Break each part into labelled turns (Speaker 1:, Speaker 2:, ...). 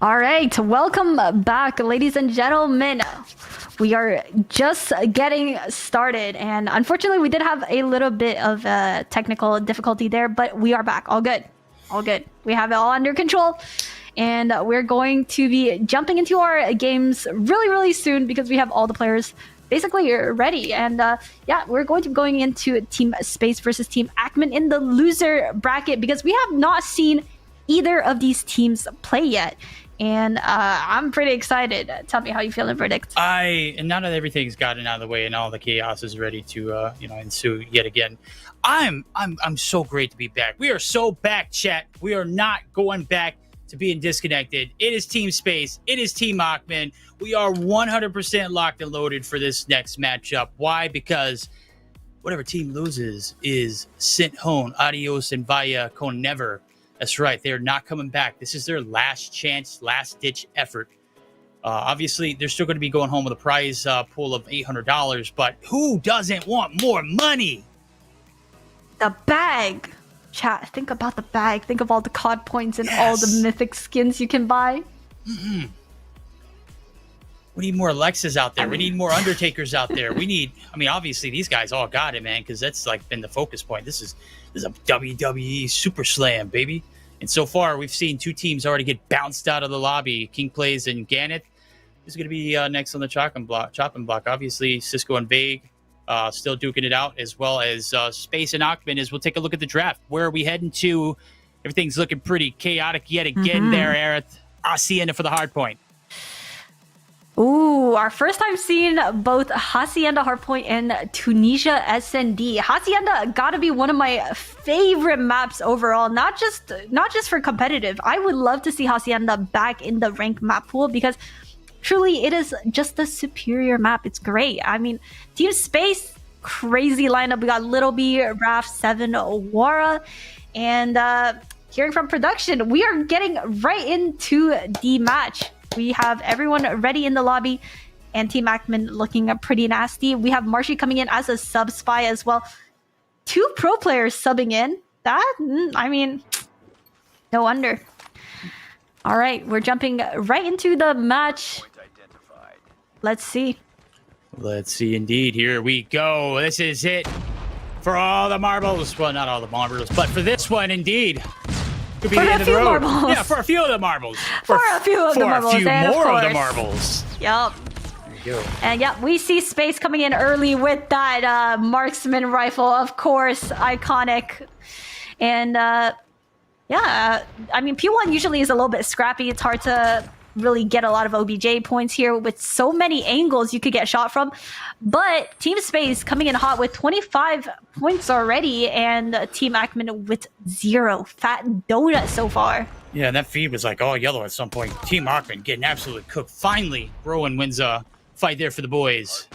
Speaker 1: All right, welcome back, ladies and gentlemen. We are just getting started, and unfortunately, we did have a little bit of technical difficulty there, but we are back. All good. All good. We have it all under control, and we're going to be jumping into our games really soon because we have all the players basically ready. And yeah, we're going to be going into Team Space versus Team Ackman in the loser bracket because we have not seen either of these teams play yet. And I'm pretty excited. Tell me how you feel in Verdict.
Speaker 2: And now that everything's gotten out of the way and all the chaos is ready to ensue yet again, I'm so great to be back. We are so back, chat. We are not going back to being disconnected. It is Team Space. It is Team Ackman. We are 100% locked and loaded for this next matchup. Why? Because whatever team loses is sent home. Adios and vaya con never. That's right. They're not coming back. This is their last chance, last-ditch effort. Obviously, they're still going to be going home with a prize pool of $800, but who doesn't want more money?
Speaker 1: The bag. Chat, think about the bag. Think of all the COD points and all the mythic skins you can buy.
Speaker 2: Mm-hmm. We need more Alexas out there. We need more Undertakers out there. We need, obviously, these guys all got it, man, because that's like been the focus point. This is a WWE SuperSlam, baby. And so far, we've seen two teams already get bounced out of the lobby. King Plays and Ganyth is going to be next on the chopping block. Obviously, Sisco and Vague still duking it out, as well as Space and Ackman. As we'll take a look at the draft. Where are we heading to? Everything's looking pretty chaotic yet again there, Aerith. Hacienda for the hard point.
Speaker 1: Ooh, our first time seeing both Hacienda Hardpoint and Tunisia SND. Hacienda gotta be one of my favorite maps overall, not just for competitive. I would love to see Hacienda back in the rank map pool because truly it is just a superior map. It's great. I mean, Team Space, crazy lineup. We got Little B, Raf, 7, Wara, and hearing from production, we are getting right into the match. We have everyone ready in the lobby, and Team Ackman looking pretty nasty. We have Marshy coming in as a sub spy as well. 2 pro players subbing in. No wonder. All right, we're jumping right into the match. Let's see.
Speaker 2: Let's see, indeed. Here we go. This is it for all the marbles. Well, not all the marbles, but for this one, indeed. Could be
Speaker 1: for
Speaker 2: the end of the road.
Speaker 1: Marbles.
Speaker 2: Yeah, for a few of the marbles.
Speaker 1: For a few of the marbles.
Speaker 2: For a few
Speaker 1: and
Speaker 2: more of the marbles.
Speaker 1: Yep.
Speaker 2: There you go. And
Speaker 1: yeah, we see Space coming in early with that marksman rifle, of course, iconic. And yeah, P1 usually is a little bit scrappy. It's hard to really get a lot of OBJ points here with so many angles you could get shot from. But Team Space coming in hot with 25 points already, and Team Ackman with 0. Fat donut so far.
Speaker 2: Yeah, and that feed was like all yellow at some point. Team Ackman getting absolutely cooked. Finally, Rowan wins a fight there for the boys.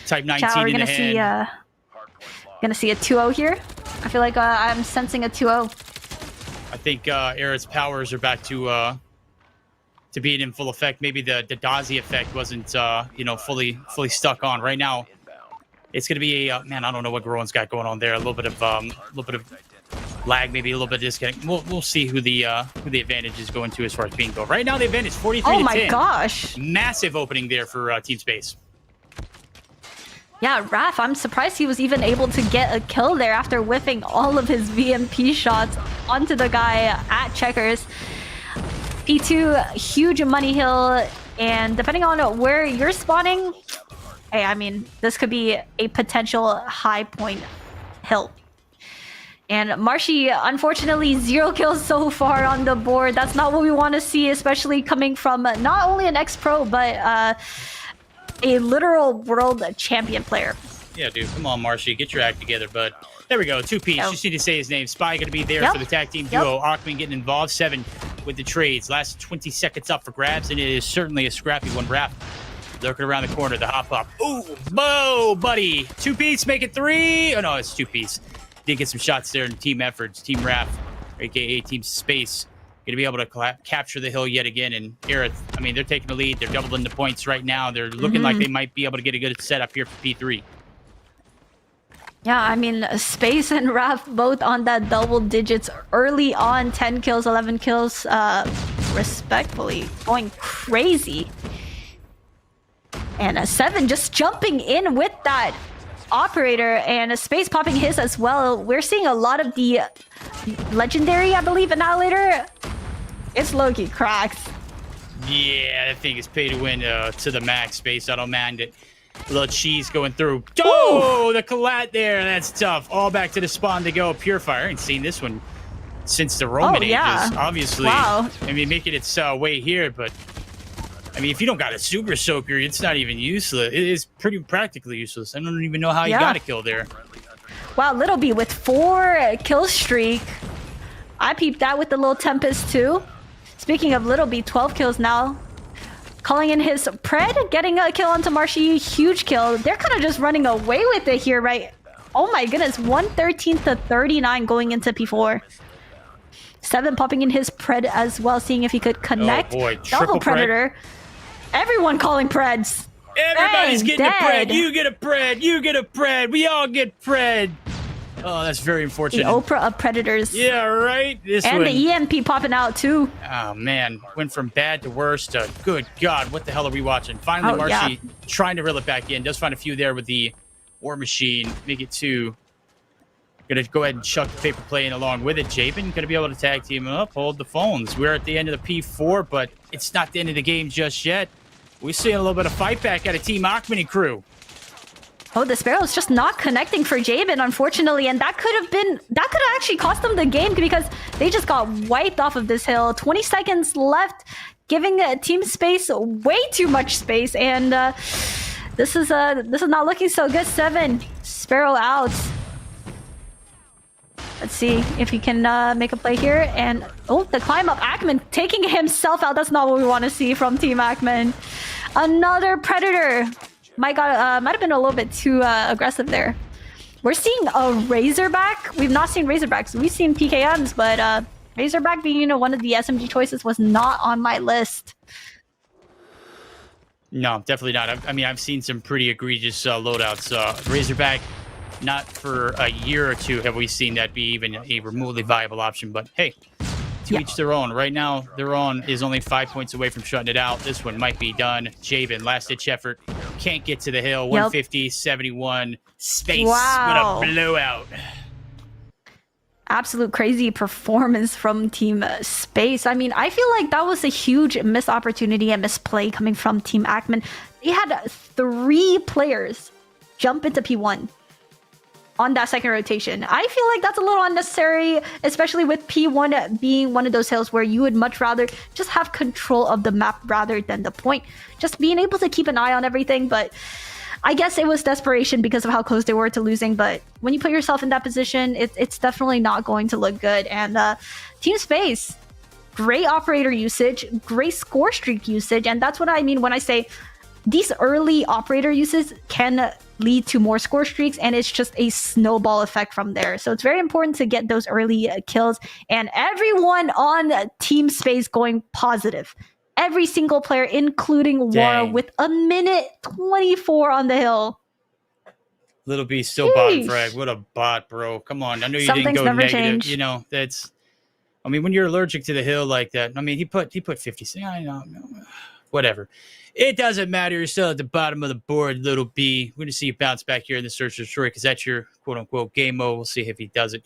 Speaker 2: Type 19
Speaker 1: Chow,
Speaker 2: in the hand.
Speaker 1: Gonna see a 2-0 here. I feel like I'm sensing a 2-0.
Speaker 2: I think Aerith's powers are back to being in full effect. Maybe the Dozzy effect wasn't fully stuck on right now. It's gonna be a man. I don't know what Rowan's got going on there. A little bit of lag, maybe a little bit of disconnect. We'll see who the advantage is going to as far as being go. Right now, the advantage 43 to 10.
Speaker 1: Oh my gosh!
Speaker 2: Massive opening there for Team Space.
Speaker 1: Yeah, Raf, I'm surprised he was even able to get a kill there after whiffing all of his VMP shots onto the guy at Checkers. P2, huge money hill, and depending on where you're spawning, hey, this could be a potential high point hill. And Marshy, unfortunately, 0 kills so far on the board. That's not what we want to see, especially coming from not only an ex-pro, but a literal world champion player.
Speaker 2: Yeah, dude, come on, Marshy, get your act together, bud. There we go, 2-piece. Just need to say his name. Spy going to be there for the tag team duo. Ackman getting involved. 7 with the trades. Last 20 seconds up for grabs, and it is certainly a scrappy one. Raf lurking around the corner. The hop up. Ooh, Bo, buddy. 2-piece, make it 3. Oh, no, it's 2-piece. Did get some shots there in team efforts. Team Raf, a.k.a. Team Space, going to be able to capture the hill yet again. And Aerith, they're taking the lead. They're doubling the points right now. They're looking like they might be able to get a good setup here for P3.
Speaker 1: Yeah, Space and Raf both on that double digits early on. 10 kills, 11 kills. respectfully going crazy. And a 7 just jumping in with that operator, and a space popping his as well. We're seeing a lot of the legendary, I believe, annihilator. It's low-key cracked.
Speaker 2: Yeah, that thing is pay to win to the max. Space. I don't mind it. A little cheese going through. Oh, the collat there. That's tough. All back to the spawn to go. Purifier. I ain't seen this one since the Roman ages. Obviously.
Speaker 1: Wow.
Speaker 2: I mean, making its way here, but I mean, if you don't got a super soaker, it's not even useless. It is pretty practically useless. I don't even know how you got a kill there.
Speaker 1: Wow, Little B with 4 kill streak. I peeped that with the little Tempest too. Speaking of Little B, 12 kills now. Calling in his Pred, getting a kill onto Marshy. Huge kill. They're kind of just running away with it here, right? Oh my goodness, 113 to 39 going into P4. 7 popping in his Pred as well, seeing if he could connect.
Speaker 2: Oh boy,
Speaker 1: Double Predator. Everyone calling Preds.
Speaker 2: Everybody's getting
Speaker 1: dead.
Speaker 2: a Pred. You get a Pred. You get a Pred. We all get Pred. Oh, that's very unfortunate.
Speaker 1: The Oprah of Predators.
Speaker 2: Yeah, right?
Speaker 1: And the EMP popping out too.
Speaker 2: Oh, man. Went from bad to worse to good God. What the hell are we watching? Finally, Marcy trying to reel it back in. Does find a few there with the War Machine. Make it 2. Gonna go ahead and chuck the paper plane along with it. Jabin gonna be able to tag team up, hold the phones. We're at the end of the P4, but it's not the end of the game just yet. We're seeing a little bit of fight back out of Team Achman and crew.
Speaker 1: Oh, the Sparrow's just not connecting for Jabin, unfortunately, and that could have actually cost them the game because they just got wiped off of this hill. 20 seconds left, giving Team Space way too much space, and this is not looking so good. 7 Sparrow out. Let's see if he can make a play here. And oh, the climb up. Achman taking himself out. That's not what we want to see from Team Achman. Another Predator. Might have been a little bit too aggressive there. We're seeing a Razorback. We've not seen Razorbacks. We've seen PKMs, but Razorback being one of the SMG choices was not on my list.
Speaker 2: No, definitely not. I mean, I've seen some pretty egregious loadouts. Razorback, not for a year or two have we seen that be even a remotely viable option. But hey, to each their own. Right now, their own is only 5 points away from shutting it out. This one might be done. Jabin, last-ditch effort. Can't get to the hill. 150, 71. Space with a blowout.
Speaker 1: Absolute crazy performance from Team Space. I mean, I feel like that was a huge missed opportunity and misplay coming from Team Achman. They had 3 players jump into P1 on that second rotation. I feel like that's a little unnecessary, especially with P1 being one of those hills where you would much rather just have control of the map rather than the point. Just being able to keep an eye on everything, but I guess it was desperation because of how close they were to losing, but when you put yourself in that position, it's definitely not going to look good. And Team Space, great operator usage, great score streak usage, and that's what I mean when I say these early operator uses can lead to more score streaks, and it's just a snowball effect from there. So it's very important to get those early kills, and everyone on Team Space going positive. Every single player, including Wara, with a minute 24 on the hill.
Speaker 2: Little B still bottom frag. What a bot, bro. Come on. I know you didn't go negative. Changed. You know, that's... I mean, when you're allergic to the hill like that, I mean, he put 50. I know. Whatever. It doesn't matter. You're still at the bottom of the board, Little B. We're going to see you bounce back here in the Search and Destroy because that's your quote-unquote game mode. We'll see if he does it.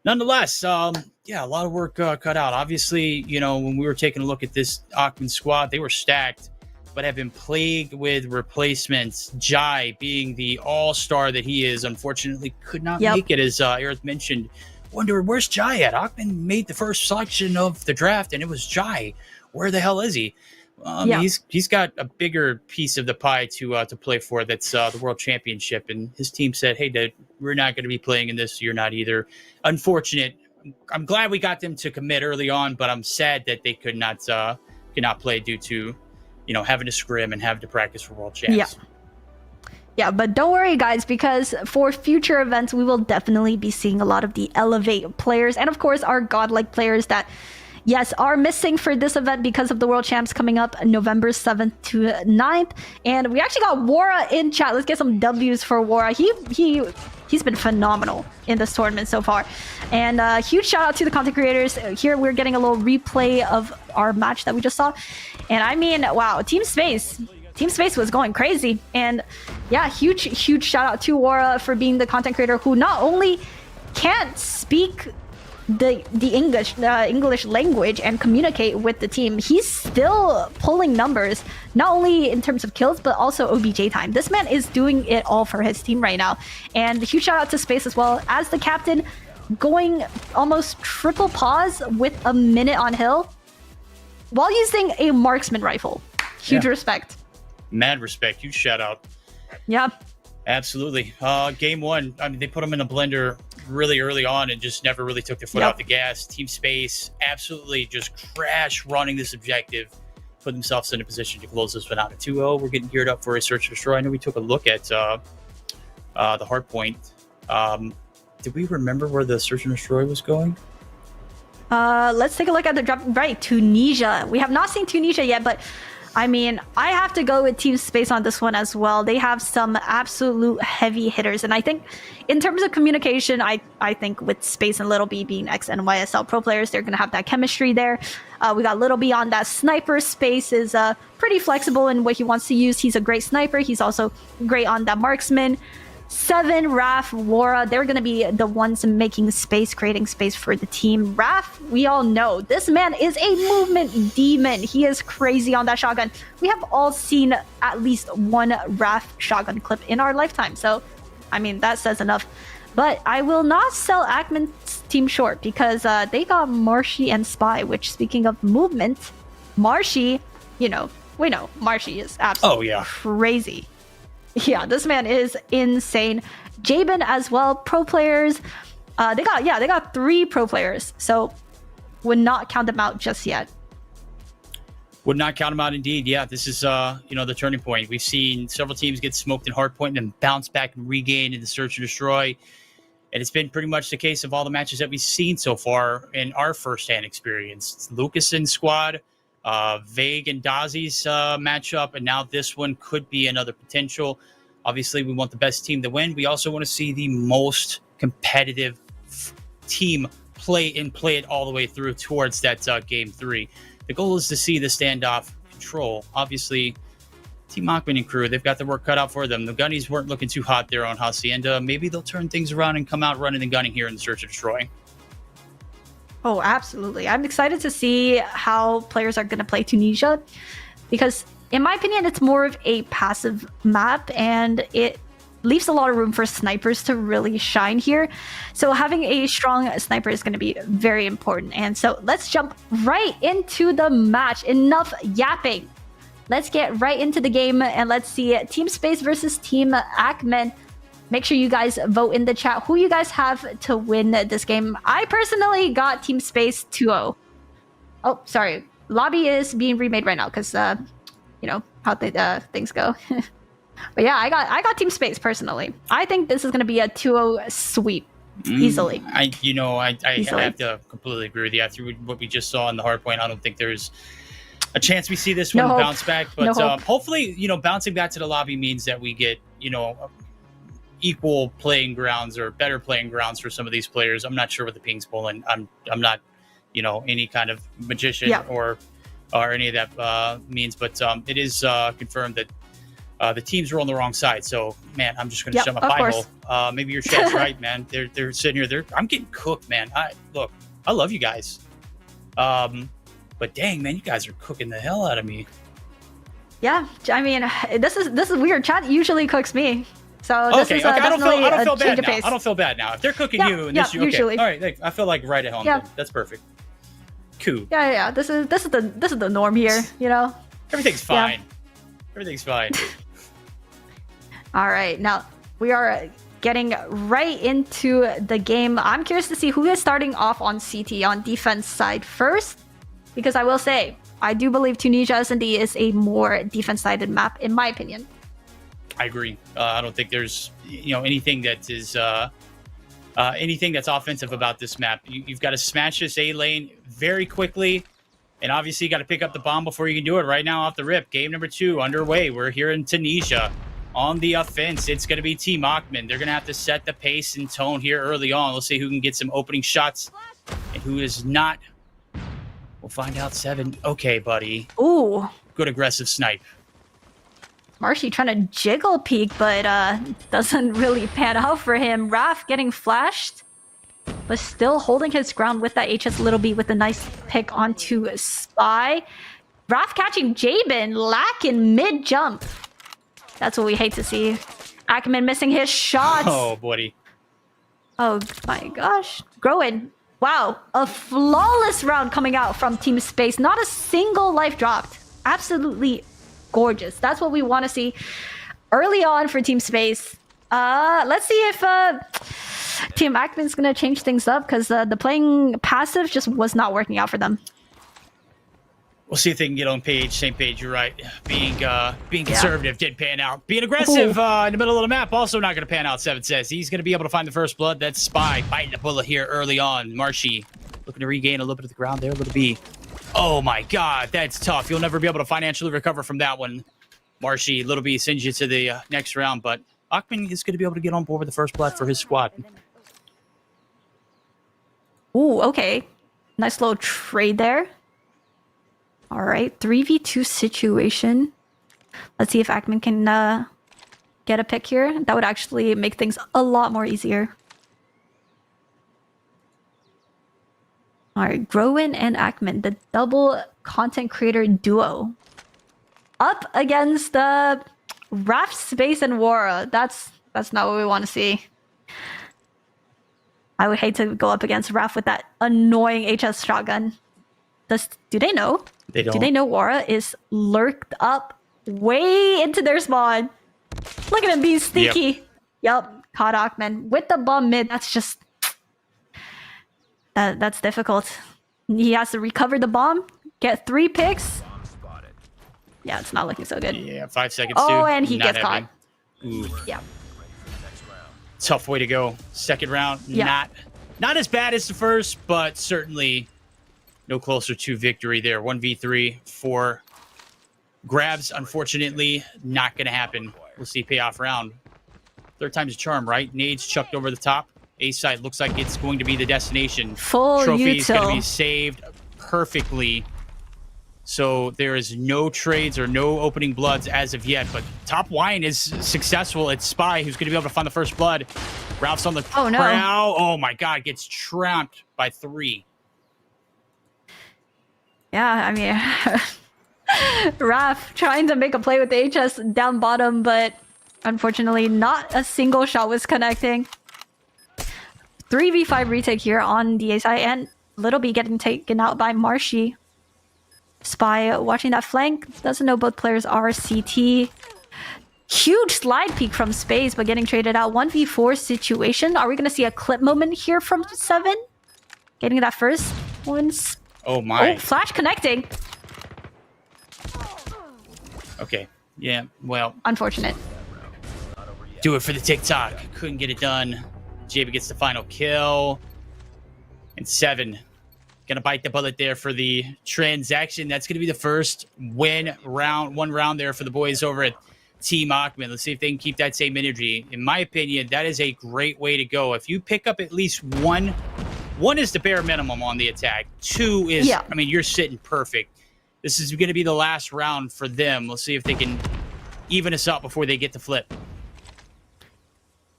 Speaker 2: Nonetheless, yeah, a lot of work cut out. Obviously, you know, when we were taking a look at this Achman squad, they were stacked, but have been plagued with replacements. Jai, being the all-star that he is, unfortunately could not make it, as Aerith mentioned. Wonder, where's Jai at? Achman made the first selection of the draft, and it was Jai. Where the hell is he? He's got a bigger piece of the pie to play for. That's the World Championship, and his team said, "Hey, dude, we're not going to be playing in this. You're not either." Unfortunate. I'm glad we got them to commit early on, but I'm sad that they could not play due to, you know, having to scrim and having to practice for World Champs.
Speaker 1: Yeah, but don't worry, guys, because for future events, we will definitely be seeing a lot of the Elevate players, and of course, our godlike players that, yes, are missing for this event because of the World Champs coming up November 7th to 9th. And we actually got Wara in chat. Let's get some W's for Wara. He He's been phenomenal in this tournament so far. And huge shout out to the content creators. Here we're getting a little replay of our match that we just saw. And I mean, wow, Team Space was going crazy. And yeah, huge shout out to Wara for being the content creator who not only can't speak the English language and communicate with the team, he's still pulling numbers, not only in terms of kills, but also OBJ time. This man is doing it all for his team right now. And huge shout out to Space as well, as the captain, going almost triple pause with a minute on hill while using a marksman rifle. Huge respect.
Speaker 2: Mad respect. Huge shout out.
Speaker 1: Yeah.
Speaker 2: Absolutely. Game one, I mean, they put them in a blender really early on and just never really took their foot off the gas. Team Space absolutely just crash running this objective, put themselves in a position to close this one out at 2-0. We're getting geared up for a search and destroy. I know we took a look at the hard point. Did we remember where the search and destroy was going?
Speaker 1: Let's take a look at the drop. Right, Tunisia. We have not seen Tunisia yet, but I mean, I have to go with Team Space on this one as well. They have some absolute heavy hitters. And I think in terms of communication, I think with Space and Little B being ex-NYSL pro players, they're going to have that chemistry there. We got Little B on that sniper. Space is pretty flexible in what he wants to use. He's a great sniper. He's also great on that marksman. Seven, Raf, Wara, they're going to be the ones making space, creating space for the team. Raf, we all know, this man is a movement demon. He is crazy on that shotgun. We have all seen at least one Raf shotgun clip in our lifetime. So, I mean, that says enough. But I will not sell Ackman's team short because they got Marshy and Spy, which, speaking of movement, Marshy, you know, we know Marshy is absolutely crazy. Yeah, this man is insane. Jabin as well, pro players. They got 3 pro players, so would not count them out just yet.
Speaker 2: Would not count them out indeed. Yeah, this is the turning point. We've seen several teams get smoked in hardpoint and then bounce back and regain in the search and destroy. And it's been pretty much the case of all the matches that we've seen so far in our firsthand experience. It's Lucas and squad, Vague and Dozzy's matchup, and now this one could be another potential. Obviously, we want the best team to win. We also want to see the most competitive team play it all the way through towards that game 3. The goal is to see the standoff control. Obviously, Team Ackman and crew, they've got their work cut out for them. The Gunnies weren't looking too hot there on Hacienda. Maybe they'll turn things around and come out running and gunning here in the search and destroy.
Speaker 1: Oh, absolutely. I'm excited to see how players are going to play Tunisia because, in my opinion, it's more of a passive map and it leaves a lot of room for snipers to really shine here. So having a strong sniper is going to be very important. And so let's jump right into the match. Enough yapping. Let's get right into the game and let's see Team Space versus Team Ackman. Make sure you guys vote in the chat who you guys have to win this game. I personally got Team Space 2-0. Oh, sorry. Lobby is being remade right now because, you know, how things go. But yeah, I got Team Space personally. I think this is going to be a 2-0 sweep easily.
Speaker 2: I have to completely agree with you. After what we just saw in the hardpoint, I don't think there's a chance we see this one bounce back. But hopefully, bouncing back to the lobby means that we get, equal playing grounds or better playing grounds for some of these players. I'm not sure what the ping's pulling. I'm not, any kind of magician or any of that means, but it is confirmed that the teams were on the wrong side. So, man, I'm just going to shut my pie hole. Maybe your chat's right, man. They're sitting here. I'm getting cooked, man. I love you guys. But dang, man, you guys are cooking the hell out of me.
Speaker 1: Yeah, I mean, this is weird. Chat usually cooks me. So this is
Speaker 2: I don't feel bad now.
Speaker 1: Pace.
Speaker 2: I don't feel bad now. If they're cooking you, and this
Speaker 1: usually.
Speaker 2: All right, I feel like right at home.
Speaker 1: Yeah.
Speaker 2: Then. That's perfect. Cool.
Speaker 1: Yeah. This is the norm here.
Speaker 2: Everything's fine. Everything's fine.
Speaker 1: All right, now we are getting right into the game. I'm curious to see who is starting off on CT on defense side first, because I will say I do believe Tunisia S&D is a more defense-sided map in my opinion.
Speaker 2: I agree. I don't think there's anything that is anything that's offensive about this map. You've got to smash this A lane very quickly, and obviously you got to pick up the bomb before you can do it. Right now, off the rip, game number 2 underway. We're here in Tunisia. on the offense, it's going to be Team Achman. They're going to have to set the pace and tone here early on. Let's see who can get some opening shots and who is not. We'll find out. 7. Okay, buddy.
Speaker 1: Ooh.
Speaker 2: Good aggressive snipe.
Speaker 1: Marshy trying to jiggle peek, but doesn't really pan out for him. Raph getting flashed, but still holding his ground with that HS Little B with a nice pick onto Spy. Raph catching Jabin, lacking mid-jump. That's what we hate to see. Ackerman missing his shots.
Speaker 2: Oh, buddy.
Speaker 1: Oh my gosh. Growin. Wow. A flawless round coming out from Team Space. Not a single life dropped. Absolutely gorgeous. That's what we want to see early on for Team Space. Let's see if Team Ackerman's going to change things up, because the playing passive just was not working out for them.
Speaker 2: We'll see if they can get on same page. You're right. Being conservative did pan out. Being aggressive in the middle of the map also not going to pan out. 7 says he's going to be able to find the first blood. That's Spy biting the bullet here early on. Marshy looking to regain a little bit of the ground there. Little B. Oh my God, that's tough. You'll never be able to financially recover from that one. Marshy, Little B sends you to the next round, but Achman is going to be able to get on board with the first blood for his squad.
Speaker 1: Ooh, okay. Nice little trade there. All right, 3v2 situation. Let's see if Ackman can get a pick here. That would actually make things a lot more easier. All right, Growin and Ackman, the double content creator duo. Up against the Raph, Space, and Wara. That's not what we want to see. I would hate to go up against Raph with that annoying HS shotgun. Do they know?
Speaker 2: They don't.
Speaker 1: Do they know Wara is lurked up way into their spawn? Look at him being sneaky. Yep, caught Achman with the bomb mid. That's just that's difficult. He has to recover the bomb, get 3 picks. Yeah, it's not looking so good.
Speaker 2: Yeah, 5 seconds.
Speaker 1: Oh,
Speaker 2: too.
Speaker 1: and he
Speaker 2: Not
Speaker 1: gets caught.
Speaker 2: Ooh.
Speaker 1: Yeah.
Speaker 2: Tough way to go. Second round, not as bad as the first, but certainly no closer to victory there. 1v3 for grabs, unfortunately, not going to happen. We'll see payoff round. Third time's a charm, right? Nades chucked over the top. A side looks like it's going to be the destination.
Speaker 1: Full
Speaker 2: Trophy's going to
Speaker 1: util.
Speaker 2: be saved perfectly. So there is no trades or no opening bloods as of yet. But top wine is successful. It's Spy who's going to be able to find the first blood. Ralph's on the
Speaker 1: Oh, no.
Speaker 2: prow. Oh, my God. Gets tramped by 3.
Speaker 1: Yeah, I mean, Raph trying to make a play with the HS down bottom, but unfortunately not a single shot was connecting. 3v5 retake here on the A side, and Little B getting taken out by Marshy. Spy watching that flank, doesn't know both players are CT. Huge slide peek from Space, but getting traded out. 1v4 situation. Are we going to see a clip moment here from 7? Getting that first one.
Speaker 2: Oh, my.
Speaker 1: Oh, flash connecting.
Speaker 2: Okay. Yeah, well.
Speaker 1: Unfortunate.
Speaker 2: Do it for the TikTok. Couldn't get it done. JB gets the final kill. And 7. Gonna bite the bullet there for the transaction. That's gonna be the first one round there for the boys over at Team Achman. Let's see if they can keep that same energy. In my opinion, that is a great way to go. If you pick up at least one is the bare minimum on the attack. 2 is, I mean, you're sitting perfect. This is gonna be the last round for them. Let's see if they can even us up before they get to flip.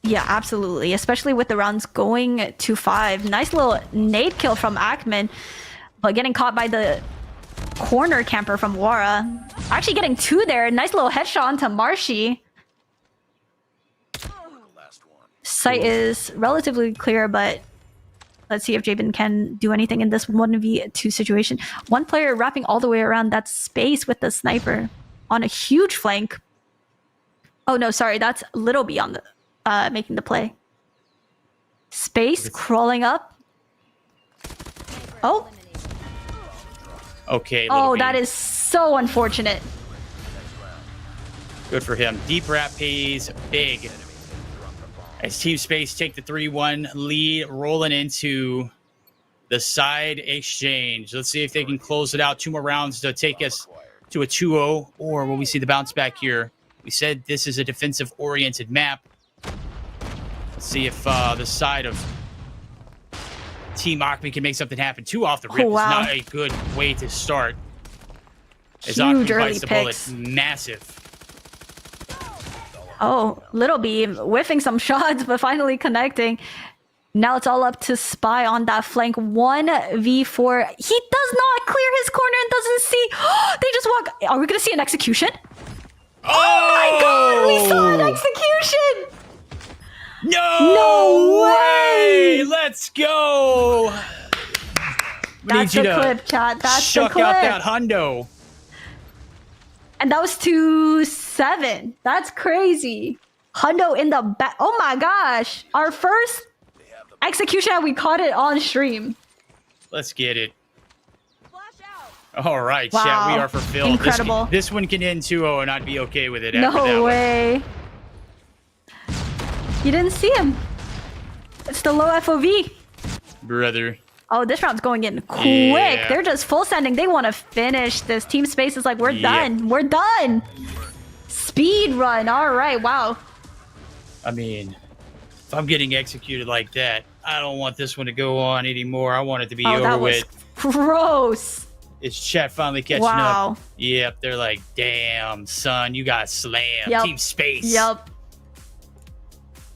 Speaker 1: Yeah, absolutely. Especially with the rounds going to 5. Nice little nade kill from Ackman, but getting caught by the corner camper from Wara. Actually getting 2 there. Nice little headshot onto Marshy. Sight is relatively clear, but let's see if Jabin can do anything in this 1v2 situation. One player wrapping all the way around that Space with the sniper on a huge flank. Oh no, sorry, that's Little B on the making the play. Space crawling up. Oh.
Speaker 2: Okay.
Speaker 1: Oh, that is so unfortunate.
Speaker 2: Good for him. Deep wrap pays big. As Team Space take the 3-1 lead, rolling into the side exchange. Let's see if they can close it out. 2 more rounds to take us to a 2-0, or will we see the bounce back here We said this is a defensive-oriented map. Let's see if the side of Team Akmi can make something happen. 2 off the rip is not a good way to start. As Akmi bites the bullet, massive.
Speaker 1: Oh, Little B whiffing some shots, but finally connecting. Now it's all up to Spy on that flank. 1v4. He does not clear his corner and doesn't see. They just walk. Are we going to see an execution? Oh my god, we saw an execution!
Speaker 2: No way! Let's go!
Speaker 1: That's the clip, chat. That's the clip.
Speaker 2: Shuck out that hundo.
Speaker 1: And that was 2-7. That's crazy. Hundo in the back. Oh my gosh. Our first execution, and we caught it on stream.
Speaker 2: Let's get it. All right,
Speaker 1: wow.
Speaker 2: chat, we are fulfilled.
Speaker 1: Incredible.
Speaker 2: This one can end 2-0 and I'd be okay with it.
Speaker 1: No way. You didn't see him. It's the low FOV.
Speaker 2: Brother.
Speaker 1: Oh, this round's going in quick.
Speaker 2: Yeah.
Speaker 1: They're just full sending. They want to finish this. Team Space is like, we're done. We're done. Speed run. All right. Wow.
Speaker 2: I mean, if I'm getting executed like that, I don't want this one to go on anymore. I want it to be over
Speaker 1: that was
Speaker 2: with.
Speaker 1: Gross.
Speaker 2: Is chat finally catching up? Yep. They're like, damn, son, you got slammed. Team Space.
Speaker 1: Yep.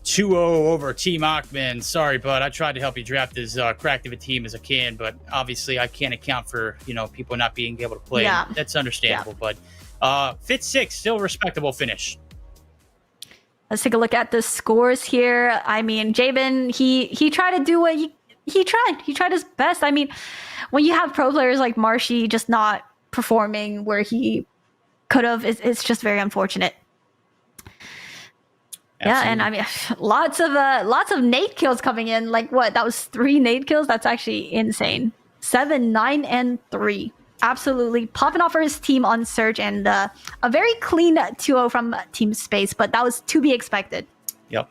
Speaker 2: 2-0 over Team Akman. Sorry, bud. I tried to help you draft as cracked of a team as I can, but obviously I can't account for, people not being able to play.
Speaker 1: Yeah.
Speaker 2: That's understandable, but Fit 6, still respectable finish.
Speaker 1: Let's take a look at the scores here. I mean, Jabin, he tried to do what he tried. He tried his best. I mean, when you have pro players like Marshy just not performing where he could have, it's just very unfortunate. Absolutely. Yeah, and I mean, lots of nade kills coming in. Like what? That was 3 nade kills. That's actually insane. 7, 9, and 3. Absolutely popping off for his team on Surge, and a very clean 2-0 from Team Space, but that was to be expected.
Speaker 2: Yep.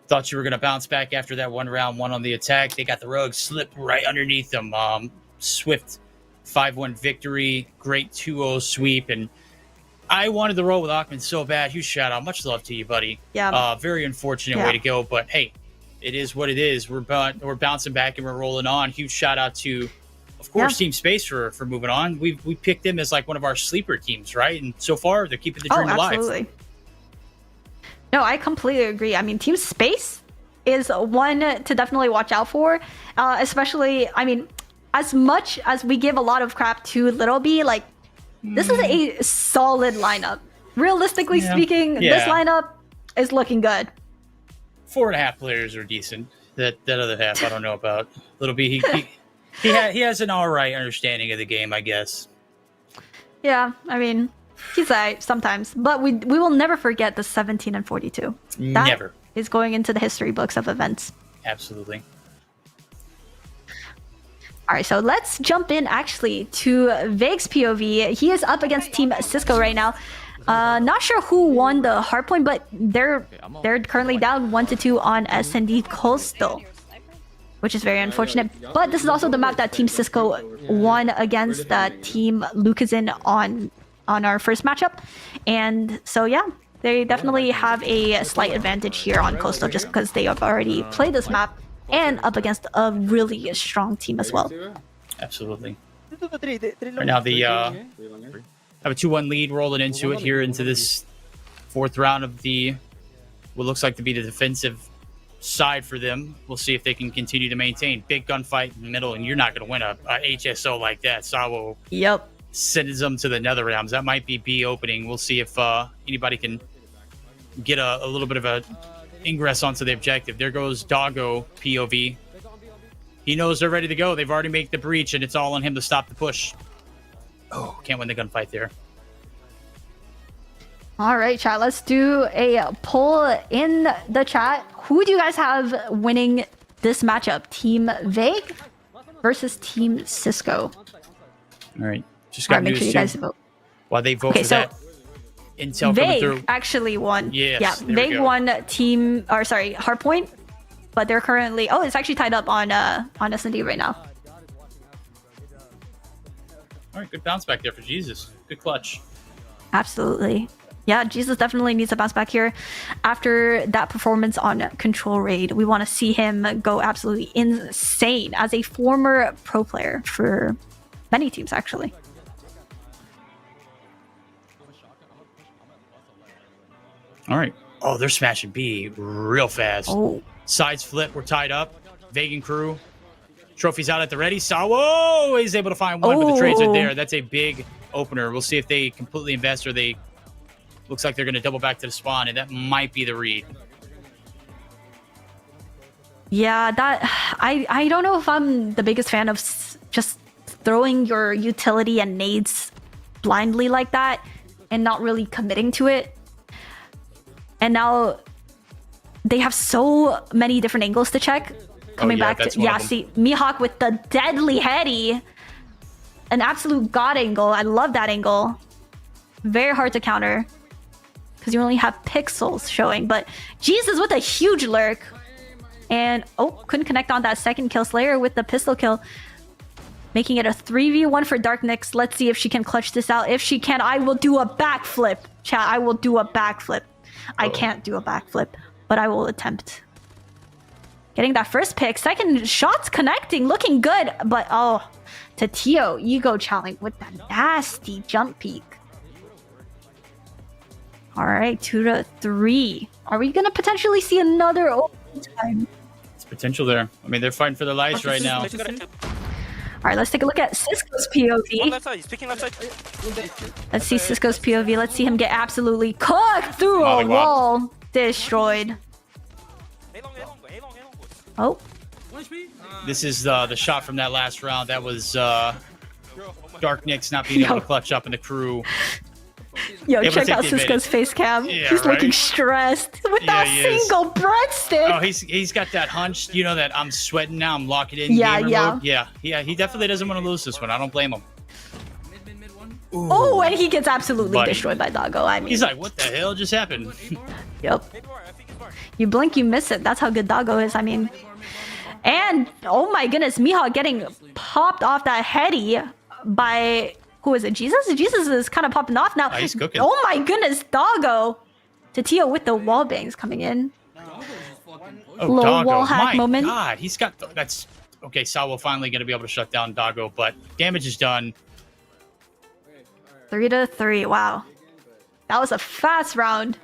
Speaker 2: Thought you were gonna bounce back after that 1 round 1 on the attack. They got the rug slipped right underneath them. Swift 5-1 victory. Great 2-0 sweep, and I wanted to roll with Akman so bad. Huge shout out. Much love to you, buddy.
Speaker 1: Yeah.
Speaker 2: Very unfortunate way to go, but hey, it is what it is. We're bouncing back and we're rolling on. Huge shout out to, of course, Team Space for moving on. We picked them as like one of our sleeper teams, right? And so far, they're keeping the dream alive.
Speaker 1: Absolutely. No, I completely agree. I mean, Team Space is one to definitely watch out for, especially, I mean, as much as we give a lot of crap to Little B, like, this is a solid lineup. Realistically speaking, this lineup is looking good.
Speaker 2: 4.5 players are decent. That other half, I don't know about. Little B, he has an all right understanding of the game, I guess. Yeah,
Speaker 1: I mean, he's alright sometimes, but we will never forget the 17 and 42.
Speaker 2: Never.
Speaker 1: That is going into the history books of events.
Speaker 2: Absolutely.
Speaker 1: All right, so let's jump in actually to Vague's POV. He is up against Team Sisco right now. Not sure who won the hardpoint, but they're currently down 1-2 on S&D Coastal, which is very unfortunate. But this is also the map that Team Sisco won against Team Lucazin on our first matchup. And so, yeah, they definitely have a slight advantage here on Coastal just because they have already played this map and up against a really strong team as well.
Speaker 2: Absolutely. Right now, they have a 2-1 lead rolling into it here into this 4th round of what looks like to be the defensive side for them. We'll see if they can continue to maintain. Big gunfight in the middle, and you're not going to win a HSO like that. Sawo sends them to the nether realms. That might be B opening. We'll see if anybody can get a little bit of a ingress onto the objective. There goes Doggo POV. He knows they're ready to go. They've already made the breach, and it's all on him to stop the push. Oh, can't win the gunfight there.
Speaker 1: All right, chat. Let's do a poll in the chat. Who do you guys have winning this matchup? Team Vague versus Team Sisco.
Speaker 2: All right. Just got
Speaker 1: make
Speaker 2: news
Speaker 1: sure you guys vote.
Speaker 2: While they vote for that. Intel
Speaker 1: Vague
Speaker 2: coming through.
Speaker 1: actually won.
Speaker 2: Yes,
Speaker 1: yeah, Vague won hardpoint, but they're currently it's actually tied up on S&D right now.
Speaker 2: All right, good bounce back there for Jesus. Good clutch.
Speaker 1: Absolutely. Yeah, Jesus definitely needs a bounce back here. After that performance on Control Raid, we want to see him go absolutely insane as a former pro player for many teams, actually.
Speaker 2: All right. Oh, they're smashing B real fast.
Speaker 1: Oh.
Speaker 2: Sides flip. We're tied up. Vegan crew. Trophies out at the ready. Sawo is able to find one, but the trades are there. That's a big opener. We'll see if they completely invest or they... Looks like they're going to double back to the spawn, and that might be the read.
Speaker 1: Yeah, that... I don't know if I'm the biggest fan of just throwing your utility and nades blindly like that and not really committing to it. And now they have so many different angles to check. Coming back to... Yeah, see, Mihawk with the deadly heady. An absolute god angle. I love that angle. Very hard to counter. Because you only have pixels showing. But Jesus with a huge lurk. And, oh, couldn't connect on that second kill. Slayer with the pistol kill. Making it a 3v1 for Darknix. Let's see if she can clutch this out. If she can, I will do a backflip. Chat, I will do a backflip. I can't do a backflip, but I will attempt. Getting that first pick. Second shot's connecting. Looking good. But, oh, Tatio, ego challenge with that nasty jump peek. All right, 2-3. Are we going to potentially see another overtime?
Speaker 2: It's potential there. I mean, they're fighting for their lives right now.
Speaker 1: All right, let's take a look at Sisco's POV. Let's see Sisco's POV. Let's see him get absolutely cooked through a wall. Destroyed. Oh.
Speaker 2: This is the shot from that last round. That was Darknix not being able to clutch up in the crew.
Speaker 1: Yo, check out Sisco's face cam.
Speaker 2: Yeah,
Speaker 1: he's looking stressed with that single breadstick.
Speaker 2: Oh, he's got that hunch. You know that I'm sweating now. I'm locking in.
Speaker 1: Yeah,
Speaker 2: mode. Yeah. He definitely doesn't want to lose this one. I don't blame him.
Speaker 1: Ooh. Oh, and he gets absolutely destroyed by Doggo. I mean,
Speaker 2: he's like, what the hell just happened?
Speaker 1: Yep. You blink, you miss it. That's how good Doggo is. I mean, and oh my goodness, Mihawk getting popped off that heady by. Who is it? Jesus? Jesus is kind of popping off now.
Speaker 2: He's cooking.
Speaker 1: Oh my goodness, Doggo. Tatio with the wall bangs coming in.
Speaker 2: Oh,
Speaker 1: little
Speaker 2: Doggo.
Speaker 1: wall hack moment.
Speaker 2: God, he's got... That's... Okay, Sawo finally going to be able to shut down Doggo, but damage is done.
Speaker 1: 3-3. Wow. That was a fast round.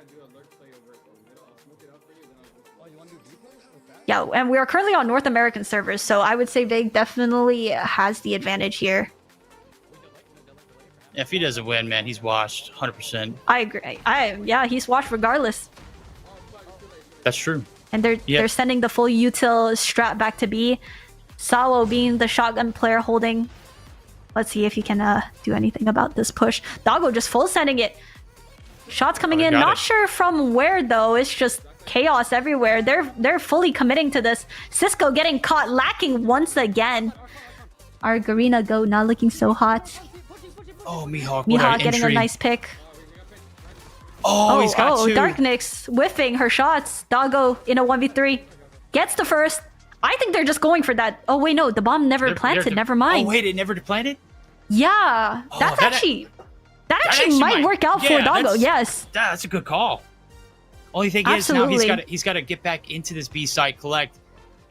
Speaker 1: Yeah, and we are currently on North American servers, so I would say Vig definitely has the advantage here.
Speaker 2: If he doesn't win, man, he's washed 100%.
Speaker 1: I agree. Yeah, he's washed regardless.
Speaker 2: That's true.
Speaker 1: And they're sending the full util strat back to B. Sawo being the shotgun player holding. Let's see if he can do anything about this push. Doggo just full sending it. Shots coming in. Not sure from where though. It's just chaos everywhere. They're fully committing to this. Sisco getting caught lacking once again. Our Garena Go not looking so hot.
Speaker 2: Oh, Mihawk
Speaker 1: getting a nice pick.
Speaker 2: Oh, he's got two.
Speaker 1: Darknix whiffing her shots. Doggo in a 1v3. Gets the first. I think they're just going for that. Oh, wait, no. The bomb never planted. Never mind.
Speaker 2: Oh, wait, it never planted?
Speaker 1: Yeah.
Speaker 2: Oh,
Speaker 1: that actually might work out for Doggo. Yes.
Speaker 2: That's a good call. Only thing is now he's got to get back into this B side, collect,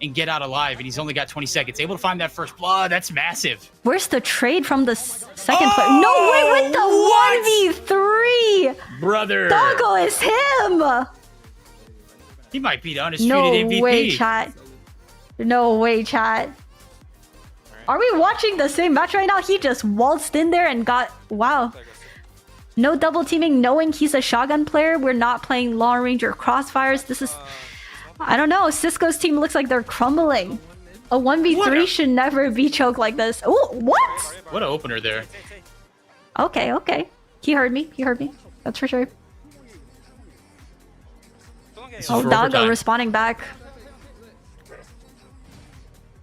Speaker 2: and get out alive, and he's only got 20 seconds. Able to find that first blood. That's massive.
Speaker 1: Where's the trade from the second player? No way, with the 1v3!
Speaker 2: Brother!
Speaker 1: Doggo is him!
Speaker 2: He might be the undisputed MVP.
Speaker 1: No way, chat. No way, chat. Are we watching the same match right now? He just waltzed in there and got... Wow. No double teaming, knowing he's a shotgun player. We're not playing long range or crossfires. This is... I don't know. Sisco's team looks like they're crumbling. A 1v3 should never be choked like this. Oh, what?
Speaker 2: What an opener there.
Speaker 1: Okay. He heard me. That's for sure. Oh, Doggo responding back.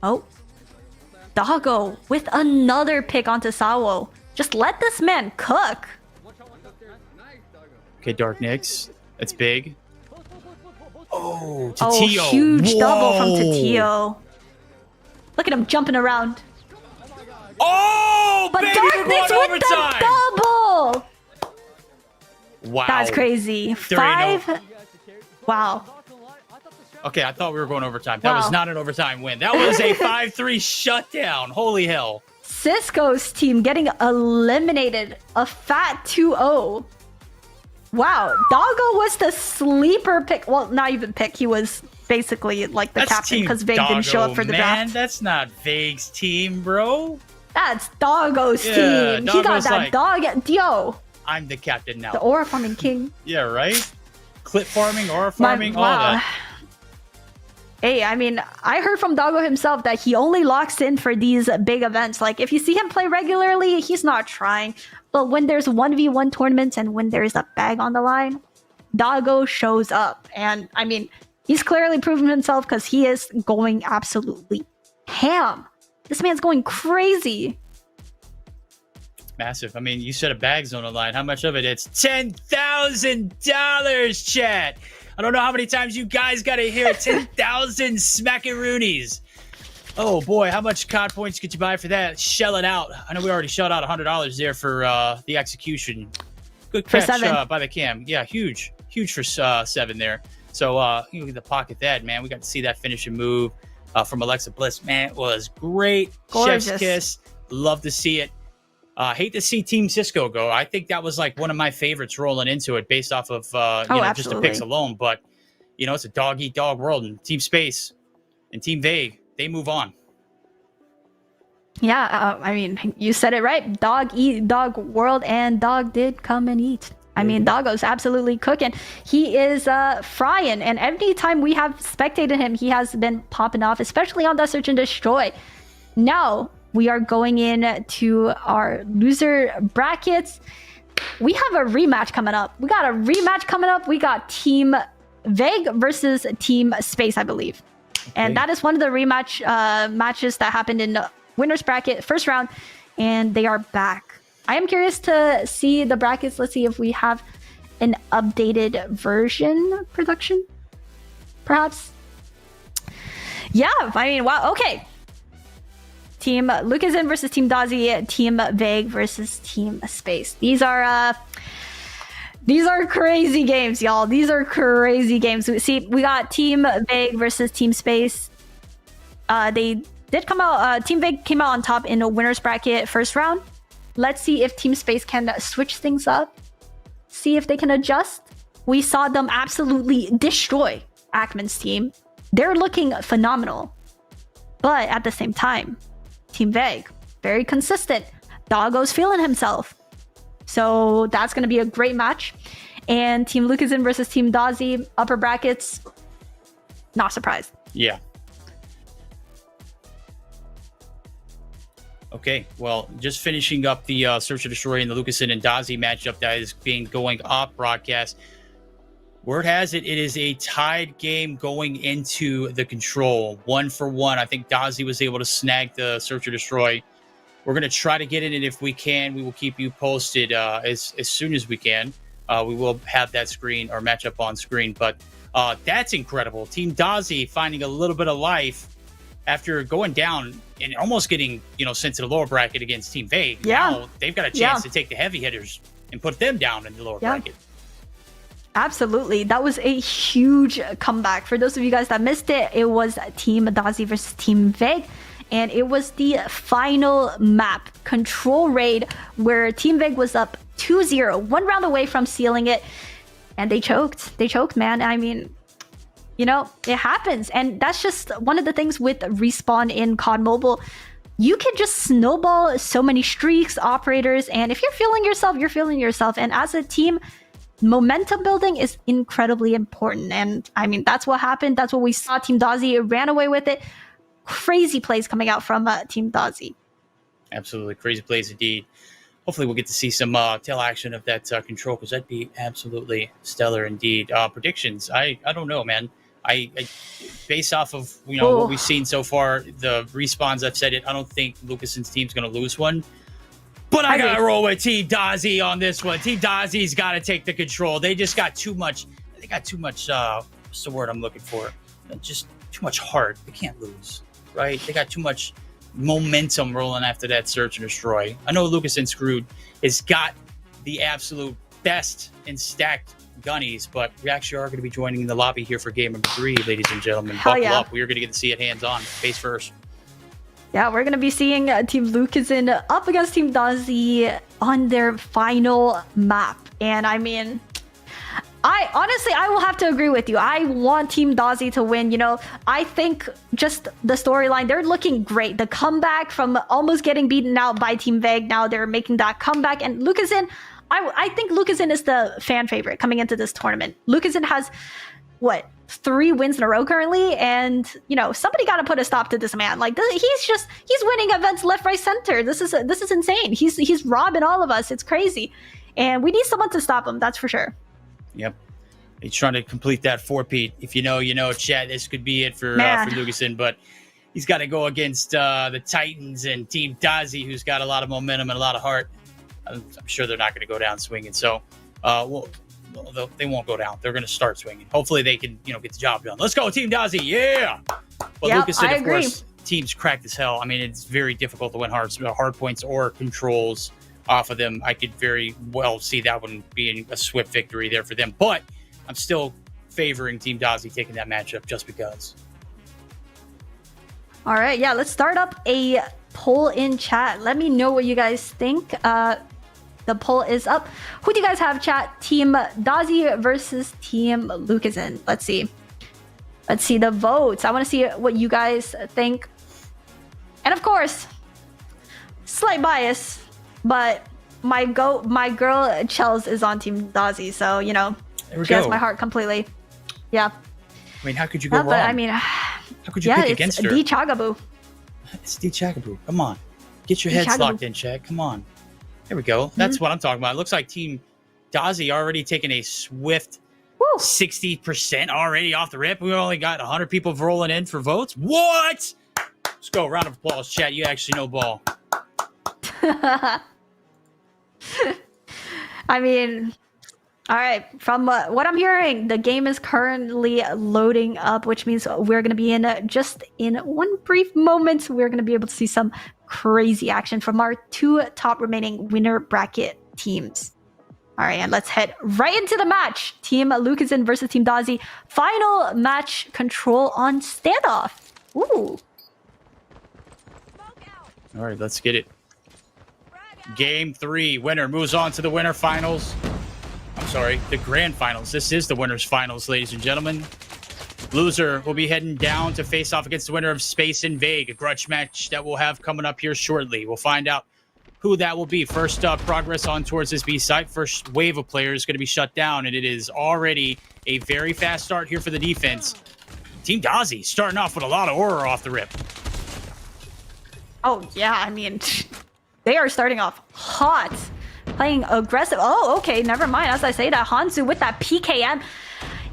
Speaker 1: Oh. Doggo with another pick onto Sawo. Just let this man cook.
Speaker 2: Okay, Darknix. That's big. Oh, Tatio.
Speaker 1: Oh, huge double from Tatio. Look at him jumping around.
Speaker 2: Oh,
Speaker 1: but
Speaker 2: baby,
Speaker 1: Darknix with the double!
Speaker 2: Wow.
Speaker 1: That's crazy.
Speaker 2: There ain't
Speaker 1: 5. Wow.
Speaker 2: Okay, I thought we were going overtime. That was
Speaker 1: Wow.
Speaker 2: not an overtime win. That was a 5-3 shutdown. Holy hell.
Speaker 1: Sisco's team getting eliminated. A fat 2-0. Wow. Doggo was the sleeper pick. Well, not even pick. He was basically like the
Speaker 2: That's
Speaker 1: captain because Vague
Speaker 2: Team
Speaker 1: didn't show up
Speaker 2: Doggo,
Speaker 1: for the
Speaker 2: man.
Speaker 1: draft.
Speaker 2: That's not Vague's team, bro.
Speaker 1: That's Doggo's
Speaker 2: Yeah,
Speaker 1: team. He got
Speaker 2: Doggo's
Speaker 1: that
Speaker 2: like-
Speaker 1: dog. Yo,
Speaker 2: I'm the captain now.
Speaker 1: the aura farming king.
Speaker 2: Yeah, right? Clip farming, aura farming, all that.
Speaker 1: Hey, I mean, I heard from Doggo himself that he only locks in for these big events. Like, if you see him play regularly, he's not trying. But when there's 1v1 tournaments and when there's a bag on the line, Doggo shows up. And, I mean, he's clearly proven himself because he is going absolutely ham. This man's going crazy.
Speaker 2: Massive. I mean, you said a bag's on the line. How much of it? It's $10,000, chat. I don't know how many times you guys got to hear 10,000 smackaroonies. Oh boy, how much COD points could you buy for that? Shell it out. I know we already shelled out $100 there for the execution. Good
Speaker 1: For
Speaker 2: catch
Speaker 1: 7.
Speaker 2: by the cam. Yeah, huge for 7 there. So you get to pocket that, man. We got to see that finishing move from Alexa Bliss. Man, it was great.
Speaker 1: Gorgeous.
Speaker 2: Chef's kiss. Love to see it. Hate to see Team Sisco go. I think that was like one of my favorites rolling into it based off of just the
Speaker 1: absolutely.
Speaker 2: picks alone. But, it's a dog-eat-dog world. And Team Space and Team Vague, they move on.
Speaker 1: Yeah, I mean, you said it right. Dog eat dog world, and dog did come and eat. I mean, Doggo's absolutely cooking. He is frying, and every time we have spectated him, he has been popping off, especially on the Search and Destroy. Now, we are going in to our loser brackets. We have a rematch coming up. We got Team Vague versus Team Space, I believe. Okay. And that is one of the rematch matches that happened in the winner's bracket, first round, and they are back. I am curious to see the brackets. Let's see if we have an updated version production, perhaps. Yeah, I mean, wow, okay. Team Lucasn versus Team Dozzy, Team Vague versus Team Space. These are crazy games, y'all. These are crazy games. See, we got Team Vague versus Team Space. They did come out. Team Vague came out on top in a winner's bracket first round. Let's see if Team Space can switch things up. See if they can adjust. We saw them absolutely destroy Ackman's team. They're looking phenomenal. But at the same time, Team Vague, very consistent. Doggo's feeling himself. So that's going to be a great match. And Team Lucasn versus Team Dozzy, upper brackets, not surprised.
Speaker 2: Yeah. Okay, well, just finishing up the Search and Destroy and the Lucasn and Dozzy matchup that is going off broadcast. Word has it, it is a tied game going into the control. 1-for-1. I think Dozzy was able to snag the Search or Destroy. We're going to try to get in it if we can. We will keep you posted as soon as we can. We will have that screen or matchup on screen. But that's incredible. Team Dozzy finding a little bit of life after going down and almost getting sent to the lower bracket against Team Vague.
Speaker 1: Yeah.
Speaker 2: Now they've got a chance to take the heavy hitters and put them down in the lower bracket.
Speaker 1: Absolutely. That was a huge comeback. For those of you guys that missed it, it was Team Dozzy versus Team Vague. And it was the final map, Control Raid, where Team Vague was up 2-0, one round away from sealing it. And they choked. They choked, man. I mean, it happens. And that's just one of the things with Respawn in COD Mobile. You can just snowball so many streaks, operators. And if you're feeling yourself, you're feeling yourself. And as a team, momentum building is incredibly important. And I mean, that's what happened. That's what we saw. Team Dozzy ran away with it. Crazy plays coming out from Team Dozzy.
Speaker 2: Absolutely. Crazy plays indeed. Hopefully we'll get to see some tail action of that control, because that'd be absolutely stellar indeed. Predictions. I don't know, man. I based off of what we've seen so far, the respawns, I've said it, I don't think Lucason's team's going to lose one. But I got to roll with Team Dozzy on this one. Team Dozzy's got to take the control. They just got too much. They got too much. What's the word I'm looking for? Just too much heart. They can't lose, right? They got too much momentum rolling after that Search and Destroy. I know Lucasn Screwed has got the absolute best and stacked gunnies, but we actually are going to be joining the lobby here for game number 3, ladies and gentlemen. Buckle up. We are going to get to see it hands on, face first.
Speaker 1: Yeah, we're going to be seeing Team Lucasson up against Team Dozzy on their final map. And I mean, I will have to agree with you. I want Team Dozzy to win. You know, I think just the storyline, they're looking great. The comeback from almost getting beaten out by Team Veg, now they're making that comeback. And Lucasson, I think Lucasson is the fan favorite coming into this tournament. Lucasson has, what, 3 wins in a row currently, and you know, somebody got to put a stop to this man. Like, he's winning events left, right, center. This is insane. He's robbing all of us. It's crazy, and we need someone to stop him. That's for sure.
Speaker 2: Yep, he's trying to complete that 4-peat. If you know, you know, chat. This could be it for Lucasson, but he's got to go against the Titans and Team Dozzy, who's got a lot of momentum and a lot of heart. I'm sure they're not going to go down swinging. So, they won't go down. They're going to start swinging. Hopefully they can, you know, get the job done. Let's go, Team Dozzy. Yeah. But
Speaker 1: yep,
Speaker 2: Lucasson, of course, teams cracked as hell. I mean, it's very difficult to win hard points or controls off of them. I could very well see that one being a swift victory there for them. But I'm still favoring Team Dozzy taking that matchup just because.
Speaker 1: All right. Yeah, let's start up a poll in chat. Let me know what you guys think. The poll is up. Who do you guys have, chat? Team Dozzy versus Team Lucasson. Let's see. Let's see the votes. I want to see what you guys think. And of course, slight bias, but my girl Chels is on Team Dozzy, so you know, she has my heart completely. Yeah.
Speaker 2: I mean, how could you go wrong?
Speaker 1: But I mean,
Speaker 2: how could you pick against her?
Speaker 1: D Chagaboo.
Speaker 2: It's D Chagaboo. Come on, get your heads locked in, chat. Come on. There we go. That's what I'm talking about. It looks like Team Dozzy already taking a swift 60% already off the rip. We only got 100 people rolling in for votes. What? Let's go. Round of applause, chat. You actually know ball.
Speaker 1: I mean, all right. From what I'm hearing, the game is currently loading up, which means we're going to be in just in one brief moment. We're going to be able to see some crazy action from our 2 top remaining winner bracket teams. All right, and let's head right into the match. Team Lucasson versus Team Dozzy. Final match control on Standoff. Ooh.
Speaker 2: All right, let's get it. Game 3. Winner moves on to the winner finals. I'm sorry, the grand finals. This is the winners finals, ladies and gentlemen. Loser will be heading down to face off against the winner of Space and Vague, a grudge match that we'll have coming up here shortly. We'll find out who that will be. First progress on towards this B site. First wave of players is going to be shut down, and it is already a very fast start here for the defense. Team Dozzy starting off with a lot of aura off the rip.
Speaker 1: Oh, yeah, I mean, they are starting off hot, playing aggressive. Oh, okay, never mind. As I say that, Hansu with that PKM.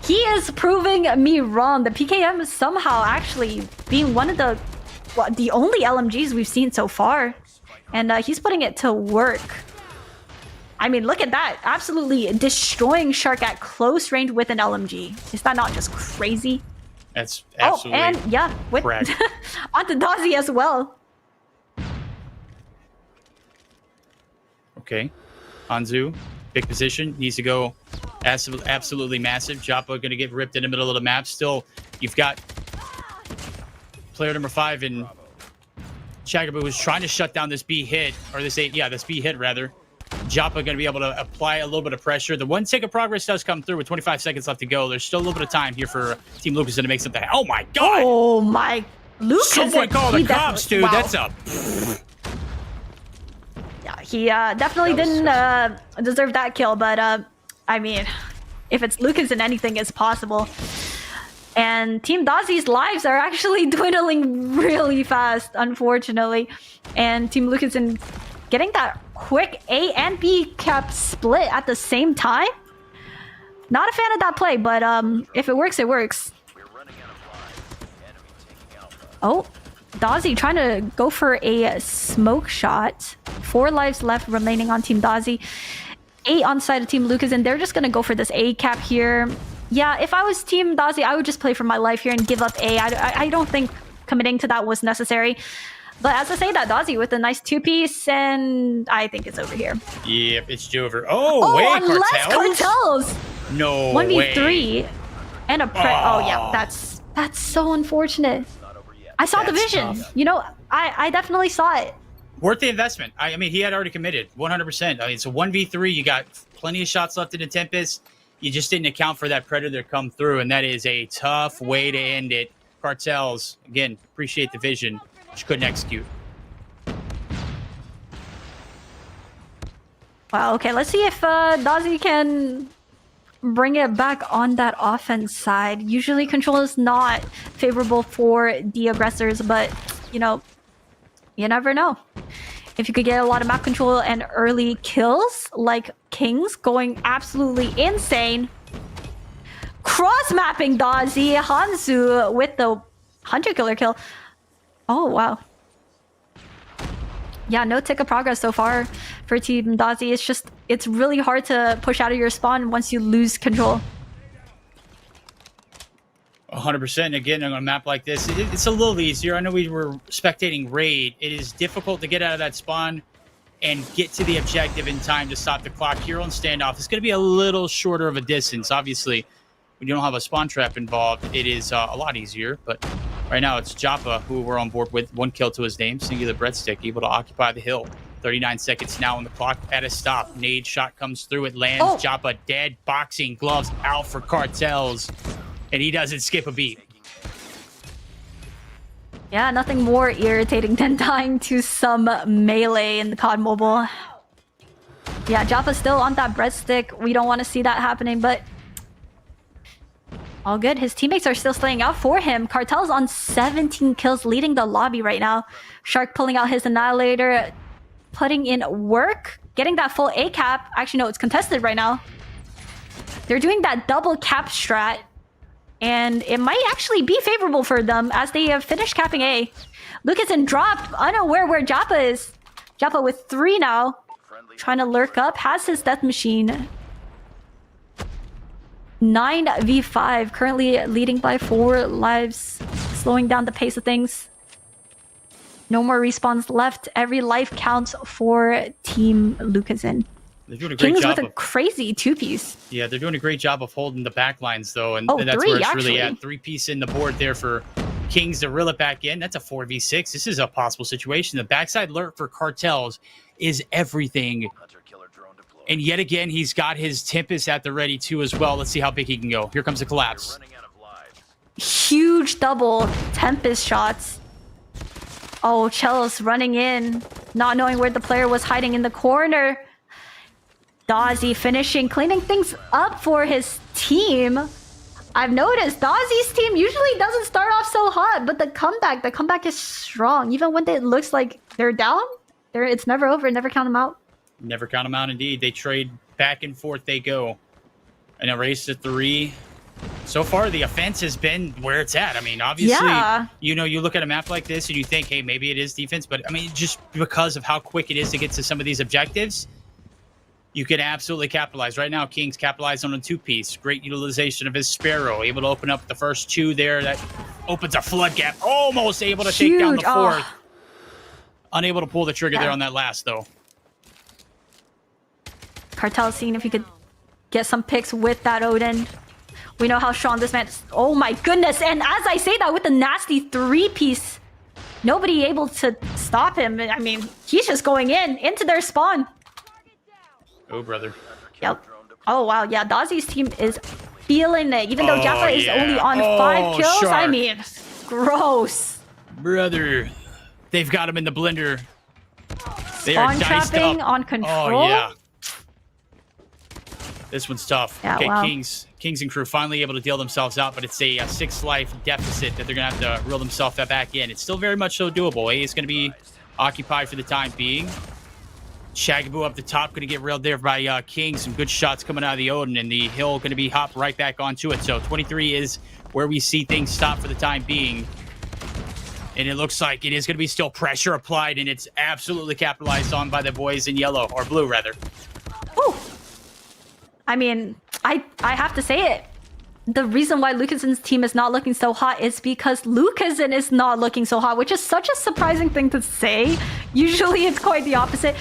Speaker 1: He is proving me wrong. The PKM is somehow actually being one of the only LMGs we've seen so far. And he's putting it to work. I mean, look at that. Absolutely destroying Shark at close range with an LMG. Is that not just crazy?
Speaker 2: That's absolutely
Speaker 1: and yeah, with onto Dozzy as well.
Speaker 2: Okay. Hanzu, big position. Needs to go absolutely massive. Joppa going to get ripped in the middle of the map. Still, you've got player number 5 in Chagaboo who's trying to shut down this B hit, or this B hit rather. Joppa going to be able to apply a little bit of pressure. The 1 tick of progress does come through with 25 seconds left to go. There's still a little bit of time here for Team Lucasson to make something. Oh my god!
Speaker 1: Oh my, Lucasson!
Speaker 2: Someone call the cops, dude. Wow. That's a.
Speaker 1: Yeah, he definitely didn't deserve that kill, but I mean, if it's Lucasson, anything is possible. And Team Dozzy's lives are actually dwindling really fast, unfortunately. And Team Lucasson getting that quick A and B cap split at the same time. Not a fan of that play, but if it works, it works. Oh, Dozzy trying to go for a smoke shot. 4 lives left remaining on Team Dozzy. 8 on the side of Team Lucasson. They're just going to go for this A cap here. Yeah, if I was Team Dozzy, I would just play for my life here and give up A. I don't think committing to that was necessary. But as I say that, Dozzy with a nice 2-piece, and I think it's over here.
Speaker 2: Yep, it's over. Oh, wait,
Speaker 1: unless Cartels.
Speaker 2: No
Speaker 1: 1v3
Speaker 2: way.
Speaker 1: and a oh yeah, that's so unfortunate. I saw the vision.
Speaker 2: Tough.
Speaker 1: You know, I definitely saw it.
Speaker 2: Worth the investment. I mean, he had already committed 100%. I mean, it's a 1v3. You got plenty of shots left in the Tempest. You just didn't account for that Predator come through, and that is a tough way to end it. Cartels, again, appreciate the vision. Just couldn't execute.
Speaker 1: Wow, okay, let's see if Dozzy can bring it back on that offense side. Usually control is not favorable for the aggressors, but, you know, you never know. If you could get a lot of map control and early kills, like Kings going absolutely insane. Cross-mapping Dozzy, Hansu with the Hunter Killer kill. Oh, wow. Yeah, no tick of progress so far for Team Dozzy. It's just, it's really hard to push out of your spawn once you lose control.
Speaker 2: 100%. Again, on a map like this, it's a little easier. I know we were spectating Raid. It is difficult to get out of that spawn and get to the objective in time to stop the clock. Here on Standoff, it's going to be a little shorter of a distance. Obviously, when you don't have a spawn trap involved, it is a lot easier. But right now, it's Joppa, who we're on board with. 1 kill to his name. Singular breadstick, able to occupy the hill. 39 seconds now on the clock at a stop. Nade shot comes through. It lands.
Speaker 1: Oh.
Speaker 2: Joppa dead. Boxing gloves out for Cartels. And he doesn't skip a beat.
Speaker 1: Yeah, nothing more irritating than dying to some melee in the COD Mobile. Yeah, Joppa's still on that breadstick. We don't want to see that happening, but all good. His teammates are still staying out for him. Cartel's on 17 kills, leading the lobby right now. Shark pulling out his Annihilator, putting in work, getting that full A cap. Actually, no, it's contested right now. They're doing that double cap strat, and it might actually be favorable for them as they have finished capping A. Lucasen dropped, unaware where Joppa is. Joppa with 3 now, trying to lurk up, has his death machine. 9v5, currently leading by 4 lives, slowing down the pace of things. No more respawns left. Every life counts for Team Lucasen.
Speaker 2: They're doing a great
Speaker 1: Kings
Speaker 2: job
Speaker 1: with a crazy 2-piece.
Speaker 2: Yeah, they're doing a great job of holding the back lines, though. And,
Speaker 1: Oh,
Speaker 2: and that's
Speaker 1: 3,
Speaker 2: where it's
Speaker 1: actually.
Speaker 2: really at. 3-piece in the board there for Kings to reel it back in. That's a 4v6. This is a possible situation. The backside lurk for Cartels is everything. And yet again, he's got his Tempest at the ready, too, as well. Let's see how big he can go. Here comes the collapse.
Speaker 1: Huge double Tempest shots. Oh, Chelos running in, not knowing where the player was hiding in the corner. Dozzy finishing, cleaning things up for his team. I've noticed Dozzy's team usually doesn't start off so hot, but the comeback is strong. Even when it looks like they're down, it's never over. Never count them out.
Speaker 2: Never count them out, indeed. They trade back and forth. They go. And a race to 3. So far, the offense has been where it's at. I mean, obviously,
Speaker 1: Yeah.
Speaker 2: you know, you look at a map like this and you think, hey, maybe it is defense. But, I mean, just because of how quick it is to get to some of these objectives, you can absolutely capitalize. Right now, Kings capitalize on a 2-piece. Great utilization of his Sparrow. Able to open up the first 2 there. That opens a flood gap. Almost able to take down the 4th. Unable to pull the trigger there on that last, though.
Speaker 1: Cartel seeing if he could get some picks with that Odin. We know how strong this man is. Oh my goodness. And as I say that with the nasty 3-piece, nobody able to stop him. I mean, he's just going into their spawn.
Speaker 2: Oh, brother.
Speaker 1: Yep. Oh, wow. Yeah, Dozzy's team is feeling it. Even though Joppa is only on 5 kills.
Speaker 2: Shark.
Speaker 1: I mean, gross.
Speaker 2: Brother. They've got him in the blender. They
Speaker 1: Spawn
Speaker 2: are diced
Speaker 1: trapping
Speaker 2: up.
Speaker 1: on control.
Speaker 2: Oh, yeah. This one's tough.
Speaker 1: Yeah,
Speaker 2: okay,
Speaker 1: wow.
Speaker 2: Kings and crew finally able to deal themselves out, but it's a 6-life deficit that they're going to have to reel themselves back in. It's still very much so doable. A is going to be occupied for the time being. Shagaboo up the top, going to get railed there by King. Some good shots coming out of the Odin, and the hill going to be hopped right back onto it. So 23 is where we see things stop for the time being. And it looks like it is going to be still pressure applied, and it's absolutely capitalized on by the boys in yellow, or blue, rather.
Speaker 1: Ooh. I mean, I have to say it. the reason why Lucasen's team is not looking so hot is because Lucasen is not looking so hot, which is such a surprising thing to say. Usually it's quite the opposite.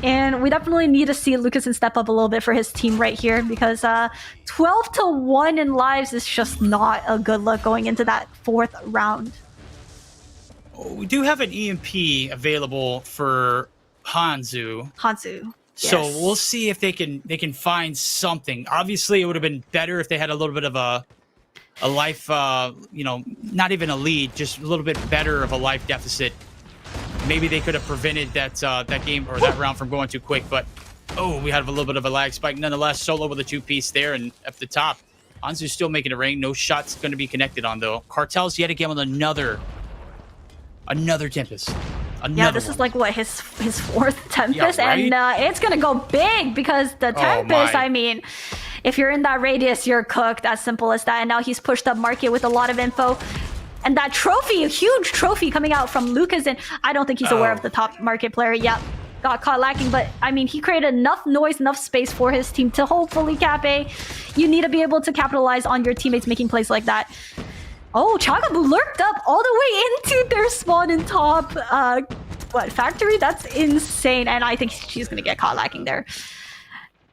Speaker 1: And we definitely need to see Lucasen step up a little bit for his team right here, because 12-1 in lives is just not a good look going into that 4th round.
Speaker 2: We do have an EMP available for Hanzu. So
Speaker 1: Yes.
Speaker 2: we'll see if they can find something. Obviously, it would have been better if they had a little bit of a life, not even a lead, just a little bit better of a life deficit. Maybe they could have prevented that game or that round from going too quick. But we had a little bit of a lag spike. Nonetheless, Solo with a 2-piece there, and at the top, Hanzu's still making a ring. No shots going to be connected on though. Cartel's yet again with another Tempest.
Speaker 1: Yeah, this is like what his 4th Tempest,
Speaker 2: Yeah, right?
Speaker 1: and it's gonna go big because the Tempest. I mean, if you're in that radius, you're cooked. As simple as that. And now he's pushed up market with a lot of info, and that trophy, a huge trophy coming out from Lucas. And I don't think he's aware of the top market player. Yep, got caught lacking, but I mean, he created enough noise, enough space for his team to hopefully cap A. You need to be able to capitalize on your teammates making plays like that. Oh, Chagabu lurked up all the way into their spawn in top factory? That's insane. And I think she's gonna get caught lacking there.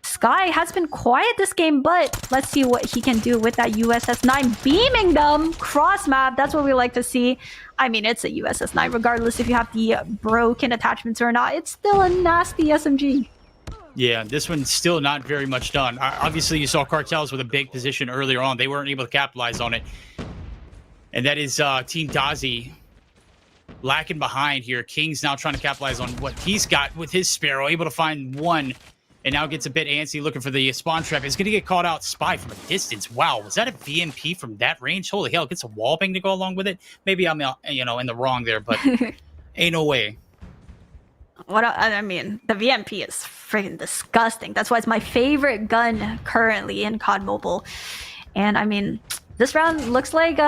Speaker 1: Sky has been quiet this game, but let's see what he can do with that USS-9 beaming them cross map. That's what we like to see. I mean, it's a USS-9 regardless if you have the broken attachments or not. It's still a nasty SMG.
Speaker 2: Yeah, this one's still not very much done. Obviously, you saw Cartels with a big position earlier on. They weren't able to capitalize on it. And that is Team Dozzy lacking behind here. King's now trying to capitalize on what he's got with his Sparrow, able to find one, and now gets a bit antsy looking for the spawn trap. It's going to get caught out. Spy from a distance. Wow, was that a VMP from that range? Holy hell, gets a wall bang to go along with it. Maybe I'm, in the wrong there, but ain't no way.
Speaker 1: I mean, the VMP is freaking disgusting. That's why it's my favorite gun currently in COD Mobile. And I mean, this round looks like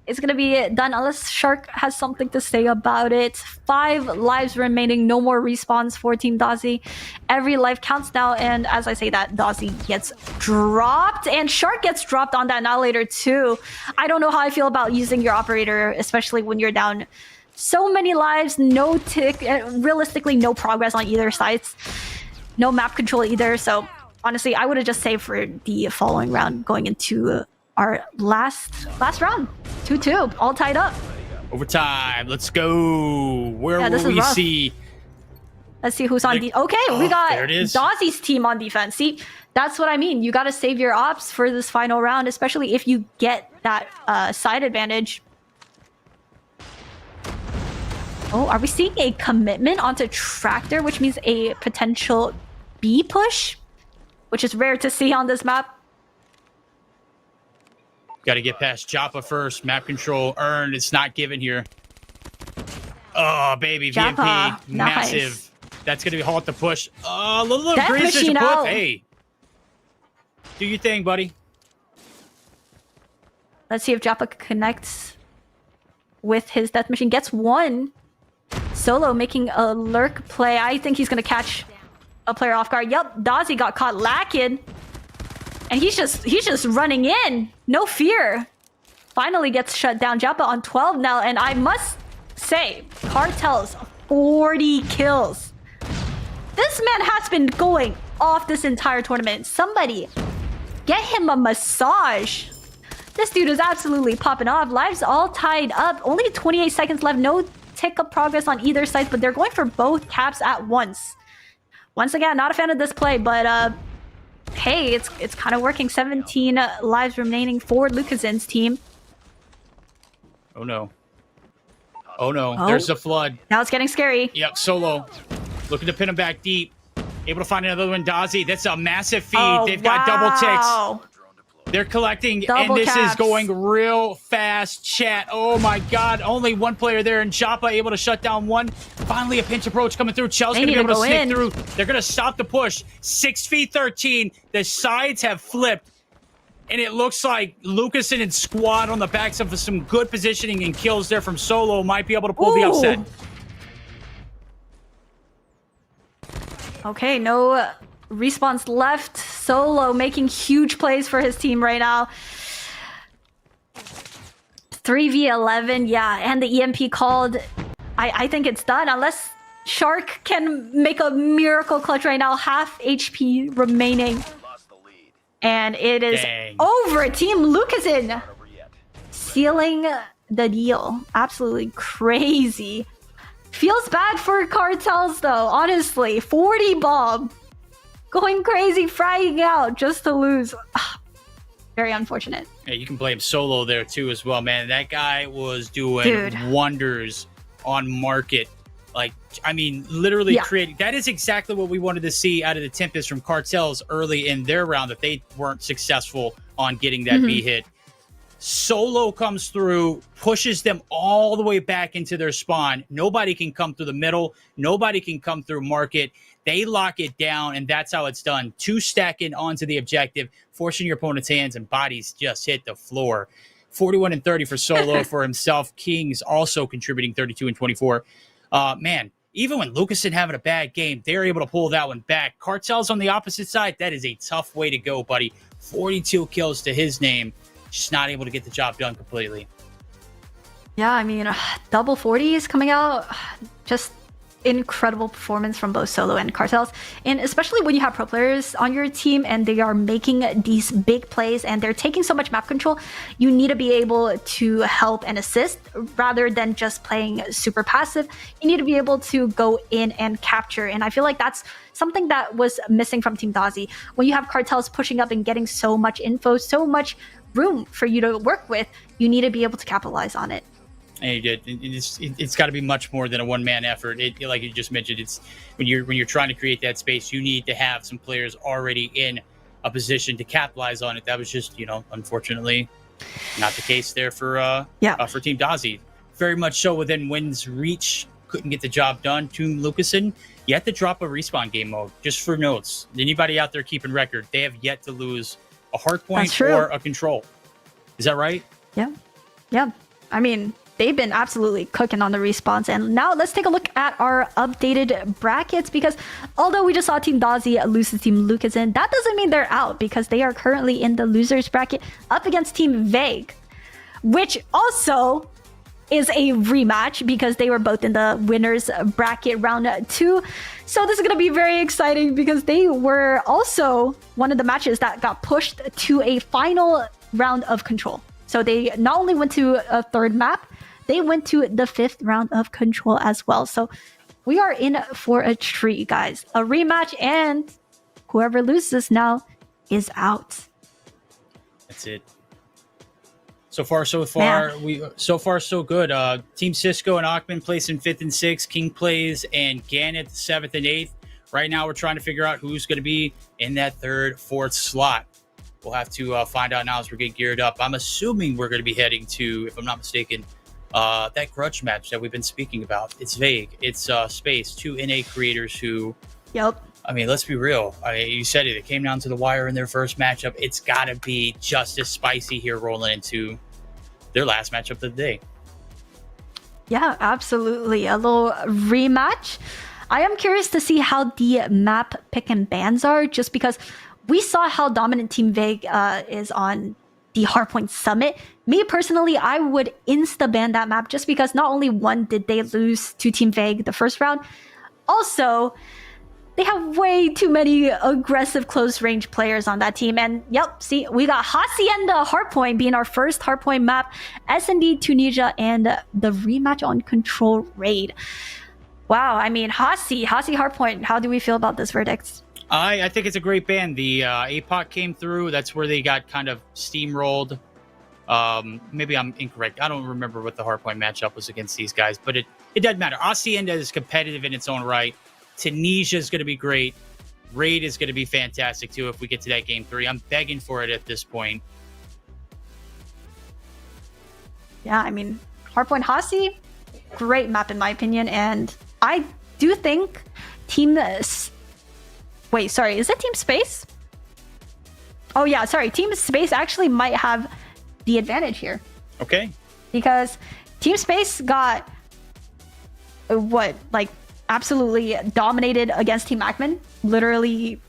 Speaker 1: it's gonna be done unless Shark has something to say about it. 5 lives remaining, no more respawns for Team Dozzy. Every life counts now, and as I say that, Dozzy gets dropped, and Shark gets dropped on that annihilator too. I don't know how I feel about using your operator, especially when you're down so many lives, no tick, realistically no progress on either sides, no map control either. So honestly, I would have just saved for the following round going into our last round. 2-2, all tied up.
Speaker 2: Overtime, let's go. Where will we see?
Speaker 1: Let's see who's on okay, we got
Speaker 2: there it is.
Speaker 1: Dozzy's team on defense. See, that's what I mean. You got to save your ops for this final round, especially if you get that side advantage. Oh, are we seeing a commitment onto Tractor, which means a potential B push, which is rare to see on this map?
Speaker 2: Got to get past Joppa first. Map control earned. It's not given here. Oh, baby.
Speaker 1: Joppa,
Speaker 2: VMP.
Speaker 1: nice.
Speaker 2: Massive. That's going to be halt the push. A little
Speaker 1: Death
Speaker 2: grease
Speaker 1: machine out.
Speaker 2: Hey. Do your thing, buddy.
Speaker 1: Let's see if Joppa connects with his death machine. Gets one. Solo making a lurk play. I think he's going to catch a player off guard. Yup, Dozzy got caught lacking. And he's just running in. No fear. Finally gets shut down. Joppa on 12 now. And I must say, Cartel's 40 kills. This man has been going off this entire tournament. Somebody get him a massage. This dude is absolutely popping off. Lives all tied up. Only 28 seconds left. No tick of progress on either side, but they're going for both caps at once. Once again, not a fan of this play, but hey, it's kind of working. 17 lives remaining for Lucasen's team.
Speaker 2: Oh no. Oh no. Oh. There's a flood.
Speaker 1: Now it's getting scary.
Speaker 2: Yep, Solo. Looking to pin him back deep. Able to find another one. Dozzy. That's a massive feed.
Speaker 1: Oh,
Speaker 2: they've got double ticks. They're collecting,
Speaker 1: double
Speaker 2: and this
Speaker 1: caps.
Speaker 2: is going real fast, chat. Oh my god. Only one player there, and Joppa able to shut down one. Finally, a pinch approach coming through. Chel's going to be able to sneak through. They're going to stop the push. 6v13. The sides have flipped. And it looks like Lucasen and squad on the backs of some good positioning and kills there from Solo might be able to pull the upset.
Speaker 1: Okay, no respawns left. Solo making huge plays for his team right now. 3v11, yeah, and the EMP called. I think it's done unless Shark can make a miracle clutch right now. Half HP remaining. And it is over. Team Lucasen sealing the deal. Absolutely crazy. Feels bad for Cartels though, honestly. 40 bomb. Going crazy, frying out just to lose. Very unfortunate.
Speaker 2: Yeah, you can blame Solo there too as well, man. That guy was doing wonders on market. Like, I mean, literally creating. That is exactly what we wanted to see out of the Tempest from Cartels early in their round, that they weren't successful on getting that B hit. Solo comes through, pushes them all the way back into their spawn. Nobody can come through the middle. Nobody can come through market. They lock it down, and that's how it's done. 2 stacking onto the objective, forcing your opponent's hands, and bodies just hit the floor. 41 and 30 for Solo for himself. Kings also contributing 32 and 24. Man, even when Lucasen having a bad game, they're able to pull that one back. Cartels on the opposite side, that is a tough way to go, buddy. 42 kills to his name. Just not able to get the job done completely.
Speaker 1: Yeah, I mean, double 40s coming out. Just incredible performance from both Solo and Cartels. And especially when you have pro players on your team and they are making these big plays and they're taking so much map control, you need to be able to help and assist rather than just playing super passive. You need to be able to go in and capture. And I feel like that's something that was missing from Team Dozzy. When you have Cartels pushing up and getting so much info, so much room for you to work with, you need to be able to capitalize on it.
Speaker 2: And you did. It's got to be much more than a one-man effort. Like you just mentioned, it's when you're trying to create that space, you need to have some players already in a position to capitalize on it. That was just, unfortunately, not the case there for Team Dozzy. Very much so within wind's reach. Couldn't get the job done. Team Lucasen, you have to drop a respawn game mode. Just for notes, anybody out there keeping record, they have yet to lose a hardpoint or a control. Is that right?
Speaker 1: Yeah. I mean, they've been absolutely cooking on the respawns. And now let's take a look at our updated brackets, because although we just saw Team Dozzy lose to Team Lucasen, that doesn't mean they're out, because they are currently in the losers bracket up against Team Vague, which also is a rematch because they were both in the winners bracket round 2. So this is going to be very exciting because they were also one of the matches that got pushed to a final round of control. So they not only went to a third map, they went to the 5th round of control as well. So we are in for a treat, guys. A rematch, and whoever loses now is out.
Speaker 2: That's it. So far, so good. Team Sisco and Achman place in 5th and 6th. King plays and Ganyth 7th and 8th. Right now, we're trying to figure out who's going to be in that 3rd, 4th slot. We'll have to find out now as we're getting geared up. I'm assuming we're going to be heading to, if I'm not mistaken, that grudge match that we've been speaking about. It's Vague. It's Space, 2 NA creators who...
Speaker 1: Yep.
Speaker 2: I mean, let's be real. You said it. It came down to the wire in their first matchup. It's got to be just as spicy here rolling into their last matchup of the day.
Speaker 1: Yeah, absolutely. A little rematch. I am curious to see how the map pick and bans are, just because we saw how dominant Team Vague is on the Hardpoint Summit. Me personally, I would insta-ban that map just because not only one did they lose to Team Vague the first round, also they have way too many aggressive close-range players on that team. And yep, see, we got Hacienda Hardpoint being our first Hardpoint map, S&D Tunisia, and the rematch on Control Raid. Wow, I mean, Hasi Hardpoint, how do we feel about this verdict?
Speaker 2: I think it's a great ban. The APOC came through. That's where they got kind of steamrolled. Maybe I'm incorrect. I don't remember what the hardpoint matchup was against these guys, but it doesn't matter. Hacienda is competitive in its own right. Tunisia is going to be great. Raid is going to be fantastic too if we get to that game 3. I'm begging for it at this point.
Speaker 1: Yeah, I mean, Hardpoint Hasi, great map in my opinion, and I do think Team... Wait, sorry, is it Team Space? Oh yeah, sorry, Team Space actually might have the advantage here.
Speaker 2: Okay.
Speaker 1: Because Team Space got absolutely dominated against Team Achman, literally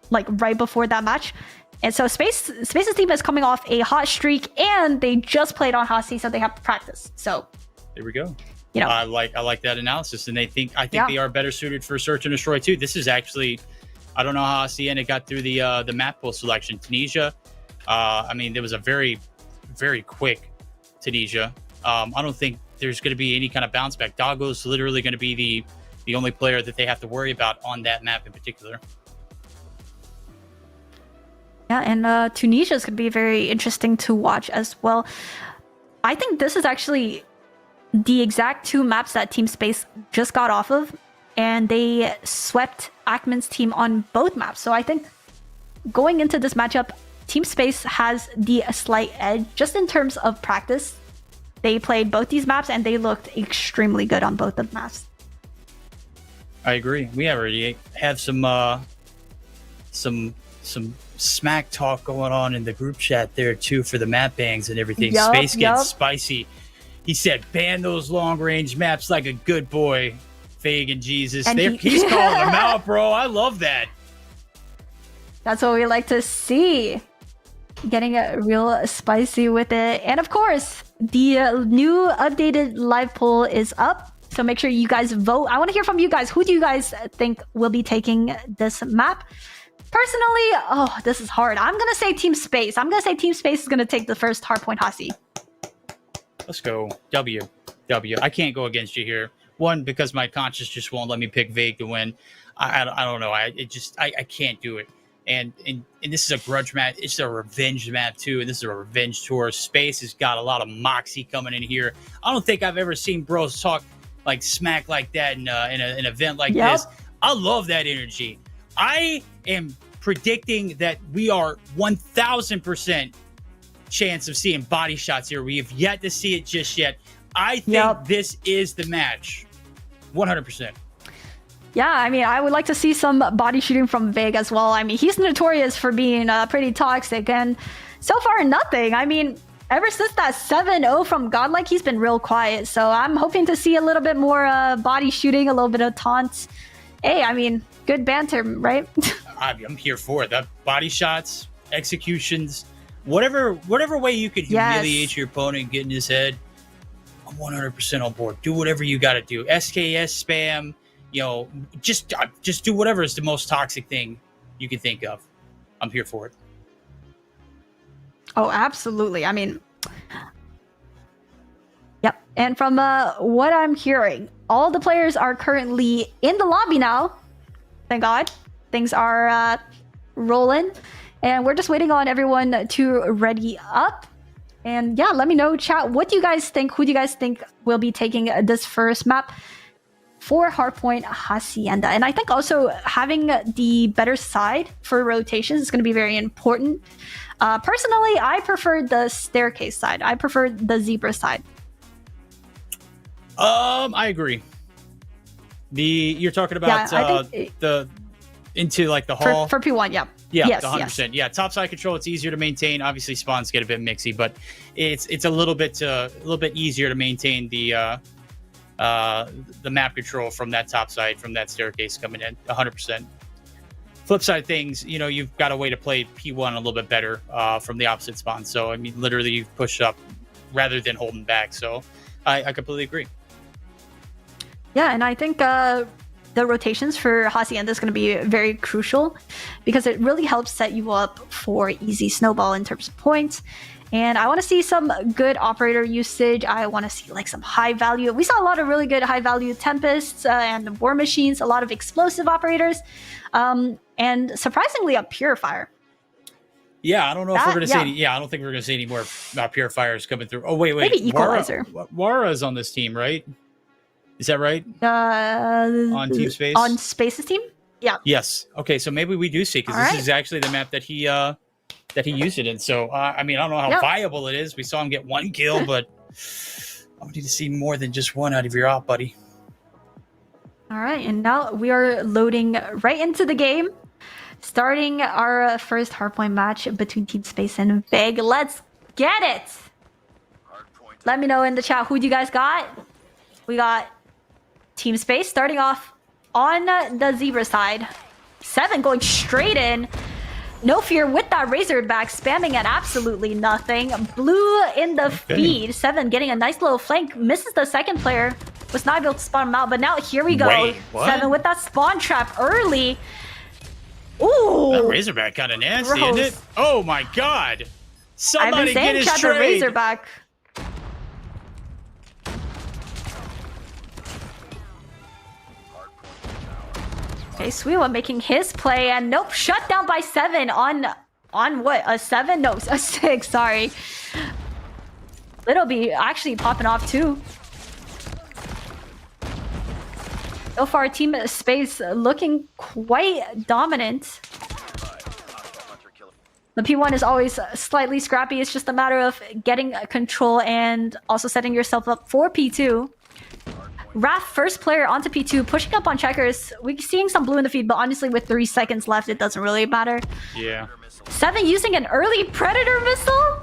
Speaker 1: right before that match. And so Space's team is coming off a hot streak, and they just played on Hasi, so they have to practice. So
Speaker 2: there we go.
Speaker 1: You know,
Speaker 2: I like that analysis, and I think they are better suited for search and destroy too. This is actually, I don't know how Hacienda got through the map pool selection. Tunisia, I mean, there was a very, very quick Tunisia. I don't think there's going to be any kind of bounce back. Doggo's literally going to be the only player that they have to worry about on that map in particular.
Speaker 1: Yeah, and Tunisia is going to be very interesting to watch as well. I think this is actually the exact 2 maps that Team Space just got off of, and they swept Ackman's team on both maps. So I think going into this matchup, Team Space has the slight edge just in terms of practice. They played both these maps and they looked extremely good on both of the maps.
Speaker 2: I agree. We already have some smack talk going on in the group chat there too for the map bangs and everything. Space gets spicy. He said, ban those long-range maps like a good boy. Fag and Jesus. And he's calling them out, bro. I love that.
Speaker 1: That's what we like to see. Getting real spicy with it. And of course, the new updated live poll is up. So make sure you guys vote. I want to hear from you guys. Who do you guys think will be taking this map? Personally, this is hard. I'm going to say Team Space. I'm going to say Team Space is going to take the first hardpoint Hasi.
Speaker 2: Let's go. W. I can't go against you here. One, because my conscience just won't let me pick Vague to win. I don't know. I can't do it. And this is a grudge map. It's a revenge map too. And this is a revenge tour. Space has got a lot of moxie coming in here. I don't think I've ever seen bros talk like smack like that in an event like this. I love that energy. I am predicting that we are 1,000% chance of seeing body shots here. We have yet to see it just yet. I think this is the match. 100%.
Speaker 1: Yeah, I mean, I would like to see some body shooting from Vig as well. I mean, he's notorious for being pretty toxic, and so far nothing. I mean, ever since that 7-0 from Godlike, he's been real quiet. So I'm hoping to see a little bit more body shooting, a little bit of taunts. Hey, I mean, good banter, right?
Speaker 2: I'm here for it. The body shots, executions, whatever way you could humiliate your opponent, get in his head. I'm 100% on board. Do whatever you got to do. SKS spam, just do whatever is the most toxic thing you can think of. I'm here for it.
Speaker 1: Oh, absolutely. I mean, yep. And from what I'm hearing, all the players are currently in the lobby now. Thank God. Things are rolling. And we're just waiting on everyone to ready up. And yeah, let me know, chat, what do you guys think? Who do you guys think will be taking this first map for Hardpoint Hacienda? And I think also having the better side for rotations is going to be very important. Personally, I prefer the staircase side. I prefer the zebra side.
Speaker 2: I agree. You're talking about the into like the hall
Speaker 1: for P1, yeah.
Speaker 2: Yeah, yes, 100%. Yes. Yeah, top side control, it's easier to maintain. Obviously, spawns get a bit mixy, but it's a little bit easier to maintain the map control from that top side, from that staircase coming in. 100%. Flip side things, you've got a way to play P1 a little bit better from the opposite spawn. So I mean, literally, you push up rather than holding back. So I completely agree.
Speaker 1: Yeah, and I think the rotations for Hacienda is going to be very crucial because it really helps set you up for easy snowball in terms of points. And I want to see some good operator usage. I want to see like some high value. We saw a lot of really good high value Tempests and War Machines, a lot of explosive operators, and surprisingly a Purifier.
Speaker 2: Yeah, I don't know if we're going to see I don't think we're going to see any more Purifiers coming through. Oh, wait.
Speaker 1: Maybe Equalizer.
Speaker 2: Wara's on this team, right? Is that right? On Team Space?
Speaker 1: On Space's team? Yeah.
Speaker 2: Yes. Okay, so maybe we do see, because this is actually the map that he used it in. So, I mean, I don't know how viable it is. We saw him get 1 kill, but I need to see more than just 1 out of your op, buddy.
Speaker 1: All right, and now we are loading right into the game, starting our first hardpoint match between Team Space and Veg. Let's get it! Let me know in the chat who you guys got. We got Team Space starting off on the zebra side. 7 going straight in. No fear with that Razorback, spamming at absolutely nothing. Blue in the feed. 7 getting a nice little flank. Misses the second player. Was not able to spot him out, but now here we go.
Speaker 2: Wait, what?
Speaker 1: 7 with that spawn trap early. Ooh.
Speaker 2: That Razorback kind of nasty,
Speaker 1: Gross.
Speaker 2: isn't it? Oh my god.
Speaker 1: I've
Speaker 2: Somebody
Speaker 1: been
Speaker 2: get
Speaker 1: saying
Speaker 2: his
Speaker 1: chat the
Speaker 2: trade.
Speaker 1: Razorback. Okay, Suiwa making his play, and nope, shut down by 7 on what? A 7? No, a 6, sorry. Little B actually popping off too. So far, Team Space looking quite dominant. The P1 is always slightly scrappy. It's just a matter of getting control and also setting yourself up for P2. Raph, first player onto P2, pushing up on checkers. We're seeing some blue in the feed, but honestly, with 3 seconds left, it doesn't really matter.
Speaker 2: Yeah.
Speaker 1: 7 using an early Predator missile?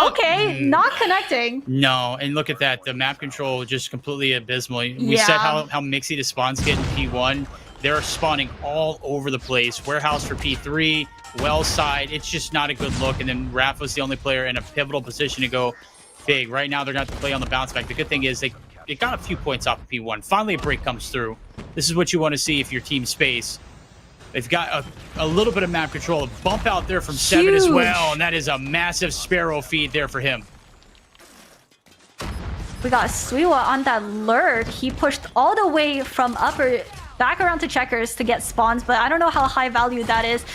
Speaker 1: Okay, not connecting.
Speaker 2: No, and look at that. The map control just completely abysmal. We said how mixy the spawns get in P1. They're spawning all over the place. Warehouse for P3, well side. It's just not a good look. And then Raph was the only player in a pivotal position to go big. Right now, they're going to have to play on the bounce back. The good thing is they got a few points off of P1. Finally, a break comes through. This is what you want to see if you're Team Space. They've got a little bit of map control. A bump out there from 7 as well, and that is a massive Sparrow feed there for him.
Speaker 1: We got Suiwa on that lurk. He pushed all the way from upper back around to checkers to get spawns, but I don't know how high value that is.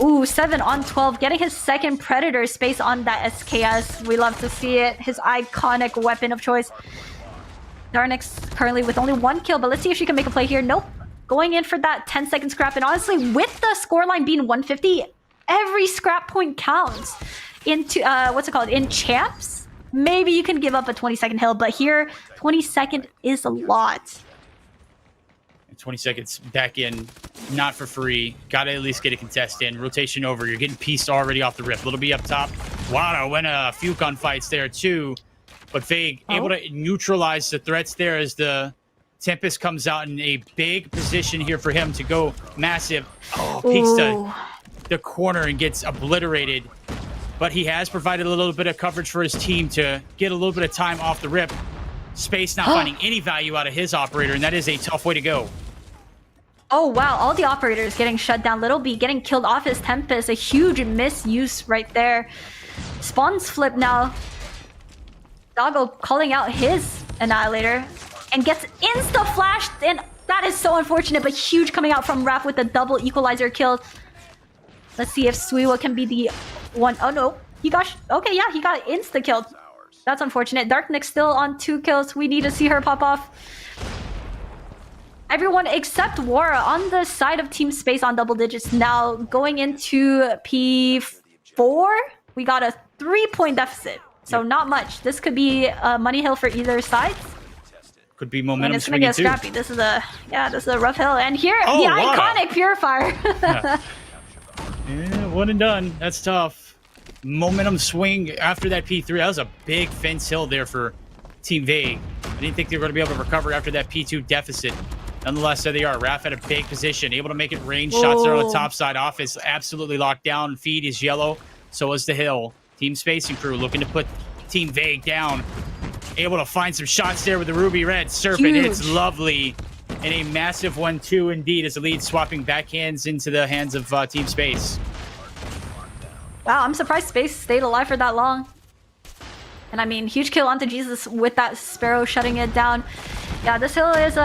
Speaker 1: Ooh, 7 on 12, getting his second Predator space on that SKS. We love to see it. His iconic weapon of choice. Darnix currently with only 1 kill, but let's see if she can make a play here. Nope. Going in for that 10-second scrap, and honestly, with the scoreline being 150, every scrap point counts. Into what's it called? In champs, maybe you can give up a 20-second hill, but here, 20-second is a lot.
Speaker 2: 20 seconds back in, not for free. Got to at least get a contest in. Rotation over. You're getting pieced already off the rip. Little B up top. Wow, went a few gunfights there too, but Vague able to neutralize the threats there as the Tempest comes out in a big position here for him to go massive. Oh, peeks the corner and gets obliterated. But he has provided a little bit of coverage for his team to get a little bit of time off the rip. Space not finding any value out of his operator, and that is a tough way to go.
Speaker 1: Oh, wow. All the operators getting shut down. Little B getting killed off his Tempest. A huge misuse right there. Spawns flip now. Doggo calling out his Annihilator. And gets insta-flashed, and that is so unfortunate, but huge coming out from Raph with the double equalizer kill. Let's see if Suiwa can be the one. Oh no, he got, okay, yeah, he got insta-killed. That's unfortunate. Darknix still on 2 kills. We need to see her pop off. Everyone except Wara on the side of Team Space on double digits. Now going into P4, we got a 3-point deficit. So not much. This could be a money hill for either side.
Speaker 2: Could be momentum
Speaker 1: it's gonna get scrappy. This is a rough hill. And here, the iconic Purifier.
Speaker 2: Yeah, one and done. That's tough. Momentum swing after that P3. That was a big fence hill there for Team Vague. I didn't think they were going to be able to recover after that P2 deficit. Nonetheless, there they are. Raph at a big position, able to make it range shots there on the top side. Off is absolutely locked down. Feed is yellow. So is the hill. Team Space and crew looking to put Team Vague down. Able to find some shots there with the Ruby Red Serpent.
Speaker 1: Huge.
Speaker 2: It's lovely. And a massive 1-2 indeed as the lead swapping backhands into the hands of Team Space.
Speaker 1: Wow, I'm surprised Space stayed alive for that long. And I mean, huge kill onto Jesus with that Sparrow shutting it down. Yeah, this hill is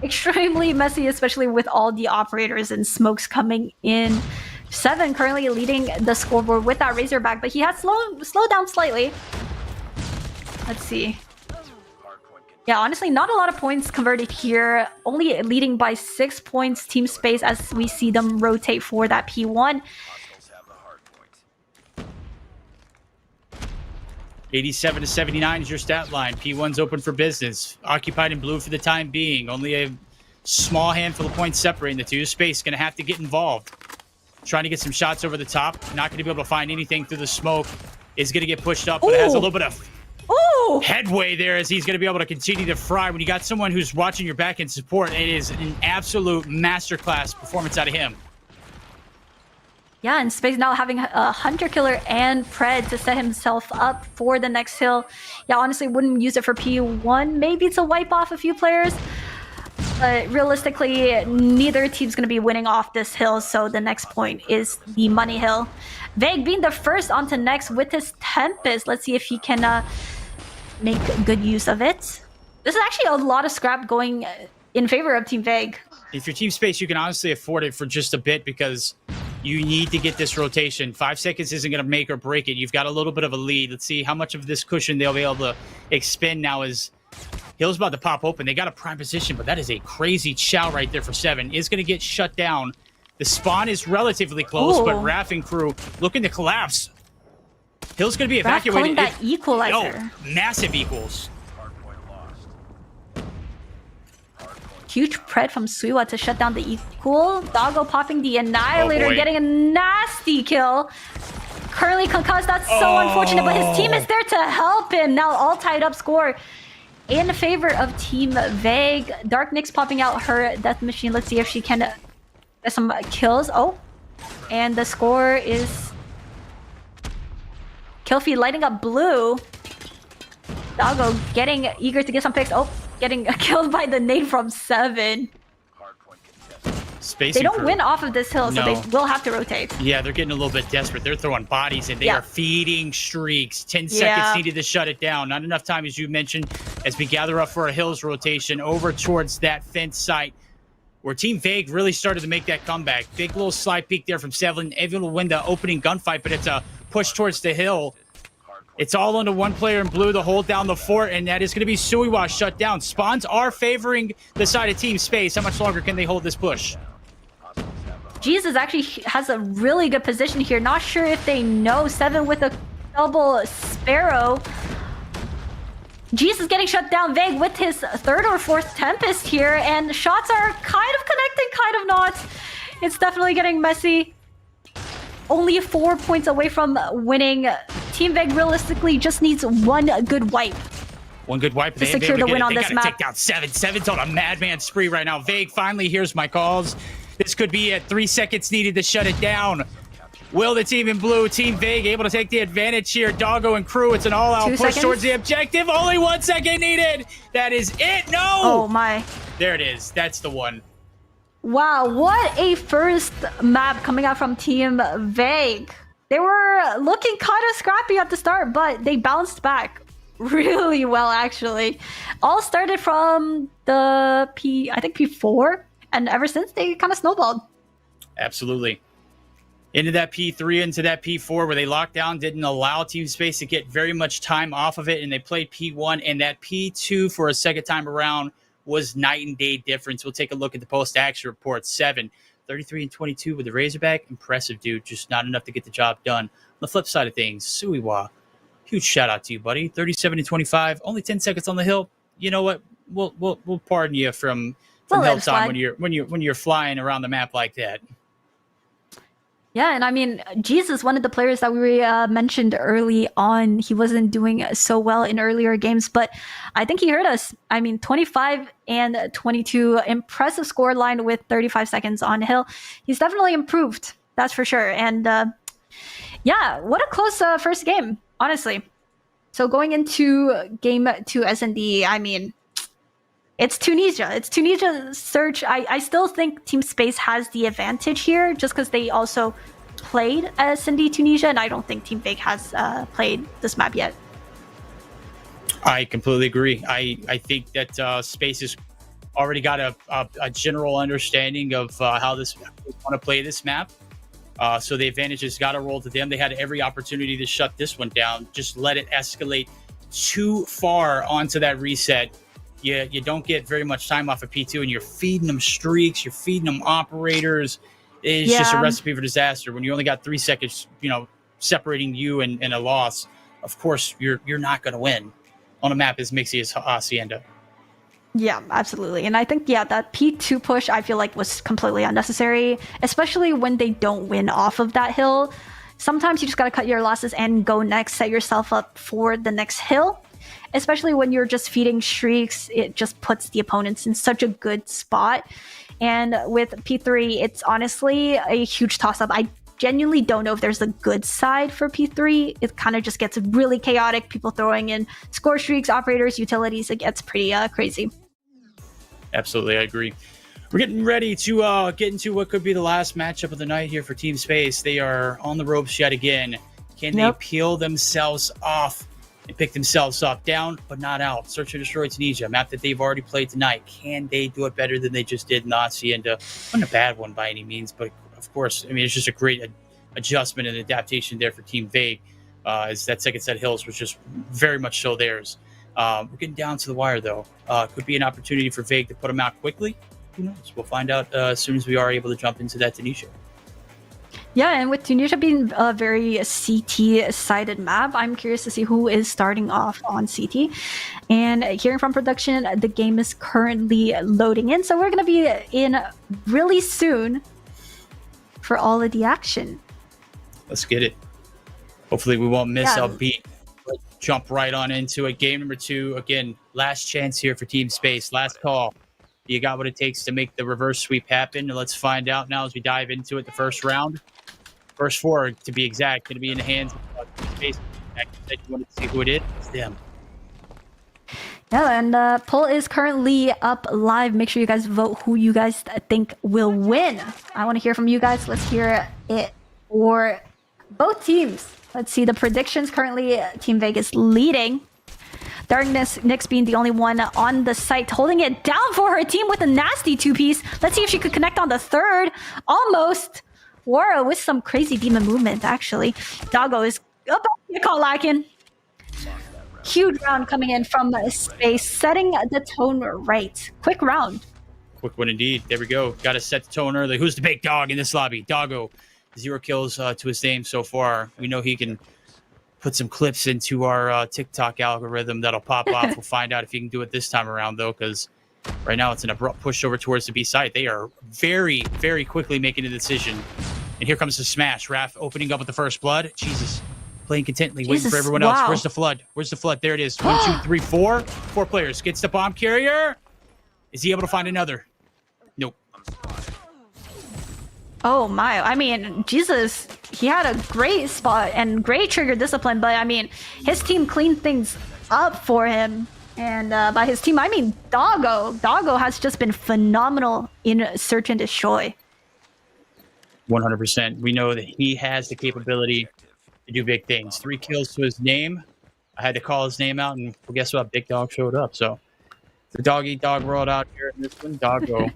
Speaker 1: extremely messy, especially with all the operators and smokes coming in. 7 currently leading the scoreboard with that Razorback, but he has slowed down slightly. Let's see. Yeah, honestly, not a lot of points converted here. Only leading by 6 points, Team Space, as we see them rotate for that P1.
Speaker 2: 87 to 79 is your stat line. P1's open for business. Occupied in blue for the time being. Only a small handful of points separating the two. Space going to have to get involved. Trying to get some shots over the top. Not going to be able to find anything through the smoke. Is going to get pushed up, but it has a little bit of headway there as he's going to be able to continue to fry. When you got someone who's watching your back end support, it is an absolute masterclass performance out of him.
Speaker 1: Yeah, and Space now having a Hunter Killer and Pred to set himself up for the next hill. Yeah, honestly, wouldn't use it for P1. Maybe to wipe off a few players. But realistically, neither team's going to be winning off this hill, so the next point is the money hill. Vague being the first onto next with his Tempest. Let's see if he can make good use of it. This is actually a lot of scrap going in favor of Team Vague.
Speaker 2: If you're Team Space, you can honestly afford it for just a bit because you need to get this rotation. 5 seconds isn't going to make or break it. You've got a little bit of a lead. Let's see how much of this cushion they'll be able to expend now as Hill's about to pop open. They got a prime position, but that is a crazy chow right there for 7. Is going to get shut down. The spawn is relatively close, but Raph and crew looking to collapse. Hill's going to be evacuated.
Speaker 1: That equalizer.
Speaker 2: Massive equals.
Speaker 1: Huge Pred from Suiwa to shut down the equal. Doggo popping the Annihilator, getting a nasty kill. Currently concussed. That's so unfortunate, but his team is there to help him. Now all tied up score in favor of Team Vague. Dark Nyx popping out her Death Machine. Let's see if she can get some kills. Oh, and the score is Killfeed lighting up blue. Doggo getting eager to get some picks. Oh, getting killed by the nade from 7.
Speaker 2: Space
Speaker 1: they don't win off of this hill, so they will have to rotate.
Speaker 2: Yeah, they're getting a little bit desperate. They're throwing bodies in. They are feeding streaks. 10 seconds needed to shut it down. Not enough time, as you mentioned, as we gather up for a hills rotation over towards that fence site where Team Vague really started to make that comeback. Big little slide peek there from 7. Able to win the opening gunfight, but it's a push towards the hill. It's all onto one player in blue to hold down the fort, and that is going to be Suiwa shut down. Spawns are favoring the side of Team Space. How much longer can they hold this push?
Speaker 1: Jesus actually has a really good position here. Not sure if they know. 7 with a double Sparrow. Jesus getting shut down. Vague with his 3rd or 4th Tempest here, and shots are kind of connecting, kind of not. It's definitely getting messy. Only 4 points away from winning. Team Vague realistically just needs one good wipe.
Speaker 2: One good wipe
Speaker 1: to secure the win on this map.
Speaker 2: They gotta take down 7. 7's on a madman spree right now. Vague finally hears my calls. This could be it. 3 seconds needed to shut it down. Will the team in blue, Team Vague, able to take the advantage here? Doggo and crew, it's an all-out push towards the objective. Only 1 second needed. That is it. No!
Speaker 1: Oh, my.
Speaker 2: There it is. That's the one.
Speaker 1: Wow, what a first map coming out from Team Vague. They were looking kind of scrappy at the start, but they bounced back really well, actually. All started from the I think P4, and ever since they kind of snowballed.
Speaker 2: Absolutely. Into that P3, into that P4, where they locked down, didn't allow Team Space to get very much time off of it, and they played P1, and that P2 for a second time around was night and day difference. We'll take a look at the post-action report. 7, 33 and 22 with the Razorback. Impressive, dude. Just not enough to get the job done. On the flip side of things, Suiwa, huge shout out to you, buddy. 37 and 25. Only 10 seconds on the hill. You know what? We'll pardon you from hill time when you're flying around the map like that.
Speaker 1: Yeah, and I mean, Jesus, one of the players that we mentioned early on, he wasn't doing so well in earlier games, but I think he heard us. I mean, 25 and 22, impressive score line with 35 seconds on hill. He's definitely improved, that's for sure. And yeah, what a close first game, honestly. So going into game 2 S&D, I mean, it's Tunisia. It's Tunisia search. I still think Team Space has the advantage here just because they also played S&D Tunisia, and I don't think Team Vague has played this map yet.
Speaker 2: I completely agree. I think that Space has already got a general understanding of how this want to play this map. So the advantage has got to roll to them. They had every opportunity to shut this one down. Just let it escalate too far onto that reset. You don't get very much time off of P2, and you're feeding them streaks, you're feeding them operators. It's just a recipe for disaster. When you only got 3 seconds, separating you and a loss, of course, you're not going to win on a map as mixy as Hacienda.
Speaker 1: Yeah, absolutely. And I think, that P2 push, I feel like, was completely unnecessary, especially when they don't win off of that hill. Sometimes you just got to cut your losses and go next, set yourself up for the next hill. Especially when you're just feeding streaks, it just puts the opponents in such a good spot. And with P3, it's honestly a huge toss-up. I genuinely don't know if there's a good side for P3. It kind of just gets really chaotic. People throwing in score streaks, operators, utilities. It gets pretty crazy.
Speaker 2: Absolutely, I agree. We're getting ready to get into what could be the last matchup of the night here for Team Space. They are on the ropes yet again. Can they peel themselves off and pick themselves up? Down, but not out. Search and Destroy Tunisia, a map that they've already played tonight. Can they do it better than they just did in the Hacienda? Not a bad one by any means, but of course, I mean, it's just a great adjustment and adaptation there for Team Vague, as that second set Hills was just very much so theirs. We're getting down to the wire, though. Could be an opportunity for Vague to put them out quickly. Who knows? We'll find out as soon as we are able to jump into that Tunisia.
Speaker 1: Yeah, and with Tunisia being a very CT-sided map, I'm curious to see who is starting off on CT. And hearing from production, the game is currently loading in, so we're going to be in really soon for all of the action.
Speaker 2: Let's get it. Hopefully we won't miss a beat. Let's jump right on into it. Game number 2. Again, last chance here for Team Space. Last call. You got what it takes to make the reverse sweep happen. And let's find out now as we dive into it. The first round. First 4, to be exact, going to be in the hands of Team Space. You wanted to see who it is. It's them.
Speaker 1: Yeah, and the poll is currently up live. Make sure you guys vote who you guys think will win. I want to hear from you guys. Let's hear it for both teams. Let's see the predictions. Currently, Team Vegas leading. Darkness Nyx being the only one on the site, holding it down for her team with a nasty 2-piece. Let's see if she could connect on the third. Almost. Wara with some crazy demon movement, actually. Doggo is about to get caught lacking. Huge round coming in from Space, setting the tone right. Quick round.
Speaker 2: Quick one indeed. There we go. Got to set the tone early. Who's the big dog in this lobby? Doggo. 0 kills to his name so far. We know he can put some clips into our TikTok algorithm that'll pop off. We'll find out if he can do it this time around, though, because right now it's an abrupt push over towards the B side. They are very, very quickly making a decision. And here comes the smash. Raph opening up with the first blood. Jesus. Playing contently, waiting for everyone else. Where's the flood? Where's the flood? There it is. 1, 2, 3, 4. 4 players. Gets the bomb carrier. Is he able to find another? Nope.
Speaker 1: Oh my. I mean, Jesus. He had a great spot and great trigger discipline, but I mean, his team cleaned things up for him. And by his team, I mean Doggo. Doggo has just been phenomenal in Search and Destroy.
Speaker 2: 100%. We know that he has the capability to do big things. 3 kills to his name. I had to call his name out, and well, guess what? Big Dog showed up. So the dog-eat-dog world out here in this one. Doggo.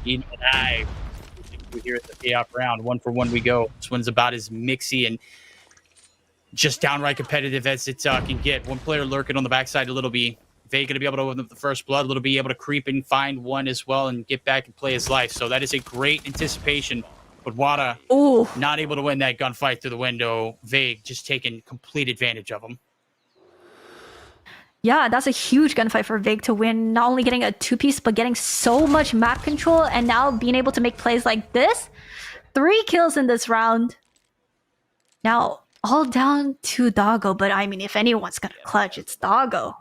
Speaker 2: Eating alive. We here at the payoff round. 1 for 1 we go. This one's about as mixy and just downright competitive as it can get. One player lurking on the backside, a Little B. Vay going to be able to open up the first blood. Little B able to creep and find one as well and get back and play his life. So that is a great anticipation. But Wada not able to win that gunfight through the window. Vague just taking complete advantage of him.
Speaker 1: Yeah, that's a huge gunfight for Vague to win. Not only getting a 2-piece, but getting so much map control and now being able to make plays like this. 3 kills in this round. Now, all down to Doggo, but I mean, if anyone's going to clutch, it's Doggo.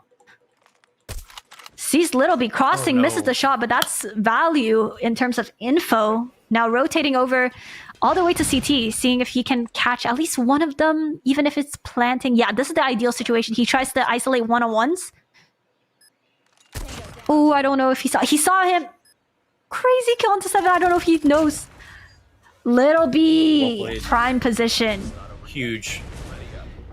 Speaker 1: Sees Little B crossing, misses the shot, but that's value in terms of info. Now rotating over all the way to CT, seeing if he can catch at least one of them, even if it's planting. Yeah, this is the ideal situation. He tries to isolate one-on-ones. Oh, I don't know if he saw him. Crazy kill into 7. I don't know if he knows. Little B, prime position.
Speaker 2: Huge.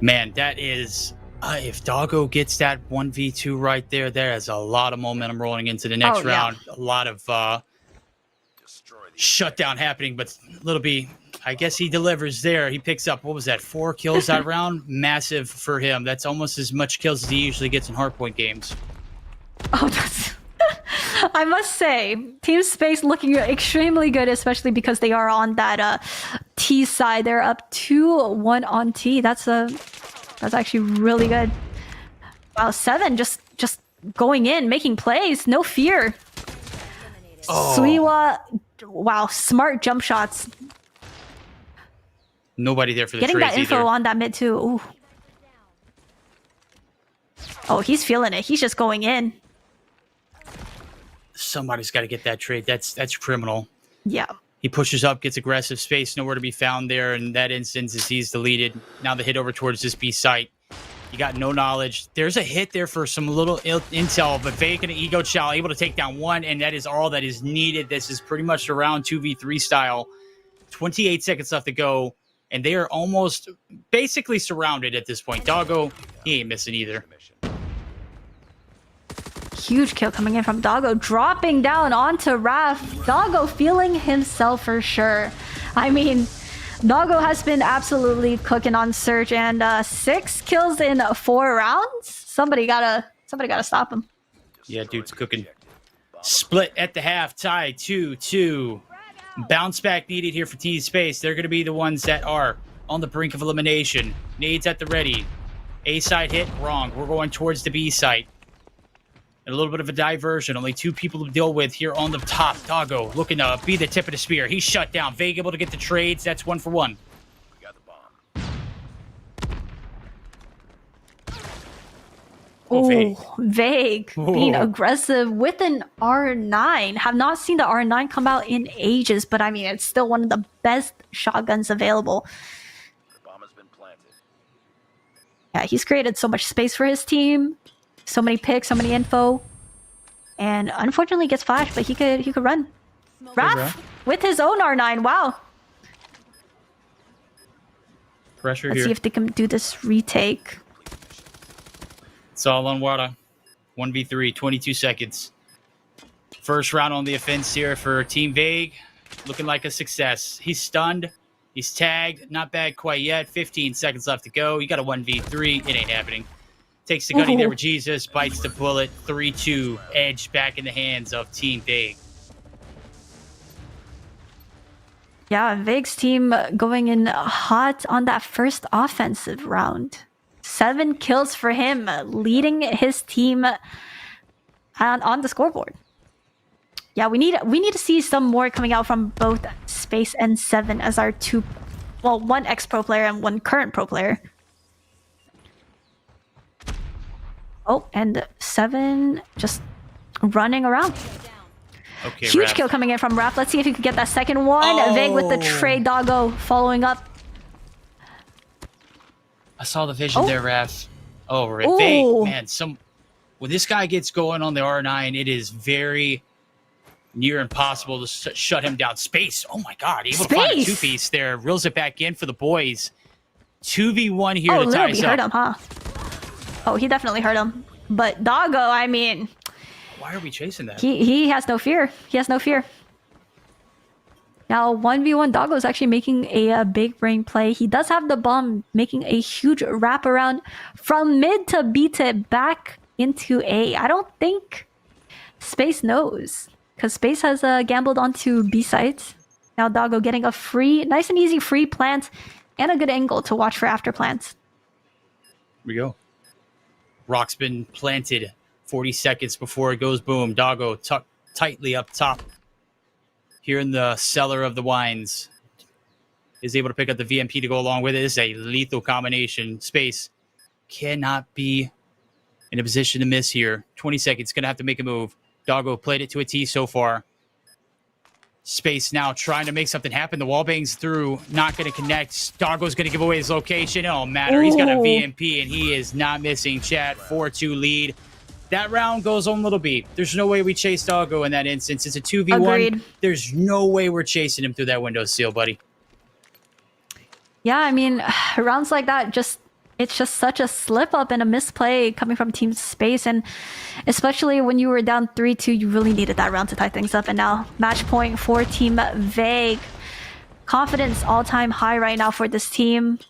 Speaker 2: Man, that is... if Doggo gets that 1v2 right there, there is a lot of momentum rolling into the next round. A lot of shutdown happening, but Little B, I guess he delivers there. He picks up, what was that, 4 kills that round? Massive for him. That's almost as much kills as he usually gets in hardpoint games.
Speaker 1: Oh, that's... I must say, Team Space looking extremely good, especially because they are on that T side. They're up 2-1 on T. That's actually really good. Wow, 7 just going in, making plays, no fear. Suiwa, wow, smart jump shots.
Speaker 2: Nobody there for the
Speaker 1: getting
Speaker 2: trades
Speaker 1: that info
Speaker 2: either.
Speaker 1: On that mid too. Ooh. Oh, he's feeling it. He's just going in.
Speaker 2: Somebody's got to get that trade. That's criminal.
Speaker 1: Yeah.
Speaker 2: He pushes up, gets aggressive, space nowhere to be found there. In that instance, as he's deleted. Now the hit over towards this B site. You got no knowledge. There's a hit there for some little intel, but Fake and Ego Chow able to take down one, and that is all that is needed. This is pretty much around 2v3 style. 28 seconds left to go, and they are almost basically surrounded at this point. Doggo, he ain't missing either.
Speaker 1: Huge kill coming in from Doggo, dropping down onto Raph. Doggo feeling himself for sure. I mean, Doggo has been absolutely cooking on Surge, and 6 kills in 4 rounds. Somebody gotta stop him.
Speaker 2: Yeah, dude's cooking. Split at the half, tie 2-2. Bounce back needed here for T Space. They're going to be the ones that are on the brink of elimination. Nades at the ready. A side hit, wrong. We're going towards the B side. And a little bit of a diversion. Only 2 people to deal with here on the top. Doggo looking to be the tip of the spear. He's shut down. Vague able to get the trades. That's 1 for 1.
Speaker 3: We got the bomb.
Speaker 1: Oh, Vague being aggressive with an R9. Have not seen the R9 come out in ages, but I mean, it's still one of the best shotguns available.
Speaker 3: The bomb has been planted.
Speaker 1: Yeah, he's created so much space for his team. So many picks, so many info. And unfortunately gets flashed, but he could run. Raph with his own R9. Wow.
Speaker 2: Pressure
Speaker 1: Let's
Speaker 2: here.
Speaker 1: see if they can do this retake.
Speaker 2: It's all on Wada. 1v3, 22 seconds. First round on the offense here for Team Vague. Looking like a success. He's stunned. He's tagged. Not bad quite yet. 15 seconds left to go. You got a 1v3. It ain't happening. Takes the gunny there with Jesus. Bites the bullet. 3-2. Edge back in the hands of Team Vague.
Speaker 1: Yeah, Vague's team going in hot on that first offensive round. 7 kills for him, leading his team on the scoreboard. Yeah, we need to see some more coming out from both Space and 7 as our 2, well, 1 ex-pro player and 1 current pro player. Oh, and 7 just running around.
Speaker 2: Okay,
Speaker 1: Huge
Speaker 2: Raph.
Speaker 1: kill coming in from Raph. Let's see if he can get that second one. Vague with the trade. Doggo following up.
Speaker 2: I saw the vision there, Raph. Oh,
Speaker 1: Ooh.
Speaker 2: Vague, man. When this guy gets going on the R9, it is very near impossible to shut him down. Space. Oh my God, able to find a 2-piece there. Reels it back in for the boys. 2v1 here to tie us up.
Speaker 1: Hurt him, huh? Oh, he definitely hurt him. But Doggo, I mean,
Speaker 2: why are we chasing that?
Speaker 1: He has no fear. He has no fear. Now, 1v1 Doggo is actually making a big brain play. He does have the bomb, making a huge wraparound from mid to B to back into A. I don't think Space knows, because Space has gambled onto B sites. Now Doggo getting a free, nice and easy free plant and a good angle to watch for after plants.
Speaker 2: Here we go. Rock's been planted 40 seconds before it goes boom. Doggo tucked tightly up top. Here in the cellar of the wines. Is able to pick up the VMP to go along with it. This is a lethal combination. Space cannot be in a position to miss here. 20 seconds. Going to have to make a move. Doggo played it to a T so far. Space now trying to make something happen. The wall bangs through. Not going to connect. Doggo's going to give away his location. It don't matter. He's got a VMP and he is not missing. Chat. 4-2 lead. That round goes on Little B. There's no way we chase Doggo in that instance. It's a 2v1.
Speaker 1: Agreed.
Speaker 2: There's no way we're chasing him through that window seal, buddy.
Speaker 1: Yeah, I mean, rounds like that, it's just such a slip up and a misplay coming from Team Space. And especially when you were down 3-2, you really needed that round to tie things up. And now match point for Team Vague. Confidence all-time high right now for this team.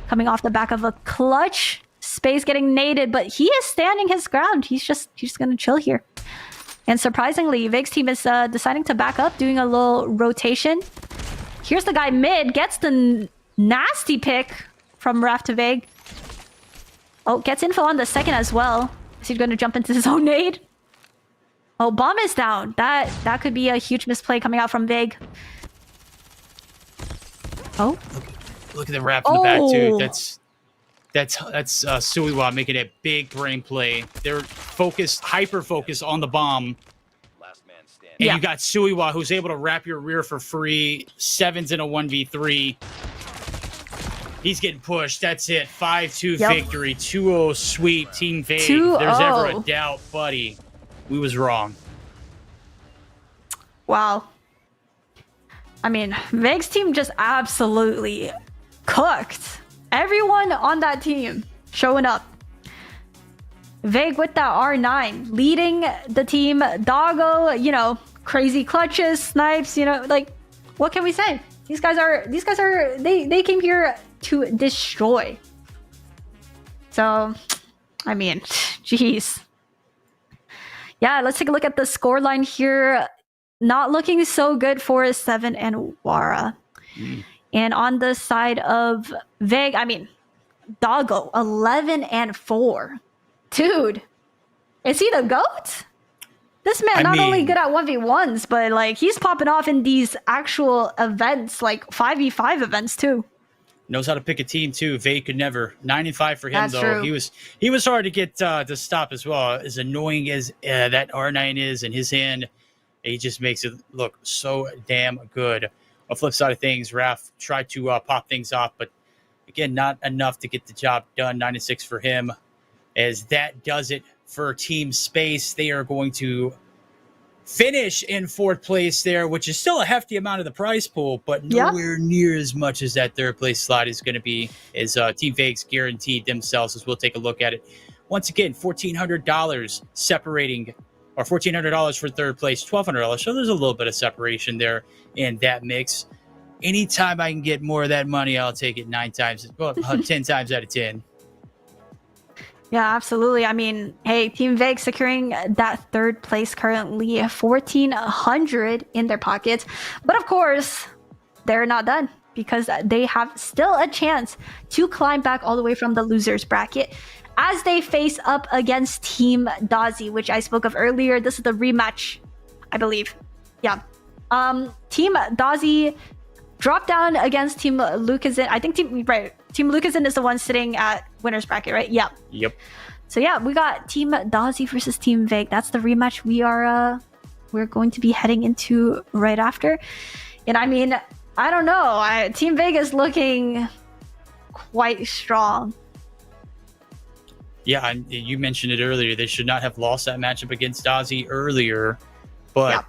Speaker 1: Coming off the back of a clutch. Space getting naded, but he is standing his ground. He's just gonna chill here. And surprisingly, Vague's team is deciding to back up, doing a little rotation. Here's the guy mid, gets the nasty pick from Raph to Vague. Oh, gets info on the second as well. Is he gonna jump into his own nade? Oh, bomb is down. That could be a huge misplay coming out from Vague. Oh,
Speaker 2: Look at the wrap in the back too. That's Suiwa making a big brain play. They're focused, hyper focused on the bomb.
Speaker 3: Last man
Speaker 2: And
Speaker 1: Yeah.
Speaker 2: you got Suiwa, who's able to wrap your rear for free. 7s in a 1v3. He's getting pushed. That's it. 5-2 victory. 2-0 sweep. Team Vague.
Speaker 1: 2-0.
Speaker 2: If there's ever a doubt, buddy, we was wrong.
Speaker 1: Wow. I mean, Vague's team just absolutely cooked. Everyone on that team showing up. Vague with that R9, leading the team. Doggo, you know, crazy clutches, snipes, you know, like, what can we say? These guys are, they came here to destroy. So, I mean, jeez. Yeah, let's take a look at the scoreline here. Not looking so good for 7 and Wara. And on the side of Vague, I mean, Doggo, 11 and 4. Dude, is he the GOAT? This man not only good at 1v1s, but like he's popping off in these actual events, like 5v5 events too.
Speaker 2: Knows how to pick a team too. Vague could never. 9 and 5 for him.
Speaker 1: That's
Speaker 2: though.
Speaker 1: true.
Speaker 2: He was hard to get to stop as well. As annoying as that R9 is in his hand, he just makes it look so damn good. On the flip side of things, Raph tried to pop things off, but again, not enough to get the job done. 9 and 6 for him. As that does it for Team Space. They are going to finish in 4th place there, which is still a hefty amount of the prize pool, but nowhere near as much as that 3rd place slot is going to be, as Team Vague's guaranteed themselves, as we'll take a look at it. Once again, $1,400 separating, or $1,400 for 3rd place, $1,200. So there's a little bit of separation there in that mix. Anytime I can get more of that money, I'll take it 10 times out of 10.
Speaker 1: Yeah, absolutely. I mean, hey, Team Vague securing that 3rd place currently, $1,400 in their pockets. But of course, they're not done because they have still a chance to climb back all the way from the losers bracket as they face up against Team Dozzy, which I spoke of earlier. This is the rematch, I believe. Yeah. Team Dozzy dropped down against Team Lucasen. I think Team Lucasen is the one sitting at winner's bracket, right? Yeah.
Speaker 2: Yep.
Speaker 1: So yeah, we got Team Dozzy versus Team Vague. That's the rematch we're going to be heading into right after. And I mean, I don't know. Team Vague is looking quite strong.
Speaker 2: Yeah, and you mentioned it earlier. They should not have lost that matchup against Dozzy earlier, but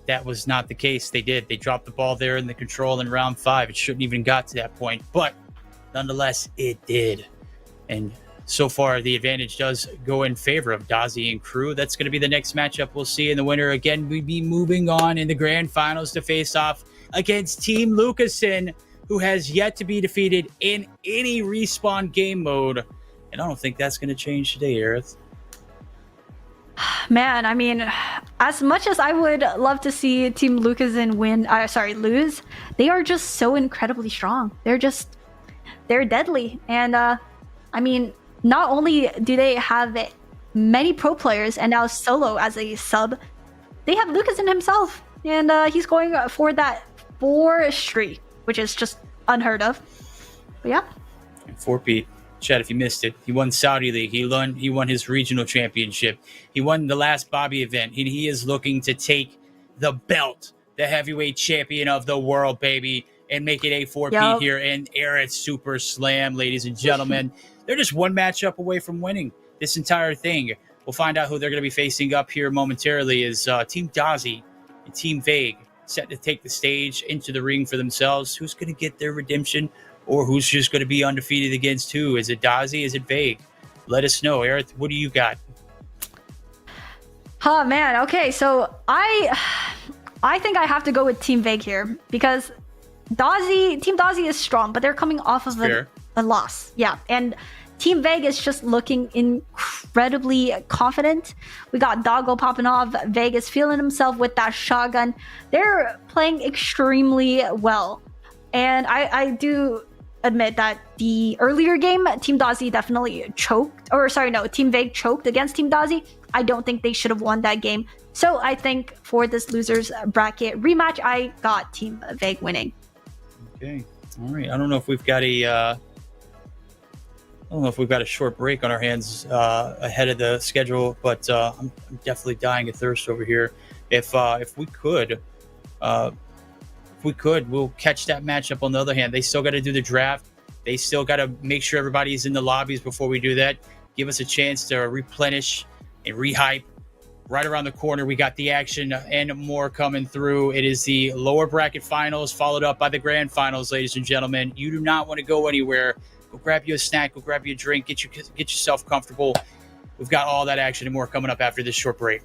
Speaker 2: that was not the case. They did. They dropped the ball there in the control in round 5. It shouldn't even got to that point, but nonetheless, it did. And so far, the advantage does go in favor of Dozzy and crew. That's going to be the next matchup we'll see in the winner. Again, we'd be moving on in the grand finals to face off against Team Lucasen, who has yet to be defeated in any respawn game mode. And I don't think that's going to change today, Aerith.
Speaker 1: Man, I mean, as much as I would love to see Team Lucasen lose, they are just so incredibly strong. They're deadly. And I mean, not only do they have many pro players and now Solo as a sub, they have Lucasen himself. And he's going for that 4 streak, which is just unheard of. But yeah.
Speaker 2: And 4P. Chad, if you missed it, he won Saudi League. He won his regional championship. He won the last Bobby event. He is looking to take the belt, the heavyweight champion of the world, baby, and make it a 4P here in Aerith SuperSlam, ladies and gentlemen. They're just one matchup away from winning this entire thing. We'll find out who they're going to be facing up here momentarily is Team Dozzy and Team Vague set to take the stage into the ring for themselves. Who's going to get their redemption? Or who's just going to be undefeated against who? Is it Dozzy? Is it Vague? Let us know. Aerith, what do you got?
Speaker 1: Oh, man. Okay, so I think I have to go with Team Vague here because Team Dozzy is strong, but they're coming off of a loss. Yeah, and Team Vague is just looking incredibly confident. We got Doggo popping off. Vague is feeling himself with that shotgun. They're playing extremely well. And I do admit that the earlier game, Team Dozzy definitely Team Vague choked against Team Dozzy. I don't think they should have won that game. So I think for this losers bracket rematch, I got Team Vague winning.
Speaker 2: Okay. All right. I don't know if we've got a I don't know if we've got a short break on our hands ahead of the schedule, but I'm definitely dying of thirst over here. If we could, we'll catch that matchup. On the other hand, they still got to do the draft. They still got to make sure everybody's in the lobbies before we do that. Give us a chance to replenish and rehype. Right around the corner, we got the action and more coming through. It is the lower bracket finals, followed up by the grand finals, ladies and gentlemen. You do not want to go anywhere. Go grab you a snack, go grab you a drink, get yourself comfortable. We've got all that action and more coming up after this short break.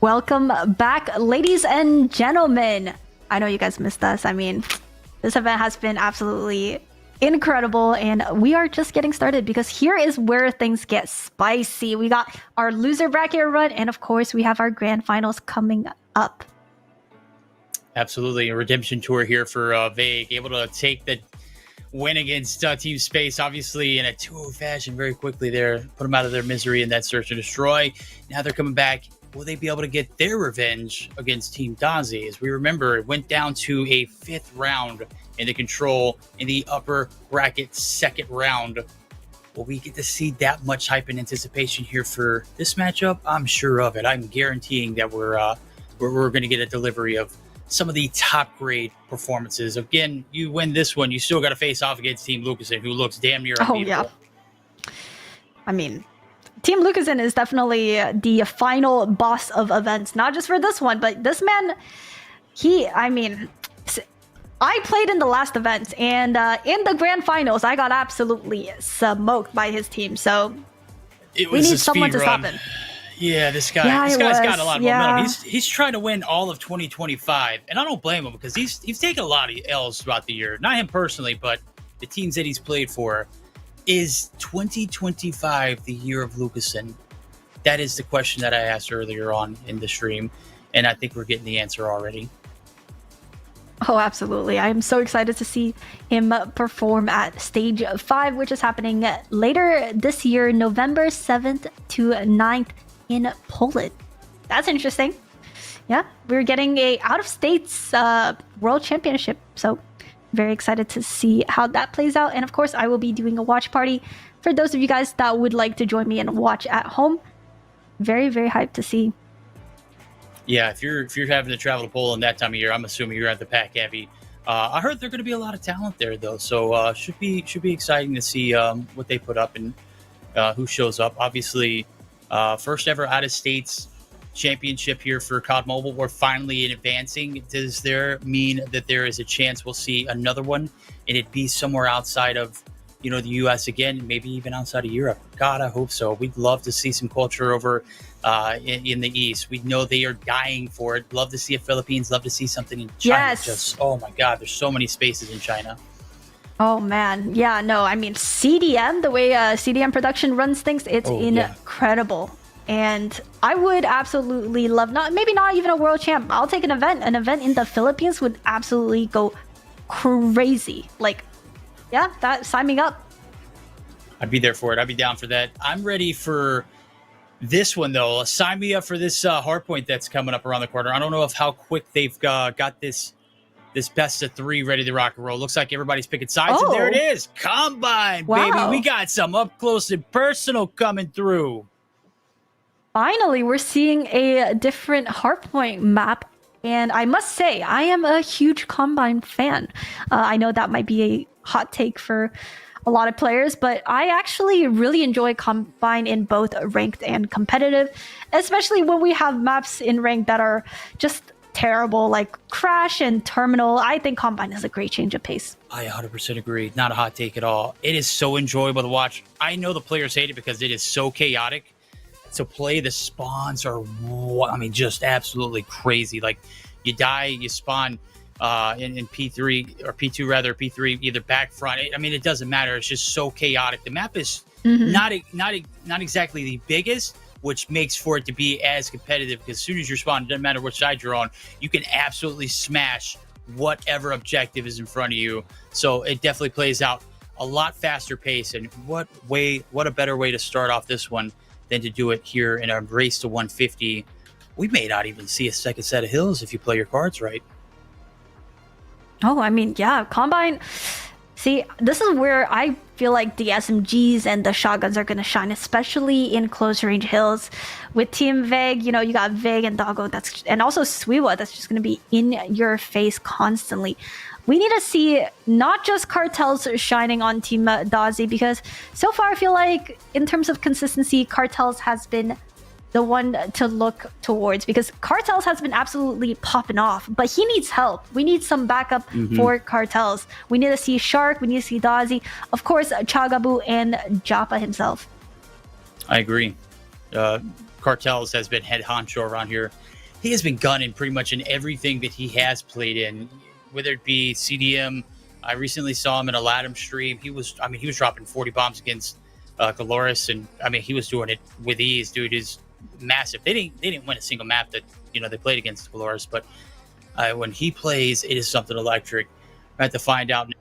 Speaker 1: Welcome back, ladies and gentlemen. I know you guys missed us. I mean, this event has been absolutely incredible, and we are just getting started because here is where things get spicy. We got our loser bracket run, and of course, we have our grand finals coming up.
Speaker 2: Absolutely. A redemption tour here for Vague, able to take the win against Team Space, obviously in a 2-0 fashion very quickly there, put them out of their misery in that search and destroy. Now they're coming back. Will they be able to get their revenge against Team Dozzy? As we remember, it went down to a 5th round in the control in the upper bracket 2nd round. Will we get to see that much hype and anticipation here for this matchup? I'm sure of it. I'm guaranteeing that we're going to get a delivery of some of the top grade performances. Again, you win this one, you still got to face off against Team Lucasen, who looks damn near unbeatable.
Speaker 1: Yeah. I mean, Team Lucasen is definitely the final boss of events, not just for this one, but this man, I played in the last event, and in the grand finals, I got absolutely smoked by his team, so we need someone to stop him.
Speaker 2: Yeah, this guy's got a lot of momentum. He's trying to win all of 2025, and I don't blame him because he's taken a lot of L's throughout the year. Not him personally, but the teams that he's played for. Is 2025 the year of Lucasen? That is the question that I asked earlier on in the stream, and I think we're getting the answer already.
Speaker 1: Oh, absolutely. I'm so excited to see him perform at Stage 5, which is happening later this year, November 7th to 9th in Poland. That's interesting. Yeah, we're getting a out-of-states World Championship, so very excited to see how that plays out. And of course, I will be doing a watch party for those of you guys that would like to join me and watch at home. Very, very hyped to see.
Speaker 2: Yeah, if you're having to travel to Poland that time of year, I'm assuming you're at the Pack Heavy. I heard there's going to be a lot of talent there, though, so should be exciting to see what they put up and who shows up. Obviously, first ever out of states championship here for COD Mobile. We're finally advancing. Does there mean that there is a chance we'll see another one and it be somewhere outside of the US again, maybe even outside of Europe? God, I hope so. We'd love to see some culture over in the East. We know they are dying for it. Love to see a Philippines, love to see something in China.
Speaker 1: Yes.
Speaker 2: Just, oh my God, there's so many spaces in China.
Speaker 1: Oh man, yeah, no, I mean CDM, the way CDM production runs things, it's incredible. Yeah. And I would absolutely love, maybe not even a world champ. I'll take an event. An event in the Philippines would absolutely go crazy. Like, yeah, sign me up.
Speaker 2: I'd be there for it. I'd be down for that. I'm ready for this one, though. Sign me up for this hardpoint that's coming up around the corner. I don't know how quick they've got this best of 3 ready to rock and roll. Looks like everybody's picking sides, and there it is. Combine, baby. We got some up close and personal coming through.
Speaker 1: Finally, we're seeing a different hardpoint map, and I must say, I am a huge Combine fan. I know that might be a hot take for a lot of players, but I actually really enjoy Combine in both ranked and competitive, especially when we have maps in ranked that are just terrible, like Crash and Terminal. I think Combine is a great change of pace.
Speaker 2: I 100% agree. Not a hot take at all. It is so enjoyable to watch. I know the players hate it because it is so chaotic. To play, the spawns are, just absolutely crazy. Like, you die, you spawn in P3 or P2 rather, P3 either back front. It doesn't matter. It's just so chaotic. The map is not exactly the biggest, which makes for it to be as competitive because as soon as you're spawning, it doesn't matter which side you're on, you can absolutely smash whatever objective is in front of you. So it definitely plays out a lot faster pace. And what a better way to start off this one than to do it here in a race to 150. We may not even see a second set of hills if you play your cards right.
Speaker 1: Oh, yeah, Combine. See, this is where I feel like the SMGs and the shotguns are going to shine, especially in close range hills. With Team Vague, you got Vague and Doggo, and also Swiwa, that's just going to be in your face constantly. We need to see not just Cartels shining on Team Dozzy, because so far I feel like in terms of consistency, Cartels has been the one to look towards, because Cartels has been absolutely popping off, but he needs help. We need some backup for Cartels. We need to see Shark, we need to see Dozzy, of course, Chagabu and Joppa himself.
Speaker 2: I agree. Cartels has been head honcho around here he has been gunning pretty much in everything that he has played in, whether it be CDM. I recently saw him in a Latam stream. He was dropping 40 bombs against Galoris, and I mean, he was doing it with ease, dude. Is massive. They didn't win a single map that they played against Galoris, but when he plays, it is something electric. I have to find out,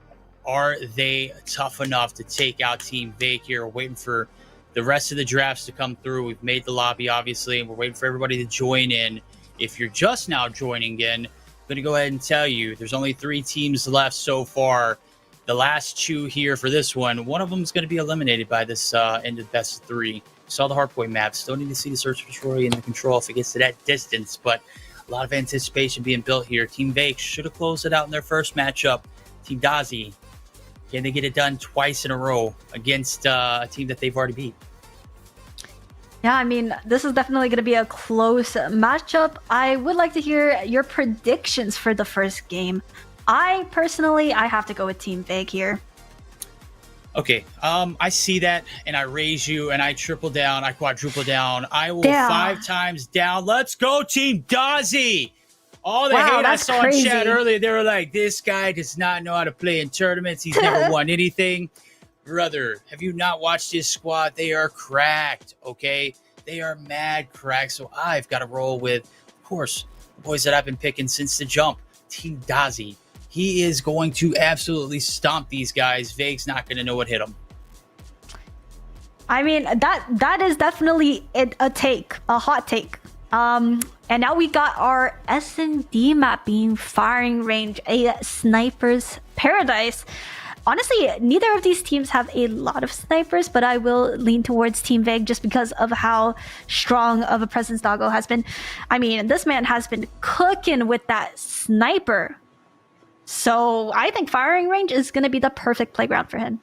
Speaker 2: are they tough enough to take out Team Vake here? We're waiting for the rest of the drafts to come through. We've made the lobby, obviously, and we're waiting for everybody to join in. If you're just now joining in, I'm going to go ahead and tell you there's only 3 teams left so far. The last 2 here for this one of them is going to be eliminated by this end of best of 3. Saw the hardpoint map. Still need to see the search and destroy and the control if it gets to that distance, but a lot of anticipation being built here. Team Vake should have closed it out in their first matchup. Team Dozzy, can they get it done twice in a row against a team that they've already beat?
Speaker 1: Yeah, I mean, this is definitely going to be a close matchup. I would like to hear your predictions for the first game. I have to go with Team Vake here.
Speaker 2: Okay, I see that, and I raise you, and I triple down, I quadruple down. I will 5 times down. Let's go, Team Dozzy! All the hate I saw in chat earlier, they were like, this guy does not know how to play in tournaments. He's never won anything. Brother, have you not watched this squad? They are cracked, okay? They are mad cracked, so I've got to roll with, of course, the boys that I've been picking since the jump. Team Dozzy. He is going to absolutely stomp these guys. Vake's not going to know what hit him.
Speaker 1: I mean, that is definitely a hot take. And now we got our S&D map being firing range, a sniper's paradise. Honestly, neither of these teams have a lot of snipers, but I will lean towards Team Vake just because of how strong of a presence Doggo has been. I mean, this man has been cooking with that sniper. So I think firing range is going to be the perfect playground for him.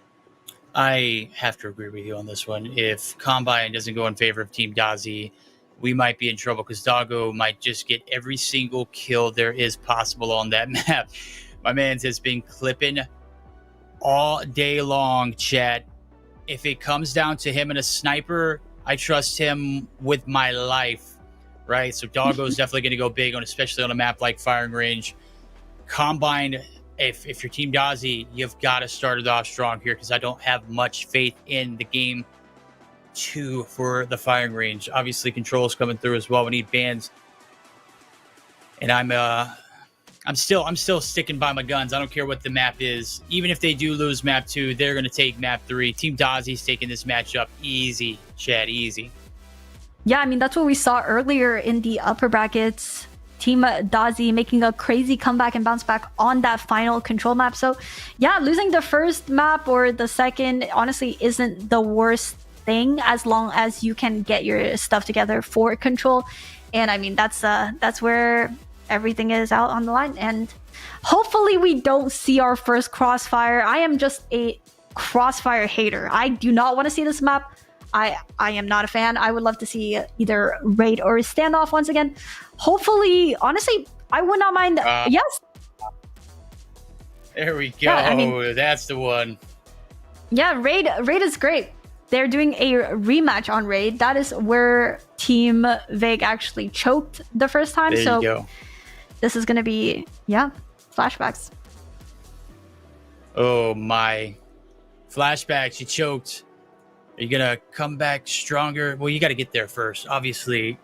Speaker 2: I have to agree with you on this one. If Combine doesn't go in favor of Team Dozzy, we might be in trouble because Doggo might just get every single kill there is possible on that map. My man's has been clipping all day long, chat. If it comes down to him and a sniper, I trust him with my life, right? So Doggo's definitely going to go big on, especially on a map like firing range. Combine, if you're Team Dozzy, you've got to start it off strong here because I don't have much faith in the game 2 for the firing range. Obviously, controls coming through as well. We need bans, and I'm still sticking by my guns. I don't care what the map is. Even if they do lose map 2, they're going to take map 3. Team Dozzy's taking this matchup easy, Chad, easy.
Speaker 1: Yeah, I mean, that's what we saw earlier in the upper brackets. Team Dozzy making a crazy comeback and bounce back on that final control map. So yeah, losing the first map or the second honestly isn't the worst thing as long as you can get your stuff together for control. And I mean, that's where everything is out on the line. And hopefully we don't see our first crossfire. I am just a crossfire hater. I do not want to see this map. I am not a fan. I would love to see either raid or standoff once again. Hopefully, honestly, I would not mind. Yes.
Speaker 2: There we go. Yeah, I mean, that's the one.
Speaker 1: Yeah, raid is great. They're doing a rematch on raid. That is where Team Vake actually choked the first time.
Speaker 2: There you go.
Speaker 1: This is going to be, flashbacks.
Speaker 2: Oh my. Flashbacks, you choked. Are you gonna come back stronger? Well, you got to get there first. Obviously,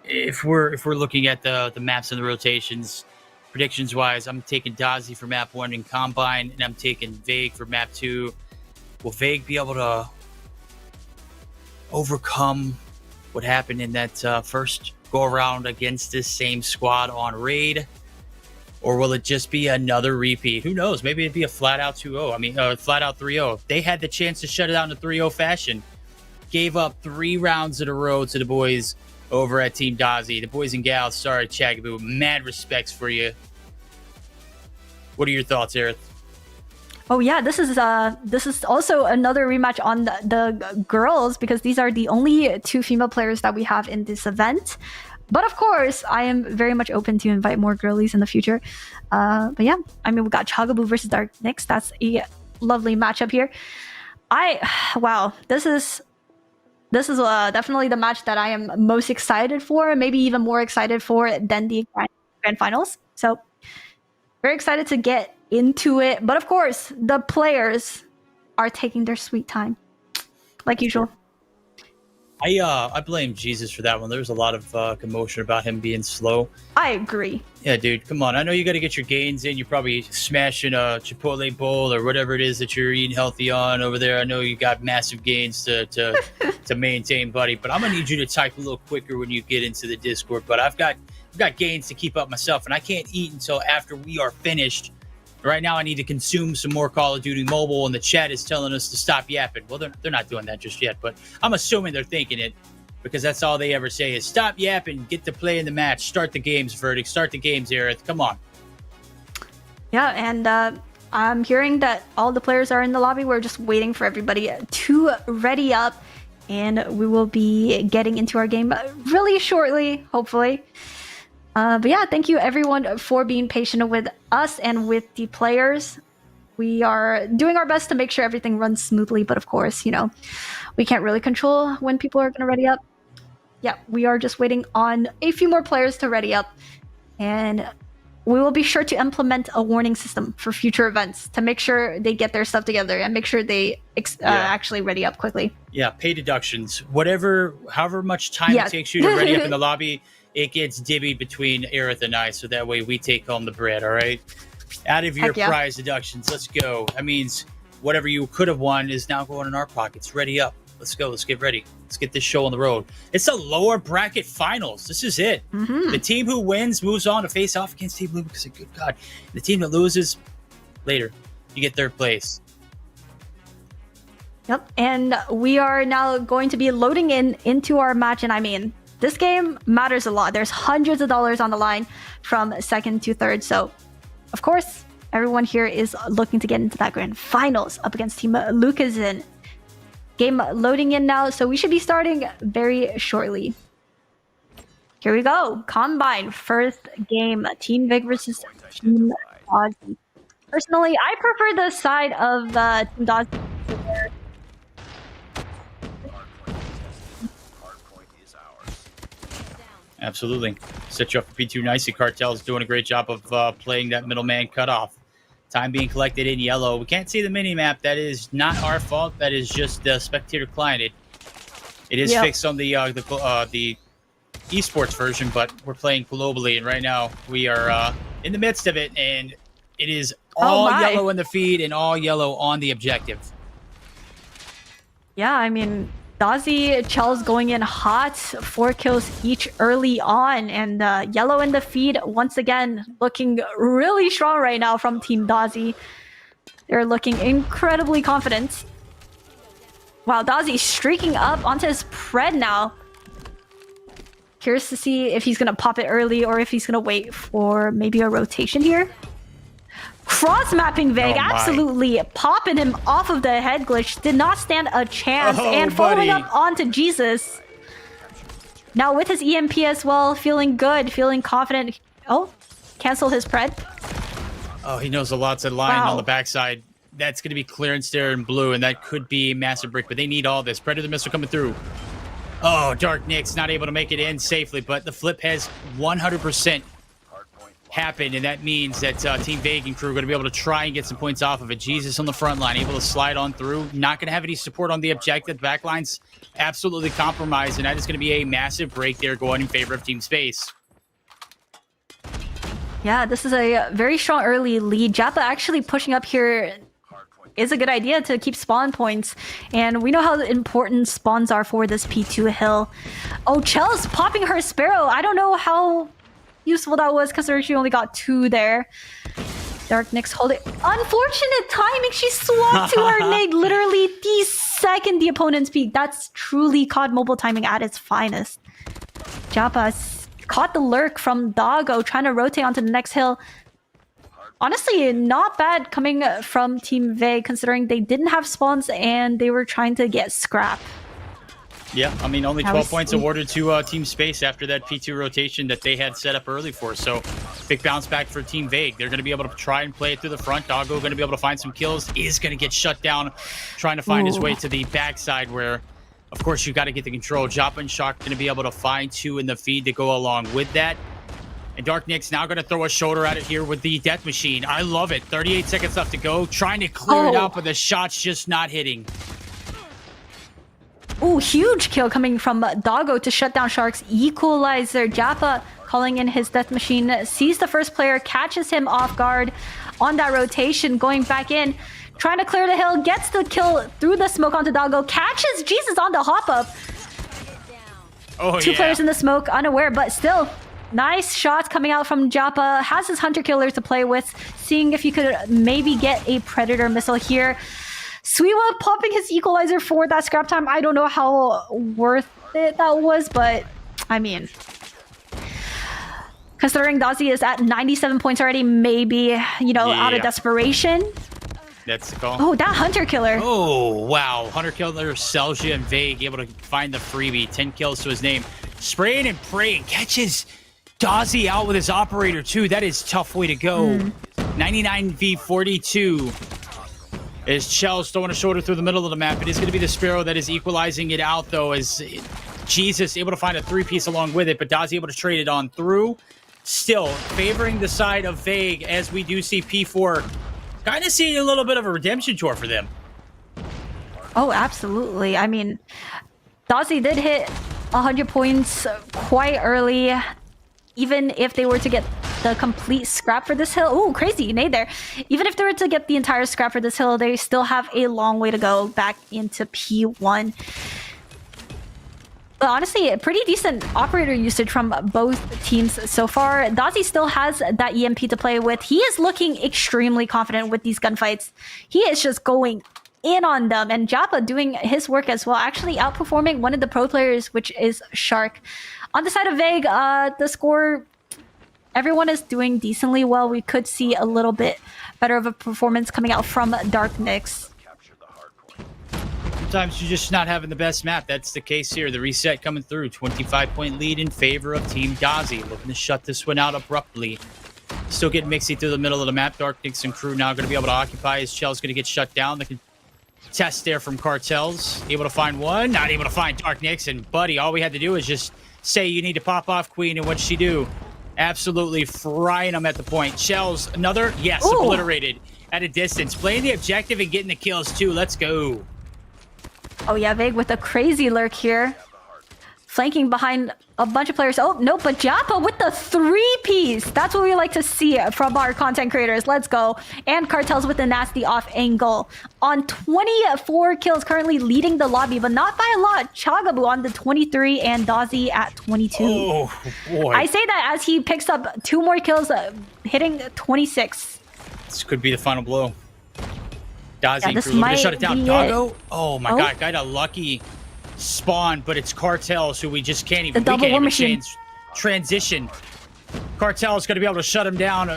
Speaker 2: if we're looking at the maps and the rotations, predictions wise, I'm taking Dozzy for map 1 in Combine, and I'm taking Vake for map 2. Will Vake be able to overcome what happened in that first go around against this same squad on raid? Or will it just be another repeat? Who knows? Maybe it'd be a flat out 2-0. I mean, flat out 3-0. They had the chance to shut it out in a 3-0 fashion. Gave up 3 rounds in a row to the boys over at Team Dozzy. The boys and gals, sorry, Chagaboo. Mad respects for you. What are your thoughts, Aerith?
Speaker 1: Oh yeah, this is also another rematch on the girls because these are the only 2 female players that we have in this event. But of course, I am very much open to invite more girlies in the future. But yeah, I mean, we got Chagaboo versus Dark Nyx. That's a lovely matchup here. Wow, this is this is definitely the match that I am most excited for, maybe even more excited for than the grand finals. So very excited to get into it. But of course, the players are taking their sweet time, like usual.
Speaker 2: I blame Jesus for that one. There was a lot of commotion about him being slow.
Speaker 1: I agree.
Speaker 2: Yeah, dude, come on. I know you got to get your gains in. You're probably smashing a Chipotle bowl or whatever it is that you're eating healthy on over there. I know you got massive gains to maintain, buddy. But I'm gonna need you to type a little quicker when you get into the Discord. But I've got gains to keep up myself, and I can't eat until after we are finished. Right now, I need to consume some more Call of Duty Mobile, and the chat is telling us to stop yapping. Well, they're not doing that just yet, but I'm assuming they're thinking it because that's all they ever say is stop yapping, get to play in the match, start the games, Verdict, start the games, Aerith. Come on.
Speaker 1: Yeah, and I'm hearing that all the players are in the lobby. We're just waiting for everybody to ready up, and we will be getting into our game really shortly, hopefully. But yeah, thank you everyone for being patient with us and with the players. We are doing our best to make sure everything runs smoothly, but of course, you know, we can't really control when people are going to ready up. Yeah, we are just waiting on a few more players to ready up, and we will be sure to implement a warning system for future events to make sure they get their stuff together and make sure they actually ready up quickly.
Speaker 2: Yeah, pay deductions. However much time it takes you to ready up in the lobby, it gets divvied between Aerith and I, so that way we take home the bread, all right? Out of your prize deductions, let's go. That means whatever you could have won is now going in our pockets. Ready up. Let's go. Let's get ready. Let's get this show on the road. It's a lower bracket finals. This is it.
Speaker 1: Mm-hmm.
Speaker 2: The team who wins moves on to face off against Team Blue because, good God, the team that loses, later, you get third place.
Speaker 1: Yep, and we are now going to be loading into our match, and I mean, this game matters a lot. There's hundreds of dollars on the line from second to third. So, of course, everyone here is looking to get into that grand finals up against Team Lucas. Game loading in now. So we should be starting very shortly. Here we go. Combine first game. Team Vig versus Team Dozzy. Personally, I prefer the side of Team Dozzy.
Speaker 2: Absolutely. Set you up for P2 nicely. Cartel's doing a great job of playing that middleman cutoff. Time being collected in yellow. We can't see the mini-map. That is not our fault. That is just the spectator client. It is fixed on the esports version, but we're playing globally. And right now we are in the midst of it. And it is all yellow in the feed and all yellow on the objective.
Speaker 1: Yeah, I mean, Dozzy, Chell's going in hot, 4 kills each early on, and yellow in the feed once again looking really strong right now from Team Dozzy. They're looking incredibly confident. Wow, Dozzy streaking up onto his pred now. Curious to see if he's gonna pop it early or if he's gonna wait for maybe a rotation here. Cross-mapping Vig, absolutely popping him off of the head glitch. Did not stand a chance. And following up onto Jesus. Now with his EMP as well, feeling good, feeling confident. Oh, cancel his pred.
Speaker 2: Oh, he knows a lot's in line on the backside. That's going to be clearance there in blue, and that could be a massive brick, but they need all this. Predator missile coming through. Oh, Dark Nyx not able to make it in safely, but the flip has 100% happened, and that means that Team Vig and crew are going to be able to try and get some points off of it. Jesus on the front line, able to slide on through. Not going to have any support on the objective. Backline's absolutely compromised, and that is going to be a massive break there going in favor of Team Space.
Speaker 1: Yeah, this is a very strong early lead. Jappa actually pushing up here is a good idea to keep spawn points, and we know how important spawns are for this P2 hill. Oh, Chell's popping her Sparrow. I don't know how useful that was because she only got 2 there. Dark Nyx holding. Unfortunate timing. She swapped to her nade literally the second the opponent's peak. That's truly COD mobile timing at its finest. Jappa caught the lurk from Doggo, trying to rotate onto the next hill. Honestly, not bad coming from Team Vig, considering they didn't have spawns and they were trying to get scrap.
Speaker 2: Yeah, I mean, only 12 points awarded to Team Space after that P2 rotation that they had set up early for. So, big bounce back for Team Vig. They're going to be able to try and play it through the front. Doggo going to be able to find some kills. Is going to get shut down, trying to find his way to the backside where Of course, you got to get the control. Joppa and Shock going to be able to find 2 in the feed to go along with that. And Dark Nyx's now going to throw a shoulder at it here with the Death Machine. I love it. 38 seconds left to go. Trying to clear it out, but the shot's just not hitting.
Speaker 1: Ooh, huge kill coming from Doggo to shut down Shark's equalizer. Joppa calling in his Death Machine, sees the first player, catches him off guard on that rotation, going back in, trying to clear the hill, gets the kill through the smoke onto Doggo, catches Jesus on the hop up.
Speaker 2: Oh,
Speaker 1: Two players in the smoke, unaware, but still, nice shots coming out from Joppa. Has his Hunter Killers to play with, seeing if he could maybe get a Predator missile here. Suiwa popping his equalizer for that scrap time. I don't know how worth it that was, but I mean, considering Dozzy is at 97 points already, maybe, you know, out of desperation.
Speaker 2: That's the call.
Speaker 1: Oh, that Hunter Killer.
Speaker 2: Oh, wow. Hunter Killer, Selja, and Vague able to find the freebie. 10 kills to his name. Spraying and praying. Catches Dozzy out with his operator, too. That is a tough way to go. 99 v 42. As Chell's throwing a shoulder through the middle of the map. It is going to be the Sparrow that is equalizing it out, though, as Jesus able to find a 3-piece along with it, but Dozzy able to trade it on through. Still favoring the side of Vague, as we do see P4 kind of seeing a little bit of a redemption tour for them.
Speaker 1: Oh, absolutely. I mean, Dozzy did hit 100 points quite early. Even if they were to get the complete scrap for this hill. Oh, crazy nade there. Even if they were to get the entire scrap for this hill, they still have a long way to go back into P1. But honestly, a pretty decent operator usage from both teams so far. Dozzy still has that EMP to play with. He is looking extremely confident with these gunfights. He is just going in on them. And Joppa doing his work as well, actually outperforming one of the pro players, which is Shark. On the side of Vague, the score, everyone is doing decently well. We could see a little bit better of a performance coming out from Dark Nyx.
Speaker 2: Sometimes you're just not having the best map. That's the case here. The reset coming through. 25-point lead in favor of Team Dozzy. Looking to shut this one out abruptly. Still getting mixy through the middle of the map. Dark Nyx and crew now going to be able to occupy. His Shell's going to get shut down. The contest there from Cartels. Able to find one. Not able to find Dark Nyx. And buddy, all we had to do is just say you need to pop off Queen. And what'd she do? Absolutely frying them at the point. Shells, another? Yes,
Speaker 1: Ooh.
Speaker 2: Obliterated at a distance. Playing the objective and getting the kills too. Let's go.
Speaker 1: Oh yeah, Vague with a crazy lurk here. Flanking behind a bunch of players. Oh, no, but Joppa with the 3-piece. That's what we like to see from our content creators. Let's go. And Cartels with the nasty off angle. On 24 kills, currently leading the lobby, but not by a lot. Chagabu on the 23 and Dozzy at 22.
Speaker 2: Oh, boy.
Speaker 1: I say that as he picks up 2 more kills, hitting 26.
Speaker 2: This could be the final blow. Dozzy
Speaker 1: this
Speaker 2: crew looking to
Speaker 1: might
Speaker 2: shut it down.
Speaker 1: be
Speaker 2: Doggo?
Speaker 1: it.
Speaker 2: Oh my god, got a lucky spawn, but it's Cartels who we just can't even,
Speaker 1: The double War Machine.
Speaker 2: transition. Cartel's going to be able to shut him down.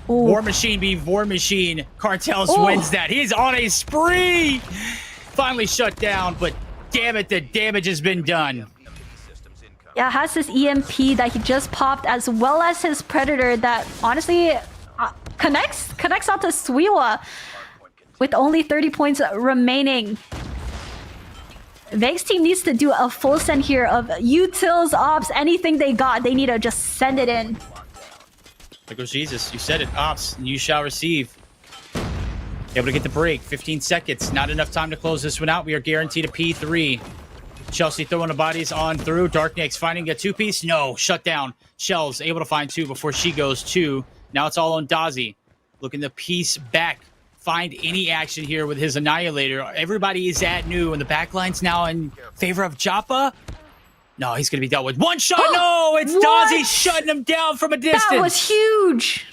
Speaker 2: War Machine be War Machine. Cartels wins that. He's on a spree. Finally shut down, but damn it, the damage has been done.
Speaker 1: Yeah, has this EMP that he just popped, as well as his Predator that honestly connects out to Suiwa with only 30 points remaining. Vague's team needs to do a full send here of utils, ops, anything they got. They need to just send it in.
Speaker 2: There goes Jesus. You said it. Ops, you shall receive. Able to get the break. 15 seconds. Not enough time to close this one out. We are guaranteed a P3. Chelsea throwing the bodies on through. Dark Nyx finding a 2-piece. No, shut down. Shell's able to find 2 before she goes 2. Now it's all on Dozzy. Looking to piece back. Find any action here with his Annihilator. Everybody is at new, and the backline's now in favor of Joppa. No, he's going to be dealt with. One shot. No, it's Dozzy shutting him down from a distance.
Speaker 1: That was huge.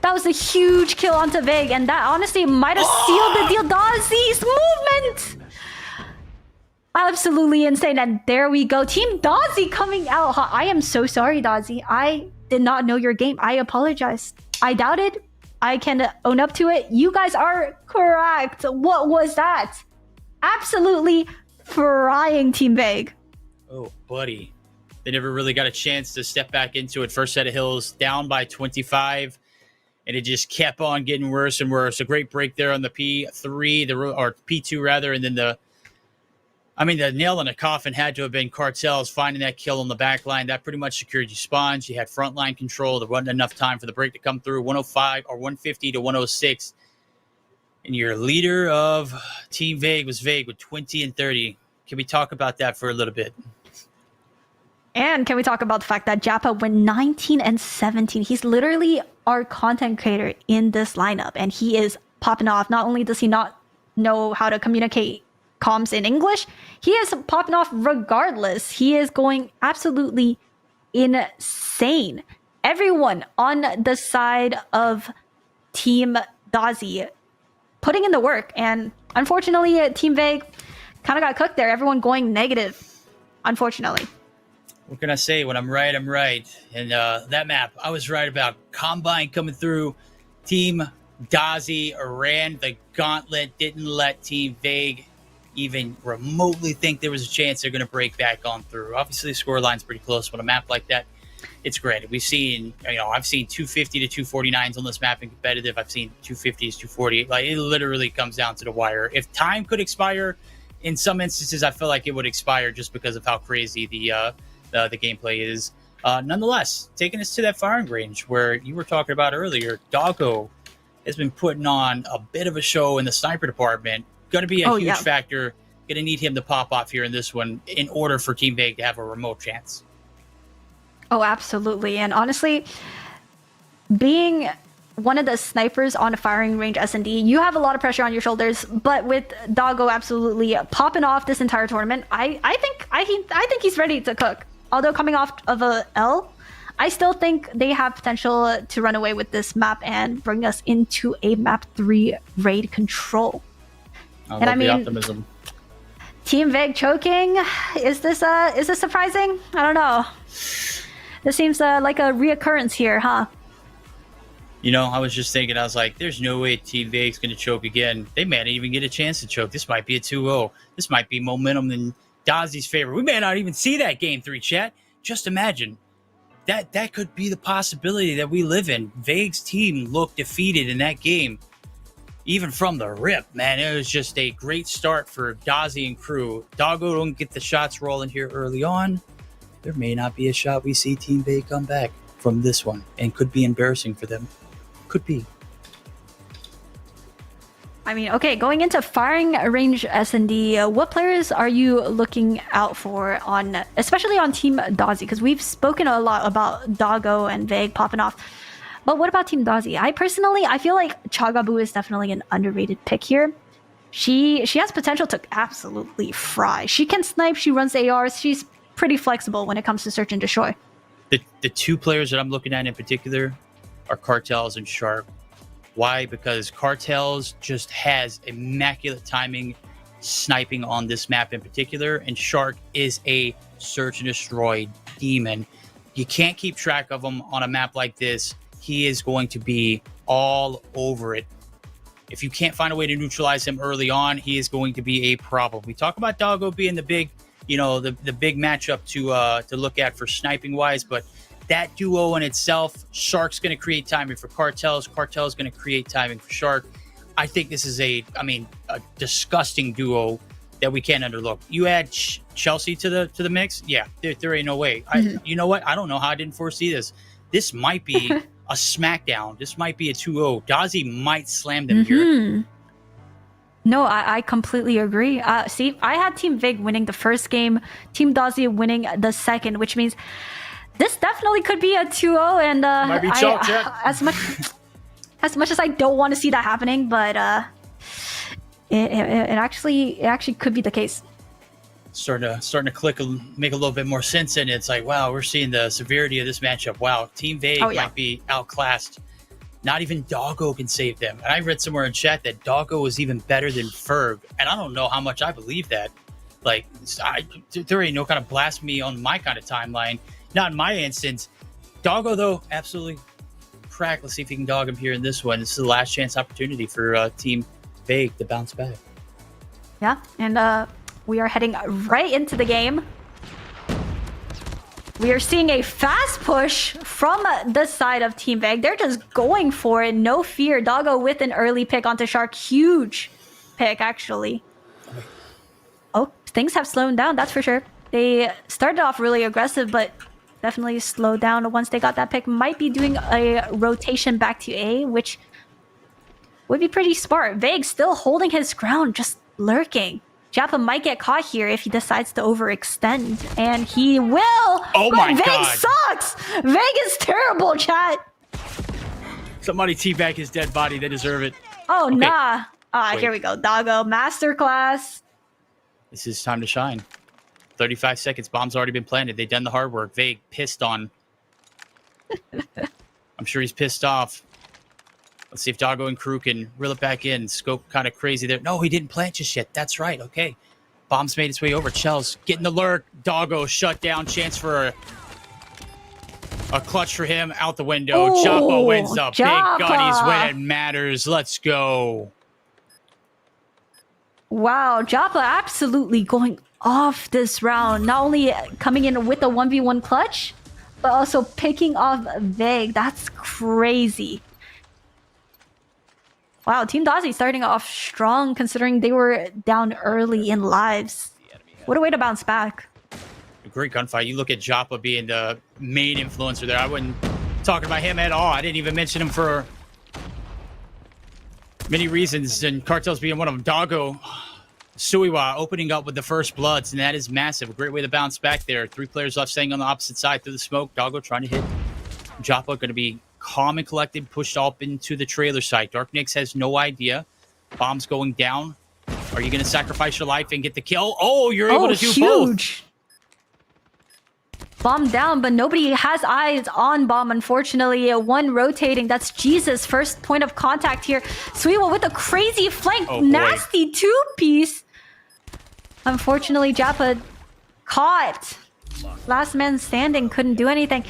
Speaker 1: That was a huge kill onto Vague, and that honestly might have sealed the deal. Dozzy's movement. Absolutely insane. And there we go. Team Dozzy coming out hot. I am so sorry, Dozzy. I did not know your game. I apologize. I doubted. I can own up to it. You guys are correct. What was that? Absolutely frying Team Vague.
Speaker 2: Oh, buddy. They never really got a chance to step back into it. First set of hills down by 25. And it just kept on getting worse and worse. A great break there on the P3, or P2 rather, and then the I mean, the nail in the coffin had to have been Cartels finding that kill on the back line. That pretty much secured you spawns. You had frontline control. There wasn't enough time for the break to come through. 105 or 150 to 106. And your leader of Team Vague was Vague with 20 and 30. Can we talk about that for a little bit?
Speaker 1: And can we talk about the fact that Jappa went 19 and 17? He's literally our content creator in this lineup, and he is popping off. Not only does he not know how to communicate comms in English, he is popping off regardless. He is going absolutely insane. Everyone on the side of Team Dozzy putting in the work, and unfortunately, Team Vague kind of got cooked there. Everyone going negative, unfortunately.
Speaker 2: What can I say? When I'm right, I'm right. And that map, I was right about. Combine coming through. Team Dozzy ran the gauntlet, didn't let Team Vague even remotely think there was a chance they're going to break back on through. Obviously, the scoreline's pretty close. With a map like that, it's granted. We've seen, I've seen 250 to 249s on this map in competitive. I've seen 250s, 240. Like, it literally comes down to the wire. If time could expire, in some instances, I feel like it would expire just because of how crazy the gameplay is. Nonetheless, taking us to that firing range where you were talking about earlier, Doggo has been putting on a bit of a show in the sniper department. Going to be a huge factor. Going to need him to pop off here in this one in order for Team Vague to have a remote chance.
Speaker 1: Oh, absolutely. And honestly, being one of the snipers on a firing range S&D, you have a lot of pressure on your shoulders. But with Doggo absolutely popping off this entire tournament, I think he's ready to cook. Although coming off of a L, I still think they have potential to run away with this map and bring us into a map 3 raid control.
Speaker 2: I mean, optimism.
Speaker 1: Team Vague choking. Is this surprising? I don't know. This seems like a reoccurrence here, huh?
Speaker 2: I was just thinking, I was like, there's no way Team Vague's going to choke again. They may not even get a chance to choke. This might be a 2-0. This might be momentum in Dozzy's favor. We may not even see that game 3, chat. Just imagine. That could be the possibility that we live in. Vague's team looked defeated in that game. Even from the rip, man, it was just a great start for Dozzy and crew. Doggo don't get the shots rolling here early on. There may not be a shot we see Team Vague come back from this one, and could be embarrassing for them. Could be.
Speaker 1: I mean, okay, going into firing range S&D, what players are you looking out for especially on Team Dozzy? Because we've spoken a lot about Doggo and Vague popping off. But what about Team Dozzy? I feel like Chagabu is definitely an underrated pick here. She has potential to absolutely fry. She can snipe, she runs ARs, she's pretty flexible when it comes to search and destroy.
Speaker 2: The two players that I'm looking at in particular are Cartels and Shark. Why? Because Cartels just has immaculate timing sniping on this map in particular, and Shark is a search and destroy demon. You can't keep track of him on a map like this. He is going to be all over it. If you can't find a way to neutralize him early on, he is going to be a problem. We talk about Doggo being the big, the big matchup to look at for sniping wise, but that duo in itself, Shark's going to create timing for Cartels. Cartel's going to create timing for Shark. I think this is a disgusting duo that we can't underlook. You add Chelsea to the mix, yeah, there ain't no way. You know what? I don't know how I didn't foresee this. This might be a smackdown. This might be a 2-0. Dozzy might slam them here.
Speaker 1: No, I completely agree. See, I had Team Vague winning the first game, Team Dozzy winning the second, which means this definitely could be a 2-0, and
Speaker 2: might be chalk,
Speaker 1: as much as I don't want to see that happening, but it actually could be the case.
Speaker 2: Starting to click, make a little bit more sense, and it's like, wow, we're seeing the severity of this matchup. Wow, Team Vague might be outclassed. Not even Doggo can save them. And I read somewhere in chat that Doggo is even better than Ferg, and I don't know how much I believe that. Like, there ain't no kind of blasphemy on my kind of timeline. Not in my instance. Doggo, though, absolutely crack. Let's see if he can dog him here in this one. This is the last chance opportunity for Team Vague to bounce back.
Speaker 1: Yeah, and we are heading right into the game. We are seeing a fast push from the side of Team Vague. They're just going for it, no fear. Doggo with an early pick onto Shark. Huge pick, actually. Oh, things have slowed down, that's for sure. They started off really aggressive, but definitely slowed down once they got that pick. Might be doing a rotation back to A, which would be pretty smart. Vague still holding his ground, just lurking. Jappa might get caught here if he decides to overextend, and he will.
Speaker 2: Oh my
Speaker 1: Vague
Speaker 2: God.
Speaker 1: sucks. Vague is terrible, chat.
Speaker 2: Somebody teabag his dead body. They deserve it.
Speaker 1: Oh
Speaker 2: Okay.
Speaker 1: nah.
Speaker 2: Wait.
Speaker 1: Here we go. Doggo masterclass.
Speaker 2: This is time to shine. 35 seconds. Bomb's already been planted. They've done the hard work. Vague pissed on. I'm sure he's pissed off. Let's see if Doggo and crew can reel it back in. Scope kind of crazy there. No, he didn't plant just yet. That's right. Okay. Bomb's made its way over. Chels getting the lurk. Doggo shut down. Chance for a clutch for him out the window.
Speaker 1: Ooh,
Speaker 2: Joppa wins the
Speaker 1: Joppa.
Speaker 2: big gunnies when it matters. Let's go.
Speaker 1: Wow, Joppa absolutely going off this round. Not only coming in with a 1v1 clutch, but also picking off Vague. That's crazy. Wow, Team Dozzy starting off strong considering they were down early in lives. What a way to bounce back.
Speaker 2: A great gunfight. You look at Joppa being the main influencer there. I wouldn't talk about him at all. I didn't even mention him for many reasons, and Cartels being one of them. Doggo, Suiwa opening up with the first bloods, and that is massive. A great way to bounce back there. 3 players left staying on the opposite side through the smoke. Doggo trying to hit Joppa, going to be calm and collected, pushed up into the trailer site. Dark Nix has no idea. Bomb's going down. Are you going to sacrifice your life and get the kill? Oh, you're able to do both.
Speaker 1: Bomb down, but nobody has eyes on Bomb, unfortunately. One rotating. That's Jesus' first point of contact here. Suiwa with a crazy flank.
Speaker 2: Oh, boy.
Speaker 1: Nasty two-piece. Unfortunately, Jappa caught. Last man standing. Couldn't do anything.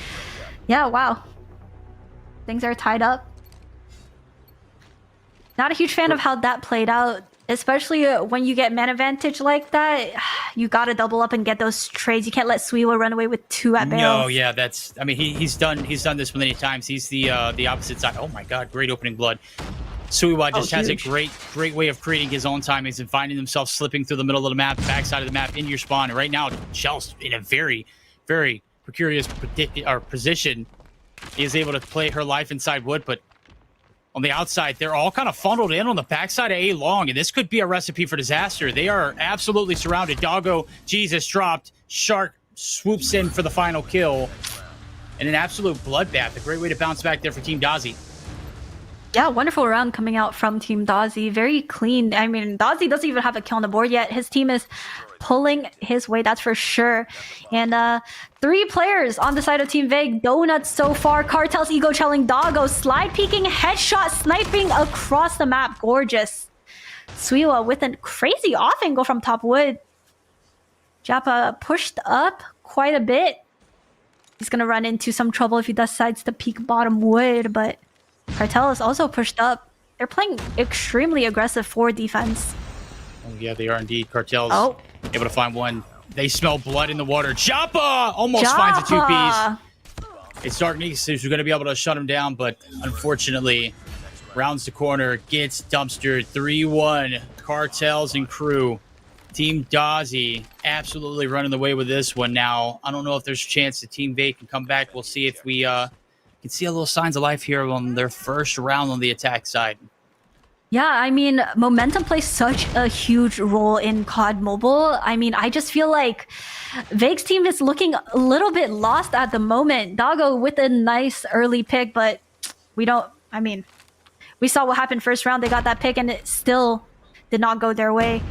Speaker 1: Yeah, wow. Things are tied up. Not a huge fan of how that played out. Especially when you get man advantage like that, you gotta double up and get those trades. You can't let Suiwa run away with 2 at barrel.
Speaker 2: No, yeah, that's. I mean, he's done this many times. He's the opposite side. Oh my God, great opening blood. Suiwa just has a great way of creating his own timings and finding himself slipping through the middle of the map, backside of the map, into your spawn. And right now, Shell's in a very, very precarious position. He is able to play her life inside wood, but on the outside, they're all kind of funneled in on the backside of A long, and this could be a recipe for disaster. They are absolutely surrounded. Doggo, Jesus, dropped. Shark swoops in for the final kill. And an absolute bloodbath. A great way to bounce back there for Team Dozzy.
Speaker 1: Yeah, wonderful round coming out from Team Dozzy. Very clean. I mean, Dozzy doesn't even have a kill on the board yet. His team is pulling his way, that's for sure. And 3 players on the side of Team Vague. Donuts so far. Cartel's ego chelling Doggo. Slide peeking, headshot, sniping across the map. Gorgeous. Suiwa with a crazy off angle from top wood. Jappa pushed up quite a bit. He's going to run into some trouble if he decides to peek bottom wood, but Cartel is also pushed up. They're playing extremely aggressive forward defense.
Speaker 2: Oh, yeah, they are indeed. Cartel's able to find one. They smell blood in the water. Joppa almost finds a 2-piece. It's Dark Nix who's going to be able to shut him down, but unfortunately, rounds the corner, gets dumpstered. 3-1. Cartels and crew. Team Dozzy absolutely running the way with this one now. I don't know if there's a chance the Team Vague can come back. We'll see if we can see a little signs of life here on their first round on the attack side.
Speaker 1: Yeah, I mean, momentum plays such a huge role in COD Mobile. I mean, I just feel like Vague's team is looking a little bit lost at the moment. Doggo with a nice early pick, but we saw what happened first round. They got that pick and it still did not go their way.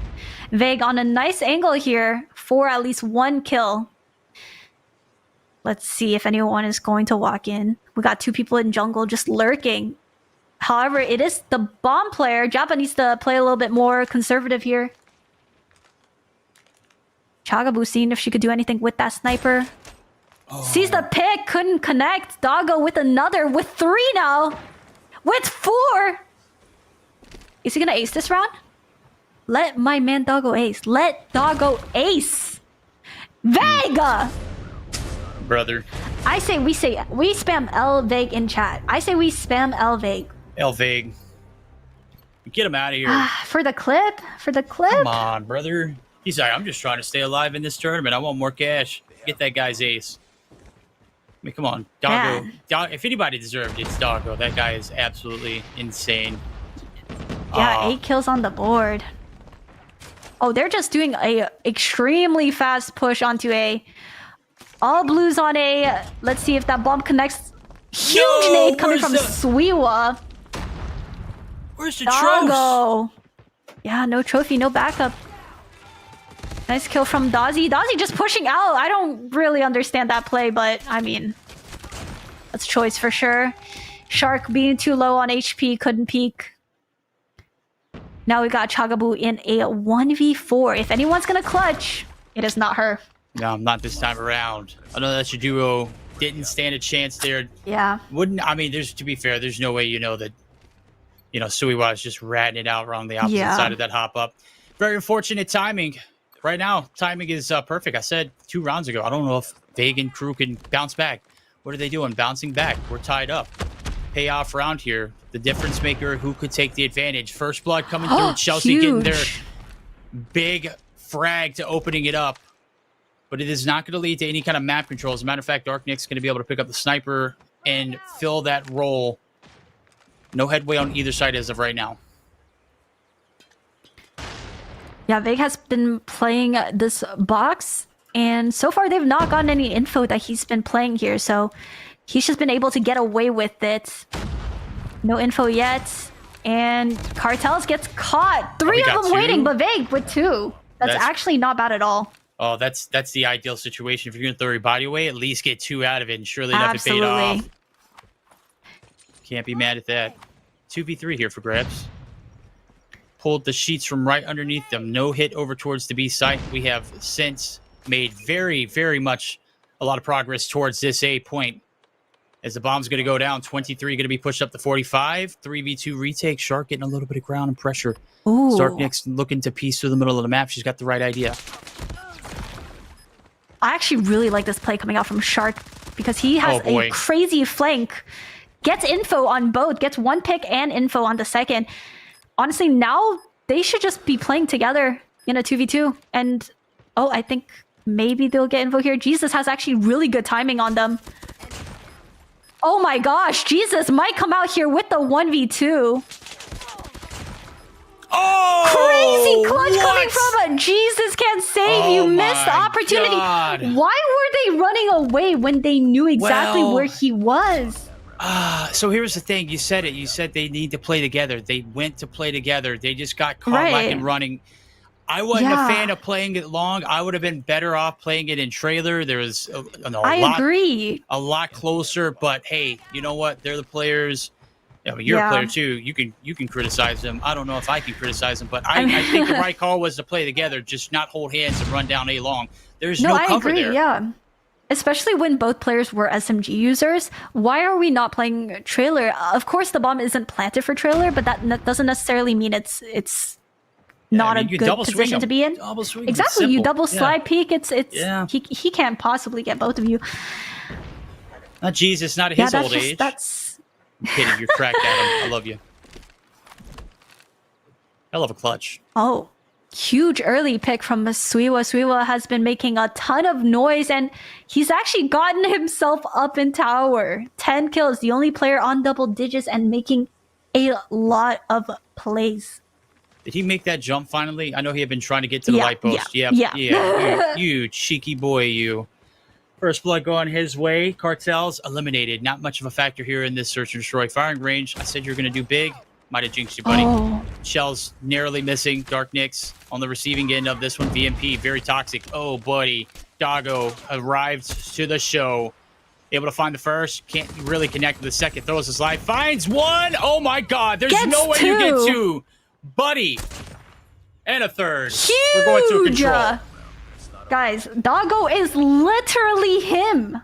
Speaker 1: Vague on a nice angle here for at least 1 kill. Let's see if anyone is going to walk in. We got 2 people in jungle just lurking. However, it is the bomb player. Jappa needs to play a little bit more conservative here. Chagabu seeing if she could do anything with that sniper. Sees the pick, couldn't connect. Doggo with another, with 3 now. With 4. Is he gonna ace this round? Let my man Doggo ace. Let Doggo ace. Vega!
Speaker 2: Brother.
Speaker 1: I say we spam L Vague in chat. I say we spam L Vague.
Speaker 2: L Vague. Get him out of here.
Speaker 1: For the clip? For the clip?
Speaker 2: Come on, brother. He's like, I'm just trying to stay alive in this tournament. I want more cash. Get that guy's ace. I mean, come on. Doggo. If anybody deserved it, it's Doggo. That guy is absolutely insane.
Speaker 1: Yeah, 8 kills on the board. Oh, they're just doing a extremely fast push onto A. All blues on A. Let's see if that bomb connects. Huge nade coming from Suiwa.
Speaker 2: Where's the trophy?
Speaker 1: Doggo. Yeah, no trophy, no backup. Nice kill from Dozzy. Dozzy just pushing out. I don't really understand that play, but I mean, that's choice for sure. Shark being too low on HP, couldn't peek. Now we got Chagabu in a 1v4. If anyone's gonna clutch, it is not her.
Speaker 2: No, not this time around. I know that your duo didn't stand a chance there.
Speaker 1: Yeah.
Speaker 2: I mean, to be fair, there's no way you know that, Suiwa is just ratting it out around the opposite side of that hop up. Very unfortunate timing. Right now, timing is perfect. I said 2 rounds ago, I don't know if Veg and crew can bounce back. What are they doing? Bouncing back. We're tied up. Payoff round here. The difference maker, who could take the advantage. First blood coming through. Chelsea getting their big frag to opening it up. But it is not going to lead to any kind of map control. As a matter of fact, Darknick's going to be able to pick up the sniper and fill that role. No headway on either side as of right now.
Speaker 1: Yeah, Veg has been playing this box, and so far they've not gotten any info that he's been playing here, so he's just been able to get away with it. No info yet, and Cartels gets caught. 3 of them waiting, but Veg with 2. That's actually not bad at all.
Speaker 2: Oh, that's the ideal situation. If you're going to throw your body away, at least get 2 out of it, and surely enough it paid off. Can't be mad at that. 2v3 here for grabs. Pulled the sheets from right underneath them. No hit over towards the B site. We have since made very, very much a lot of progress towards this A point. As the bomb's going to go down, 23 going to be pushed up to 45. 3v2 retake. Shark getting a little bit of ground and pressure. Starknick's looking to piece through the middle of the map. She's got the right idea.
Speaker 1: I actually really like this play coming out from Shark because he has a crazy flank. Gets info on both. Gets 1 pick and info on the second. Honestly, now they should just be playing together in a 2v2. And, I think maybe they'll get info here. Jesus has actually really good timing on them. Oh my gosh, Jesus might come out here with the 1v2.
Speaker 2: Oh!
Speaker 1: Crazy clutch coming from a Jesus can't save. You missed the opportunity.
Speaker 2: God.
Speaker 1: Why were they running away when they knew exactly where he was?
Speaker 2: So here's the thing. You said it. You said they need to play together. They went to play together. They just got caught like in running. I wasn't a fan of playing it long. I would have been better off playing it in trailer. There was
Speaker 1: agree.
Speaker 2: A lot closer. But hey, you know what? They're the players. You're a player too. You can criticize them. I don't know if I can criticize them, but I think the right call was to play together, just not hold hands and run down A long. There's no cover there.
Speaker 1: Yeah. Especially when both players were SMG users. Why are we not playing trailer? Of course, the bomb isn't planted for trailer, but that doesn't necessarily mean it's not a good position to be in. Exactly, you double slide peek. He can't possibly get both of you.
Speaker 2: Not Jesus, not at his old age. I'm kidding, you're cracked at him. I love you. I love a clutch.
Speaker 1: Oh, huge early pick from Suiwa. Suiwa has been making a ton of noise, and he's actually gotten himself up in tower. 10 kills, the only player on double digits and making a lot of plays.
Speaker 2: Did he make that jump finally? I know he had been trying to get to the light post. Yeah. You cheeky boy, you. First blood going his way. Cartels eliminated. Not much of a factor here in this search and destroy firing range. I said you were going to do big. Might have jinxed you, buddy. Shells narrowly missing. Darknick's on the receiving end of this one. VMP, very toxic. Oh, buddy. Doggo arrived to the show. Able to find the first. Can't really connect with the second. Throws his life. Finds 1. Oh, my God. There's no way you get 2. Buddy. And a 3rd.
Speaker 1: Huge.
Speaker 2: We're going to control.
Speaker 1: Guys, Doggo is literally him.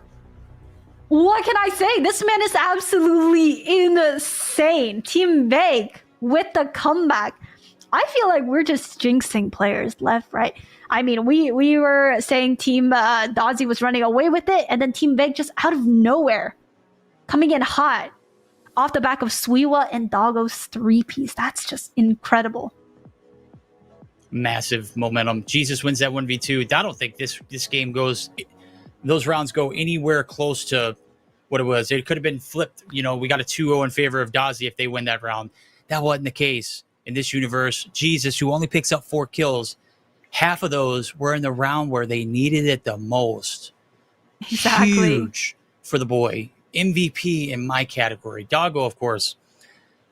Speaker 1: What can I say? This man is absolutely insane. Team Veg with the comeback. I feel like we're just jinxing players left, right? I mean, we were saying Team Dozzy was running away with it, and then Team Veg just out of nowhere coming in hot off the back of Suiwa and Doggo's 3-piece. That's just incredible.
Speaker 2: massive momentum. Jesus wins that 1v2. I don't think this game goes, those rounds go anywhere close to what it was. It could have been flipped. You know, we got a 2-0 in favor of Dozzy if they win that round. That wasn't the case in this universe. Jesus, who only picks up 4 kills, half of those were in the round where they needed it the most.
Speaker 1: Exactly.
Speaker 2: Huge for the boy. MVP in my category. Doggo, of course.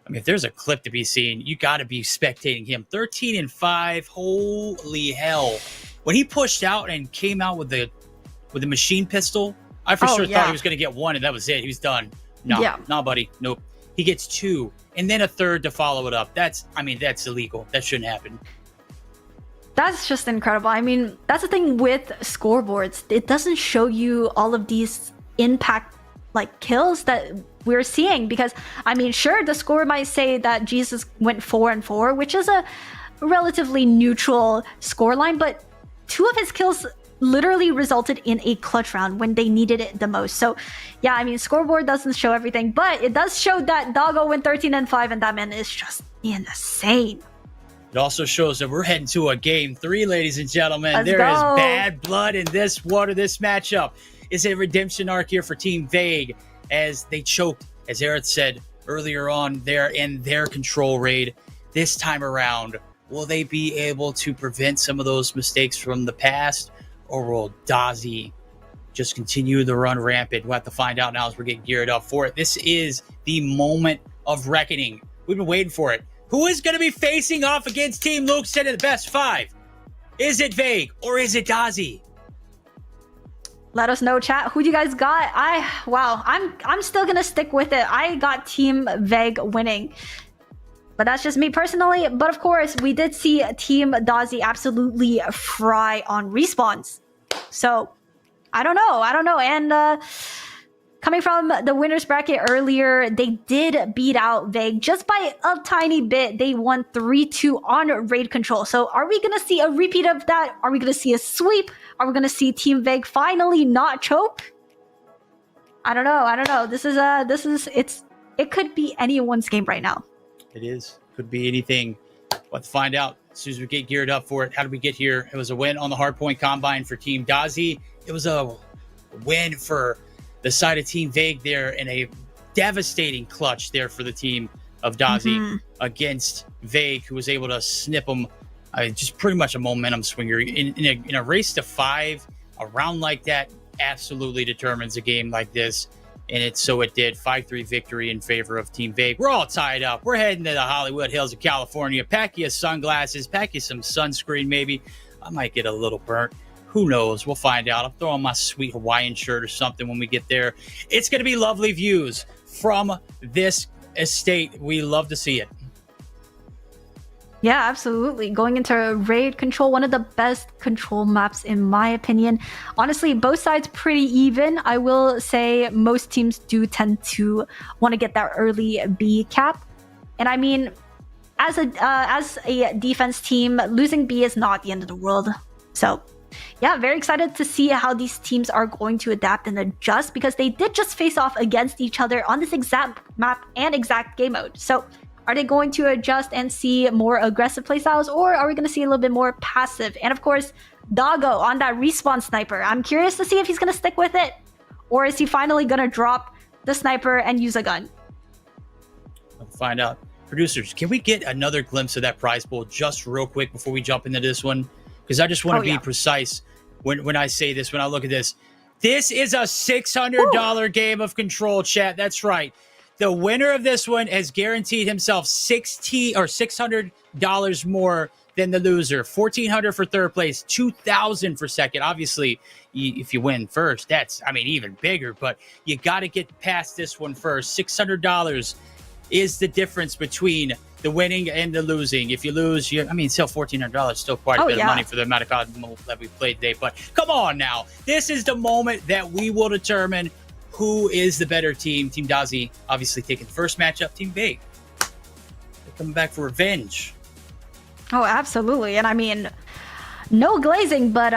Speaker 2: I mean, if there's a clip to be seen, you got to be spectating him. 13-5. Holy hell! When he pushed out and came out with the machine pistol, I for sure thought he was going to get 1, and that was it. He was done. No, buddy. Nope. He gets 2, and then a 3rd to follow it up. That's illegal. That shouldn't happen.
Speaker 1: That's just incredible. I mean, that's the thing with scoreboards. It doesn't show you all of these impact kills that we're seeing, because I mean, sure, the score might say that Jesus went 4-4, which is a relatively neutral scoreline, but 2 of his kills literally resulted in a clutch round when they needed it the most. So yeah, I mean, scoreboard doesn't show everything, but it does show that Doggo went 13-5, and that man is just insane.
Speaker 2: It also shows that we're heading to a game 3, ladies and gentlemen.
Speaker 1: Let's
Speaker 2: There
Speaker 1: go.
Speaker 2: is bad blood in this water. This matchup is a redemption arc here for Team Vague, as they choked, as Aerith said earlier on, there in their control raid. This time around, will they be able to prevent some of those mistakes from the past, or will Dozzy just continue to run rampant? We'll have to find out now as we're getting geared up for it. This is the moment of reckoning. We've been waiting for it. Who is going to be facing off against Team Luke's in the best 5? Is it Vague or is it Dozzy?
Speaker 1: Let us know, chat. Who do you guys got? I'm still gonna stick with it. I got Team Vague winning, but that's just me personally. But of course, we did see Team Dozzy absolutely fry on respawns. So I don't know. And coming from the winners bracket earlier, they did beat out Vague just by a tiny bit. They won 3-2 on raid control. So are we going to see a repeat of that? Are we going to see a sweep? Are we going to see Team Vague finally not choke? I don't know. It could be anyone's game right now.
Speaker 2: It is. Could be anything. We'll have to find out as soon as we get geared up for it. How did we get here? It was a win on the hardpoint combine for Team Dozzy. It was a win for the side of Team Vague there, in a devastating clutch there for the team of Dozzy against Vague, who was able to snip them. Just pretty much a momentum swinger. In a race to 5, a round like that absolutely determines a game like this. And it did. 5-3 victory in favor of Team Vague. We're all tied up. We're heading to the Hollywood Hills of California. Pack you sunglasses, pack you some sunscreen maybe. I might get a little burnt. Who knows? We'll find out. I'll throw on my sweet Hawaiian shirt or something when we get there. It's going to be lovely views from this estate. We love to see it.
Speaker 1: Yeah, absolutely. Going into raid control, one of the best control maps in my opinion. Honestly, both sides pretty even. I will say most teams do tend to want to get that early B cap. And I mean, as a defense team, losing B is not the end of the world. So yeah, very excited to see how these teams are going to adapt and adjust, because they did just face off against each other on this exact map and exact game mode. So are they going to adjust and see more aggressive playstyles, or are we going to see a little bit more passive? And of course, Doggo on that respawn sniper. I'm curious to see if he's going to stick with it, or is he finally going to drop the sniper and use a gun?
Speaker 2: We'll find out. Producers, can we get another glimpse of that prize pool just real quick before we jump into this one? Because I just want to be precise when I say this, when I look at this. This is a $600 game of control, chat. That's right. The winner of this one has guaranteed himself $600 more than the loser. $1,400 for third place, $2,000 for second. Obviously, if you win first, that's, even bigger. But you got to get past this one first. $600 is the difference between the winning and the losing. If you lose, still $1,400, still quite a bit of money for the amount of COD that we played today. But come on now. This is the moment that we will determine who is the better team. Team Dozzy obviously taking the first matchup. Team Vague, they're coming back for revenge.
Speaker 1: Oh, absolutely. And no glazing, but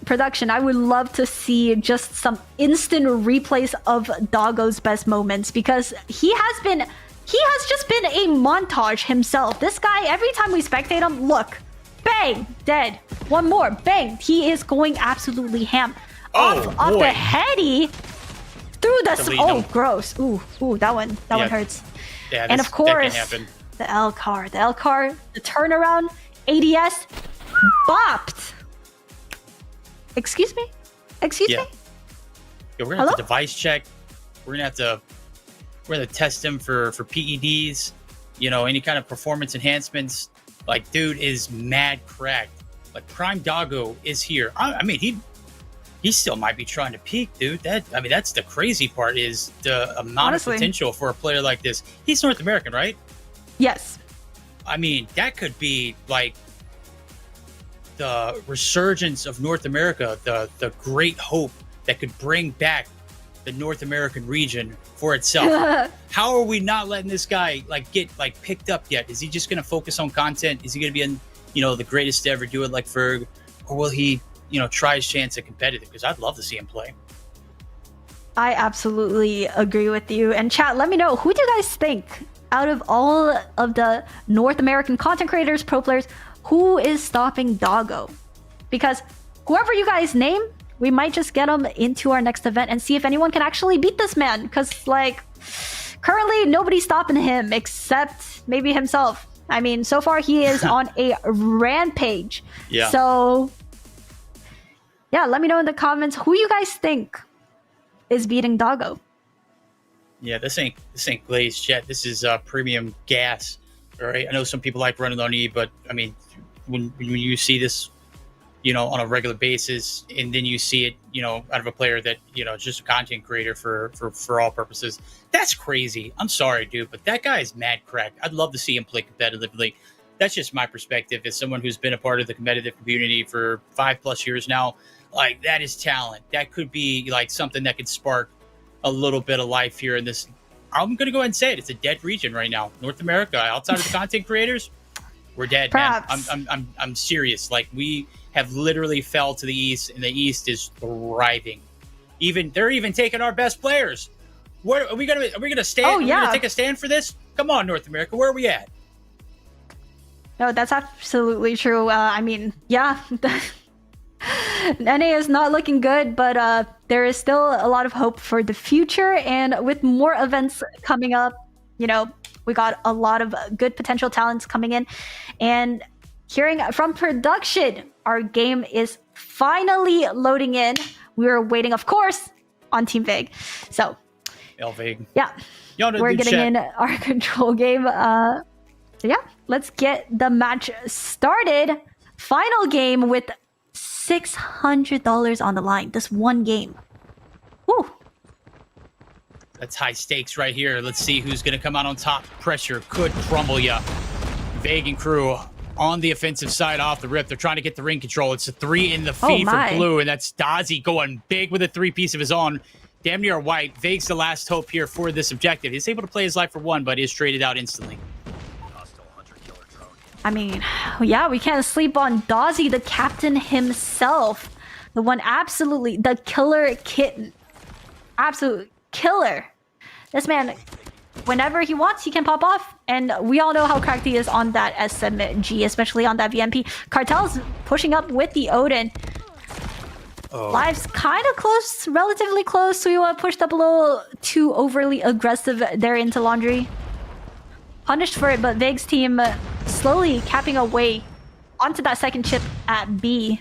Speaker 1: production, I would love to see just some instant replays of Doggo's best moments, because he has just been a montage himself. This guy, every time we spectate him, look, bang, Bang! Dead. One more. Bang! He is going absolutely ham.
Speaker 2: Oh,
Speaker 1: Off
Speaker 2: boy.
Speaker 1: the heady. Through the...
Speaker 2: Delete
Speaker 1: Oh,
Speaker 2: him.
Speaker 1: gross. Ooh, that one hurts.
Speaker 2: Yeah,
Speaker 1: And
Speaker 2: this-
Speaker 1: of course,
Speaker 2: that can happen.
Speaker 1: the L car. The L car, the turnaround, ADS, bopped. Excuse me? Excuse
Speaker 2: Yeah.
Speaker 1: me?
Speaker 2: Yeah, we're gonna have
Speaker 1: Hello?
Speaker 2: to device check. We're gonna test him for PEDs. You know, any kind of performance enhancements. Like, dude is mad cracked. Like, Prime Doggo is here. I mean, he still might be trying to peak, dude. That's the crazy part is the amount
Speaker 1: Honestly.
Speaker 2: of potential for a player like this. He's North American, right?
Speaker 1: Yes.
Speaker 2: I mean, that could be like the resurgence of North America, the great hope that could bring back the North American region for itself. How are we not letting this guy get picked up yet? Is he just going to focus on content? Is he going to be the greatest to ever do it like Ferg, or will he try his chance at competitive? Because I'd love to see him play.
Speaker 1: I absolutely agree with you. And chat, let me know, who do you guys think out of all of the North American content creators, pro players, who is stopping Doggo? Because whoever you guys name, we might just get him into our next event and see if anyone can actually beat this man. Because currently nobody's stopping him except maybe himself. I mean, so far he is on a rampage.
Speaker 2: Yeah.
Speaker 1: So yeah, let me know in the comments who you guys think is beating Doggo.
Speaker 2: Yeah, this ain't glazed jet. This is premium gas. All right. I know some people like running on E, but I mean, when you see this, on a regular basis, and then you see it, out of a player that is just a content creator for all purposes, that's crazy. I'm sorry, dude, but that guy is mad cracked. I'd love to see him play competitively. That's just my perspective as someone who's been a part of the competitive community for 5+ years now. Like, that is talent. That could be something that could spark a little bit of life here in this. I'm gonna go ahead and say it. It's a dead region right now. North America, outside of the content creators, we're dead,
Speaker 1: Perhaps.
Speaker 2: man. I'm serious. We have literally fell to the East, and the East is thriving. They're even taking our best players. Where are we gonna stand?
Speaker 1: Oh,
Speaker 2: Are we
Speaker 1: yeah.
Speaker 2: gonna take a stand for this? Come on, North America, where are we at?
Speaker 1: No, that's absolutely true. I mean, yeah. NA is not looking good, but there is still a lot of hope for the future. And with more events coming up, we got a lot of good potential talents coming in. And hearing from production, our game is finally loading in. We were waiting, of course, on Team Vig. So,
Speaker 2: Elvig.
Speaker 1: yeah, we're getting in our control game. Yeah, let's get the match started. Final game with $600 on the line. This one game. Woo.
Speaker 2: That's high stakes right here. Let's see who's going to come out on top. Pressure could crumble ya. Veg and crew on the offensive side off the rip. They're trying to get the ring control. It's a 3 in the feed for
Speaker 1: my.
Speaker 2: blue, and that's Dozzy going big with a 3-piece of his own. Damn near white. Veg's the last hope here for this objective. He's able to play his life for 1, but is traded out instantly.
Speaker 1: I mean, yeah, we can't sleep on Dozzy, the captain himself. The one absolutely, the killer kitten. Absolute killer. This man, whenever he wants, he can pop off. And we all know how cracked he is on that SMG, especially on that VMP. Cartel's pushing up with the Odin.
Speaker 2: Oh.
Speaker 1: Lives kind of close, relatively close. So we want to push up a little too overly aggressive there into Laundry. Punished for it, but Vig's team slowly capping away onto that second chip at B.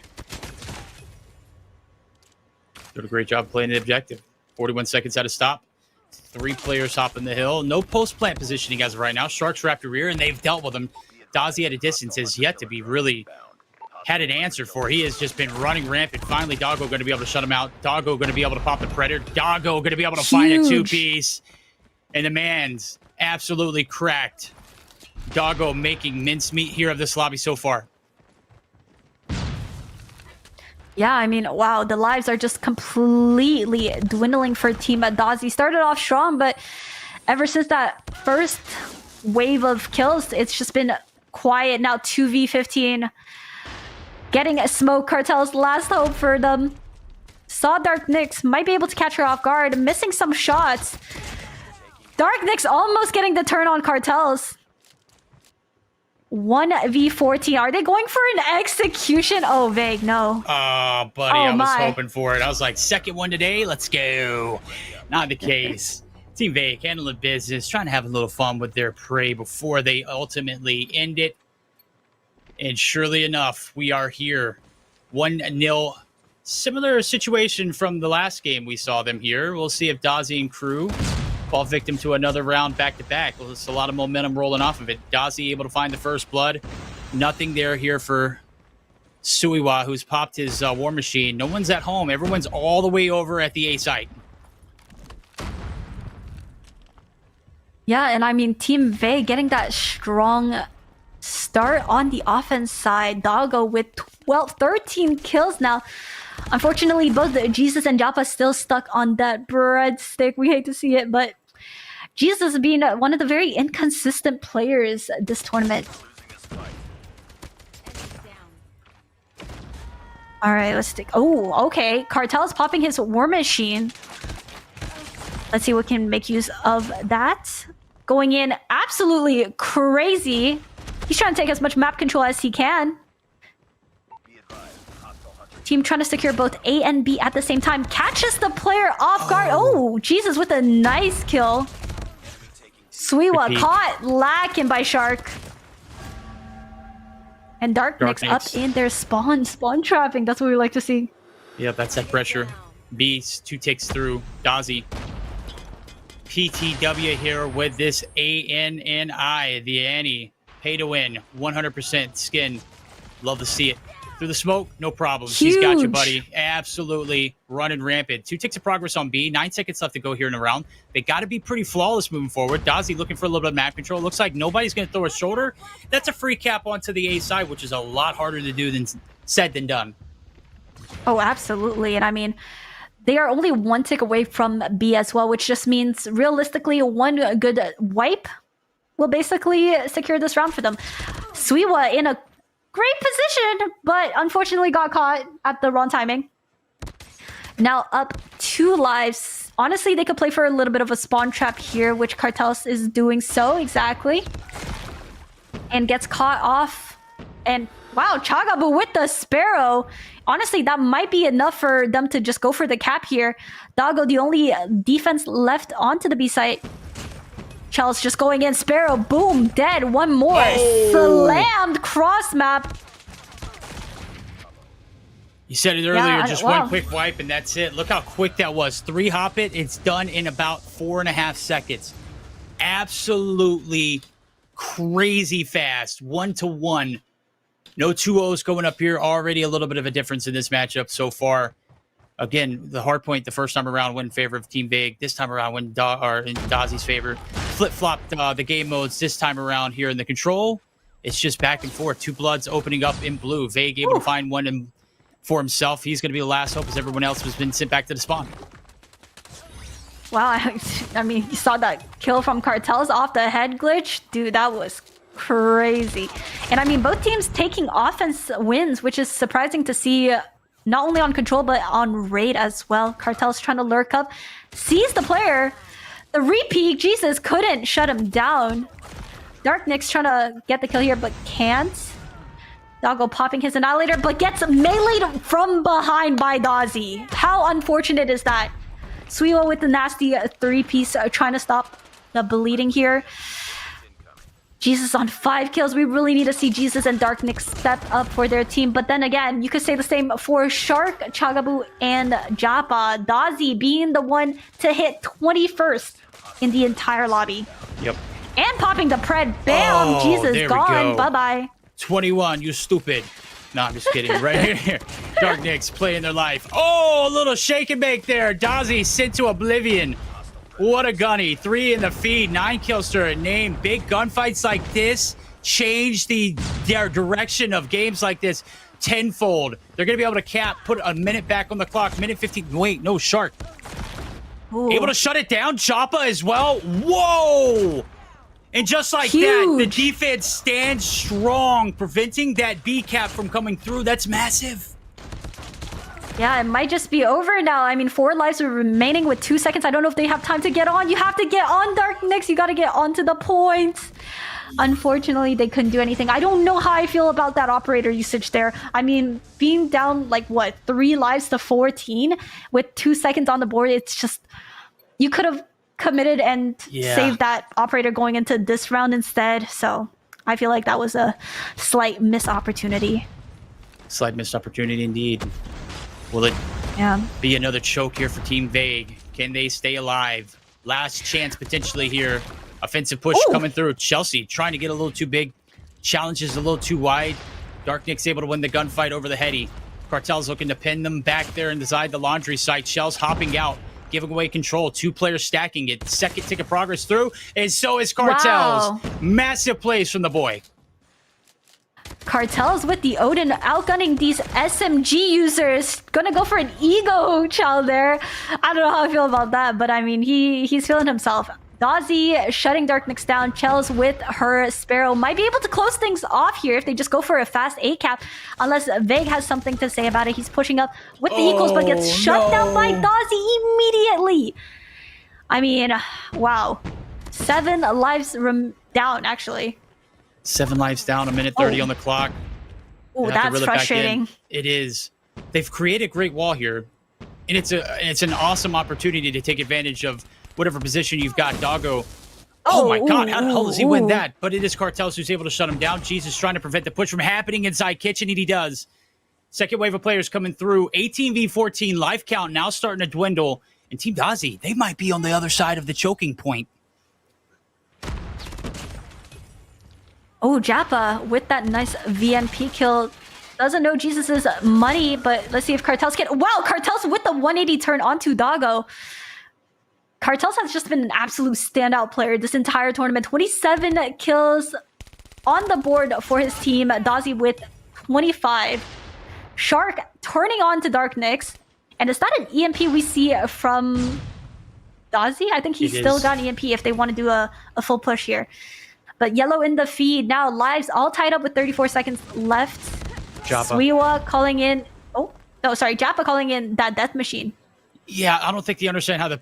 Speaker 2: Did a great job playing the objective. 41 seconds at a stop. 3 players hopping the hill. No post-plant positioning as of right now. Sharks wrapped rear, and they've dealt with him. Dozzy at a distance has yet to be really had an answer for. He has just been running rampant. Finally, Doggo going to be able to shut him out. Doggo going to be able to pop the Predator. Doggo going to be able to find a 2-piece. And the man's absolutely cracked. Doggo making mincemeat here of this lobby so far.
Speaker 1: Yeah, I mean, wow, the lives are just completely dwindling for Team Dozzy. Started off strong, but ever since that first wave of kills, it's just been quiet. Now 2v15. Getting a smoke. Cartel's last hope for them. Saw Dark Nyx, might be able to catch her off guard. Missing some shots. Dark Nyx almost getting the turn on Cartels. 1v14. Are they going for an execution? Oh, Vague, no.
Speaker 2: Oh, buddy,
Speaker 1: Oh,
Speaker 2: I was
Speaker 1: my.
Speaker 2: hoping for it. I was like, second one today, let's go. Not the case. Team Vague handling business, trying to have a little fun with their prey before they ultimately end it. And surely enough, we are here. 1-0. Similar situation from the last game we saw them here. We'll see if Dozzy and crew fall victim to another round back-to-back. Well, there's a lot of momentum rolling off of it. Dozzy able to find the first blood. Nothing there here for Suiwa, who's popped his war machine. No one's at home. Everyone's all the way over at the A site.
Speaker 1: Yeah, and I mean, Team Vey getting that strong start on the offense side. Doggo with 13 kills now. Unfortunately, both Jesus and Japa still stuck on that breadstick. We hate to see it, but Jesus being one of the very inconsistent players this tournament. All right, let's take... Oh, okay. Cartel's popping his war machine. Let's see what can make use of that. Going in absolutely crazy. He's trying to take as much map control as he can. Team trying to secure both A and B at the same time. Catches the player off guard. Oh, Jesus with a nice kill. Suiwa
Speaker 2: Repeat.
Speaker 1: caught lacking by Shark. And Darknix up
Speaker 2: Darknix.
Speaker 1: in their spawn trapping. That's what we like to see.
Speaker 2: Yep, that's that pressure. Beast, 2 ticks through. Dozzy. PTW here with this ANNI, the Annie. Pay to win. 100% skin. Love to see it. Through the smoke, no problem. He's got you,
Speaker 1: Huge.
Speaker 2: buddy. Absolutely running rampant. 2 ticks of progress on B. 9 seconds left to go here in the round. They got to be pretty flawless moving forward. Dozzy looking for a little bit of map control. Looks like nobody's going to throw a shoulder. That's a free cap onto the A side, which is a lot harder to do than said than done.
Speaker 1: Oh, absolutely. And I mean, they are only 1 tick away from B as well, which just means realistically 1 good wipe will basically secure this round for them. Suiwa in a great position, but unfortunately got caught at the wrong timing. Now up 2 lives. Honestly, they could play for a little bit of a spawn trap here, which Cartels is doing so exactly. And gets caught off. And wow, Chagabu with the Sparrow. Honestly, that might be enough for them to just go for the cap here. Doggo, the only defense left onto the B site. Charles just going in. Sparrow, boom, dead. 1 more.
Speaker 2: Oh.
Speaker 1: Slammed cross map.
Speaker 2: You said it earlier,
Speaker 1: Yeah,
Speaker 2: just
Speaker 1: wow.
Speaker 2: 1 quick wipe and that's it. Look how quick that was. 3 hop it, it's done in about 4.5 seconds. Absolutely crazy fast. 1-to-1. No 2-0s going up here. Already a little bit of a difference in this matchup so far. Again, the hard point the first time around went in favor of Team Vague. This time around went in Dozzy's favor. Flip-flopped the game modes this time around here in the control. It's just back and forth. 2 bloods opening up in blue. Vague able to find one for himself. He's going to be the last hope as everyone else has been sent back to the spawn.
Speaker 1: Wow, I mean, you saw that kill from Cartels off the head glitch? Dude, that was crazy. And I mean, both teams taking offense wins, which is surprising to see, not only on control, but on raid as well. Cartel's trying to lurk up, sees the player. The repeat, Jesus, couldn't shut him down. Darknix trying to get the kill here, but can't. Doggo popping his Annihilator, but gets meleeed from behind by Dozzy. How unfortunate is that? Suiwa with the nasty 3-piece trying to stop the bleeding here. Jesus on 5 kills. We really need to see Jesus and Darknix step up for their team. But then again, you could say the same for Shark, Chagabu, and Japa. Dozzy being the one to hit 21st in the entire lobby.
Speaker 2: Yep.
Speaker 1: And popping the pred. Bam!
Speaker 2: Oh,
Speaker 1: Jesus
Speaker 2: there we
Speaker 1: gone.
Speaker 2: go.
Speaker 1: Bye-bye.
Speaker 2: 21, you stupid. No, I'm just kidding. Right here. Darknix playing their life. Oh, a little shake and bake there. Dozzy sent to oblivion. What a gunny. 3 in the feed. 9 kills to her name. Big gunfights like this change their direction of games like this tenfold. They're going to be able to put a minute back on the clock. Minute 15. Wait, no, Shark.
Speaker 1: Ooh.
Speaker 2: Able to shut it down. Japa as well. Whoa! And just like that, the
Speaker 1: Huge.
Speaker 2: defense stands strong, preventing that B cap from coming through. That's massive.
Speaker 1: Yeah, it might just be over now. I mean, 4 lives are remaining with 2 seconds. I don't know if they have time to get on. You have to get on, Darknix. You got to get onto the point. Unfortunately, they couldn't do anything. I don't know how I feel about that operator usage there. I mean, being down like what, 3 lives to 14 with 2 seconds on the board, it's just, you could have committed and saved that operator going into this round instead. So I feel like that was a slight missed opportunity.
Speaker 2: Slight missed opportunity indeed. Will it be another choke here for Team Vague? Can they stay alive? Last chance potentially here. Offensive push coming through. Chelsea trying to get a little too big. Challenges a little too wide. Darknick's able to win the gunfight over the Heady. Cartel's looking to pin them back there inside the laundry site. Shell's hopping out, giving away control. 2 players stacking it. Second tick of progress through, and so is Cartel's.
Speaker 1: Wow.
Speaker 2: Massive plays from the boy.
Speaker 1: Cartel's with the Odin outgunning these SMG users. Gonna go for an ego chow there. I don't know how I feel about that, but I mean, he's feeling himself. Dozzy shutting Darknix down. Chels with her Sparrow might be able to close things off here if they just go for a fast A cap. Unless Vague has something to say about it. He's pushing up with the equals, but gets shut down by Dozzy immediately. I mean, wow. 7 lives down, actually.
Speaker 2: 7 lives down, a minute 30 on the clock.
Speaker 1: Oh, that's frustrating.
Speaker 2: It is. They've created a great wall here, and it's an awesome opportunity to take advantage of whatever position you've got. Doggo. Oh my God, how the hell does he win that? But it is Cartels who's able to shut him down. Jesus trying to prevent the push from happening inside Kitchen, and he does. Second wave of players coming through. 18v14 life count now starting to dwindle. And Team Dozzy, they might be on the other side of the choking point.
Speaker 1: Oh, Jappa with that nice VNP kill. Doesn't know Jesus' money, but let's see if Cartels can. Wow, Cartels with the 180 turn onto Doggo. Cartels has just been an absolute standout player this entire tournament. 27 kills on the board for his team. Dozzy with 25. Shark turning on to Darknix. And is that an EMP we see from Dozzy? I think he's still got an EMP if they want to do a full push here. But Yellow in the feed. Now lives all tied up with 34 seconds left.
Speaker 2: Jappa.
Speaker 1: Swiwa calling in. Oh, no, sorry. Jappa calling in that death machine.
Speaker 2: Yeah, I don't think they understand how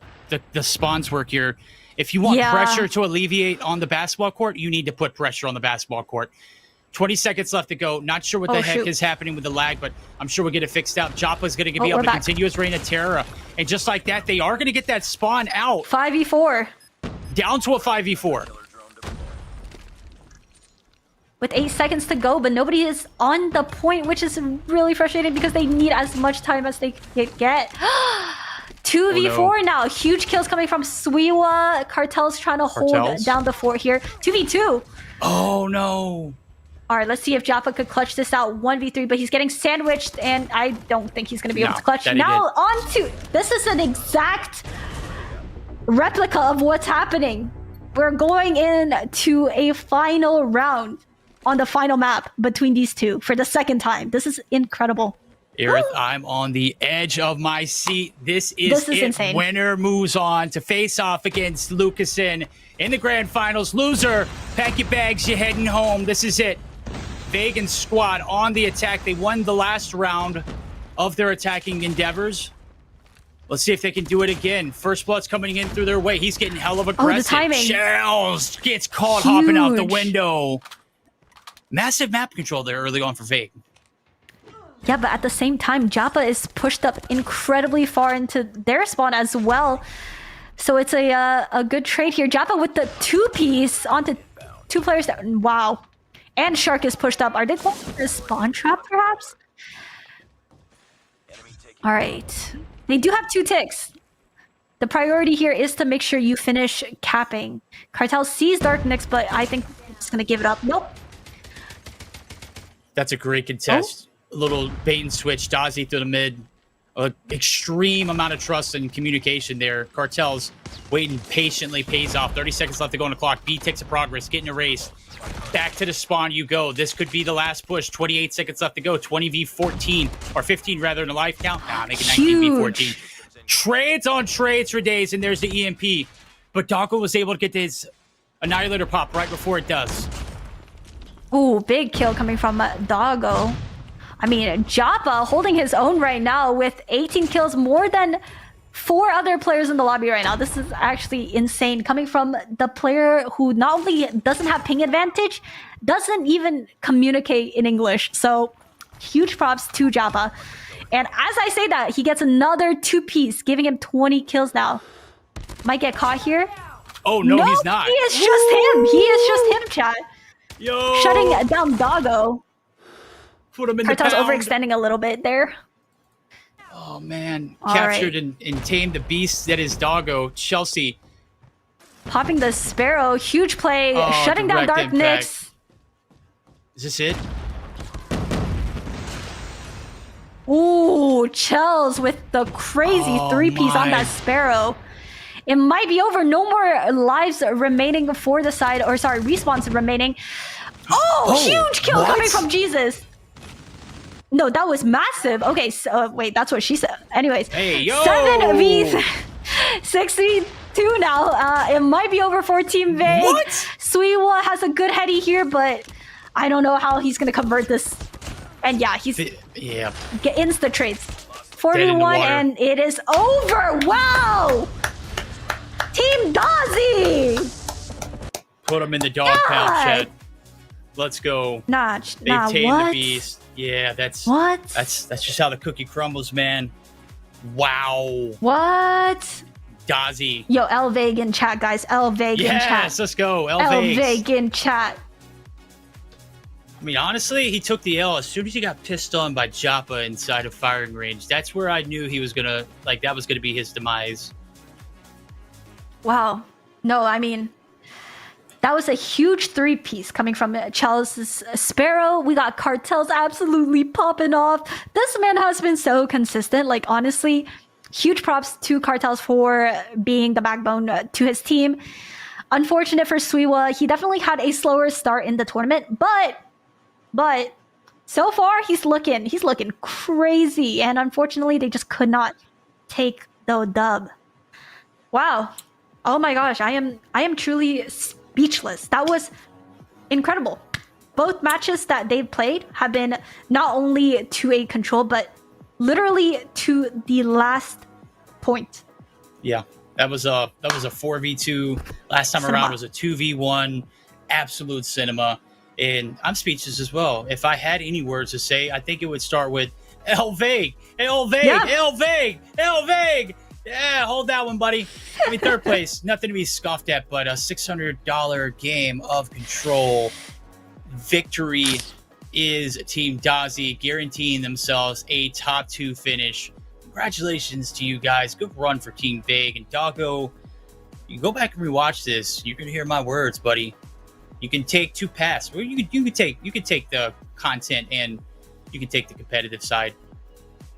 Speaker 2: the spawns work here. If you want pressure to alleviate on the basketball court, you need to put pressure on the basketball court. 20 seconds left to go. Not sure what the heck is happening with the lag, but I'm sure we'll get it fixed out. Jappa's going to be able to continuous reign of terror. And just like that, they are going to get that spawn out.
Speaker 1: 5v4.
Speaker 2: Down to a 5v4.
Speaker 1: With 8 seconds to go, but nobody is on the point, which is really frustrating because they need as much time as they can get. 2v4 now. Huge kills coming from Swiwa. Cartel's trying to hold down the fort here. 2v2.
Speaker 2: Oh, no.
Speaker 1: All right, let's see if Jappa could clutch this out. 1v3, but he's getting sandwiched, and I don't think he's going to be able to clutch. Now on to... This is an exact replica of what's happening. We're going into a final round on the final map between these two for the second time. This is incredible.
Speaker 2: Aerith, I'm on the edge of my seat. This is insane. Winner moves on to face off against Lucasen in the grand finals. Loser, pack your bags, you're heading home. This is it. Vegan squad on the attack. They won the last round of their attacking endeavors. Let's see if they can do it again. First Blood's coming in through their way. He's getting hell of aggressive.
Speaker 1: The timing.
Speaker 2: Shells gets caught hopping out the window. Massive map control there early on for Vague.
Speaker 1: Yeah, but at the same time, Jappa is pushed up incredibly far into their spawn as well. So it's a good trade here. Jappa with the 2-piece onto 2 players. Wow. And Shark is pushed up. Are they going for a spawn trap, perhaps? All right. They do have 2 ticks. The priority here is to make sure you finish capping. Cartel sees Darknix, but I think it's going to give it up. Nope.
Speaker 2: That's a great contest. A little bait and switch. Dozzy through the mid. Extreme amount of trust and communication there. Cartel's waiting patiently pays off. 30 seconds left to go on the clock. B takes a progress, getting erased. Back to the spawn you go. This could be the last push. 28 seconds left to go. 20v14, or 15 rather in the life count. Nah, make it 19v14. Trades on trades for days, and there's the EMP. But Doggo was able to get his Annihilator pop right before it does.
Speaker 1: Ooh, big kill coming from Doggo. I mean, Jappa holding his own right now with 18 kills, more than 4 other players in the lobby right now. This is actually insane. Coming from the player who not only doesn't have ping advantage, doesn't even communicate in English. So huge props to Japa. And as I say that, he gets another 2-piece, giving him 20 kills now. Might get caught here.
Speaker 2: Oh, no, he's not.
Speaker 1: He is just him. He is just him, chat.
Speaker 2: Yo.
Speaker 1: Shutting down Doggo.
Speaker 2: Put him in the
Speaker 1: Kartel's
Speaker 2: pound.
Speaker 1: overextending a little bit there.
Speaker 2: Oh, man.
Speaker 1: All
Speaker 2: Captured
Speaker 1: right.
Speaker 2: and tamed the beast that is Doggo. Chelsea.
Speaker 1: Popping the Sparrow. Huge play.
Speaker 2: Oh,
Speaker 1: Shutting down
Speaker 2: direct
Speaker 1: Dark
Speaker 2: impact.
Speaker 1: Nyx.
Speaker 2: Is this it?
Speaker 1: Ooh, Chels with the crazy
Speaker 2: Oh,
Speaker 1: 3-piece on
Speaker 2: my.
Speaker 1: that Sparrow. It might be over. No more lives remaining for the side. Or sorry, respawns remaining. Oh, huge kill
Speaker 2: what?
Speaker 1: coming from Jesus. No, that was massive. Okay, so wait, that's what she said. Anyways,
Speaker 2: Hey, yo.
Speaker 1: 7v62 now. It might be over for Team Vague.
Speaker 2: What?
Speaker 1: Suiwa has a good heady here, but I don't know how he's gonna convert this. And yeah, he's
Speaker 2: Yeah.
Speaker 1: insta trades.
Speaker 2: Dead in the
Speaker 1: 41
Speaker 2: water.
Speaker 1: and it is over. Wow! Team Dozzy!
Speaker 2: Put him in the dog pound,
Speaker 1: God.
Speaker 2: chat. Let's go.
Speaker 1: Nah,
Speaker 2: They've tamed
Speaker 1: what?
Speaker 2: the beast. Yeah, that's
Speaker 1: What?
Speaker 2: that's just how the cookie crumbles, man. Wow.
Speaker 1: What?
Speaker 2: Dozzy.
Speaker 1: Yo, L Vague in chat, guys. L Vague in
Speaker 2: Yes,
Speaker 1: chat.
Speaker 2: let's go.
Speaker 1: L
Speaker 2: Elvague.
Speaker 1: Vague in chat.
Speaker 2: I mean, honestly, he took the L as soon as he got pissed on by Japa inside of firing range. That's where I knew he was gonna that was gonna be his demise.
Speaker 1: Wow. No, I mean, that was a huge 3-piece coming from Chelsea's Sparrow. We got Cartels absolutely popping off. This man has been so consistent. Like, honestly, huge props to Cartels for being the backbone to his team. Unfortunate for Suiwa. He definitely had a slower start in the tournament, but so far he's looking crazy. And unfortunately, they just could not take the dub. Wow. Oh my gosh, I am truly speechless. That was incredible. Both matches that they've played have been not only to a control, but literally to the last point.
Speaker 2: Yeah, that was a 4v2. Last time
Speaker 1: Cinema.
Speaker 2: around was a 2v1. Absolute cinema. And I'm speechless as well. If I had any words to say, I think it would start with El Vague, El Vague,
Speaker 1: Yeah.
Speaker 2: El Vague, El Vague. Yeah, hold that one, buddy. I mean, third place, nothing to be scoffed at, but a $600 game of control. Victory is Team Dozzy guaranteeing themselves a top 2 finish. Congratulations to you guys. Good run for Team Vague. And Doggo, you can go back and rewatch this. You're going to hear my words, buddy. You can take 2 paths. Well, you can take the content and you can take the competitive side.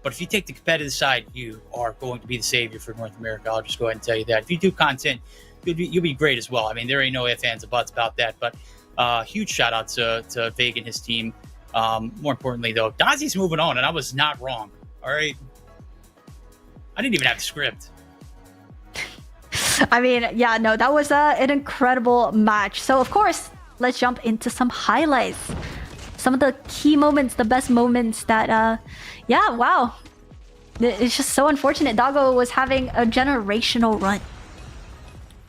Speaker 2: But if you take the competitive side, you are going to be the savior for North America. I'll just go ahead and tell you that. If you do content, you'll be great as well. I mean, there ain't no ifs, ands, or buts about that. But huge shout out to Vague and his team. More importantly, though, Dozzy's moving on, and I was not wrong. All right. I didn't even have the script.
Speaker 1: I mean, yeah, no, that was an incredible match. So, of course, let's jump into some highlights. Some of the key moments, the best moments that, yeah, wow. It's just so unfortunate. Doggo was having a generational run.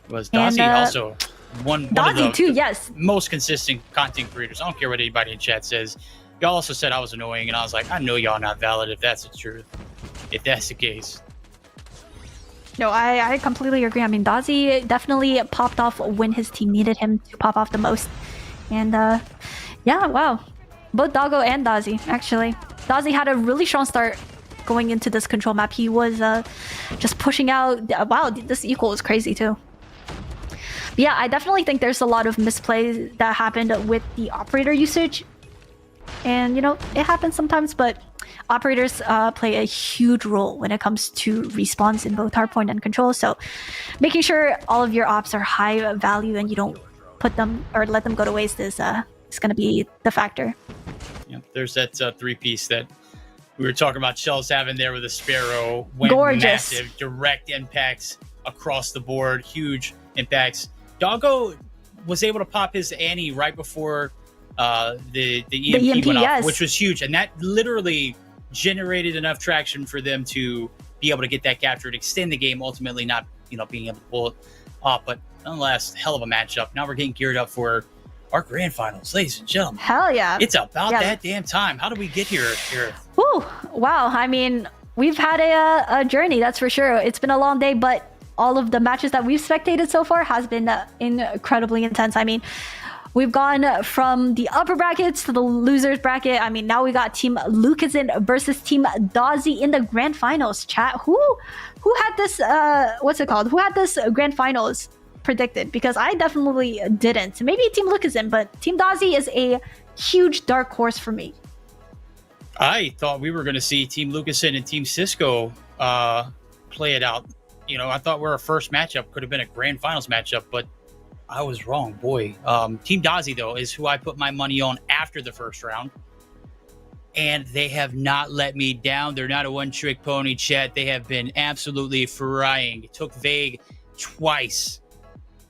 Speaker 2: Was Dozzy also one of
Speaker 1: Dozzy
Speaker 2: the
Speaker 1: too, yes.
Speaker 2: most consistent content creators? I don't care what anybody in chat says. Y'all also said I was annoying, and I was like, I know y'all not valid if that's the truth. If that's the case.
Speaker 1: No, I completely agree. I mean, Dozzy definitely popped off when his team needed him to pop off the most. And, yeah, wow. Both Doggo and Dozzy, actually. Dozzy had a really strong start going into this control map. He was just pushing out. Wow, this equal was crazy too. But yeah, I definitely think there's a lot of misplays that happened with the operator usage. And, you know, it happens sometimes, but operators play a huge role when it comes to respawns in both hardpoint and control. So making sure all of your ops are high value and you don't put them or let them go to waste is going to be the factor.
Speaker 2: Yeah, there's that 3-piece that we were talking about Shells having there with a Sparrow. Went
Speaker 1: Gorgeous.
Speaker 2: massive, direct impacts across the board, huge impacts. Doggo was able to pop his Annie right before the EMP went off,
Speaker 1: yes.
Speaker 2: which was huge. And that literally generated enough traction for them to be able to get that capture and extend the game, ultimately not, being able to pull it off. But nonetheless, hell of a matchup. Now we're getting geared up for our grand finals, ladies and gentlemen.
Speaker 1: Hell yeah.
Speaker 2: It's about that damn time. How do we get here, Aerith?
Speaker 1: Whew, wow. I mean, we've had a journey, that's for sure. It's been a long day, but all of the matches that we've spectated so far has been incredibly intense. I mean, we've gone from the upper brackets to the losers bracket. I mean, now we got Team Lucasen versus Team Dozzy in the grand finals. Chat, who had this, Who had this grand finals predicted? Because I definitely didn't. Maybe Team Lucasen, but Team Dozzy is a huge dark horse for me.
Speaker 2: I thought we were going to see Team Lucasen and Team Sisco play it out. I thought our first matchup could have been a grand finals matchup, but I was wrong, boy. Team Dozzy, though, is who I put my money on after the first round. And they have not let me down. They're not a one-trick pony, chat. They have been absolutely frying. It took Vague twice.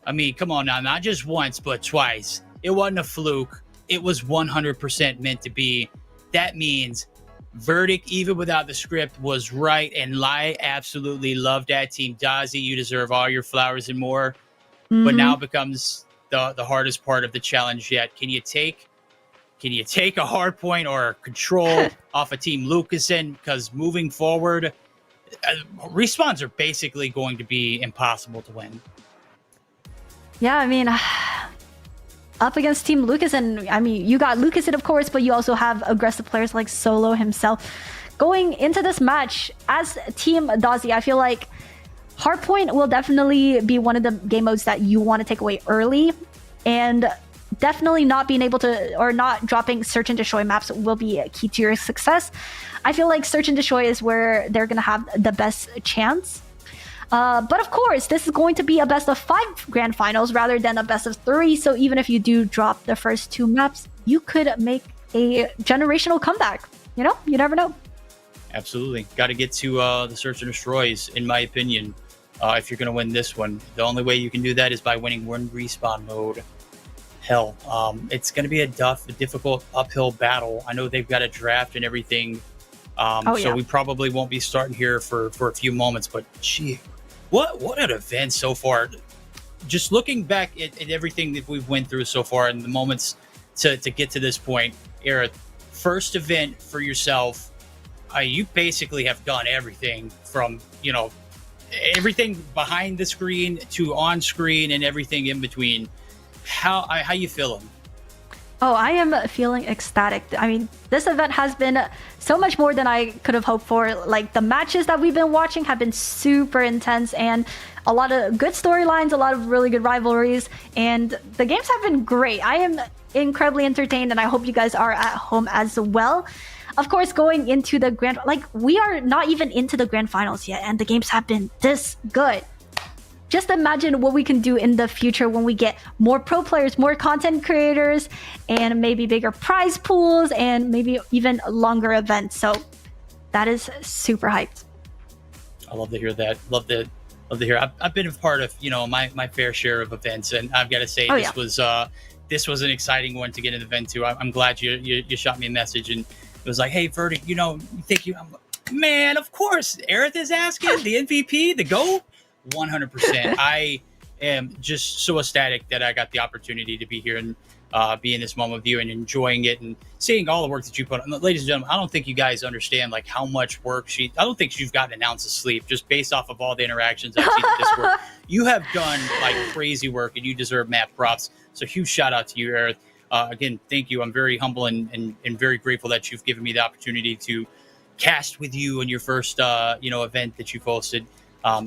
Speaker 2: I mean, come on now. Not just once, but twice. It wasn't a fluke. It was 100% meant to be. That means verdict, even without the script, was right. And I absolutely love that. Team Dozzy, you deserve all your flowers and more. But now becomes the hardest part of the challenge yet. Can you take a hard point or control off of Team Lucasen? Because moving forward, respawns are basically going to be impossible to win.
Speaker 1: Yeah, I mean, up against Team Lucasen, I mean, you got Lucasen, of course, but you also have aggressive players like Solo himself. Going into this match as Team Dozzy, I feel like Hardpoint will definitely be one of the game modes that you want to take away early, and definitely not being able to, or not dropping search and destroy maps will be key to your success. I feel like search and destroy is where they're going to have the best chance. But of course, this is going to be a best of 5 grand finals rather than a best of 3. So even if you do drop the first 2 maps, you could make a generational comeback. You never know.
Speaker 2: Absolutely. Got to get to the search and destroys, in my opinion. If you're going to win this one, the only way you can do that is by winning one respawn mode. Hell, it's going to be a difficult uphill battle. I know they've got a draft and everything. So we probably won't be starting here for a few moments, but gee, what an event so far. Just looking back at everything that we've went through so far and the moments to get to this point, Aerith, first event for yourself, you basically have done everything from, everything behind the screen to on screen and everything in between. How you feeling?
Speaker 1: Oh, I am feeling ecstatic. I mean, this event has been so much more than I could have hoped for. Like, the matches that we've been watching have been super intense and a lot of good storylines, a lot of really good rivalries, and the games have been great. I am incredibly entertained, and I hope you guys are at home as well. Of course, going into the we are not even into the grand finals yet, and the games have been this good. Just imagine what we can do in the future when we get more pro players, more content creators, and maybe bigger prize pools, and maybe even longer events. So that is super hyped.
Speaker 2: I love to hear that. Love to hear. I've been a part of my fair share of events, and I've got to say this was an exciting one to get an event to. I'm glad you shot me a message and it was like, hey, Verdict, you think you? Man, of course, Aerith is asking the MVP, the GOAT. 100%. I am just so ecstatic that I got the opportunity to be here and be in this moment with you and enjoying it and seeing all the work that you put on. Ladies and gentlemen, I don't think you guys understand like how much work I don't think you've gotten an ounce of sleep just based off of all the interactions I've seen in Discord. You have done like crazy work and you deserve mad props. So huge shout out to you, Aerith. Again, thank you. I'm very humble and very grateful that you've given me the opportunity to cast with you in your first event that you've hosted.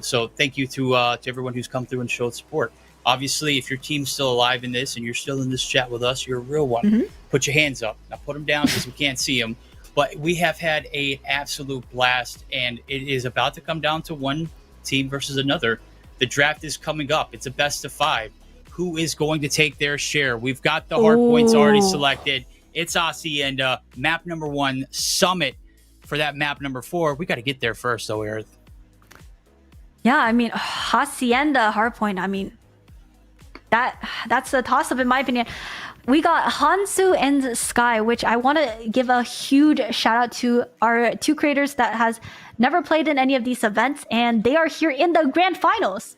Speaker 2: So thank you to everyone who's come through and showed support. Obviously, if your team's still alive in this and you're still in this chat with us, you're a real one. Mm-hmm. Put your hands up. Now put them down because we can't see them. But we have had an absolute blast, and it is about to come down to one team versus another. The draft is coming up. It's a best of 5. Who is going to take their share? We've got the hard points already selected. It's Hacienda, map number 1, Summit for that map number 4. We got to get there first, though, Aerith.
Speaker 1: Yeah, I mean, Hacienda, hardpoint, I mean, that's a toss-up in my opinion. we got Hansu and Sky, which I want to give a huge shout out to our two creators that has never played in any of these events, and they are here in the grand finals.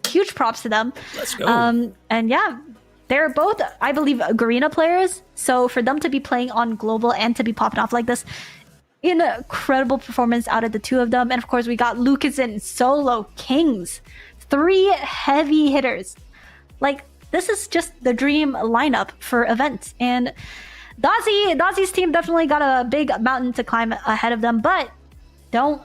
Speaker 1: Huge props to them.
Speaker 2: Let's go.
Speaker 1: And yeah, they're both, I believe, Garena players. So for them to be playing on global and to be popping off like this, incredible performance out of the two of them. And of course, we got Lucas and Solo Kings, 3 heavy hitters. Like, this is just the dream lineup for events. And Dozzy's team definitely got a big mountain to climb ahead of them, but don't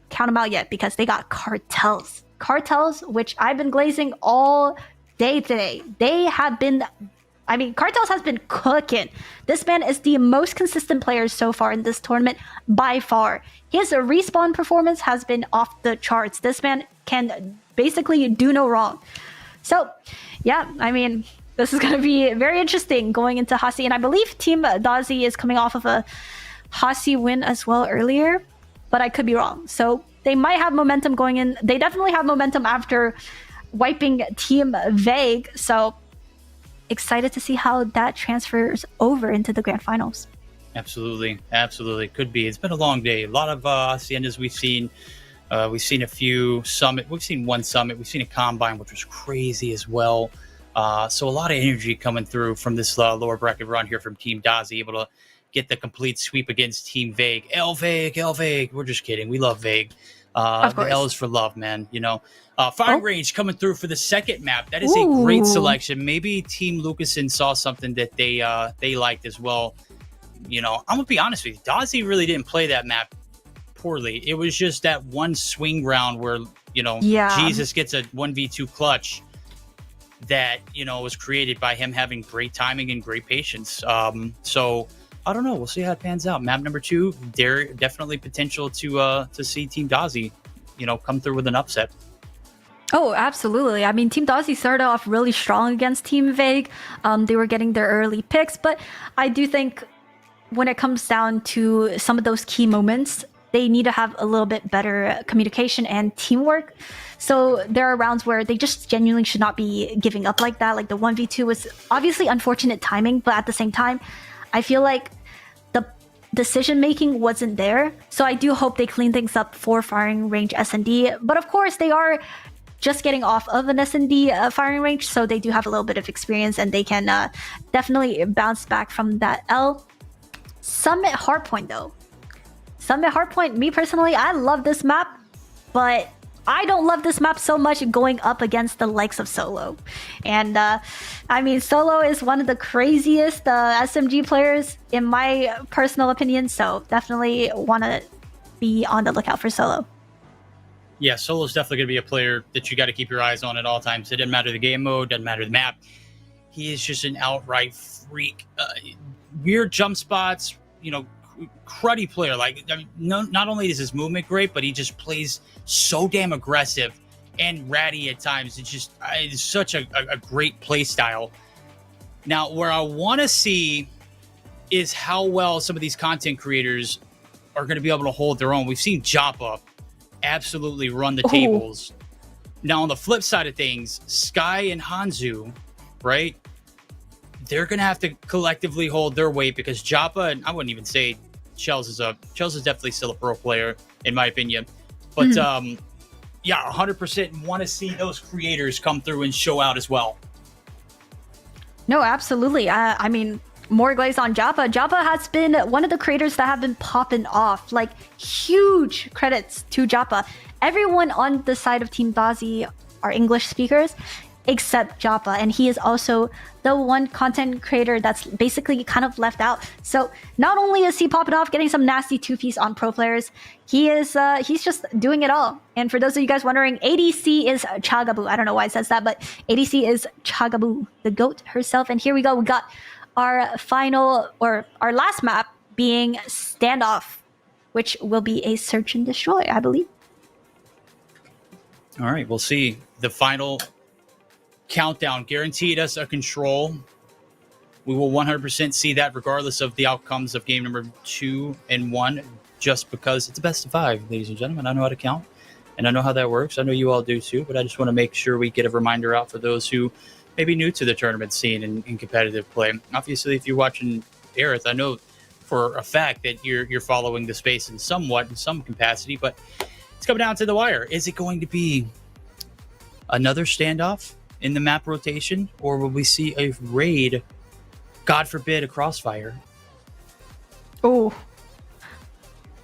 Speaker 1: count them out yet because they got Cartels. Cartels, which I've been glazing all day today. They have been, Cartels has been cooking. This man is the most consistent player so far in this tournament by far. His respawn performance has been off the charts. This man can basically do no wrong. So, yeah, this is going to be very interesting going into Hasi. And I believe Team Dozzy is coming off of a Hasi win as well earlier, but I could be wrong. So they might have momentum going in. They definitely have momentum after wiping Team Vague. So excited to see how that transfers over into the grand finals.
Speaker 2: Absolutely. Could be. It's been a long day. A lot of Haciendas we've seen. We've seen a few summit. We've seen one summit. We've seen a combine, which was crazy as well. So a lot of energy coming through from this lower bracket run here from Team Dozzy, able to get the complete sweep against Team Vague. L Vague. We're just kidding. We love Vague. The L is for love, man. Firing range coming through for the second map. That is a great selection. Maybe Team Lucasen saw something that they liked as well. I'm gonna be honest with you. Dozzy really didn't play that map poorly. It was just that one swing round where Jesus gets a 1v2 clutch that was created by him having great timing and great patience. So I don't know. We'll see how it pans out. Map number 2, there definitely potential to see Team Dozzy come through with an upset.
Speaker 1: Oh, absolutely. Team Dozzy started off really strong against Team Vague. They were getting their early picks, but I do think when it comes down to some of those key moments, they need to have a little bit better communication and teamwork. So there are rounds where they just genuinely should not be giving up like that. Like the 1v2 was obviously unfortunate timing, but at the same time, I feel like the decision making wasn't there. So I do hope they clean things up for firing range S&D. But of course, they are just getting off of an S&D firing range, so they do have a little bit of experience and they can definitely bounce back from that L. Summit Hardpoint though. Summit Hardpoint, me personally, I love this map, but I don't love this map so much going up against the likes of Solo. And Solo is one of the craziest SMG players in my personal opinion, so definitely want to be on the lookout for Solo.
Speaker 2: Yeah, Solo's definitely going to be a player that you got to keep your eyes on at all times. It doesn't matter the game mode, doesn't matter the map. He is just an outright freak. Weird jump spots, cruddy player. Not only is his movement great, but he just plays so damn aggressive and ratty at times. It's such a great play style. Now, where I want to see is how well some of these content creators are going to be able to hold their own. We've seen Joppa absolutely run the tables. Now, on the flip side of things, Sky and Hanzu, right? They're going to have to collectively hold their weight because Joppa, and I wouldn't even say Shells is definitely still a pro player, in my opinion. But, 100% want to see those creators come through and show out as well.
Speaker 1: No, absolutely. More glaze on Joppa. Joppa has been one of the creators that have been popping off. Like, huge credits to Joppa. Everyone on the side of Team Dozzy are English speakers, except Joppa. And he is also the one content creator that's basically kind of left out. So not only is he popping off, getting some nasty 2-piece on pro players, he's just doing it all. And for those of you guys wondering, ADC is Chagabu. I don't know why it says that, but ADC is Chagabu, the GOAT herself. And here we go. We got our final, or our last map being Standoff, which will be a search and destroy, I believe.
Speaker 2: All right, we'll see. The final countdown guaranteed us a control. We will 100% see that regardless of the outcomes of game number 2 and 1, just because it's a best of 5, ladies and gentlemen. I know how to count, and I know how that works. I know you all do too, but I just want to make sure we get a reminder out for those who maybe new to the tournament scene in competitive play. Obviously, if you're watching Aerith, I know for a fact that you're following the space in some capacity, but it's coming down to the wire. Is it going to be another standoff in the map rotation, or will we see a raid? God forbid, a crossfire.
Speaker 1: Oh.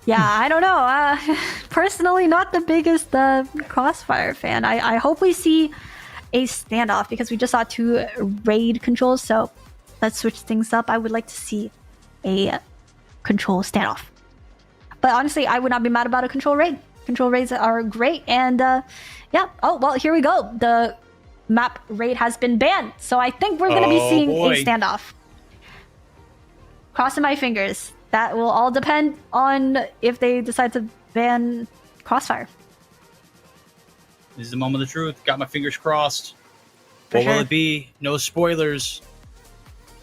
Speaker 1: Yeah, I don't know. Personally, not the biggest crossfire fan. I hope we see a standoff because we just saw 2 raid controls. So let's switch things up. I would like to see a control standoff. But honestly, I would not be mad about a control raid. Control raids are great. And yeah. Oh, well, here we go. The map raid has been banned. So I think we're going to be seeing a standoff. Crossing my fingers. That will all depend on if they decide to ban Crossfire.
Speaker 2: This is the moment of the truth. Got my fingers crossed.
Speaker 1: For
Speaker 2: What will
Speaker 1: sure.
Speaker 2: it be? No spoilers.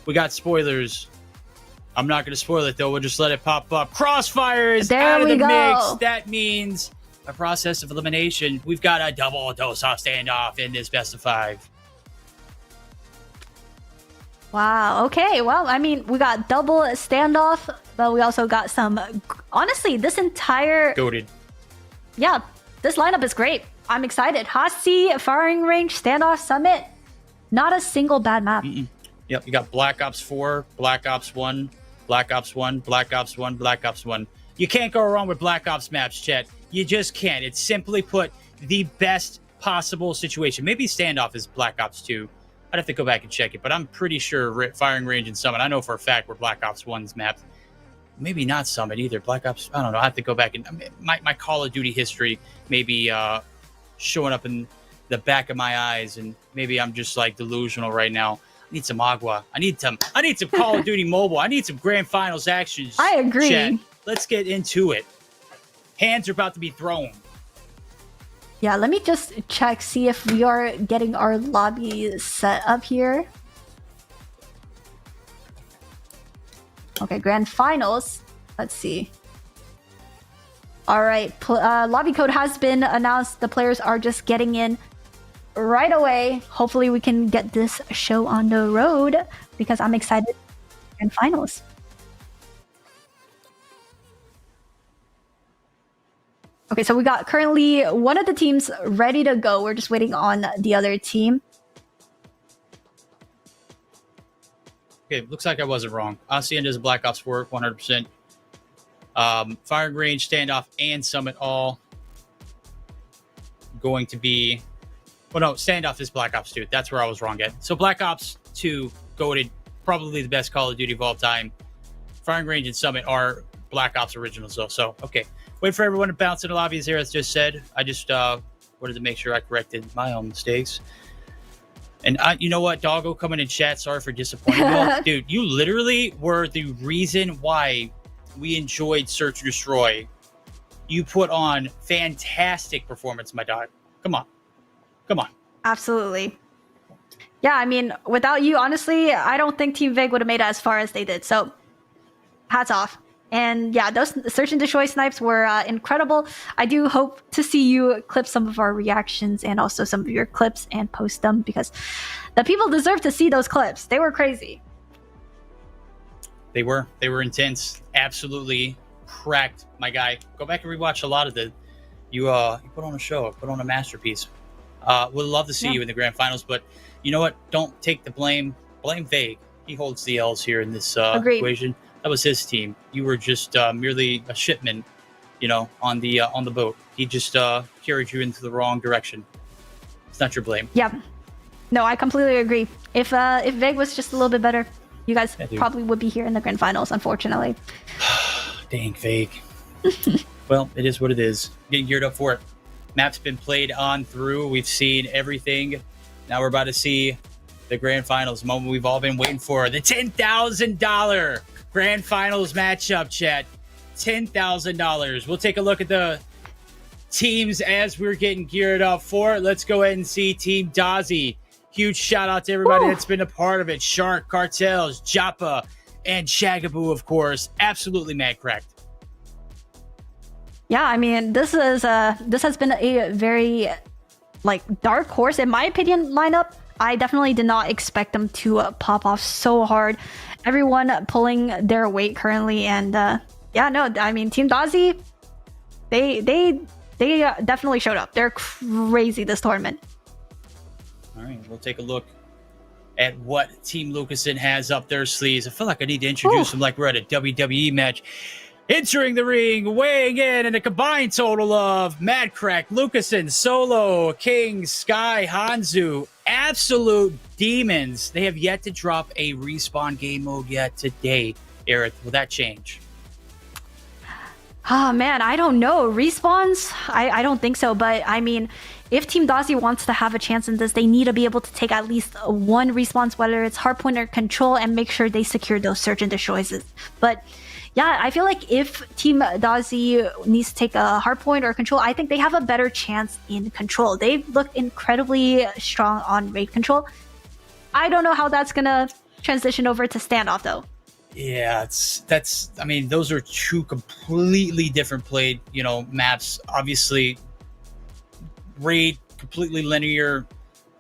Speaker 2: We got spoilers. I'm not going to spoil it, though. We'll just let it pop up. Crossfire is
Speaker 1: There
Speaker 2: out of
Speaker 1: we
Speaker 2: the
Speaker 1: go.
Speaker 2: mix. That means a process of elimination. We've got a double dose off standoff in this best of 5.
Speaker 1: Wow. Okay. Well, I mean, we got double standoff, but we also got some. Honestly, this entire
Speaker 2: Goated.
Speaker 1: yeah, this lineup is great. I'm excited. Hasi, firing range, standoff, summit. Not a single bad map.
Speaker 2: Yep, you got Black Ops 4, Black Ops 1, Black Ops 1, Black Ops 1, Black Ops 1. You can't go wrong with Black Ops maps, chat. You just can't. It's simply put the best possible situation. Maybe standoff is Black Ops 2. I'd have to go back and check it, but I'm pretty sure firing range and summit. I know for a fact where Black Ops 1's mapped. Maybe not summit either. Black Ops, I don't know. I have to go back and my Call of Duty history maybe showing up in the back of my eyes, and maybe I'm just like delusional right now. I need some agua. I need some Call of Duty Mobile. I need some Grand Finals actions.
Speaker 1: I agree.
Speaker 2: Chat. Let's get into it. Hands are about to be thrown.
Speaker 1: Yeah, let me just check, see if we are getting our lobby set up here. Okay, Grand Finals. Let's see. All right, lobby code has been announced. The players are just getting in right away. Hopefully we can get this show on the road because I'm excited for Grand Finals. Okay, so we got currently one of the teams ready to go. We're just waiting on the other team.
Speaker 2: Okay, looks like I wasn't wrong. Hacienda is a Black Ops 4, 100%. Firing range, standoff, and summit all going to be... Well, no, standoff is Black Ops 2. That's where I was wrong at. So Black Ops 2, goated, probably the best Call of Duty of all time. Firing range and summit are Black Ops originals, though. So, okay. Wait for everyone to bounce in the lobby, as Aerith just said. I just wanted to make sure I corrected my own mistakes. And you know what, Doggo coming in chat, sorry for disappointing you. Dude, you literally were the reason why we enjoyed Search and Destroy. You put on fantastic performance, my dog. Come on. Come on.
Speaker 1: Absolutely. Yeah, I mean, without you, honestly, I don't think Team Vig would have made it as far as they did. So, hats off. And yeah, those Search and Destroy snipes were incredible. I do hope to see you clip some of our reactions and also some of your clips and post them because the people deserve to see those clips. They were crazy.
Speaker 2: They were intense. Absolutely cracked, my guy. Go back and rewatch a lot of the... You put on a show, put on a masterpiece. Would love to see you in the Grand Finals, but you know what? Don't take the blame. Blame Vague. He holds the L's here in this equation. That was his team. You were just merely a shipment, on the boat. He just carried you into the wrong direction. It's not your blame.
Speaker 1: Yeah. No, I completely agree. If Vague was just a little bit better, you guys probably would be here in the Grand Finals, unfortunately.
Speaker 2: Dang, Vague. Well, it is what it is. Getting geared up for it. Map's been played on through. We've seen everything. Now we're about to see the Grand Finals, moment we've all been waiting for. The $10,000 Grand Finals matchup, chat. $10,000. We'll take a look at the teams as we're getting geared up for it. Let's go ahead and see Team Dozzy. Huge shout out to everybody that's been a part of it. Shark, Cartels, Joppa, and Shagaboo, of course. Absolutely mad cracked.
Speaker 1: Yeah, I mean, this has been a very dark horse, in my opinion, lineup. I definitely did not expect them to pop off so hard. Everyone pulling their weight currently, and yeah, no, I mean, Team Dozzy, they definitely showed up. They're crazy this tournament.
Speaker 2: All right, we'll take a look at what Team Lucasen has up their sleeves. I feel like I need to introduce them like we're at a WWE match. Entering the ring, weighing in a combined total of Madcrack, Lucasen, Solo, King, Sky, Hanzu, absolute demons. They have yet to drop a respawn game mode yet today. Aerith, will that change?
Speaker 1: Oh man, I don't know. Respawns? I don't think so, but I mean, if Team Dozzy wants to have a chance in this, they need to be able to take at least one respawn, whether it's hardpoint or control, and make sure they secure those search and destroys. But yeah, I feel like if Team Dozzy needs to take a hardpoint or control, I think they have a better chance in control. They've looked incredibly strong on raid control. I don't know how that's gonna transition over to standoff though.
Speaker 2: Yeah, I mean, those are two completely different played, maps. Obviously, raid completely linear,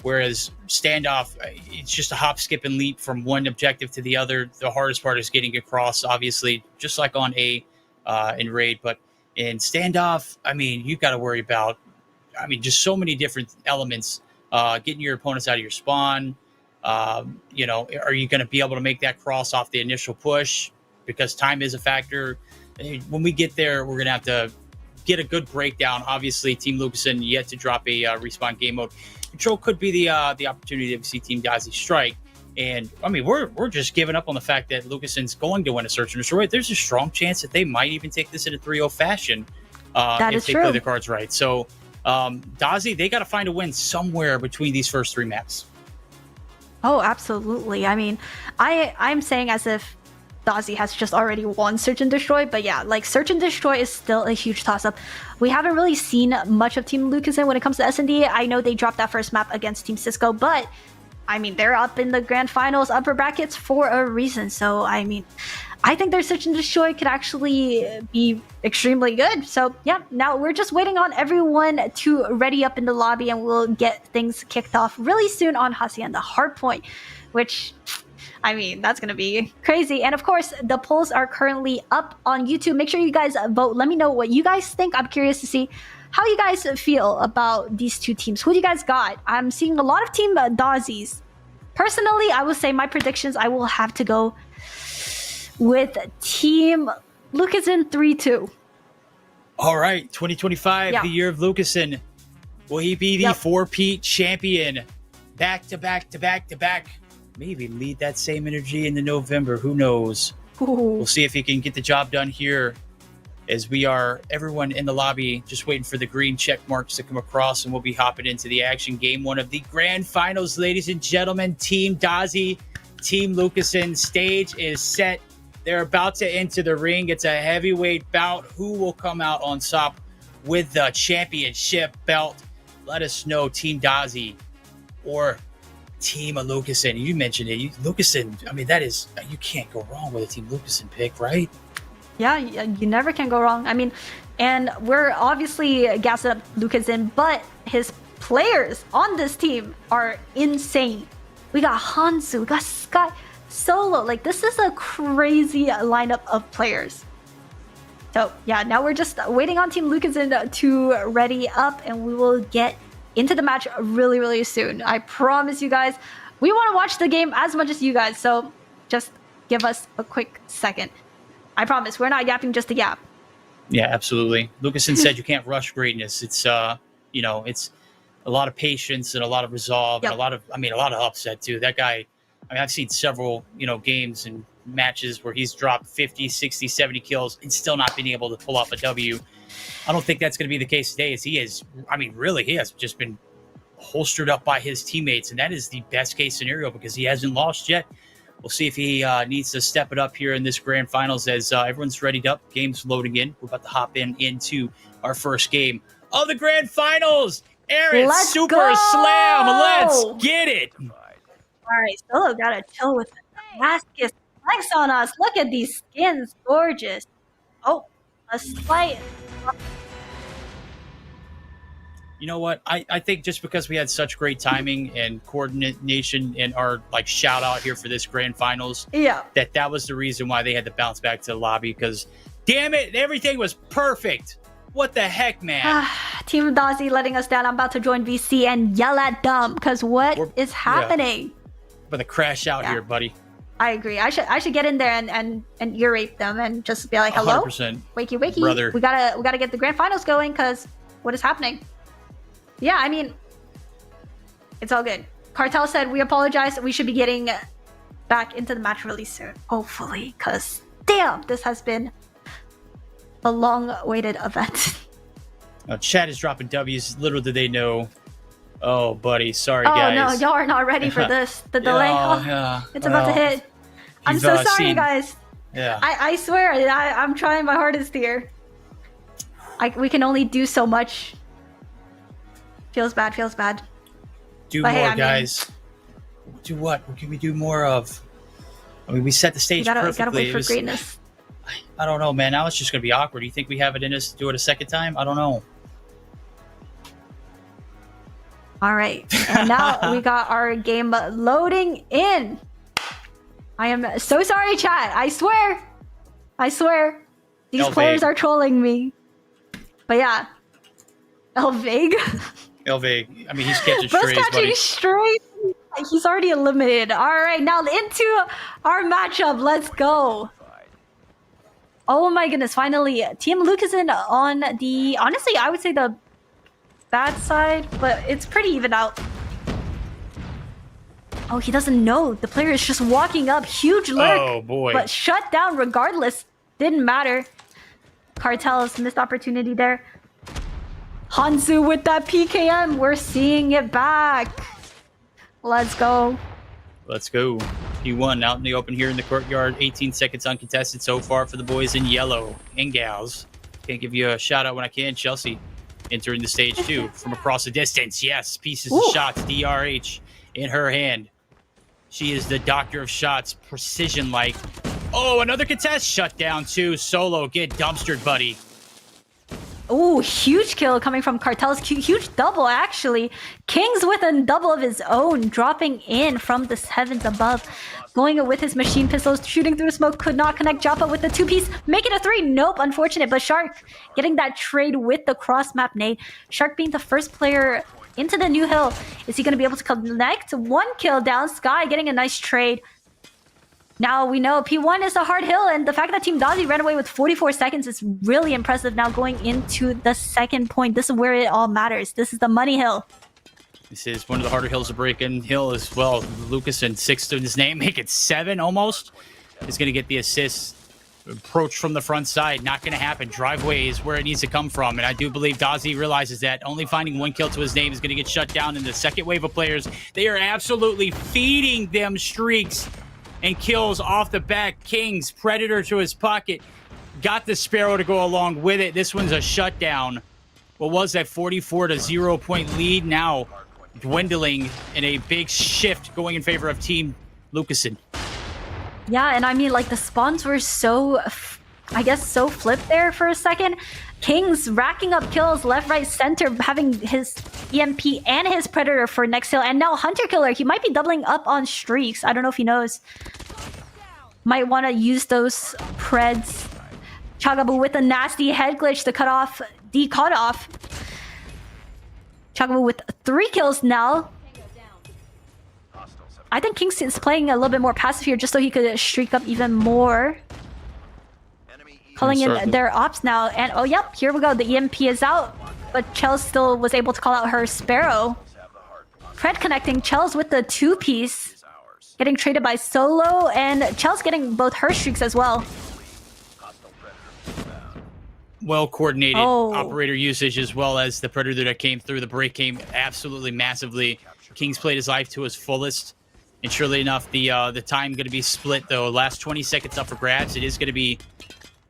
Speaker 2: whereas standoff, it's just a hop, skip, and leap from one objective to the other. The hardest part is getting across, obviously, just like on in raid. But in standoff, I mean, you've got to worry about, just so many different elements. Getting your opponents out of your spawn. Are you going to be able to make that cross off the initial push? Because time is a factor. When we get there, we're going to have to get a good breakdown. Obviously, Team Lucasen yet to drop a respawn game mode. Control could be the opportunity to see Team Dozzy strike. And I mean, we're just giving up on the fact that Lucasen's going to win a search and destroy. There's a strong chance that they might even take this in a 3-0 fashion if they play the cards right. So Dozzy, they got to find a win somewhere between these first three maps.
Speaker 1: Oh, absolutely. I mean, I'm saying as if Dozzy has just already won Search and Destroy, but yeah, like Search and Destroy is still a huge toss-up. We haven't really seen much of Team Lucasen when it comes to S&D. I know they dropped that first map against Team Sisco, but I mean, they're up in the grand finals, upper brackets for a reason. So, I mean, I think their Search and Destroy could actually be extremely good. So, yeah, now we're just waiting on everyone to ready up in the lobby, and we'll get things kicked off really soon on Hacienda Hardpoint, which, I mean, that's going to be crazy. And of course, the polls are currently up on YouTube. Make sure you guys vote. Let me know what you guys think. I'm curious to see how you guys feel about these two teams. Who do you guys got? I'm seeing a lot of Team Dozzies. Personally, I will say my predictions, I will have to go with Team Lucasen 3-2. All
Speaker 2: right, 2025, the year of Lucasen. Will he be the 4P champion? Back to back to back to back. Maybe lead that same energy into November. Who knows?
Speaker 1: Ooh.
Speaker 2: We'll see if he can get the job done here, as we are, everyone in the lobby, just waiting for the green check marks to come across, and we'll be hopping into the action. Game one of the grand finals, ladies and gentlemen. Team Dozzy, Team Lucasen, stage is set. They're about to enter the ring. It's a heavyweight bout. Who will come out on top with the championship belt? Let us know, Team Dozzy or Team Lucasen. You mentioned it. Lucasen, I mean, that is, you can't go wrong with a Team Lucasen pick, right?
Speaker 1: Yeah, you never can go wrong. I mean, and we're obviously gassing up Lucasen, but his players on this team are insane. We got Hanzu, we got Sky, Solo. Like, this is a crazy lineup of players. So, yeah, now we're just waiting on Team Lucasen to ready up, and we will get into the match really, really soon. I promise you guys, we want to watch the game as much as you guys, so just give us a quick second. I promise, we're not yapping just to yap.
Speaker 2: Yeah, absolutely. Lucasen said you can't rush greatness. It's it's a lot of patience and a lot of resolve and a lot of upset too. That guy, I've seen several, games and matches where he's dropped 50, 60, 70 kills and still not been able to pull off a W. I don't think that's going to be the case today, as he has just been holstered up by his teammates, and that is the best case scenario because he hasn't lost yet. We'll see if he needs to step it up here in this grand finals as everyone's readied up. Game's loading in. We're about to hop into our first game of the grand finals. Aerith, SuperSlam. Let's get it.
Speaker 1: All right, Solo gotta chill with the fastest flex on us. Look at these skins, gorgeous. Oh, a slight.
Speaker 2: You know what? I think just because we had such great timing and coordination in our like shout out here for this grand finals,
Speaker 1: Yeah.
Speaker 2: that was the reason why they had to bounce back to the lobby. Because damn it, everything was perfect. What the heck, man?
Speaker 1: Team Dozzy letting us down. I'm about to join VC and yell at them because what is happening?
Speaker 2: But the crash out here, buddy.
Speaker 1: I agree. I should get in there and ear rape them and just be like, hello,
Speaker 2: 100%.
Speaker 1: wakey,
Speaker 2: brother.
Speaker 1: we gotta get the grand finals going because what is happening? Yeah, I mean, it's all good. Cartel said we apologize. We should be getting back into the match really soon, hopefully, because damn, this has been a long-awaited event.
Speaker 2: Chat is dropping W's. Little did they know. Oh, buddy. Sorry,
Speaker 1: oh,
Speaker 2: guys.
Speaker 1: no, y'all are not ready for this. The delay. It's about to hit. I'm so sorry, guys.
Speaker 2: Yeah.
Speaker 1: I swear, I'm trying my hardest here. We can only do so much. Feels bad.
Speaker 2: Do
Speaker 1: but
Speaker 2: more,
Speaker 1: hey,
Speaker 2: guys. Do what? What can we do more of? I mean, we set the stage perfectly.
Speaker 1: Gotta wait for greatness.
Speaker 2: I don't know, man. Now it's just going to be awkward. Do you think we have it in us to do it a second time? I don't know.
Speaker 1: All right. And now we got our game loading in. I am so sorry, chat. I swear. These players are trolling me. But yeah. Elvig.
Speaker 2: Elvig. I mean, he's catching
Speaker 1: Bro's
Speaker 2: strays,
Speaker 1: catching
Speaker 2: buddy.
Speaker 1: straight. He's already eliminated. All right. Now into our matchup. Let's go. Oh my goodness. Finally, Team Lucasen on the... Honestly, I would say the bad side, but it's pretty even out. Oh, he doesn't know. The player is just walking up. Huge lurk.
Speaker 2: Oh, boy.
Speaker 1: But shut down regardless. Didn't matter. Cartel's missed opportunity there. Hanzu with that PKM. We're seeing it back. Let's go.
Speaker 2: Let's go. P1 out in the open here in the courtyard. 18 seconds uncontested so far for the boys in yellow and gals. Can't give you a shout out when I can. Chelsea entering the stage too from across the distance. Yes, pieces of shots. DRH in her hand. She is the doctor of shots. Precision like. Oh, another contest. Shut down too. Solo. Get dumpstered, buddy.
Speaker 1: Oh, huge kill coming from Cartel's. Huge double, actually. Kings with a double of his own, dropping in from the heavens above. Going with his machine pistols, shooting through the smoke, could not connect. Joppa with the two-piece, make it a 3. Nope, unfortunate. But Shark getting that trade with the cross-map nade. Shark being the first player into the new hill. Is he going to be able to connect? 1 kill down. Sky getting a nice trade. Now we know P1 is a hard hill, and the fact that Team Dozzy ran away with 44 seconds is really impressive now going into the second point. This is where it all matters. This is the money hill.
Speaker 2: This is one of the harder hills to break in. Hill as well. Lucas and 6 to his name. Make it 7 almost. Is going to get the assist. Approach from the front side. Not going to happen. Driveway is where it needs to come from. And I do believe Dozzy realizes that. Only finding 1 kill to his name is going to get shut down in the second wave of players. They are absolutely feeding them streaks and kills off the back. Kings, Predator to his pocket. Got the Sparrow to go along with it. This one's a shutdown. What was that 44 to 0 point lead? Now dwindling in a big shift going in favor of Team Lucasen.
Speaker 1: Yeah, and I mean, like, the spawns were so, I guess, so flipped there for a second. Kings racking up kills left, right, center, having his EMP and his Predator for next hill. And now Hunter Killer, he might be doubling up on streaks. I don't know if he knows. Might want to use those Preds. Chagabu with a nasty head glitch to cut off the cutoff. Chagabu with 3 kills now. I think Kings is playing a little bit more passive here just so he could streak up even more. Calling in their ops now. And oh, yep, here we go. The EMP is out. But Chels still was able to call out her Sparrow. Pred connecting. Chels with the 2-piece. Getting traded by Solo. And Chels getting both her streaks as well.
Speaker 2: Well coordinated operator usage as well as the Predator that came through. The break came absolutely massively. Kings played his life to his fullest. And surely enough, the time going to be split though. Last 20 seconds up for grabs. It is going to be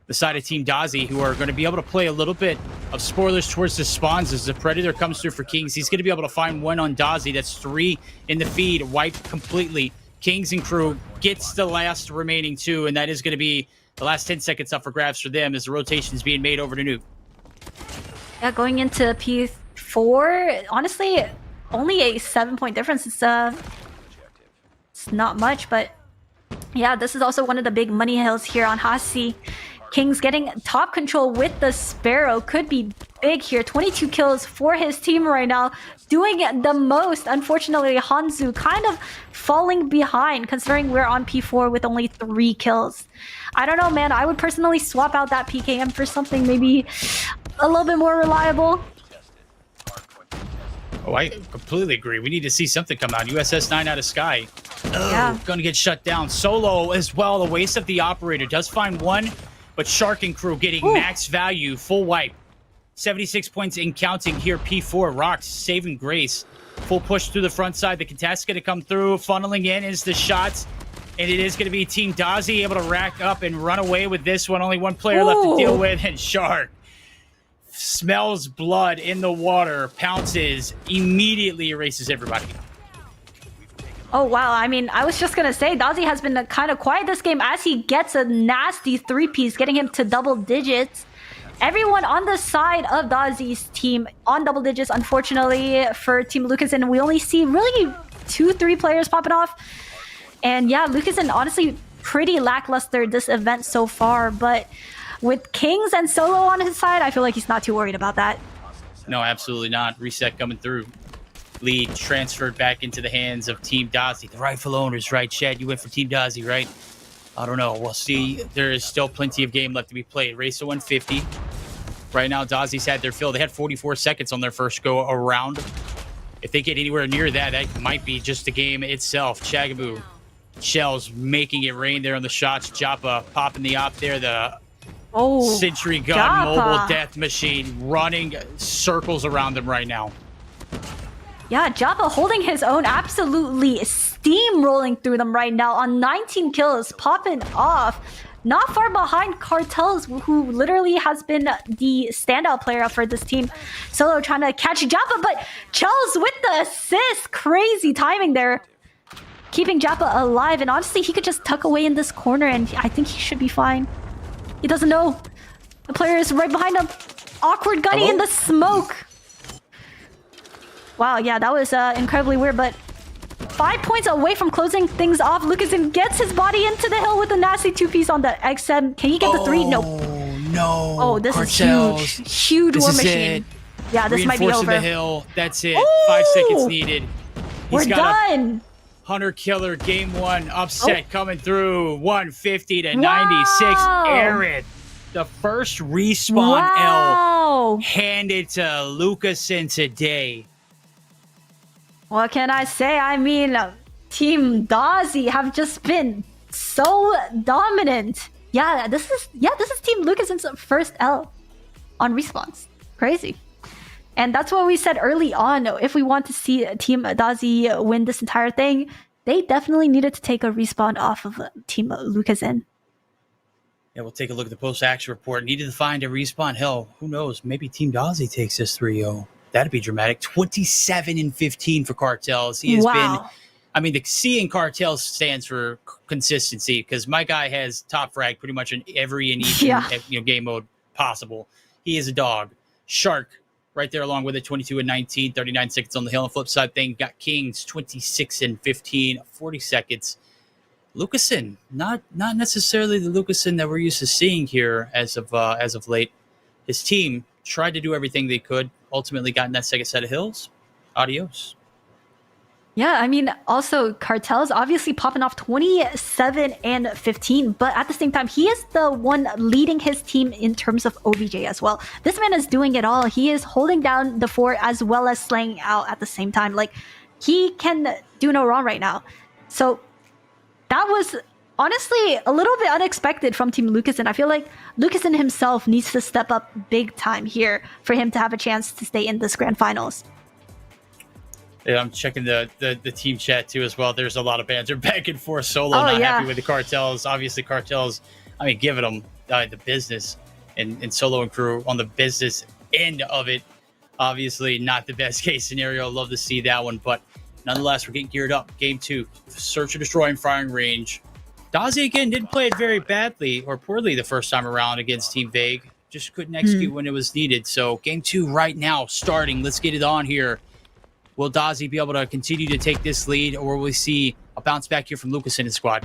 Speaker 2: the side of Team Dozzy who are going to be able to play a little bit of spoilers towards the spawns as the Predator comes through for Kings. He's going to be able to find 1 on Dozzy. That's 3 in the feed, wiped completely. Kings and crew gets the last remaining 2, and that is going to be the last 10 seconds up for grabs for them as the rotation is being made over to Nuke.
Speaker 1: Yeah, going into P3 P4, honestly, only a 7-point difference. It's not much, but yeah, this is also one of the big money hills here on Hasi. Kings getting top control with the Sparrow could be big here. 22 kills for his team right now, doing the most. Unfortunately, Hanzu kind of falling behind considering we're on P4 with only 3 kills. I don't know, man. I would personally swap out that PKM for something maybe a little bit more reliable.
Speaker 2: Oh, I completely agree. We need to see something come out. USS 9 out of Sky. Oh,
Speaker 1: Yeah.
Speaker 2: Gonna get shut down. Solo as well. The waste of the operator does find one, but Shark and crew getting max value, full wipe. 76 points in counting here. P4 rocks, saving grace. Full push through the front side. The contest's gonna come through. Funneling in is the shots. And it is going to be Team Dozzy able to rack up and run away with this one. Only one player left to deal with, and Shark smells blood in the water, pounces, immediately erases everybody.
Speaker 1: Oh, wow. I mean, I was just going to say, Dozzy has been kind of quiet this game as he gets a nasty 3-piece, getting him to double digits. Everyone on the side of Dozzy's team on double digits, unfortunately, for Team Lucas. And we only see really 2-3 players popping off. And yeah, Lucasen honestly pretty lackluster this event so far, but with Kings and Solo on his side, I feel like he's not too worried about that.
Speaker 2: No, absolutely not. Reset coming through. Lead transferred back into the hands of Team Dozzy. The rightful owners, right, Chad? You went for Team Dozzy, right? I don't know. We'll see. There is still plenty of game left to be played. Race to 150. Right now, Dozzy's had their fill. They had 44 seconds on their first go around. If they get anywhere near that, that might be just the game itself. Chagaboo. Shells making it rain there on the shots. Joppa popping the op there. The Sentry Gun
Speaker 1: Joppa.
Speaker 2: mobile death machine running circles around them right now.
Speaker 1: Yeah, Joppa holding his own, absolutely steamrolling through them right now on 19 kills, popping off. Not far behind Cartels, who literally has been the standout player for this team. Solo trying to catch Joppa, but Chels with the assist. Crazy timing there. Keeping Joppa alive, and honestly, he could just tuck away in this corner, and I think he should be fine. He doesn't know. The player is right behind him. Awkward Gunny in the smoke. Wow, yeah, that was incredibly weird, but 5 points away from closing things off. Lucasen gets his body into the hill with a nasty 2-piece on the XM. Can he get the 3? No.
Speaker 2: No.
Speaker 1: Oh, this
Speaker 2: Cartels.
Speaker 1: is huge. Huge
Speaker 2: This
Speaker 1: war
Speaker 2: is
Speaker 1: machine.
Speaker 2: it.
Speaker 1: Yeah, this might be
Speaker 2: Reinforcing
Speaker 1: over.
Speaker 2: the hill. That's it.
Speaker 1: Ooh!
Speaker 2: 5 seconds needed.
Speaker 1: We're done.
Speaker 2: Hunter Killer game 1 upset coming through 150 to 96. Aerith, the first respawn L handed to Lucasen today.
Speaker 1: What can I say? I mean, Team Dozzy have just been so dominant. Yeah, this is Team Lucasen's first L on respawns. Crazy. And that's what we said early on. If we want to see Team Dozzy win this entire thing, they definitely needed to take a respawn off of Team Lucasen.
Speaker 2: Yeah, we'll take a look at the post-action report. Needed to find a respawn. Hell, who knows? Maybe Team Dozzy takes this 3-0. That'd be dramatic. 27-15 for Cartels. He has been... I mean, the C in Cartels stands for consistency, because my guy has top frag pretty much in every and each game mode possible. He is a dog. Shark, right there along with it, 22-19, 39 seconds on the hill. On the flip side thing, got Kings, 26-15, 40 seconds. Lucasen, not necessarily the Lucasen that we're used to seeing here as of late. His team tried to do everything they could, ultimately got in that second set of hills. Adios.
Speaker 1: Yeah, I mean, also Cartel's obviously popping off 27-15, but at the same time, he is the one leading his team in terms of OBJ as well. This man is doing it all. He is holding down the fort as well as slaying out at the same time. Like, he can do no wrong right now. So that was honestly a little bit unexpected from Team Lucasen. I feel like Lucasen himself needs to step up big time here for him to have a chance to stay in this grand finals.
Speaker 2: Yeah, I'm checking the team chat too as well. There's a lot of banter back and forth. Solo not happy with the Cartels. Obviously, Cartels, I mean, giving them the business, and Solo and crew on the business end of it. Obviously, not the best case scenario. Love to see that one, but nonetheless, we're getting geared up. Game 2, search and destroy and firing range. Dozzy again didn't play it very badly or poorly the first time around against Team Vague. just couldn't execute when it was needed. So game 2 right now starting. Let's get it on here. Will Dozzy be able to continue to take this lead, or will we see a bounce back here from Lucas and his squad?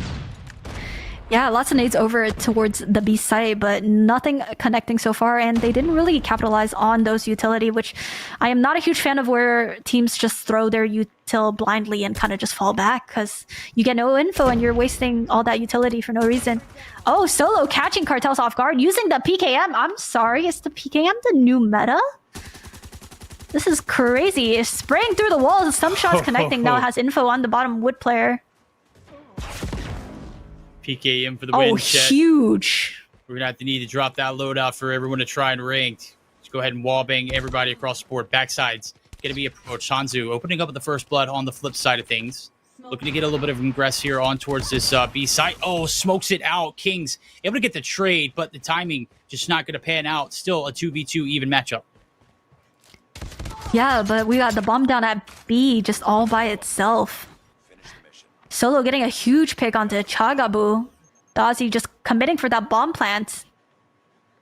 Speaker 1: Yeah, lots of nades over towards the B site, but nothing connecting so far, and they didn't really capitalize on those utility, which I am not a huge fan of, where teams just throw their util blindly and kind of just fall back, because you get no info and you're wasting all that utility for no reason. Oh, Solo catching Cartels off guard using the PKM. I'm sorry, is the PKM the new meta? This is crazy. It's spraying through the walls. Some shots connecting now, has info on the bottom wood player.
Speaker 2: PKM for the win.
Speaker 1: Oh, huge.
Speaker 2: We're going to need to drop that loadout for everyone to try and rank. Let's go ahead and wallbang everybody across the board. Backsides going to be approached. Hanzu opening up with the first blood on the flip side of things. Looking to get a little bit of ingress here on towards this B site. Oh, smokes it out. Kings able to get the trade, but the timing just not going to pan out. Still a 2v2 even matchup.
Speaker 1: Yeah, but we got the bomb down at B just all by itself. Solo getting a huge pick onto Chagabu. Dozzy just committing for that bomb plant.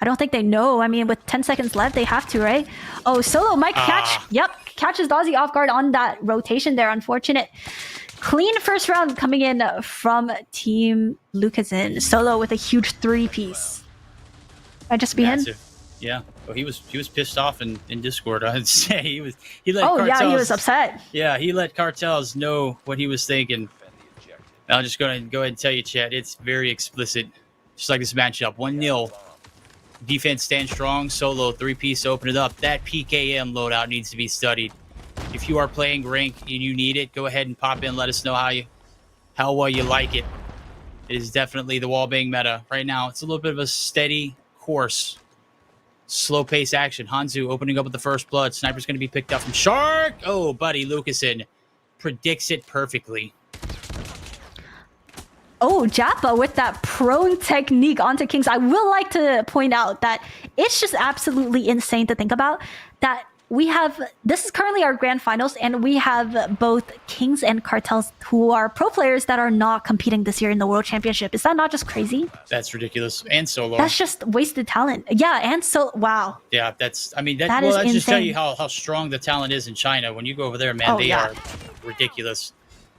Speaker 1: I don't think they know. I mean, with 10 seconds left, they have to, right? Oh, Solo might catch. Yep, catches Dozzy off guard on that rotation there. Unfortunate. Clean first round coming in from Team Lucasen. Solo with a huge 3-piece. Might just be in.
Speaker 2: Yeah. Well, he was pissed off in Discord. I'd say he let
Speaker 1: oh
Speaker 2: Cartels,
Speaker 1: yeah, he was upset.
Speaker 2: Yeah, he let Cartels know what he was thinking. I'll just go ahead and tell you, chat. It's very explicit, just like this matchup. 1-0. Defense stands strong. Solo 3-piece. Open it up. That PKM loadout needs to be studied. If you are playing rank and you need it, go ahead and pop in. Let us know how well you like it. It is definitely the wallbang meta right now. It's a little bit of a steady course. Slow pace action. Hanzu opening up with the first blood. Sniper's going to be picked up from Shark. Oh, buddy, Lucasen predicts it perfectly.
Speaker 1: Oh, Jappa with that prone technique onto Kings. I will like to point out that it's just absolutely insane to think about that we have, this is currently our grand finals, and we have both Kings and Cartels who are pro players that are not competing this year in the World Championship. Is that not just crazy?
Speaker 2: That's ridiculous. And Solo.
Speaker 1: That's just wasted talent. Yeah, and so, wow.
Speaker 2: Yeah, that's, I mean, that
Speaker 1: is
Speaker 2: just
Speaker 1: insane.
Speaker 2: tell you how strong the talent is in China. When you go over there, man, they are ridiculous.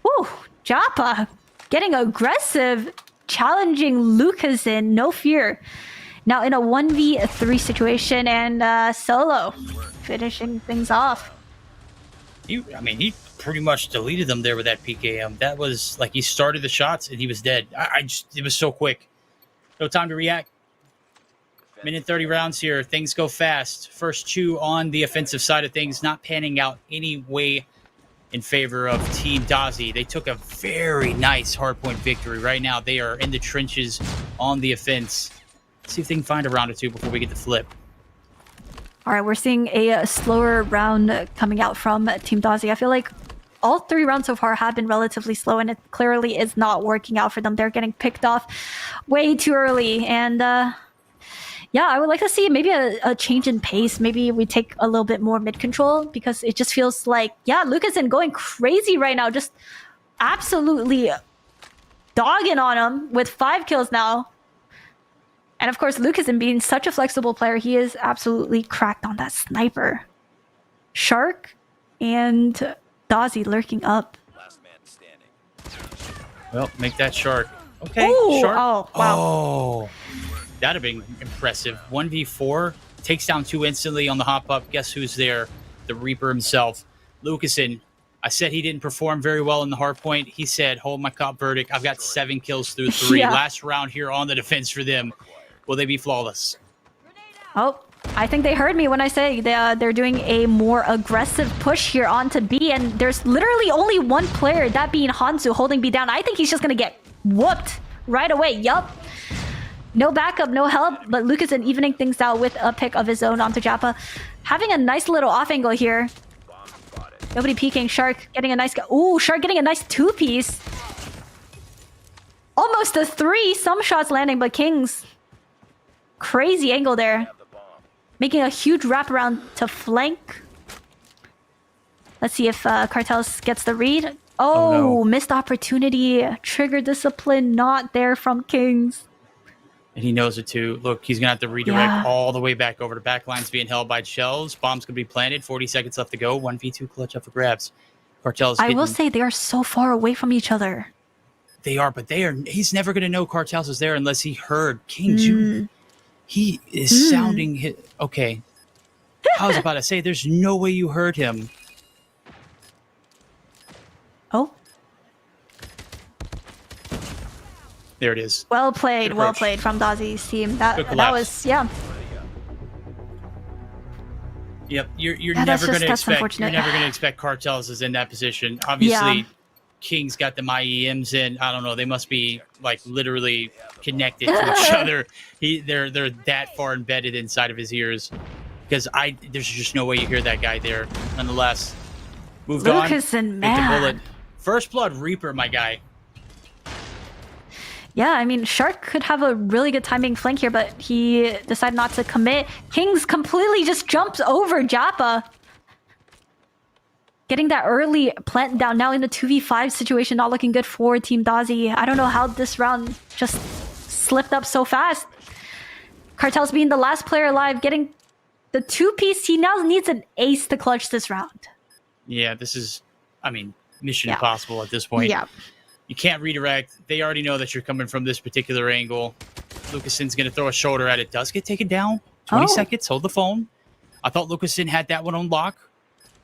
Speaker 1: Woo, Jappa getting aggressive, challenging Lucasen, no fear. Now in a 1v3 situation, and Solo finishing things off.
Speaker 2: He pretty much deleted them there with that PKM. That was like he started the shots and he was dead. It was so quick. No time to react. Minute 30 rounds here. Things go fast. First 2 on the offensive side of things, not panning out any way in favor of Team Dozzy. They took a very nice hardpoint victory. Right now, they are in the trenches on the offense. Let's see if they can find a round or two before we get the flip.
Speaker 1: All right, we're seeing a slower round coming out from Team Dozzy. I feel like all 3 rounds so far have been relatively slow, and it clearly is not working out for them. They're getting picked off way too early, and yeah, I would like to see maybe a change in pace. Maybe we take a little bit more mid-control, because it just feels like, yeah, Lucasen going crazy right now. Just absolutely dogging on him with 5 kills now. And of course, Lucasen being such a flexible player, he is absolutely cracked on that sniper. Shark and Dozzy lurking up.
Speaker 3: Last man standing.
Speaker 2: Well, make that Shark. Okay,
Speaker 1: Ooh,
Speaker 2: Shark.
Speaker 1: oh, wow.
Speaker 2: Oh. That'd have been impressive. 1v4, takes down 2 instantly on the hop up. Guess who's there? The Reaper himself. Lucasen, I said he didn't perform very well in the hardpoint. He said, hold my cop verdict. I've got 7 kills through 3.
Speaker 1: Yeah.
Speaker 2: Last round here on the defense for them. Will they be flawless?
Speaker 1: Oh, I think they heard me when I say they're doing a more aggressive push here onto B, and there's literally only one player, that being Hanzu, holding B down. I think he's just going to get whooped right away. Yup. No backup, no help, but Lucasen evening things out with a pick of his own onto Jappa. Having a nice little off angle here. Nobody peeking. Shark getting a nice... Ooh, Shark getting a nice 2-piece. Almost a 3. Some shots landing, but Kings... Crazy angle there. Making a huge wraparound to flank. Let's see if Cartels gets the read. Oh,
Speaker 2: no.
Speaker 1: Missed opportunity. Trigger discipline not there from Kings.
Speaker 2: And he knows it too. Look, he's going to have to redirect all the way back over. The back line's being held by shells. Bomb's going to be planted. 40 seconds left to go. 1v2 clutch up for grabs. Cartel's
Speaker 1: I will say they are so far away from each other.
Speaker 2: They are, but they are. He's never going to know Cartels is there unless he heard Kings. He is sounding. Okay. I was about to say, there's no way you heard him.
Speaker 1: Oh.
Speaker 2: There it is.
Speaker 1: Well played from Dozzy's team. That was, yeah.
Speaker 2: Yep, you're never going to expect Cartels is in that position. Obviously, King's got the IEMs in. I don't know. They must be like literally connected to each other. They're that far embedded inside of his ears. Because there's just no way you hear that guy there. Nonetheless, moved on.
Speaker 1: Lucasen, man.
Speaker 2: Bullet. First blood Reaper, my guy.
Speaker 1: Yeah, I mean, Shark could have a really good timing flank here, but he decided not to commit. Kings completely just jumps over Japa. Getting that early plant down now in the 2v5 situation, not looking good for Team Dozzy. I don't know how this round just slipped up so fast. Cartel's being the last player alive, getting the 2-piece. He now needs an ace to clutch this round.
Speaker 2: Yeah, this is, I mean, mission impossible at this point.
Speaker 1: Yeah.
Speaker 2: You can't redirect. They already know that you're coming from this particular angle. Lucasen's going to throw a shoulder at it. Does get taken down. 20 seconds. Hold the phone. I thought Lucasen had that one on lock.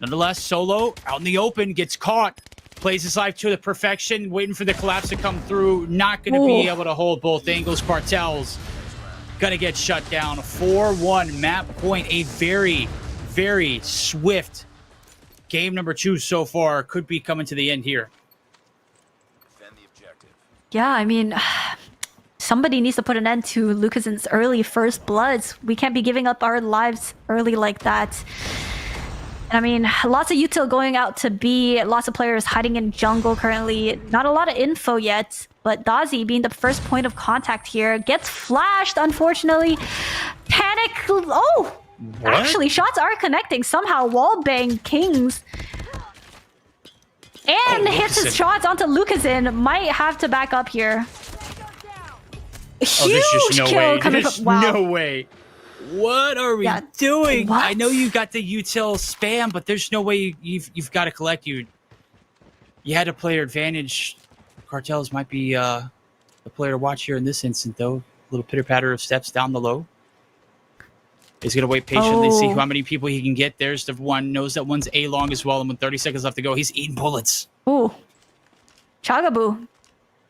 Speaker 2: Nonetheless, Solo out in the open, gets caught. Plays his life to the perfection, waiting for the collapse to come through. Not going to be able to hold both angles. Cartels going to get shut down. 4-1 map point. A very, very swift game number 2 so far. Could be coming to the end here.
Speaker 1: Yeah, I mean, somebody needs to put an end to Lucasen's early first bloods. We can't be giving up our lives early like that. And I mean, lots of util going out to B, lots of players hiding in jungle currently. Not a lot of info yet, but Dozzy being the first point of contact here gets flashed, unfortunately. Panic. Oh, what? Actually, shots are connecting. Somehow wallbang Kings. And hits his shots onto Lucasen. Might have to back up here. Huge kill coming from... Wow.
Speaker 2: No way. What are we doing? What? I know you got the util spam, but there's no way you've got to collect. You had a player advantage. Cartels might be the player to watch here in this instant, though. A little pitter-patter of steps down the low. He's going to wait patiently, see how many people he can get. There's the one. Knows that one's A-long as well. And with 30 seconds left to go, he's eating bullets.
Speaker 1: Ooh. Chagabu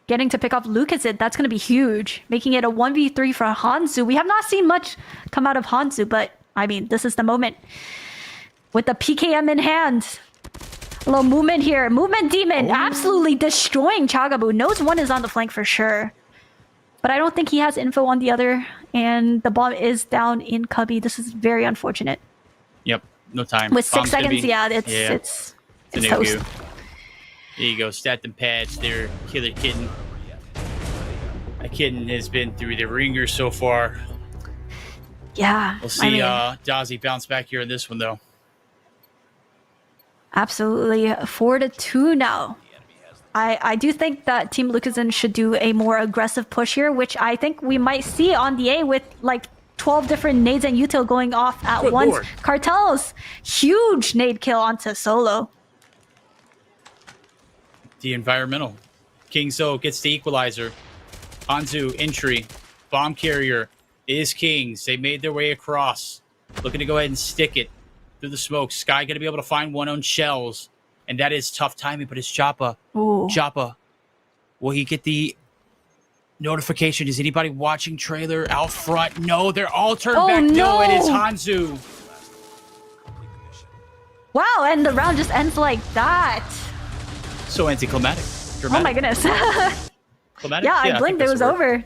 Speaker 1: getting to pick up Lucasen. That's going to be huge. Making it a 1v3 for Hanzu. We have not seen much come out of Hanzu, but, I mean, this is the moment. With the PKM in hand. A little movement here. Movement Demon absolutely destroying Chagabu. Knows one is on the flank for sure. But I don't think he has info on the other. And the bomb is down in Cubby. This is very unfortunate.
Speaker 2: Yep, no time.
Speaker 1: With 6 seconds, it's toast.
Speaker 2: There you go, stat them pads there, Killer Kitten. That kitten has been through the ringer so far.
Speaker 1: Yeah.
Speaker 2: We'll see Dozzy bounce back here in this one, though.
Speaker 1: Absolutely. 4-2 now. I do think that Team Lucasen should do a more aggressive push here, which I think we might see on the A with like 12 different nades and util going off at once. Lord. Cartels, huge nade kill onto Solo.
Speaker 2: The environmental. King So gets the equalizer. Hanzu, entry. Bomb carrier is Kings. They made their way across. Looking to go ahead and stick it through the smoke. Sky going to be able to find one on shells. And that is tough timing, but it's Japa. Japa, will he get the notification? Is anybody watching trailer out front? No, they're all turned back. No, it is Hanzu.
Speaker 1: Wow, and the round just ends like that.
Speaker 2: So anticlimactic.
Speaker 1: Dramatic. Oh my goodness. Yeah, I blinked. It was over.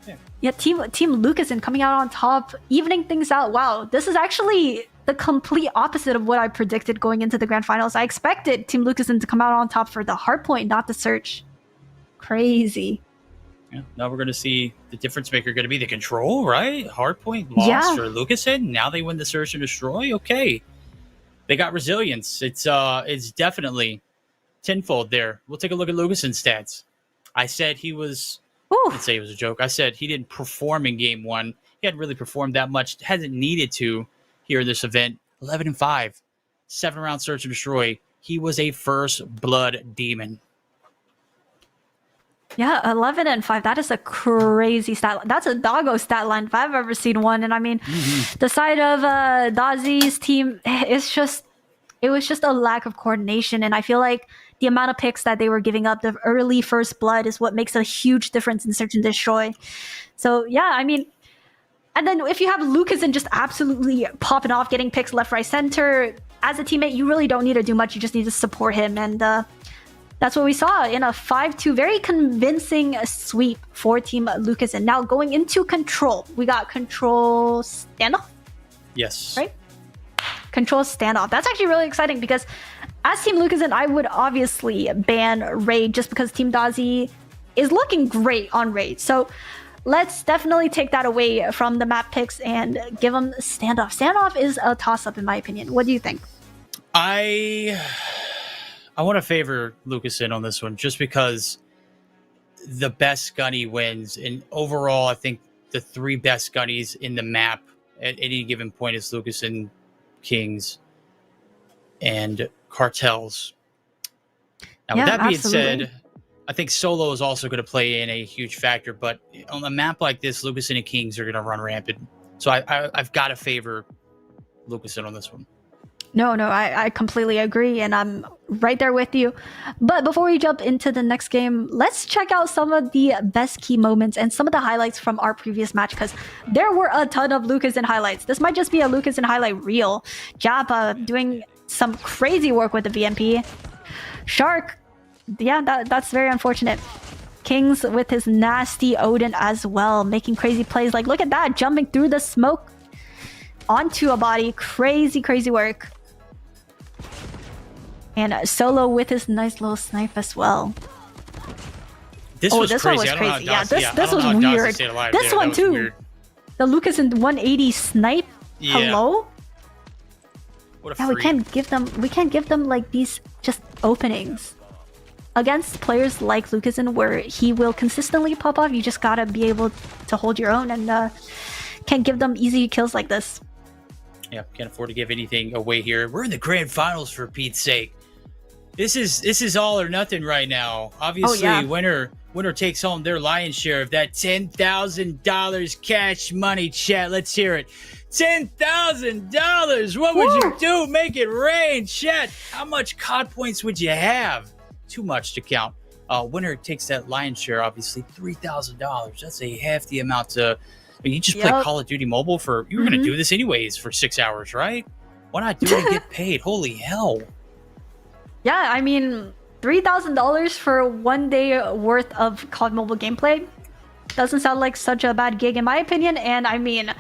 Speaker 1: Okay. Yeah, Team Lucasen coming out on top, evening things out. Wow, this is actually the complete opposite of what I predicted going into the grand finals. I expected Team Lucasen to come out on top for the hardpoint, not the search. Crazy.
Speaker 2: Yeah, now we're going to see the difference maker going to be the control, right? Hardpoint lost for Lucasen. Now they win the search and destroy. Okay, they got resilience. It's definitely tenfold there. We'll take a look at Lucasen's stats. I said he was
Speaker 1: Ooh.
Speaker 2: I didn't say it was a joke. I said he didn't perform in game one. He hadn't really performed that much. Hasn't needed to here in this event. 11-5, 7-round search and destroy. He was a first blood demon.
Speaker 1: Yeah, 11-5. That is a crazy stat. That's a doggo stat line if I've ever seen one. And I mean, the side of Dozzy's team, it was just a lack of coordination. And I feel like the amount of picks that they were giving up, the early first blood, is what makes a huge difference in search and destroy. So yeah, I mean, and then if you have Lucas and just absolutely popping off, getting picks left, right, center, as a teammate, you really don't need to do much. You just need to support him. And that's what we saw in a 5-2, very convincing sweep for Team Lucas. And now going into control, we got control standoff.
Speaker 2: Yes.
Speaker 1: Right? Control standoff. That's actually really exciting because as Team Lucas, and I would obviously ban Raid just because Team Dozzy is looking great on Raid. So let's definitely take that away from the map picks and give them standoff. Standoff is a toss-up in my opinion. What do you think?
Speaker 2: I want to favor Lucas in on this one just because the best gunny wins. And overall, I think the 3 best gunnies in the map at any given point is Lucas and Kings and Cartels. Now, with that being said, I think solo is also going to play in a huge factor. But on a map like this, Lucas and Kings are going to run rampant. So I've got to favor Lucas in on this one.
Speaker 1: No, I completely agree, and I'm right there with you. But before we jump into the next game, let's check out some of the best key moments and some of the highlights from our previous match, because there were a ton of Lucas and highlights. This might just be a Lucas and highlight reel. Japa doing some crazy work with the VMP. Shark, yeah, that's very unfortunate. Kings with his nasty Odin as well, making crazy plays. Like, look at that, jumping through the smoke onto a body. Crazy work. And Solo with his nice little snipe as well.
Speaker 2: This
Speaker 1: one
Speaker 2: was crazy.
Speaker 1: Yeah, this was weird. This one too. Weird. The Lucas in 180 snipe. Yeah. Hello.
Speaker 2: What a
Speaker 1: yeah, we can't give them like these just openings against players like Lucas, and where he will consistently pop off. You just gotta be able to hold your own and can't give them easy kills like this.
Speaker 2: Yeah, can't afford to give anything away here. We're in the grand finals, for Pete's sake. This is all or nothing right now. Obviously, winner takes home their lion's share of that $10,000 cash money. Chat, let's hear it. $10,000. What would you do? Make it rain, chat. How much COD points would you have? Too much to count. Winner takes that lion's share. Obviously, $3,000. That's a hefty amount to. I mean, you just play Call of Duty Mobile for. You were going to do this anyways for 6 hours, right? Why not do it and get paid? Holy hell!
Speaker 1: Yeah, I mean, $3,000 for 1 day worth of COD Mobile gameplay doesn't sound like such a bad gig in my opinion. And I mean,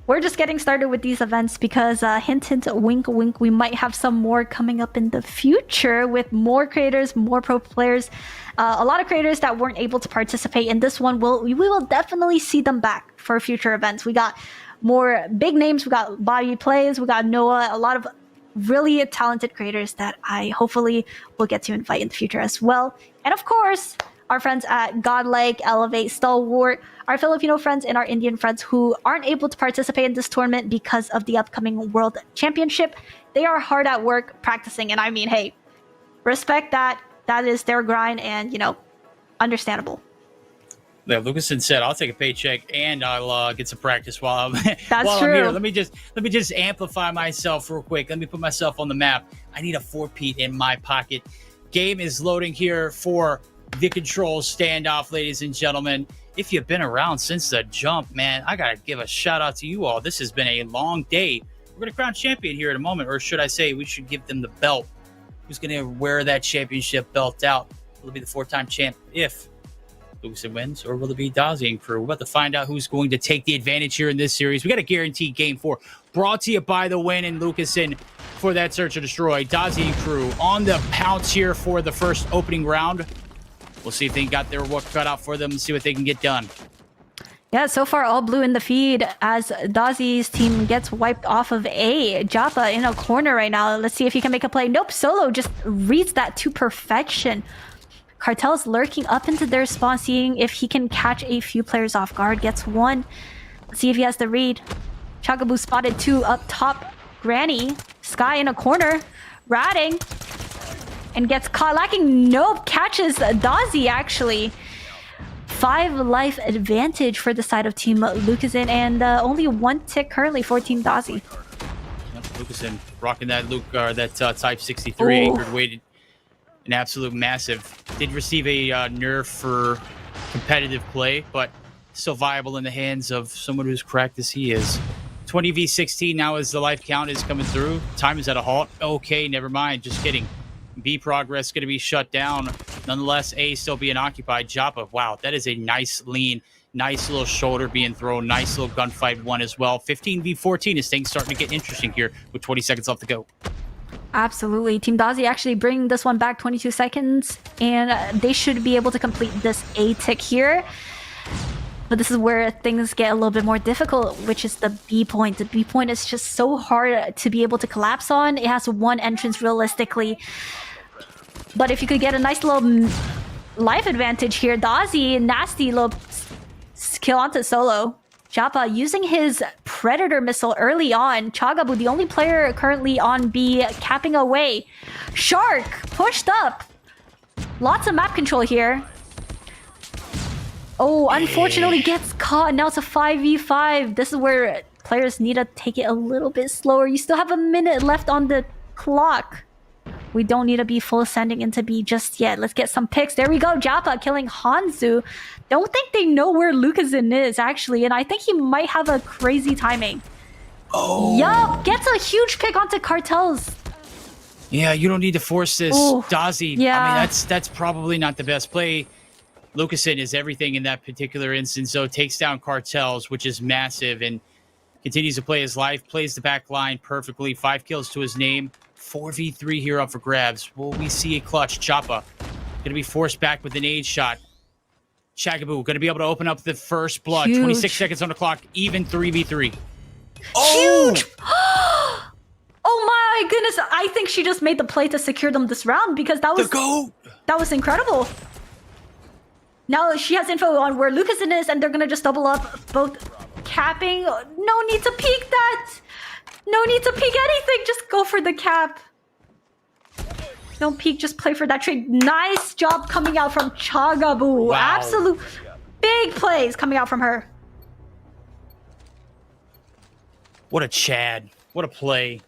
Speaker 1: we're just getting started with these events because hint, hint, wink, wink, we might have some more coming up in the future with more creators, more pro players, a lot of creators that weren't able to participate in this one. We will definitely see them back for future events. We got more big names, we got Bobby Plays, we got Noah, a lot of really talented creators that I hopefully will get to invite in the future as well. And of course, our friends at Godlike, Elevate, Stalwart, our Filipino friends and our Indian friends who aren't able to participate in this tournament because of the upcoming World Championship. They are hard at work practicing, and I mean, hey, respect that. That is their grind, and, you know, understandable.
Speaker 2: Yeah, Lucasen said, "I'll take a paycheck and I'll get some practice while I'm
Speaker 1: That's true.
Speaker 2: I'm here." Let me just amplify myself real quick. Let me put myself on the map. I need a 4-peat in my pocket. Game is loading here for the control standoff, ladies and gentlemen. If you've been around since the jump, man, I gotta give a shout out to you all. This has been a long day. We're gonna crown champion here in a moment, or should I say, we should give them the belt. Who's gonna wear that championship belt out? Will it be the 4-time champ if Lucas wins, or will it be Dozzy and crew? We're about to find out who's going to take the advantage here in this series. We got a guaranteed game 4 brought to you by the win and Lucasen for that search and destroy. Dozzy and crew on the pounce here for the first opening round. We'll see if they got their work cut out for them and see what they can get done.
Speaker 1: Yeah, so far all blue in the feed as Dozzy's team gets wiped off of A. Japa in a corner right now. Let's see if he can make a play. Nope, Solo just reads that to perfection. Cartel's lurking up into their spawn, seeing if he can catch a few players off guard. Gets one. Let's see if he has the read. Chagaboo spotted 2 up top. Granny. Sky in a corner. Ratting. And gets caught lacking. Nope. Catches Dozzy, actually. 5 life advantage for the side of Team Lucasen, and only 1 tick currently for Team Dozzy.
Speaker 2: Yep, Lucasen rocking that Type 63 anchored weighted. An absolute massive. Did receive a nerf for competitive play, but still viable in the hands of someone who's cracked as he is. 20v16 now as the life count is coming through. Time is at a halt. Okay, never mind. Just kidding. B progress going to be shut down. Nonetheless, A still being occupied. Joppa, wow, that is a nice lean. Nice little shoulder being thrown. Nice little gunfight one as well. 15v14 is things starting to get interesting here with 20 seconds left to go.
Speaker 1: Absolutely. Team Dozzy actually bringing this one back 22 seconds, and they should be able to complete this A tick here. But this is where things get a little bit more difficult, which is the B point. The B point is just so hard to be able to collapse on. It has 1 entrance realistically. But if you could get a nice little life advantage here, Dozzy, nasty little kill onto solo. Joppa using his Predator missile early on. Chagaboo, the only player currently on B, capping away. Shark, pushed up. Lots of map control here. Oh, unfortunately gets caught. Now it's a 5v5. This is where players need to take it a little bit slower. You still have a minute left on the clock. We don't need to be full sending into B just yet. Let's get some picks. There we go. Joppa killing Hanzu. Don't think they know where Lucasen is, actually. And I think he might have a crazy timing.
Speaker 2: Oh.
Speaker 1: Yup. Gets a huge pick onto Cartels.
Speaker 2: Yeah, you don't need to force this.
Speaker 1: Ooh.
Speaker 2: Dozzy,
Speaker 1: Yeah.
Speaker 2: I mean, that's probably not the best play. Lucasen is everything in that particular instance, so takes down Cartels, which is massive, and continues to play his life, plays the back line perfectly. 5 kills to his name. 4v3 here up for grabs. Will we see a clutch? Choppa gonna be forced back with an aid shot. Chagaboo gonna be able to open up the first blood.
Speaker 1: Huge.
Speaker 2: 26 seconds on the clock. Even 3v3. Oh!
Speaker 1: Huge! Oh my goodness! I think she just made the play to secure them this round, because that was
Speaker 2: The GOAT!
Speaker 1: that was incredible. Now she has info on where Lucasen is, and they're gonna just double up, both capping. No need to peek that. No need to peek anything. Just go for the cap. Don't peek. Just play for that trade. Nice job coming out from Chagaboo.
Speaker 2: Wow.
Speaker 1: Absolute big plays coming out from her.
Speaker 2: What a Chad. What a play.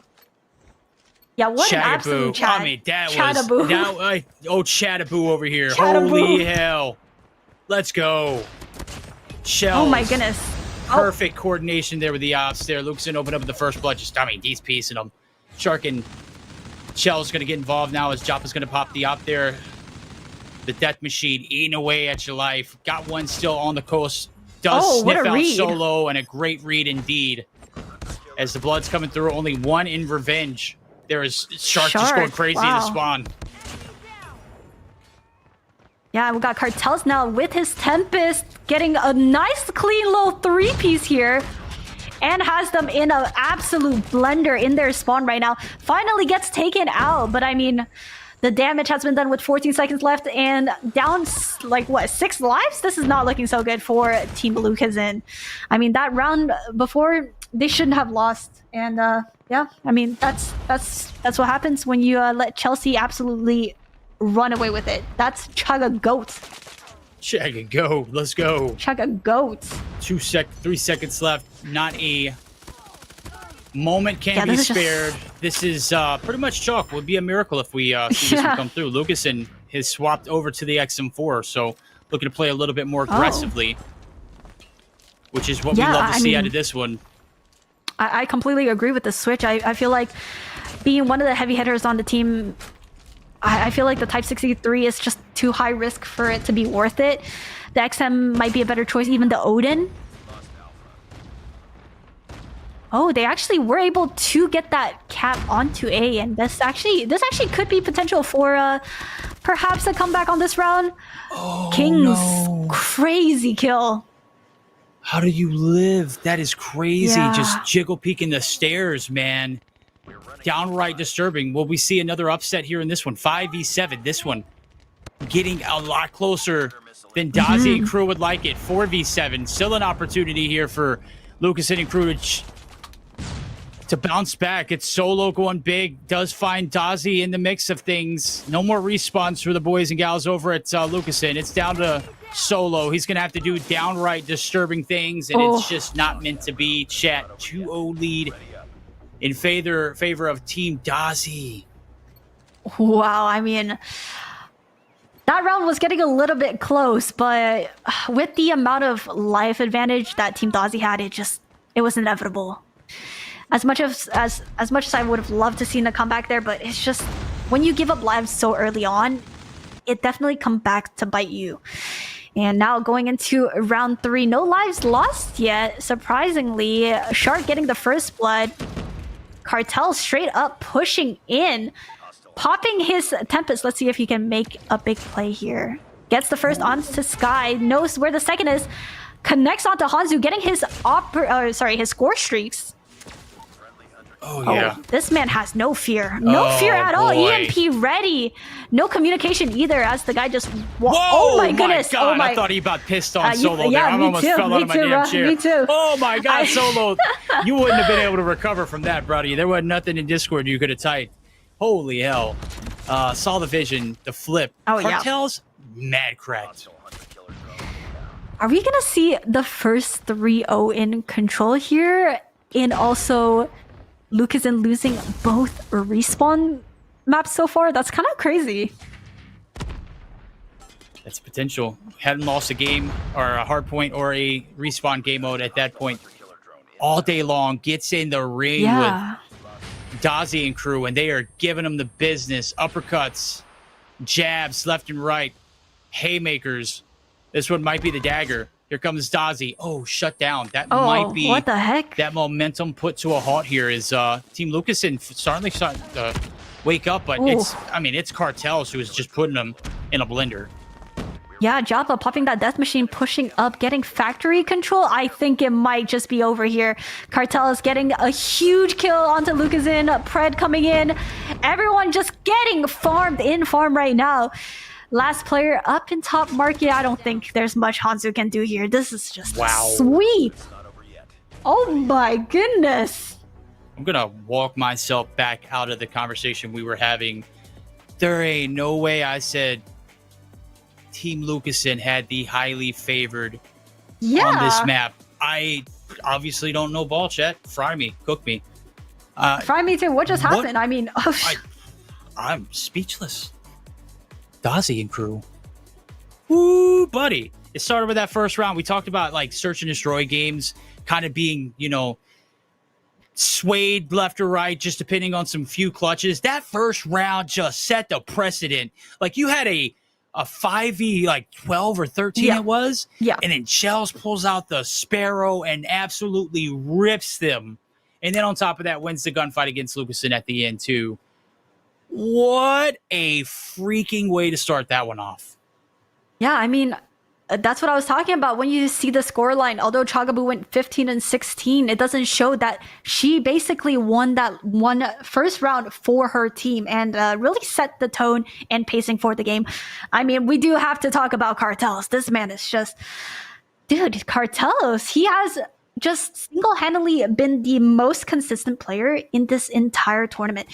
Speaker 1: Yeah, what an
Speaker 2: Chagaboo.
Speaker 1: absolute Chad.
Speaker 2: I mean, that
Speaker 1: Chadaboo.
Speaker 2: was... Chadaboo over here.
Speaker 1: Chadaboo.
Speaker 2: Holy hell. Let's go. Shells.
Speaker 1: Oh my goodness.
Speaker 2: Perfect coordination there with the ops there. Lucasen opened up with the first blood. Just, I mean, he's piecing them. Shark and Shell's going to get involved now as Joppa's going to pop the op there. The death machine eating away at your life. Got one still on the coast. Does sniff out solo, and a great read indeed. As the blood's coming through, only 1 in revenge. There is Shark just going crazy in the spawn.
Speaker 1: Yeah, we got Cartels now with his Tempest, getting a nice clean little 3-piece here. And has them in an absolute blender in their spawn right now. Finally gets taken out, but I mean, the damage has been done with 14 seconds left and down, like, what, 6 lives? This is not looking so good for Team Lucasen. I mean, that round before, they shouldn't have lost. And yeah, I mean, that's what happens when you let Chelsea absolutely run away with it. That's Chugga Goat.
Speaker 2: Chugga go. Let's go.
Speaker 1: Chugga Goat.
Speaker 2: 3 seconds left. Not a moment can be spared. This is pretty much chalk. Would be a miracle if we see this one come through. Lucasen has swapped over to the XM4, so looking to play a little bit more aggressively, which is what we love to see out of this one.
Speaker 1: I completely agree with the switch. I feel like being one of the heavy hitters on the team, I feel like the Type 63 is just too high risk for it to be worth it. The XM might be a better choice, even the Odin. Oh, they actually were able to get that cap onto A, and this actually could be potential for perhaps a comeback on this round.
Speaker 2: Oh,
Speaker 1: King's crazy kill.
Speaker 2: How do you live? That is crazy. Just jiggle peeking the stairs, man. Downright disturbing. Will we see another upset here in this one? 5v7. This one getting a lot closer than Dozzy and crew would like it. 4v7, still an opportunity here for Lucas and crew to bounce back. It's Solo going big, does find Dozzy in the mix of things. No more respawns for the boys and gals over at Lucasen. It's down to Solo. He's going to have to do downright disturbing things, and it's just not meant to be. Chat, 2-0 lead in favor of Team Dozzy.
Speaker 1: Wow, I mean, that round was getting a little bit close, but with the amount of life advantage that Team Dozzy had, it was inevitable. As much as I would have loved to see the comeback there, but it's just when you give up lives so early on, it definitely comes back to bite you. And now going into round 3, no lives lost yet. Surprisingly, Shark getting the first blood. Cartel straight up pushing in, popping his Tempest. Let's see if he can make a big play here. Gets the first onto Sky, knows where the second is, connects onto Hanzu, getting his his score streaks.
Speaker 2: Oh, yeah.
Speaker 1: Oh, this man has no fear. No fear at all. EMP ready. No communication either as the guy just... oh my goodness.
Speaker 2: God.
Speaker 1: Oh my...
Speaker 2: I thought he about pissed on Solo there. I
Speaker 1: me
Speaker 2: almost
Speaker 1: too,
Speaker 2: fell out of my damn chair.
Speaker 1: Me too.
Speaker 2: Oh my God, Solo. You wouldn't have been able to recover from that, buddy. There was nothing in Discord you could have typed. Holy hell. Saw the vision, the flip.
Speaker 1: Oh,
Speaker 2: Cartel's mad cracked.
Speaker 1: Are we going to see the first 3-0 in control here? And also... Lucasen losing both respawn maps so far? That's kind of crazy.
Speaker 2: That's potential. Hadn't lost a game or a hardpoint or a respawn game mode at that point all day long. Gets in the ring with Dozzy and crew, and they are giving him the business. Uppercuts, jabs left and right, haymakers. This one might be the dagger. Here comes Dozzy. Oh, shut down. That might be...
Speaker 1: what the heck?
Speaker 2: That momentum put to a halt here is Team Lucasen starting to wake up, but it's Cartels who is just putting them in a blender.
Speaker 1: Yeah, Joppa popping that death machine, pushing up, getting factory control. I think it might just be over here. Cartel is getting a huge kill onto Lucasen. Pred coming in. Everyone just getting farmed in farm right now. Last player up in top market. I don't think there's much Hanzu can do here. This is just sweet. Oh my goodness.
Speaker 2: I'm going to walk myself back out of the conversation we were having. There ain't no way I said Team Lucasen had the highly favored on this map. I obviously don't know ball, chat. Fry me. Cook me.
Speaker 1: Fry me too. What just happened? I mean...
Speaker 2: I'm speechless. Dozzy and crew. Woo, buddy. It started with that first round. We talked about like search and destroy games kind of being, swayed left or right, just depending on some few clutches. That first round just set the precedent. Like you had a 5v like 12 or 13 it was.
Speaker 1: Yeah.
Speaker 2: And then Shells pulls out the Sparrow and absolutely rips them. And then on top of that wins the gunfight against Lucasen at the end too. What a freaking way to start that one off.
Speaker 1: Yeah, I mean, that's what I was talking about. When you see the scoreline, although Chagabu went 15-16, it doesn't show that she basically won that first round for her team and really set the tone and pacing for the game. I mean, we do have to talk about Cartels. This man is just... Dude, Cartels, he has just single-handedly been the most consistent player in this entire tournament.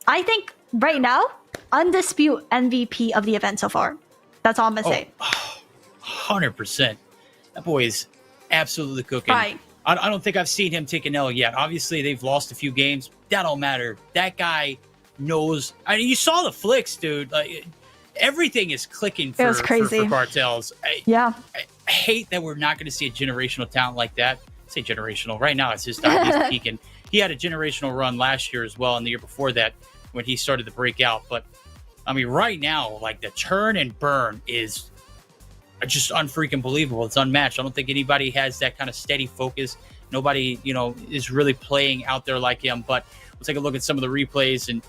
Speaker 1: I think... right now, undisputed MVP of the event so far. That's all I'm going to say.
Speaker 2: 100%. That boy is absolutely cooking.
Speaker 1: Right.
Speaker 2: I don't think I've seen him take an L yet. Obviously, they've lost a few games. That don't matter. That guy knows. I mean, you saw the flicks, dude. Like, everything is clicking for,
Speaker 1: it was crazy.
Speaker 2: for Cartels.
Speaker 1: I
Speaker 2: hate that we're not going to see a generational talent like that. I say generational. Right now, it's just obvious peaking. He had a generational run last year as well, and the year before that, when he started to break out. But I mean, right now, like the turn and burn is just unfreaking believable. It's unmatched. I don't think anybody has that kind of steady focus. Nobody, is really playing out there like him. But we'll take a look at some of the replays, and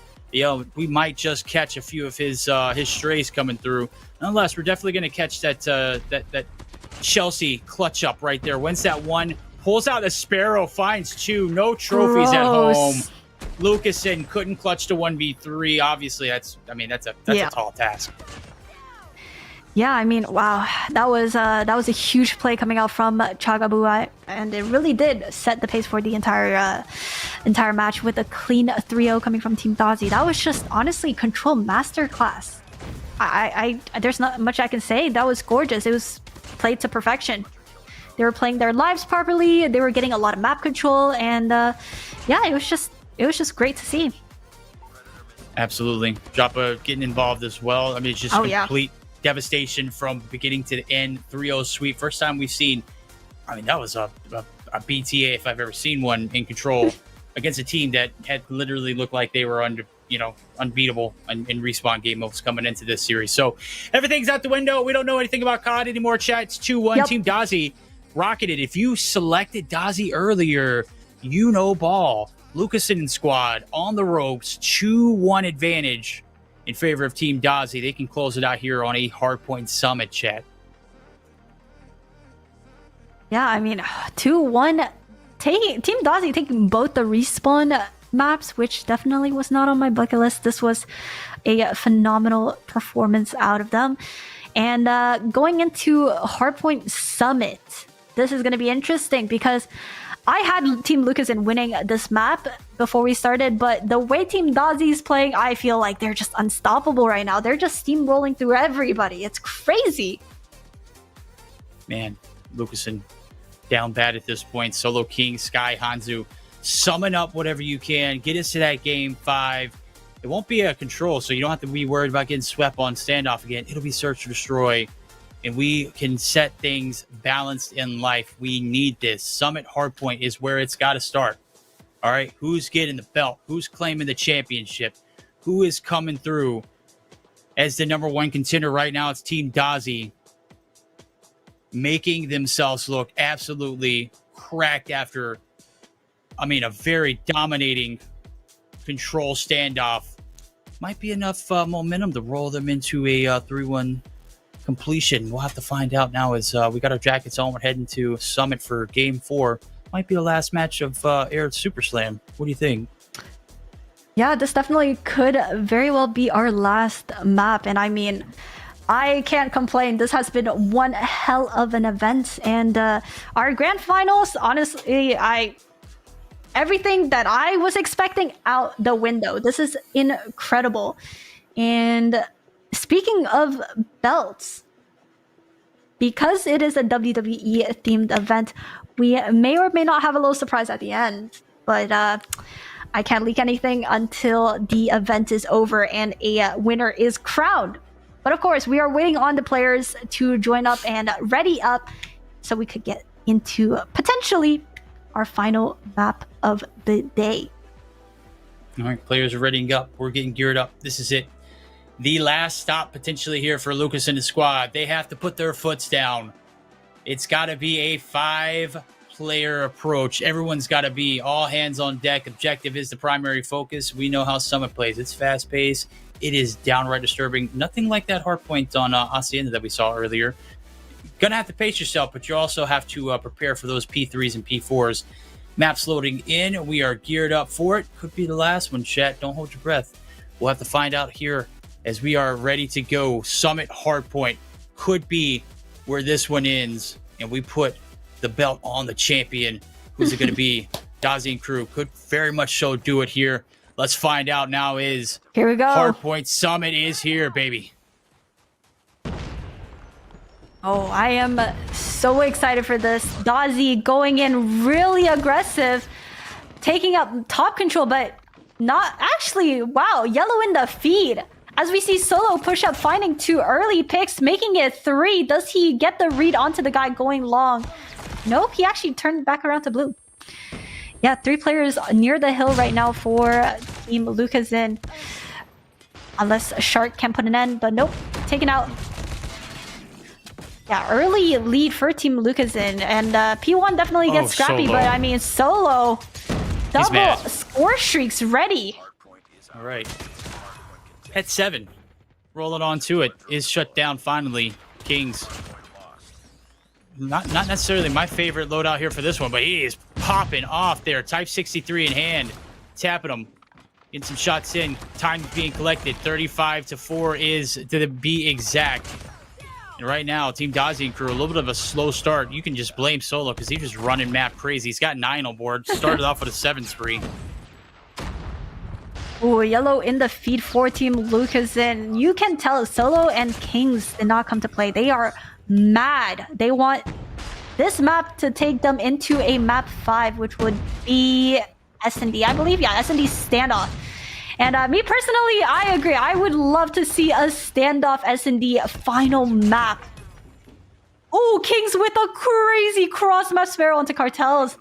Speaker 2: we might just catch a few of his strays coming through. Nonetheless, we're definitely going to catch that Chelsea clutch up right there. Wins that one, pulls out the Sparrow, finds two, no trophies at home. Lucasen couldn't clutch to 1v3. Obviously, that's a tall task.
Speaker 1: Yeah, I mean, wow, that was a huge play coming out from Chagabuai, and it really did set the pace for the entire match with a clean 3-0 coming from Team Dozzy. That was just honestly control masterclass. There's not much I can say. That was gorgeous. It was played to perfection. They were playing their lives properly. They were getting a lot of map control, and yeah, it was just great to see.
Speaker 2: Absolutely. Joppa getting involved as well. I mean, it's just complete devastation from beginning to the end. 3-0 sweep. First time we've seen, I mean, that was a BTA if I've ever seen one in control against a team that had literally looked like they were unbeatable in respawn game modes coming into this series. So everything's out the window. We don't know anything about COD anymore, chat. It's 2-1. Yep. Team Dozzy rocketed. If you selected Dozzy earlier, you know ball. Lucasen and squad on the ropes, 2-1 advantage in favor of Team Dozzy. They can close it out here on a Hardpoint Summit, chat.
Speaker 1: Yeah, I mean, 2-1. Team Dozzy taking both the respawn maps, which definitely was not on my bucket list. This was a phenomenal performance out of them. And going into Hardpoint Summit, this is going to be interesting because I had Team Lucasen winning this map before we started, but the way Team Dozzy is playing, I feel like they're just unstoppable right now. They're just steamrolling through everybody. It's crazy.
Speaker 2: Man, Lucasen down bad at this point. Solo King, Sky, Hanzu, summon up whatever you can. Get us to that game 5. It won't be a control, so you don't have to be worried about getting swept on standoff again. It'll be search or destroy. And we can set things balanced in life. We need this. Summit Hardpoint is where it's got to start. All right, who's getting the belt? Who's claiming the championship? Who is coming through as the #1 contender right now? It's Team Dozzy, making themselves look absolutely cracked after, I mean, a very dominating control standoff. Might be enough momentum to roll them into a 3-1 completion. We'll have to find out now as we got our jackets on. We're heading to Summit for Game 4. Might be the last match of Aerith SuperSlam. What do you think?
Speaker 1: Yeah, this definitely could very well be our last map. And I mean, I can't complain. This has been one hell of an event. And our grand finals, honestly, everything that I was expecting out the window. This is incredible. And speaking of belts, because it is a WWE themed event, we may or may not have a little surprise at the end, but I can't leak anything until the event is over and a winner is crowned. But of course, we are waiting on the players to join up and ready up so we could get into potentially our final map of the day.
Speaker 2: All right, players are readying up. We're getting geared up. This is it. The last stop potentially here for Lucas and the squad. They have to put their foots down. It's got to be a 5-player approach. Everyone's got to be all hands on deck. Objective is the primary focus. We know how Summit plays. It's fast-paced. It is downright disturbing. Nothing like that hardpoint on Hacienda that we saw earlier. Gonna have to pace yourself, but you also have to prepare for those P3s and P4s. Maps loading in. We are geared up for it. Could be the last one, chat. Don't hold your breath. We'll have to find out here as we are ready to go. Summit Hardpoint could be where this one ends, and we put the belt on the champion. Who's it going to be? Dozzy and crew could very much so do it here. Let's find out now.
Speaker 1: Here we go.
Speaker 2: Hardpoint Summit is here, baby.
Speaker 1: Oh, I am so excited for this. Dozzy going in really aggressive, taking up top control, but not actually. Wow, yellow in the feed. As we see Solo push up, finding 2 early picks, making it 3. Does he get the read onto the guy going long? Nope, he actually turned back around to blue. Yeah, 3 players near the hill right now for Team Lucasen. Unless Shark can put an end, but nope, taken out. Yeah, early lead for Team Lucasen, and P1 definitely gets scrappy,
Speaker 2: Solo.
Speaker 1: but I mean, Solo, double score streaks ready.
Speaker 2: All right. At 7, rolling on to it, is shut down finally. Kings. Not necessarily my favorite loadout here for this one, but he is popping off there. Type 63 in hand, tapping him, getting some shots in. Time being collected. 35-4 is to be exact. And right now, Team Dozzy and crew, a little bit of a slow start. You can just blame Solo because he's just running map crazy. He's got 9 on board. Started off with a 7 spree.
Speaker 1: Ooh, yellow in the feed for Team Lucas, and you can tell Solo and Kings did not come to play. They are mad. They want this map to take them into a map 5, which would be S&D, I believe. Yeah, S&D Standoff. And me personally, I agree. I would love to see a Standoff S&D final map. Oh, Kings with a crazy cross map Sparrow onto Cartels,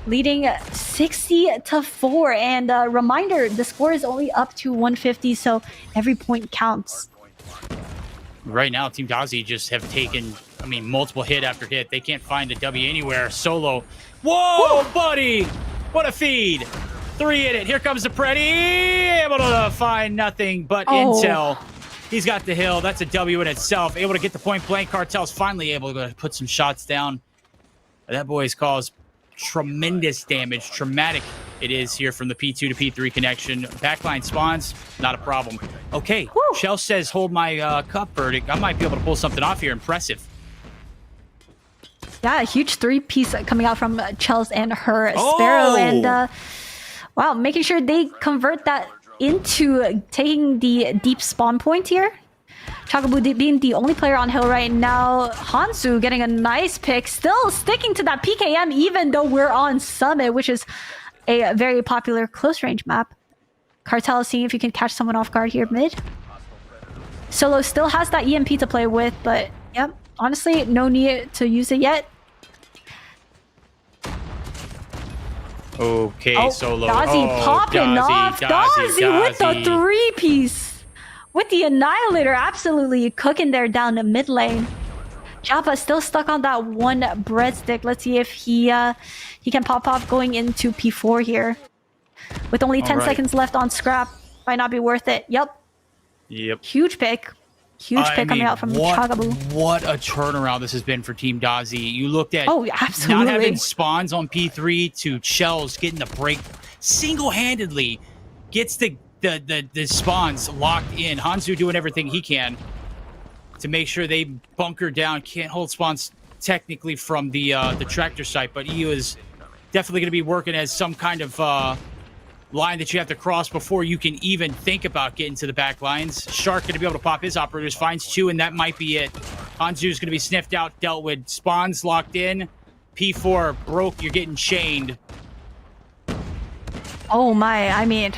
Speaker 1: leading 60-4. And reminder, the score is only up to 150, so every point counts.
Speaker 2: Right now, Team Dozzy just have taken, I mean, multiple hit after hit. They can't find a W anywhere. Solo. Whoa, buddy! What a feed! 3 in it. Here comes the Pretty. Able to find nothing but intel. He's got the hill. That's a W in itself. Able to get the point blank. Cartel's finally able to put some shots down. That boy's caused tremendous damage. Traumatic it is here from the P2 to P3 connection. Backline spawns, not a problem. Okay, Shell says hold my cup verdict. I might be able to pull something off here. Impressive.
Speaker 1: Yeah, a huge 3-piece coming out from Chels and her Sparrow. And wow, making sure they convert that into taking the deep spawn point here. Chagabu being the only player on hill right now. Hansu getting a nice pick. Still sticking to that PKM even though we're on Summit, which is a very popular close range map. Cartel seeing if you can catch someone off guard here mid. Solo still has that EMP to play with, but yep, honestly, no need to use it yet.
Speaker 2: Okay, Solo.
Speaker 1: Dozzy popping off. Dozzy with the 3-piece. With the Annihilator absolutely cooking there down the mid lane. Japa still stuck on that one breadstick. Let's see if he can pop off going into P4 here. With only 10 seconds left on scrap. Might not be worth it. Yep. Huge pick. Huge pick coming out from Chagabu.
Speaker 2: What a turnaround this has been for Team Dozzy. You looked at
Speaker 1: absolutely.
Speaker 2: not having spawns on P3 to Chels getting the break single-handedly. Gets the spawns locked in. Hansu doing everything he can to make sure they bunker down. Can't hold spawns technically from the tractor site, but he was definitely going to be working as some kind of line that you have to cross before you can even think about getting to the back lines. Shark going to be able to pop his operators, finds 2, and that might be it. Hansu's going to be sniffed out, dealt with. Spawns locked in. P4 broke. You're getting chained.
Speaker 1: Oh my, I mean,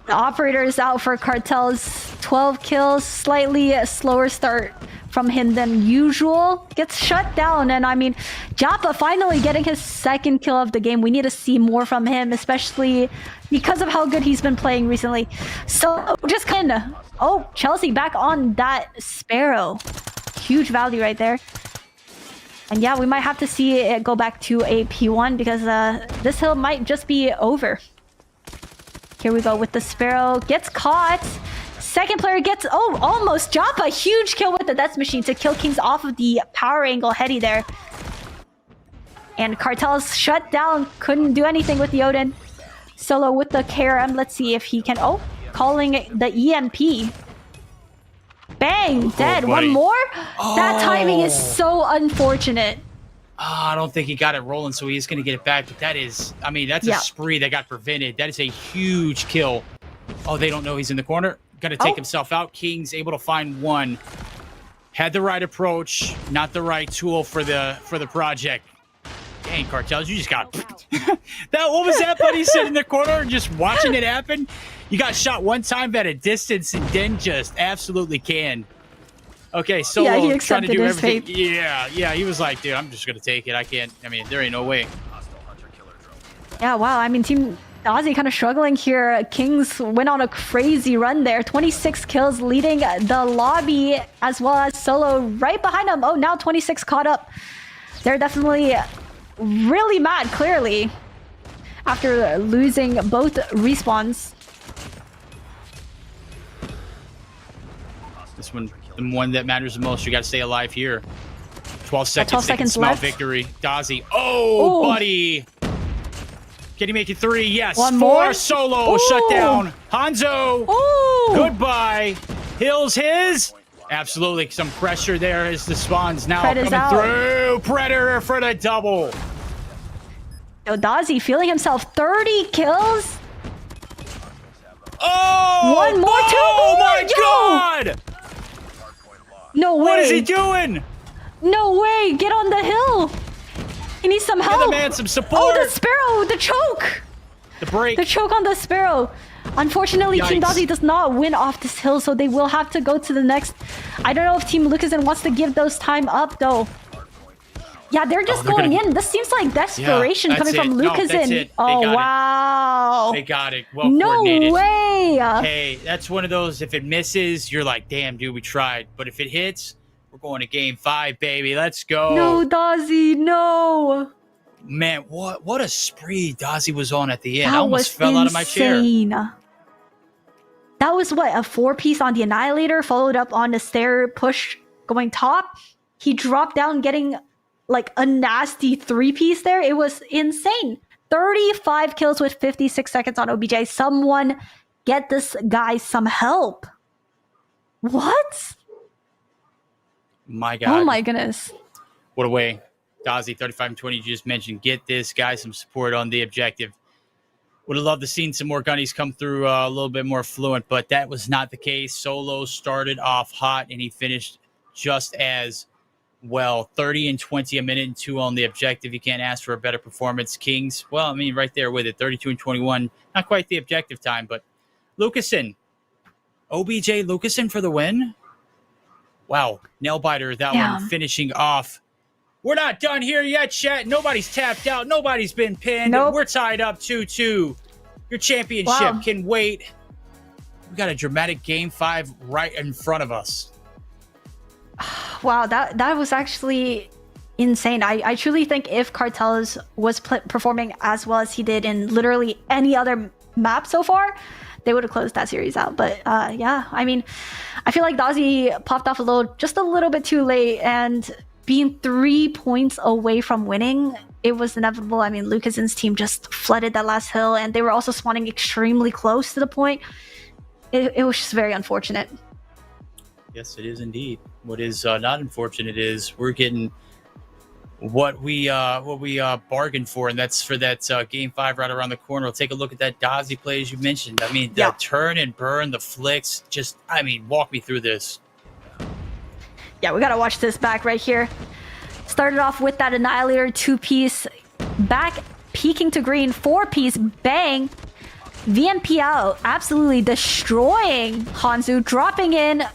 Speaker 1: the operator is out for Cartel's 12 kills. Slightly slower start from him than usual. Gets shut down, and I mean, Japa finally getting his 2nd kill of the game. We need to see more from him, especially because of how good he's been playing recently. So just kind of, Chelsea back on that Sparrow. Huge value right there. And yeah, we might have to see it go back to a P1 because this hill might just be over. Here we go with the Sparrow. Gets caught. Second player gets, almost. Japa, huge kill with the Death Machine to kill Kings off of the power angle heady there. And Cartel's shut down. Couldn't do anything with the Odin. Solo with the KRM. Let's see if he can, calling the EMP. Bang, dead. One more? That timing is so unfortunate.
Speaker 2: I don't think he got it rolling, so he's going to get it back. But that is, I mean, that's a spree that got prevented. That is a huge kill. Oh, they don't know he's in the corner. Got to take himself out. King's able to find 1. Had the right approach, not the right tool for the project. Dang, Cartels, you just got... what was that, buddy? Sitting in the corner and just watching it happen? You got shot one time at a distance and then just absolutely canned. Okay, Solo
Speaker 1: he
Speaker 2: trying to do
Speaker 1: his
Speaker 2: everything.
Speaker 1: fate.
Speaker 2: Yeah, he was like, dude, I'm just going to take it. I can't, I mean, there ain't no way.
Speaker 1: Yeah, wow. I mean, Team Dozzy kind of struggling here. Kings went on a crazy run there. 26 kills leading the lobby as well as Solo right behind them. Oh, now 26 caught up. They're definitely really mad, clearly, after losing both respawns.
Speaker 2: This one, the one that matters the most. You got to stay alive here. 12 seconds. 12 seconds smell
Speaker 1: left.
Speaker 2: Victory. Dozzy. Oh, buddy. Can he make it 3? Yes.
Speaker 1: One
Speaker 2: 4.
Speaker 1: more.
Speaker 2: Solo shut down. Hanzo. Goodbye. Hill's his. Absolutely. Some pressure there as the spawns now
Speaker 1: Pred is
Speaker 2: coming
Speaker 1: out.
Speaker 2: through. Predator for the double.
Speaker 1: Yo, Dozzy feeling himself 30 kills.
Speaker 2: Oh!
Speaker 1: One more, two
Speaker 2: Oh
Speaker 1: more,
Speaker 2: my
Speaker 1: yo!
Speaker 2: God!
Speaker 1: No way.
Speaker 2: What is he doing?
Speaker 1: No way. Get on the hill. He needs some help.
Speaker 2: Give the man some support.
Speaker 1: Oh, the Sparrow. The choke.
Speaker 2: The break.
Speaker 1: The choke on the Sparrow. Unfortunately, Team
Speaker 2: Yikes.
Speaker 1: Dozzy does not win off this hill, so they will have to go to the next. I don't know if Team Lucasen wants to give those time up, though. Yeah, they're just
Speaker 2: they're
Speaker 1: going
Speaker 2: gonna-
Speaker 1: in. This seems like desperation
Speaker 2: that's
Speaker 1: coming from
Speaker 2: it. No,
Speaker 1: Lucasen.
Speaker 2: that's it. They
Speaker 1: Oh,
Speaker 2: got it.
Speaker 1: wow.
Speaker 2: They got it. Well
Speaker 1: No
Speaker 2: coordinated.
Speaker 1: way.
Speaker 2: Hey, that's one of those, if it misses, you're like, damn, dude, we tried. But if it hits, we're going to game 5, baby. Let's go.
Speaker 1: No, Dozzy, no.
Speaker 2: Man, what a spree Dozzy was on at the end.
Speaker 1: That
Speaker 2: I almost
Speaker 1: was
Speaker 2: fell out of my chair.
Speaker 1: insane. That was what, a 4-piece on the Annihilator, followed up on the stair push going top. He dropped down getting like a nasty 3-piece there. It was insane. 35 kills with 56 seconds on OBJ. Someone get this guy some help. What?
Speaker 2: My God.
Speaker 1: Oh my goodness.
Speaker 2: What a way. Dozzy, 35-20, you just mentioned. Get this guy some support on the objective. Would have loved to seen some more gunnies come through a little bit more fluent, but that was not the case. Solo started off hot, and he finished just as well. 30-20, a minute and 2 on the objective. You can't ask for a better performance. Kings, well, I mean, right there with it. 32-21. Not quite the objective time, but Lucasen. OBJ Lucasen for the win. Wow. Nail-biter, that
Speaker 1: Yeah.
Speaker 2: one finishing off. We're not done here yet, chat. Nobody's tapped out. Nobody's been pinned.
Speaker 1: Nope.
Speaker 2: We're tied up 2-2. Your championship
Speaker 1: Wow.
Speaker 2: can wait. We got a dramatic game 5 right in front of us.
Speaker 1: Wow, that was actually insane. I truly think if Cartels was performing as well as he did in literally any other map so far, they would have closed that series out. But yeah, I mean, I feel like Dozzy popped off just a little bit too late, and being 3 points away from winning, it was inevitable. I mean, Lucasen's team just flooded that last hill, and they were also spawning extremely close to the point. It was just very unfortunate.
Speaker 2: Yes, it is indeed. What is not unfortunate is we're getting what we bargained for, and that's for that game 5 right around the corner. We'll take a look at that Dozzy play as you mentioned. I mean, the
Speaker 1: Yeah.
Speaker 2: turn and burn, the flicks, just, I mean, walk me through this.
Speaker 1: Yeah, we gotta watch this back right here. Started off with that Annihilator 2-piece, back peeking to green, 4-piece, bang. VMP out, absolutely destroying Hanzu, dropping in.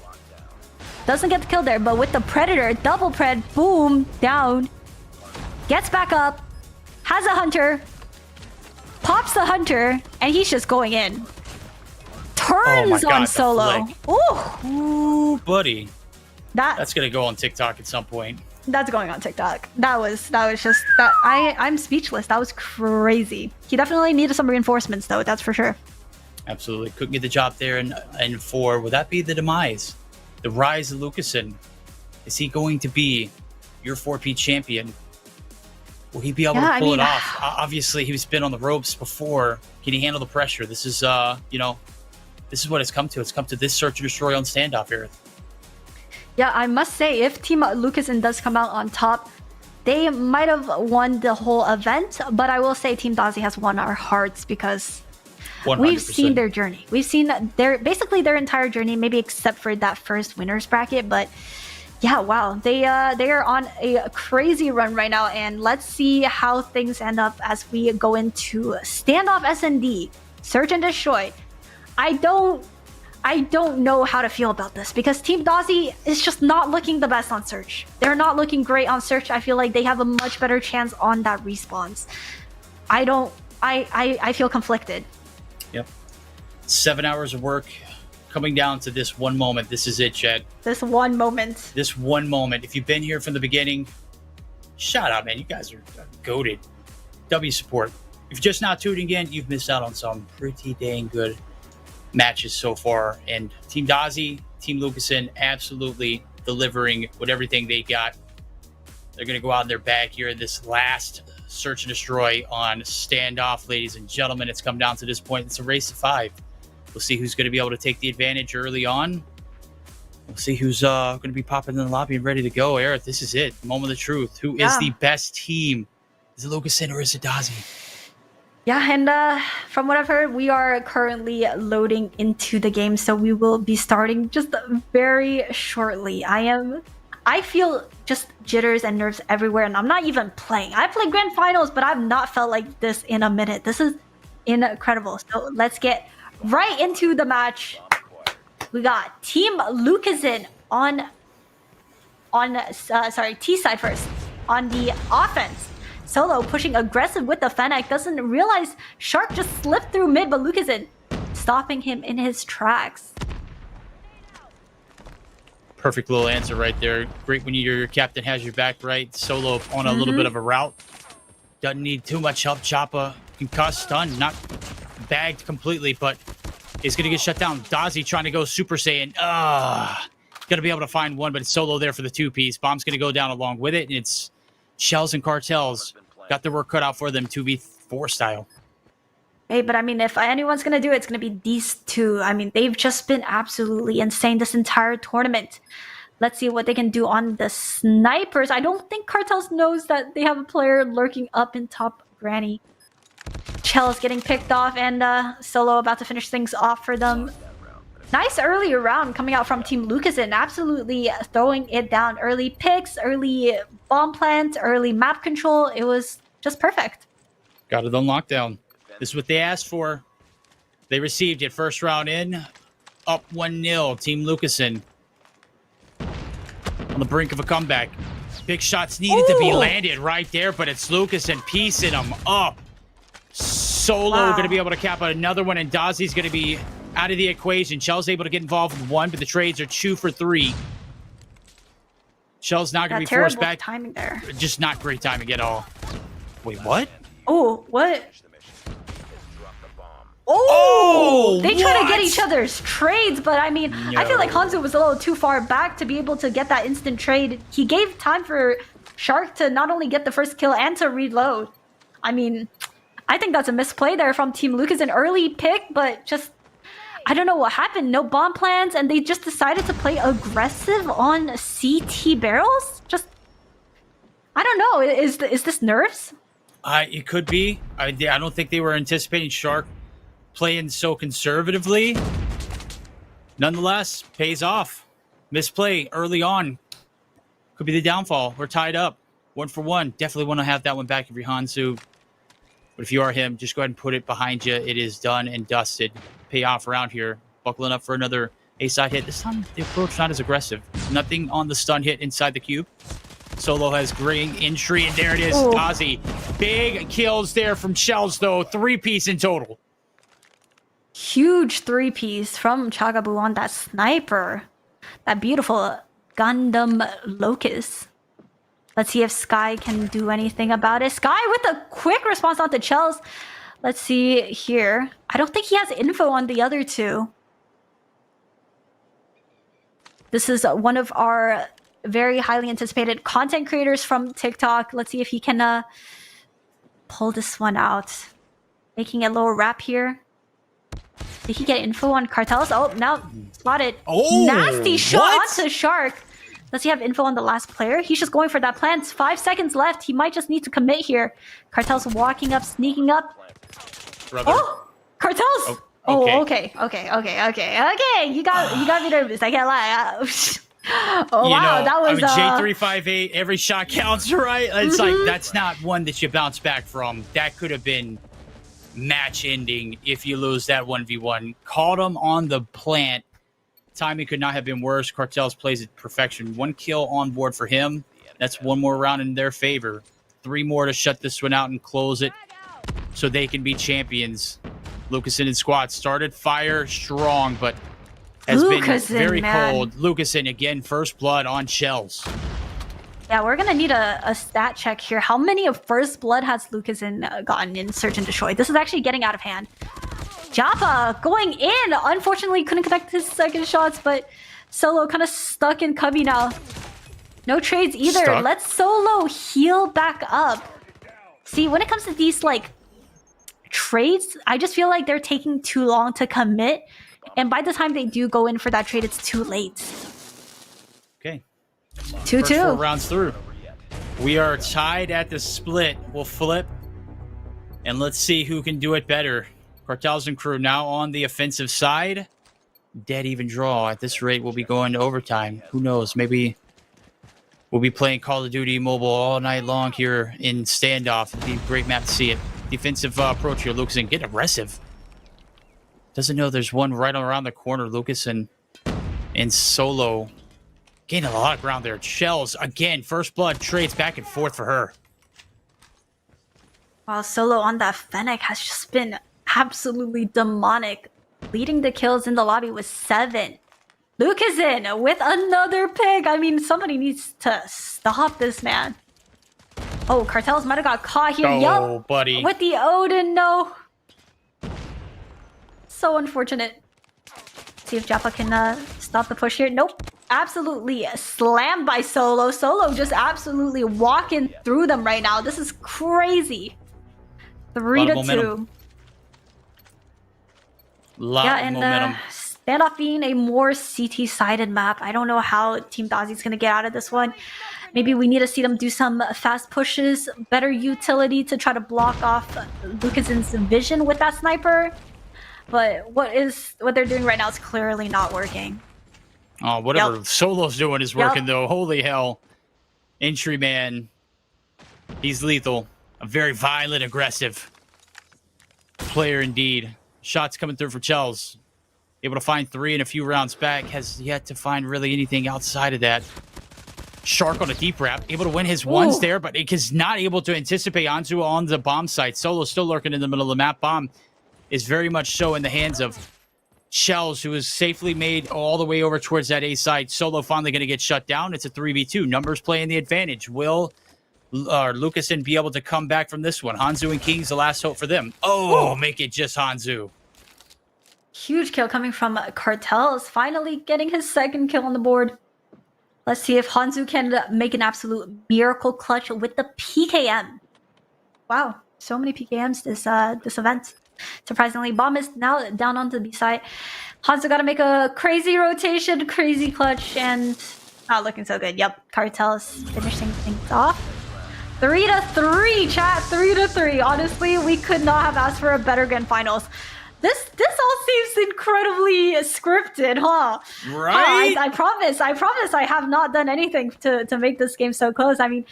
Speaker 1: Doesn't get the kill there, but with the Predator, double pred, boom, down. Gets back up, has a Hunter, pops the Hunter, and he's just going in. Turns
Speaker 2: God,
Speaker 1: on
Speaker 2: the
Speaker 1: Solo.
Speaker 2: flick.
Speaker 1: Ooh,
Speaker 2: Ooh, buddy.
Speaker 1: that's
Speaker 2: That's going to go on TikTok at some point.
Speaker 1: going on TikTok. That was just that. I'm speechless. That was crazy. He definitely needed some reinforcements though. That's for sure.
Speaker 2: Absolutely. Couldn't get the job there. And 4, would that be the demise? The rise of Lucasen? Is he going to be your 4P champion? Will he be able
Speaker 1: Yeah,
Speaker 2: to
Speaker 1: I
Speaker 2: pull
Speaker 1: mean,
Speaker 2: it off? Obviously, he's been on the ropes before. Can he handle the pressure? This is, this is what it's come to. It's come to this search and destroy on Standoff, Aerith.
Speaker 1: Yeah, I must say, if Team Lucasen does come out on top, they might have won the whole event. But I will say, Team Dozzy has won our hearts because
Speaker 2: 100%.
Speaker 1: we've seen their journey. We've seen their entire journey, maybe except for that first winners bracket. But yeah, wow, they are on a crazy run right now, and let's see how things end up as we go into Standoff SND, Search and Destroy. I don't know how to feel about this because Team Dozzy is just not looking the best on Search. They're not looking great on Search. I feel like they have a much better chance on that respawns. I feel conflicted.
Speaker 2: Yep. 7 hours of work coming down to this one moment. This is it, Chad.
Speaker 1: This one moment.
Speaker 2: This one moment. If you've been here from the beginning, shout out, man. You guys are goated. W support. If you're just not tuning in, you've missed out on some pretty dang good matches so far. And Team Dozzy, Team Lucasen, absolutely delivering with everything they got. They're going to go out in their bag here in this last search and destroy on Standoff, ladies and gentlemen. It's come down to this point. It's a race to 5. We'll see who's going to be able to take the advantage early on. We'll see who's going to be popping in the lobby and ready to go. Aerith, this is it. Moment of truth. Who is the best team? Is it Lucasen or is it Dozzy?
Speaker 1: Yeah, and from what I've heard, we are currently loading into the game, so we will be starting just very shortly. I feel just jitters and nerves everywhere, and I'm not even playing. I played Grand Finals, but I've not felt like this in a minute. This is incredible. So let's get right into the match. We got Team Lucasen on T side first. On the offense, Solo pushing aggressive with the Fennec, doesn't realize Shark just slipped through mid, but Lucasen stopping him in his tracks.
Speaker 2: Perfect little answer right there. Great when your captain has your back right. Solo on a little bit of a route. Doesn't need too much help. Choppa concussed, stunned, not bagged completely, but is going to get shut down. Dozzy trying to go Super Saiyan. Going to be able to find one, but it's Solo there for the two-piece. Bomb's going to go down along with it, and it's Shells and Cartels. Got their work cut out for them, 2v4 style.
Speaker 1: Hey, but I mean, if anyone's going to do it, it's going to be these two. I mean, they've just been absolutely insane this entire tournament. Let's see what they can do on the snipers. I don't think Cartels knows that they have a player lurking up in top Granny. Chell's getting picked off, and Solo about to finish things off for them. Nice early round coming out from Team Lucasen, absolutely throwing it down. Early picks, early bomb plants, early map control. It was just perfect.
Speaker 2: Got it on lockdown. This is what they asked for. They received it. First round in. Up 1-0. Team Lucasen. On the brink of a comeback. Big shots needed to be landed right there, but it's Lucasen piecing them up. Solo going to be able to cap another one, and Dozzy's going to be out of the equation. Shell's able to get involved with one, but the trades are 2 for 3. Shell's not going to be forced back.
Speaker 1: Timing there.
Speaker 2: Just not great timing at all. Wait, what?
Speaker 1: Oh, what? Oh, they try to get each other's trades, but I mean, I feel like Hanzo was a little too far back to be able to get that instant trade. He gave time for Shark to not only get the first kill and to reload. I mean, I think that's a misplay there from Team Lucas. An early pick, but just, I don't know what happened. No bomb plans, and they just decided to play aggressive on CT barrels. Just, I don't know. Is this nerves?
Speaker 2: It could be. I don't think they were anticipating Shark playing so conservatively. Nonetheless, pays off. Misplay early on. Could be the downfall. We're tied up. 1 for 1. Definitely want to have that one back if you're Hansu. But if you are him, just go ahead and put it behind you. It is done and dusted. Pay off around here. Buckling up for another A-side hit. This time, the approach not as aggressive. Nothing on the stun hit inside the cube. Solo has graying entry, and there it is. Dozzy. Big kills there from Shells, though. 3-piece in total.
Speaker 1: Huge 3-piece from Chagabu on that sniper. That beautiful Gundam Locust. Let's see if Sky can do anything about it. Sky with a quick response onto Chels. Let's see here. I don't think he has info on the other two. This is one of our very highly anticipated content creators from TikTok. Let's see if he can pull this one out. Making a little wrap here. Did he get info on Cartels? Oh, now spotted.
Speaker 2: Oh,
Speaker 1: nasty shot onto Shark. Does he have info on the last player? He's just going for that plant. 5 seconds left. He might just need to commit here. Cartels walking up, sneaking up.
Speaker 2: Brother.
Speaker 1: Oh, Cartels. Okay. Okay. You got me nervous. I can't lie. That was
Speaker 2: J358. Every shot counts, right? It's like that's not one that you bounce back from. That could have been match ending if you lose that 1v1. Caught him on the plant. Timing could not have been worse. Cartels plays it perfection. 1 kill on board for him. That's 1 more round in their favor. 3 more to shut this one out and close it so they can be champions. Lucasen and squad started fire strong, but has been very cold. Lucasen again, first blood on Shells.
Speaker 1: Yeah, we're gonna need a stat check here. How many of first blood has Lucasen gotten in Search and Destroy? This is actually getting out of hand. Japa going in. Unfortunately, couldn't connect his second shots, but Solo kind of stuck in cubby now. No trades either.
Speaker 2: Stuck.
Speaker 1: Let Solo heal back up. See, when it comes to these like trades, I just feel like they're taking too long to commit. And by the time they do go in for that trade, it's too late.
Speaker 2: First 4
Speaker 1: 2-2.
Speaker 2: rounds through. We are tied at the split. We'll flip. And let's see who can do it better. Cartels and crew now on the offensive side. Dead even draw. At this rate, we'll be going to overtime. Who knows? Maybe we'll be playing Call of Duty Mobile all night long here in Standoff. It'd be a great map to see it. Defensive approach here. Lucas and get aggressive. Doesn't know there's one right around the corner. Lucas and Solo gaining a lot of ground there. Shells, again, first blood trades back and forth for her.
Speaker 1: While Solo on that Fennec has just been absolutely demonic. Leading the kills in the lobby with 7. Luke is in with another pick. I mean, somebody needs to stop this man. Oh, Cartels might have got caught here.
Speaker 2: Oh,
Speaker 1: Yup.
Speaker 2: buddy.
Speaker 1: With the Odin, no. So unfortunate. See if Jaffa can stop the push here. Nope. Absolutely slammed by Solo. Solo just absolutely walking through them right now. This is crazy. 3-2.
Speaker 2: Lot of momentum.
Speaker 1: Standoff being a more CT-sided map, I don't know how Team Dozzy's going to get out of this one. Maybe we need to see them do some fast pushes, better utility to try to block off Lucas's vision with that sniper. But what they're doing right now is clearly not working.
Speaker 2: Oh, whatever Solo's doing is working, though. Holy hell. Entry man. He's lethal. A very violent, aggressive player indeed. Shots coming through for Chels. Able to find 3 in a few rounds back. Has yet to find really anything outside of that. Shark on a deep wrap. Able to win his ones there, but is not able to anticipate Hanzu on the bomb site. Solo still lurking in the middle of the map. Bomb is very much so in the hands of Shells, who is safely made all the way over towards that A side. Solo finally going to get shut down. It's a 3v2. Numbers playing the advantage. Will Lucasen be able to come back from this one? Hanzu and King's the last hope for them. Oh, make it just Hanzu.
Speaker 1: Huge kill coming from Cartels. Finally getting his 2nd kill on the board. Let's see if Hanzu can make an absolute miracle clutch with the PKM. Wow, so many PKMs this event. Surprisingly, Bomb is now down onto the B side. Hanzu got to make a crazy rotation, crazy clutch, and not looking so good. Yep, Cartels finishing things off. 3-3, chat. 3-3. Honestly, we could not have asked for a better grand finals. This all seems incredibly scripted, huh?
Speaker 2: Right?
Speaker 1: I promise I have not done anything to make this game so close. I mean,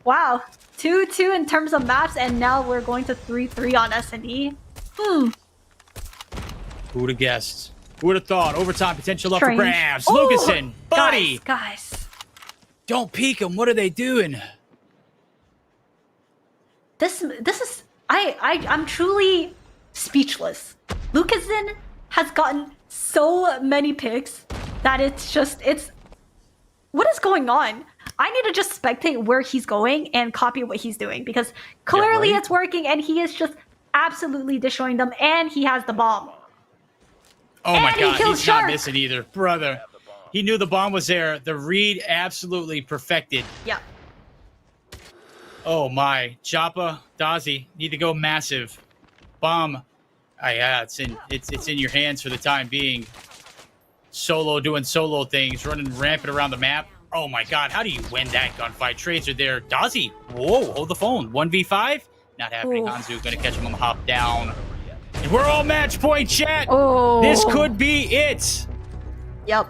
Speaker 1: wow. 2-2 in terms of maps, and now we're going to 3-3 on S&E.
Speaker 2: Who would have guessed? Who would have thought? Overtime potential up for
Speaker 1: Strange.
Speaker 2: grabs.
Speaker 1: Oh,
Speaker 2: Lucasen, buddy.
Speaker 1: Guys.
Speaker 2: Don't peek them. What are they doing?
Speaker 1: This is I'm truly speechless. Lucasen has gotten so many picks that it's what is going on? I need to just spectate where he's going and copy what he's doing, because clearly
Speaker 2: right.
Speaker 1: it's working and he is just absolutely destroying them, and he has the bomb.
Speaker 2: Oh my God, he's
Speaker 1: Shark.
Speaker 2: not missing either. Brother, he knew the bomb was there. The read absolutely perfected.
Speaker 1: Yeah.
Speaker 2: Oh my, Joppa, Dozzy need to go massive. Bomb. Yeah, it's in your hands for the time being. Solo doing solo things, running rampant around the map. Oh my God, how do you win that gunfight? Trades are there. Dozzy, whoa, hold the phone. 1v5? Not happening.
Speaker 1: Ooh.
Speaker 2: Hanzu gonna catch him on the hop down. And we're all match point, chat.
Speaker 1: Oh.
Speaker 2: This could be it.
Speaker 1: Yep.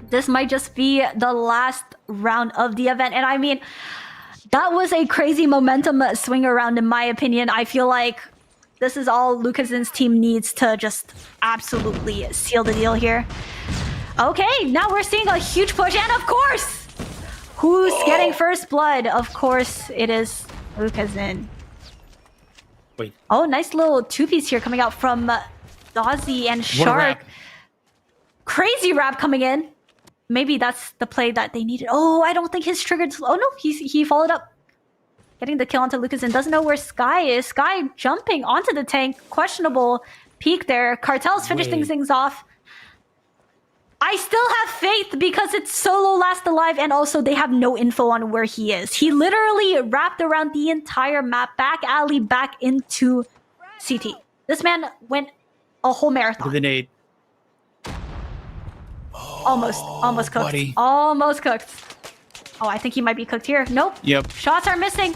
Speaker 1: This might just be the last round of the event. And I mean, that was a crazy momentum swing around, in my opinion. I feel like this is all Lucasen's team needs to just absolutely seal the deal here. Okay, now we're seeing a huge push. And of course, who's getting first blood? Of course, it is Lucasen.
Speaker 2: Wait.
Speaker 1: Oh, nice little two-piece here coming out from Dozzy and Shark. Crazy wrap coming in. Maybe that's the play that they needed. Oh, I don't think his triggered. Oh no, he followed up. Getting the kill onto Lucas and doesn't know where Sky is. Sky jumping onto the tank. Questionable peek there. Cartels finishing things off. I still have faith because it's Solo last alive, and also they have no info on where he is. He literally wrapped around the entire map, back alley, back into CT. This man went a whole marathon.
Speaker 2: The nade.
Speaker 1: Almost cooked.
Speaker 2: Buddy.
Speaker 1: Almost cooked. Oh, I think he might be cooked here. Nope.
Speaker 2: Yep.
Speaker 1: Shots are missing.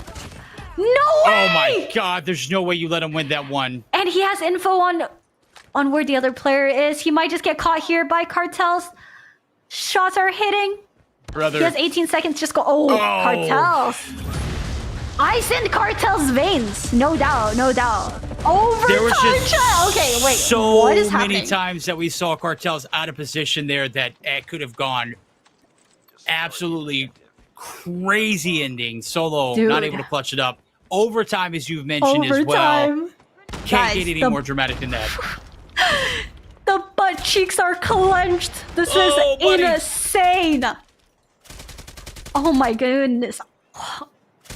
Speaker 1: No way!
Speaker 2: Oh my god, there's no way you let him win that one.
Speaker 1: And he has info on where the other player is. He might just get caught here by cartels. Shots are hitting.
Speaker 2: Brother.
Speaker 1: He has 18 seconds. Just go. Oh, cartels. Ice in cartels' veins. No doubt. No doubt. Overtime.
Speaker 2: There was just
Speaker 1: okay, wait.
Speaker 2: so
Speaker 1: what is
Speaker 2: many
Speaker 1: happening?
Speaker 2: times that we saw cartels out of position there that it could have gone absolutely crazy ending. Solo
Speaker 1: Dude.
Speaker 2: not able to clutch it up. Overtime, as you've mentioned as well.
Speaker 1: Overtime.
Speaker 2: Can't
Speaker 1: Guys,
Speaker 2: get any more dramatic than that.
Speaker 1: The butt cheeks are clenched. This
Speaker 2: Oh,
Speaker 1: is
Speaker 2: buddy.
Speaker 1: insane. Oh my goodness.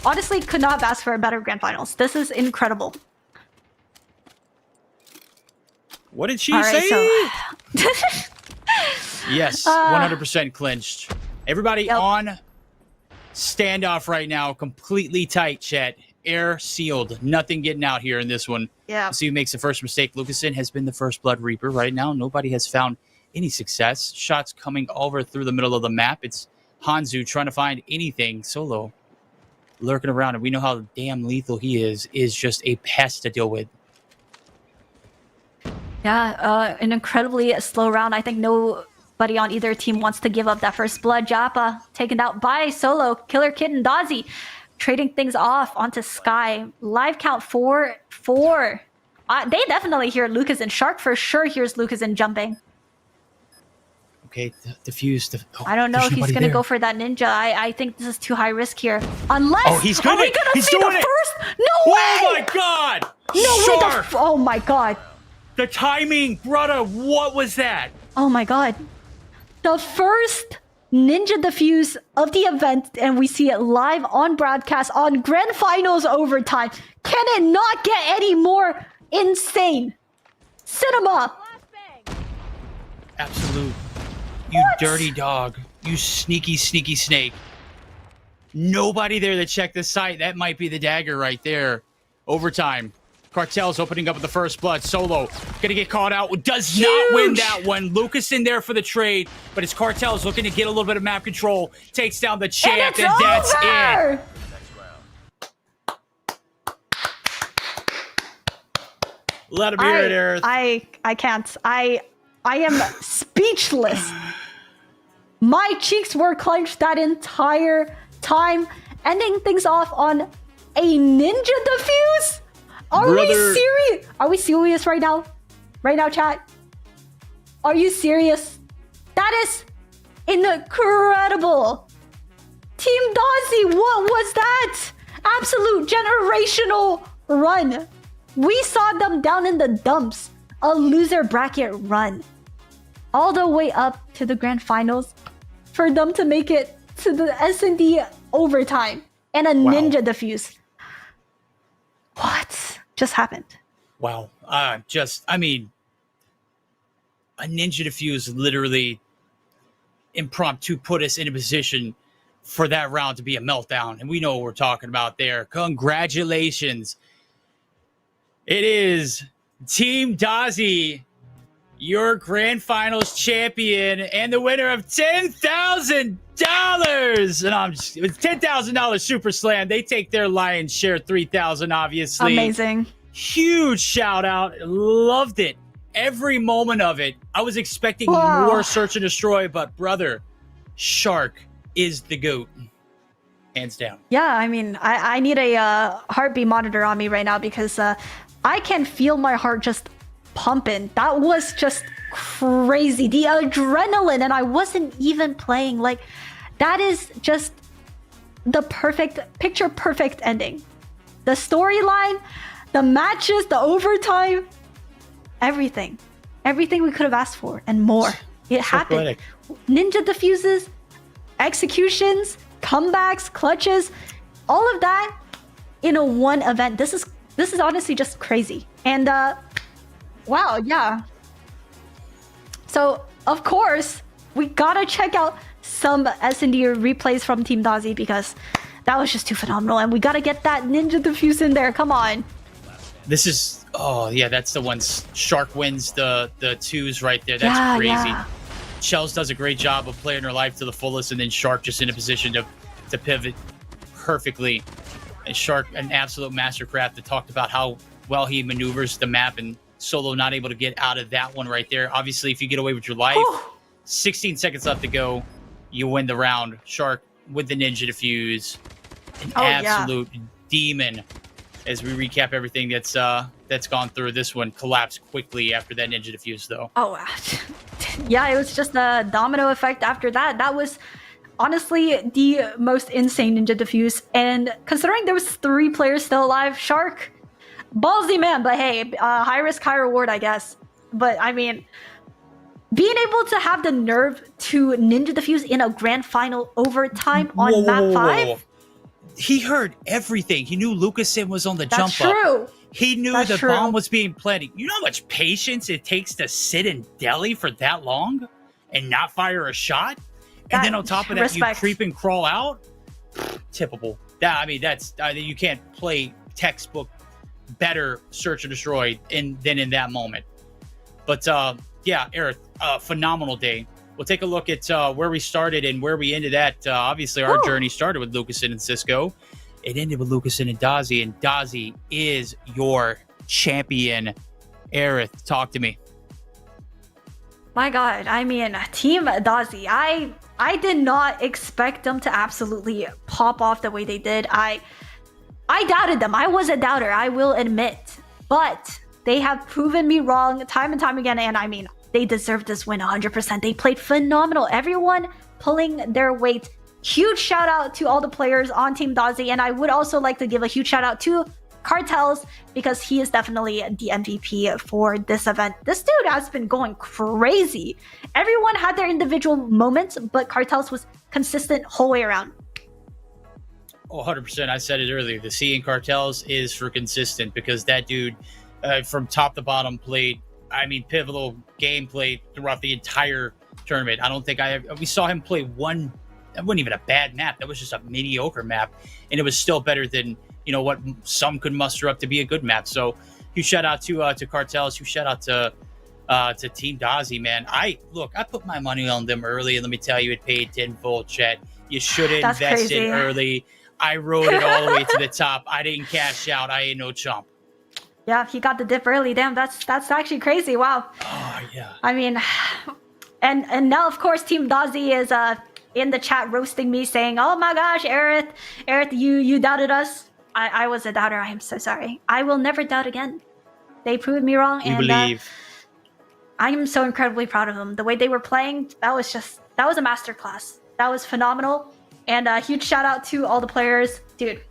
Speaker 1: Honestly, could not have asked for a better grand finals. This is incredible.
Speaker 2: What did she
Speaker 1: All right,
Speaker 2: say?
Speaker 1: so
Speaker 2: Yes, 100% clinched. Everybody
Speaker 1: Yep.
Speaker 2: on standoff right now, completely tight, chat. Air sealed. Nothing getting out here in this one.
Speaker 1: yeah.
Speaker 2: See who makes the first mistake. Lucasen has been the first Blood Reaper right now. Nobody has found any success. Shots coming over through the middle of the map. It's Hanzu trying to find anything. Solo lurking around, and we know how damn lethal he is just a pest to deal with.
Speaker 1: Yeah, an incredibly slow round. I think nobody on either team wants to give up that first blood. Japa taken out by Solo, Killer Kid, and Dozzy. Trading things off onto Sky. Live count 4-4. They definitely hear Lucas, and Shark for sure hears Lucas and jumping.
Speaker 2: Okay, diffuse.
Speaker 1: I don't know
Speaker 2: there's
Speaker 1: if he's
Speaker 2: nobody
Speaker 1: going to
Speaker 2: there.
Speaker 1: go for that ninja. I think this is too high risk here. Unless...
Speaker 2: Oh, he's good.
Speaker 1: Are we going to
Speaker 2: He's
Speaker 1: see
Speaker 2: doing
Speaker 1: the
Speaker 2: it.
Speaker 1: first? No
Speaker 2: Oh
Speaker 1: way!
Speaker 2: my god!
Speaker 1: No
Speaker 2: Shark!
Speaker 1: way! Oh my god.
Speaker 2: The timing, brother, what was that?
Speaker 1: Oh my god. The first ninja defuse of the event, and we see it live on broadcast on Grand Finals overtime. Can it not get any more insane? Cinema!
Speaker 2: Absolute. You dirty dog. You sneaky, sneaky snake. Nobody there to check the site. That might be the dagger right there. Overtime. Cartel's opening up with the first blood. Solo gonna get caught out. Does not win
Speaker 1: Huge.
Speaker 2: that one. Lucas in there for the trade, but his Cartel's looking to get a little bit of map control. Takes down the champ,
Speaker 1: And
Speaker 2: and
Speaker 1: it's
Speaker 2: that's it.
Speaker 1: over!
Speaker 2: Let him hear it, Aerith.
Speaker 1: I can't. I am speechless. My cheeks were clenched that entire time, ending things off on a ninja defuse. Are we
Speaker 2: Brother.
Speaker 1: serious? Are we serious right now? Right now, chat? Are you serious? That is incredible. Team Dozzy, what was that? Absolute generational run. We saw them down in the dumps. A loser bracket run. All the way up to the grand finals for them to make it to the S&D overtime and a ninja defuse. What just happened?
Speaker 2: Wow. I mean, a ninja defuse literally impromptu put us in a position for that round to be a meltdown. And we know what we're talking about there. Congratulations. It is Team Dozzy, your grand finals champion and the winner of $10,000. And it's $10,000 SuperSlam. They take their lion's share, $3,000, obviously.
Speaker 1: Amazing.
Speaker 2: Huge shout out. Loved it. Every moment of it. I was expecting
Speaker 1: Wow.
Speaker 2: more search and destroy, but brother, Shark is the GOAT. Hands down.
Speaker 1: Yeah, I mean, I need a heartbeat monitor on me right now because I can feel my heart just pumping. That was just crazy. The adrenaline, and I wasn't even playing. Like, that is just the picture perfect ending. The storyline, the matches, the overtime, everything. Everything we could have asked for and more. It happened.
Speaker 2: poetic.
Speaker 1: Ninja defuses, executions, comebacks, clutches, all of that in a one event. This is honestly just crazy. And wow, yeah. So of course we gotta check out some S&D replays from Team Dozzy because that was just too phenomenal. And we gotta get that ninja defuse in there. Come on.
Speaker 2: This is that's the ones. Shark wins the twos right there. That's
Speaker 1: Yeah,
Speaker 2: crazy.
Speaker 1: yeah.
Speaker 2: Shells does a great job of playing her life to the fullest, and then Shark just in a position to to pivot perfectly. And Shark, an absolute mastercraft, that talked about how well he maneuvers the map, and Solo not able to get out of that one right there. Obviously, if you get away with your life, 16 seconds left to go, you win the round. Shark with the ninja defuse, an absolute demon. As we recap everything that's gone through, this one collapsed quickly after that ninja defuse, though.
Speaker 1: Oh, yeah, it was just a domino effect after that. That was honestly the most insane ninja defuse. And considering there was 3 players still alive, Shark, ballsy man, but hey, high risk, high reward, I guess. But I mean, being able to have the nerve to ninja defuse in a grand final overtime on map 5.
Speaker 2: He heard everything. He knew Lucasen was on the jump up.
Speaker 1: That's true.
Speaker 2: He knew the bomb was being planted. You know how much patience it takes to sit in Delhi for that long and not fire a shot? And then on top of that, you creep and crawl out? Tippable. I mean, you can't play textbook better search and destroy than in that moment. But yeah, Aerith, phenomenal day. We'll take a look at where we started and where we ended at. Obviously, our journey started with Lucasen and Sisco. It ended with Lucasen and Dozzy, and Dozzy is your champion. Aerith, talk to me.
Speaker 1: My God, I mean, Team Dozzy, I did not expect them to absolutely pop off the way they did. I doubted them. I was a doubter, I will admit. But they have proven me wrong time and time again, and I mean, they deserve this win 100%. They played phenomenal. Everyone pulling their weight. Huge shout out to all the players on Team Dozzy, and I would also like to give a huge shout out to Cartels, because he is definitely the MVP for this event. This dude has been going crazy. Everyone had their individual moments, but Cartels was consistent whole way around.
Speaker 2: Oh, 100%. I said it earlier. The C in Cartels is for consistent, because that dude from top to bottom played, pivotal gameplay throughout the entire tournament. I don't think we saw him play one. That wasn't even a bad map. That was just a mediocre map, and it was still better than what some could muster up to be a good map. So, huge shout out to Cartels. Huge shout out to Team Dozzy, man. I put my money on them early, and let me tell you, it paid tenfold. Chat, you should have invested early. I rode it all the way to the top. I didn't cash out. I ain't no chump.
Speaker 1: Yeah, he got the dip early. Damn, that's actually crazy. Wow.
Speaker 2: Oh yeah.
Speaker 1: I mean, and now of course Team Dozzy is in the chat roasting me, saying, "Oh my gosh, Aerith, you doubted us." I was a doubter. I am so sorry. I will never doubt again. They proved me wrong,
Speaker 2: We believe.
Speaker 1: I am so incredibly proud of them. The way they were playing, that was a masterclass. That was phenomenal. And a huge shout out to all the players, dude.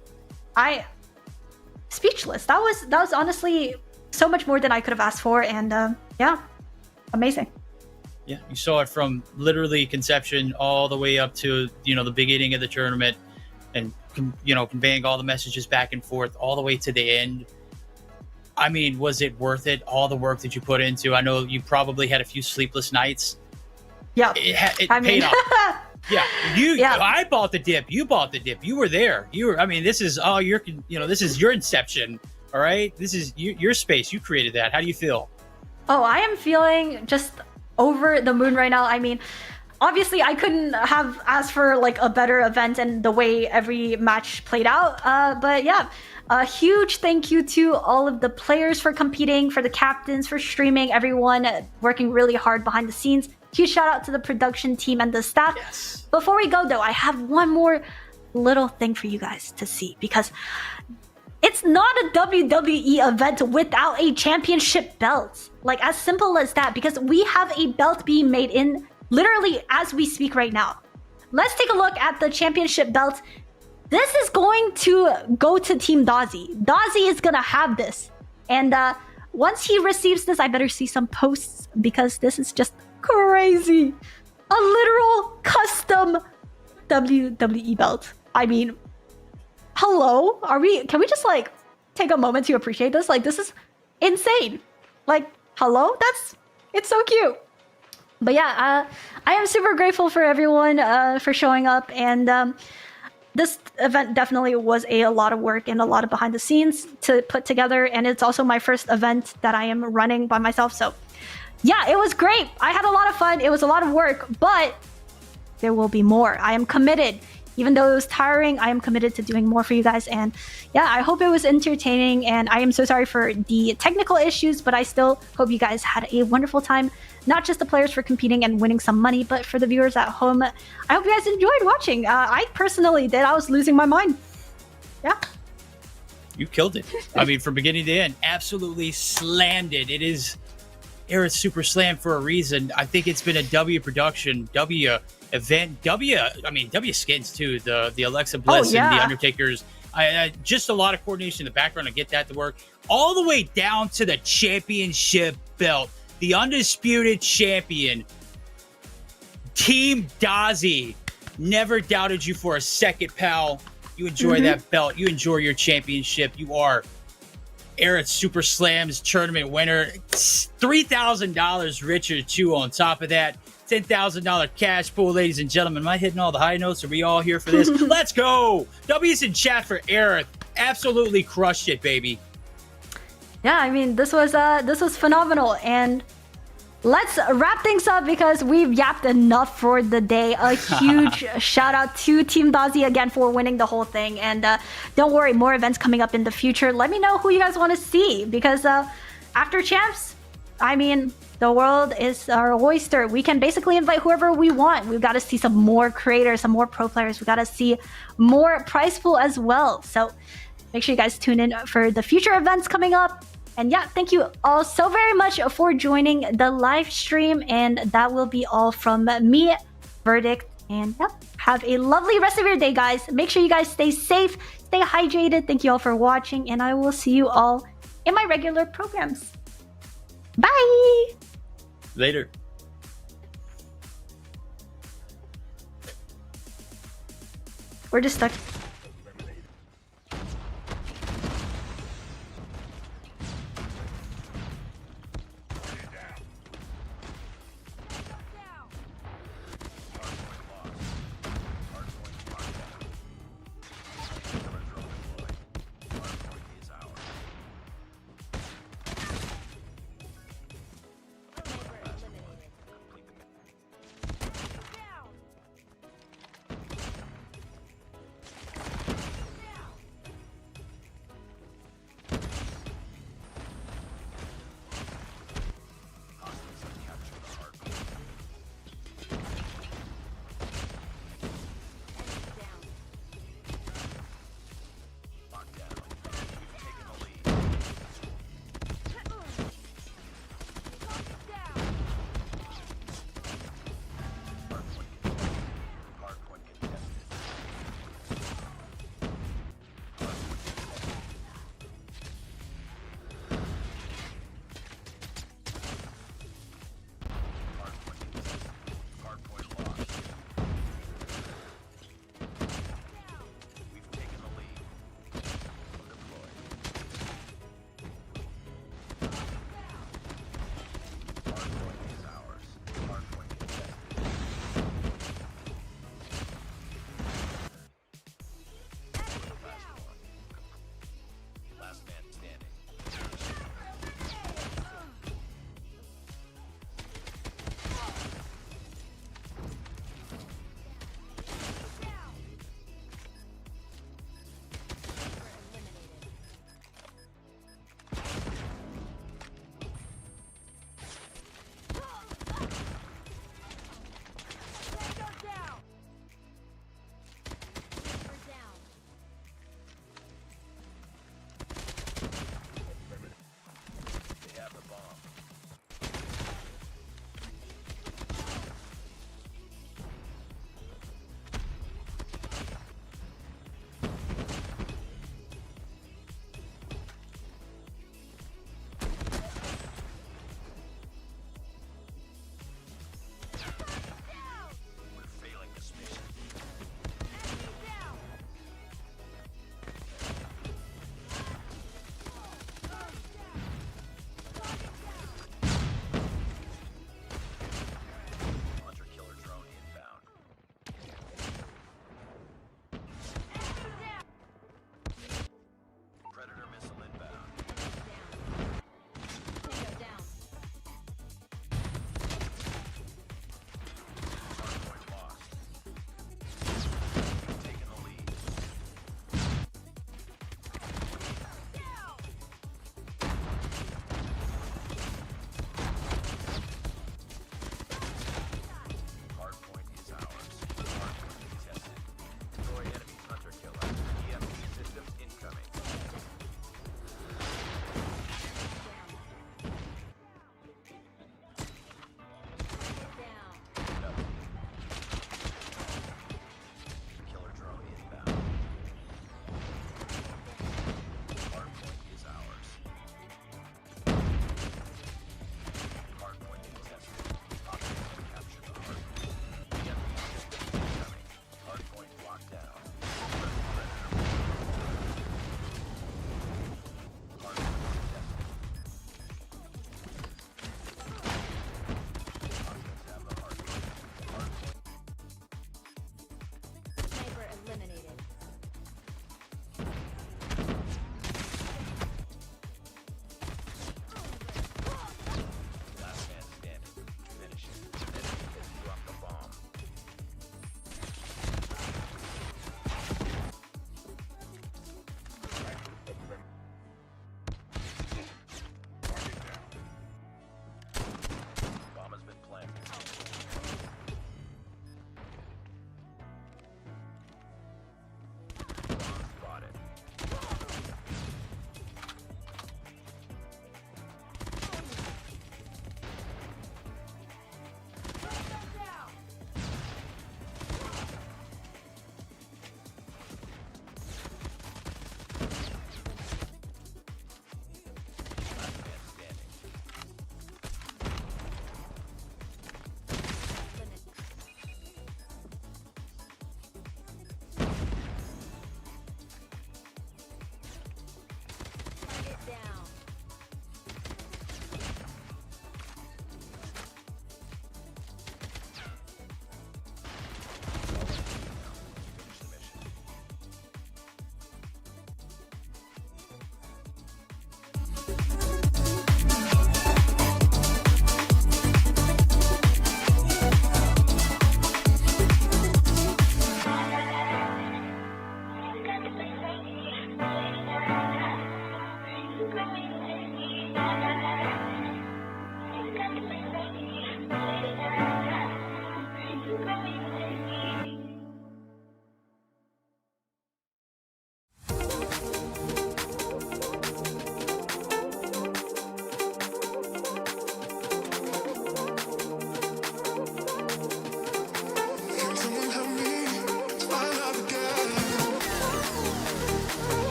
Speaker 1: Speechless. That was honestly so much more than I could have asked for, and yeah, amazing.
Speaker 2: Yeah, you saw it from literally conception all the way up to the beginning of the tournament, and conveying all the messages back and forth all the way to the end. I mean, was it worth it? All the work that you put into. I know you probably had a few sleepless nights.
Speaker 1: Yeah,
Speaker 2: it paid off. Yeah, I bought the dip. You bought the dip. You were there. This is this is your inception. All right, this is your space. You created that. How do you feel?
Speaker 1: Oh, I am feeling just over the moon right now. I mean, obviously I couldn't have asked for like a better event and the way every match played out. But yeah, a huge thank you to all of the players for competing, for the captains, for streaming, everyone working really hard behind the scenes. Huge shout out to the production team and the staff.
Speaker 2: Yes.
Speaker 1: Before we go though, I have one more little thing for you guys to see, because it's not a WWE event without a championship belt. Like, as simple as that, because we have a belt being made in literally as we speak right now. Let's take a look at the championship belt. This is going to go to Team Dozzy. Dozzy is gonna have this. And once he receives this, I better see some posts, because this is just crazy. A literal custom WWE belt. I mean, hello? Can we just like take a moment to appreciate this? Like, this is insane. Like, hello? It's so cute. But yeah, I am super grateful for everyone for showing up, and this event definitely was a lot of work and a lot of behind the scenes to put together, and it's also my first event that I am running by myself. So yeah, it was great. I had a lot of fun. It was a lot of work, but there will be more. I am committed. Even though it was tiring, I am committed to doing more for you guys. And yeah, I hope it was entertaining. And I am so sorry for the technical issues, but I still hope you guys had a wonderful time. Not just the players for competing and winning some money, but for the viewers at home. I hope you guys enjoyed watching. I personally did. I was losing my mind. Yeah.
Speaker 2: You killed it. I mean, from beginning to end, absolutely slammed it. It is Aerith SuperSlam for a reason. I think it's been a W production, W event, W skins too. The Alexa Bliss and the Undertakers. I just a lot of coordination in the background to get that to work. All the way down to the championship belt. The undisputed champion, Team Dozzy. Never doubted you for a second, pal. You enjoy that belt. You enjoy your championship. You are Aerith SuperSlam's tournament winner. $3,000 richer too on top of that. $10,000 cash pool, ladies and gentlemen. Am I hitting all the high notes? Are we all here for this? Let's go. W's in chat for Aerith. Absolutely crushed it, baby.
Speaker 1: Yeah, I mean, this was phenomenal. And let's wrap things up because we've yapped enough for the day. A huge shout out to Team Dozzy again for winning the whole thing. And don't worry, more events coming up in the future. Let me know who you guys want to see because after champs, I mean, the world is our oyster. We can basically invite whoever we want. We've got to see some more creators, some more pro players. We've got to see more prize pool as well. So make sure you guys tune in for the future events coming up. And yeah, thank you all so very much for joining the live stream. And that will be all from me, Verdict. And yeah, have a lovely rest of your day, guys. Make sure you guys stay safe, stay hydrated. Thank you all for watching. And I will see you all in my regular programs. Bye!
Speaker 2: Later.
Speaker 1: We're just stuck.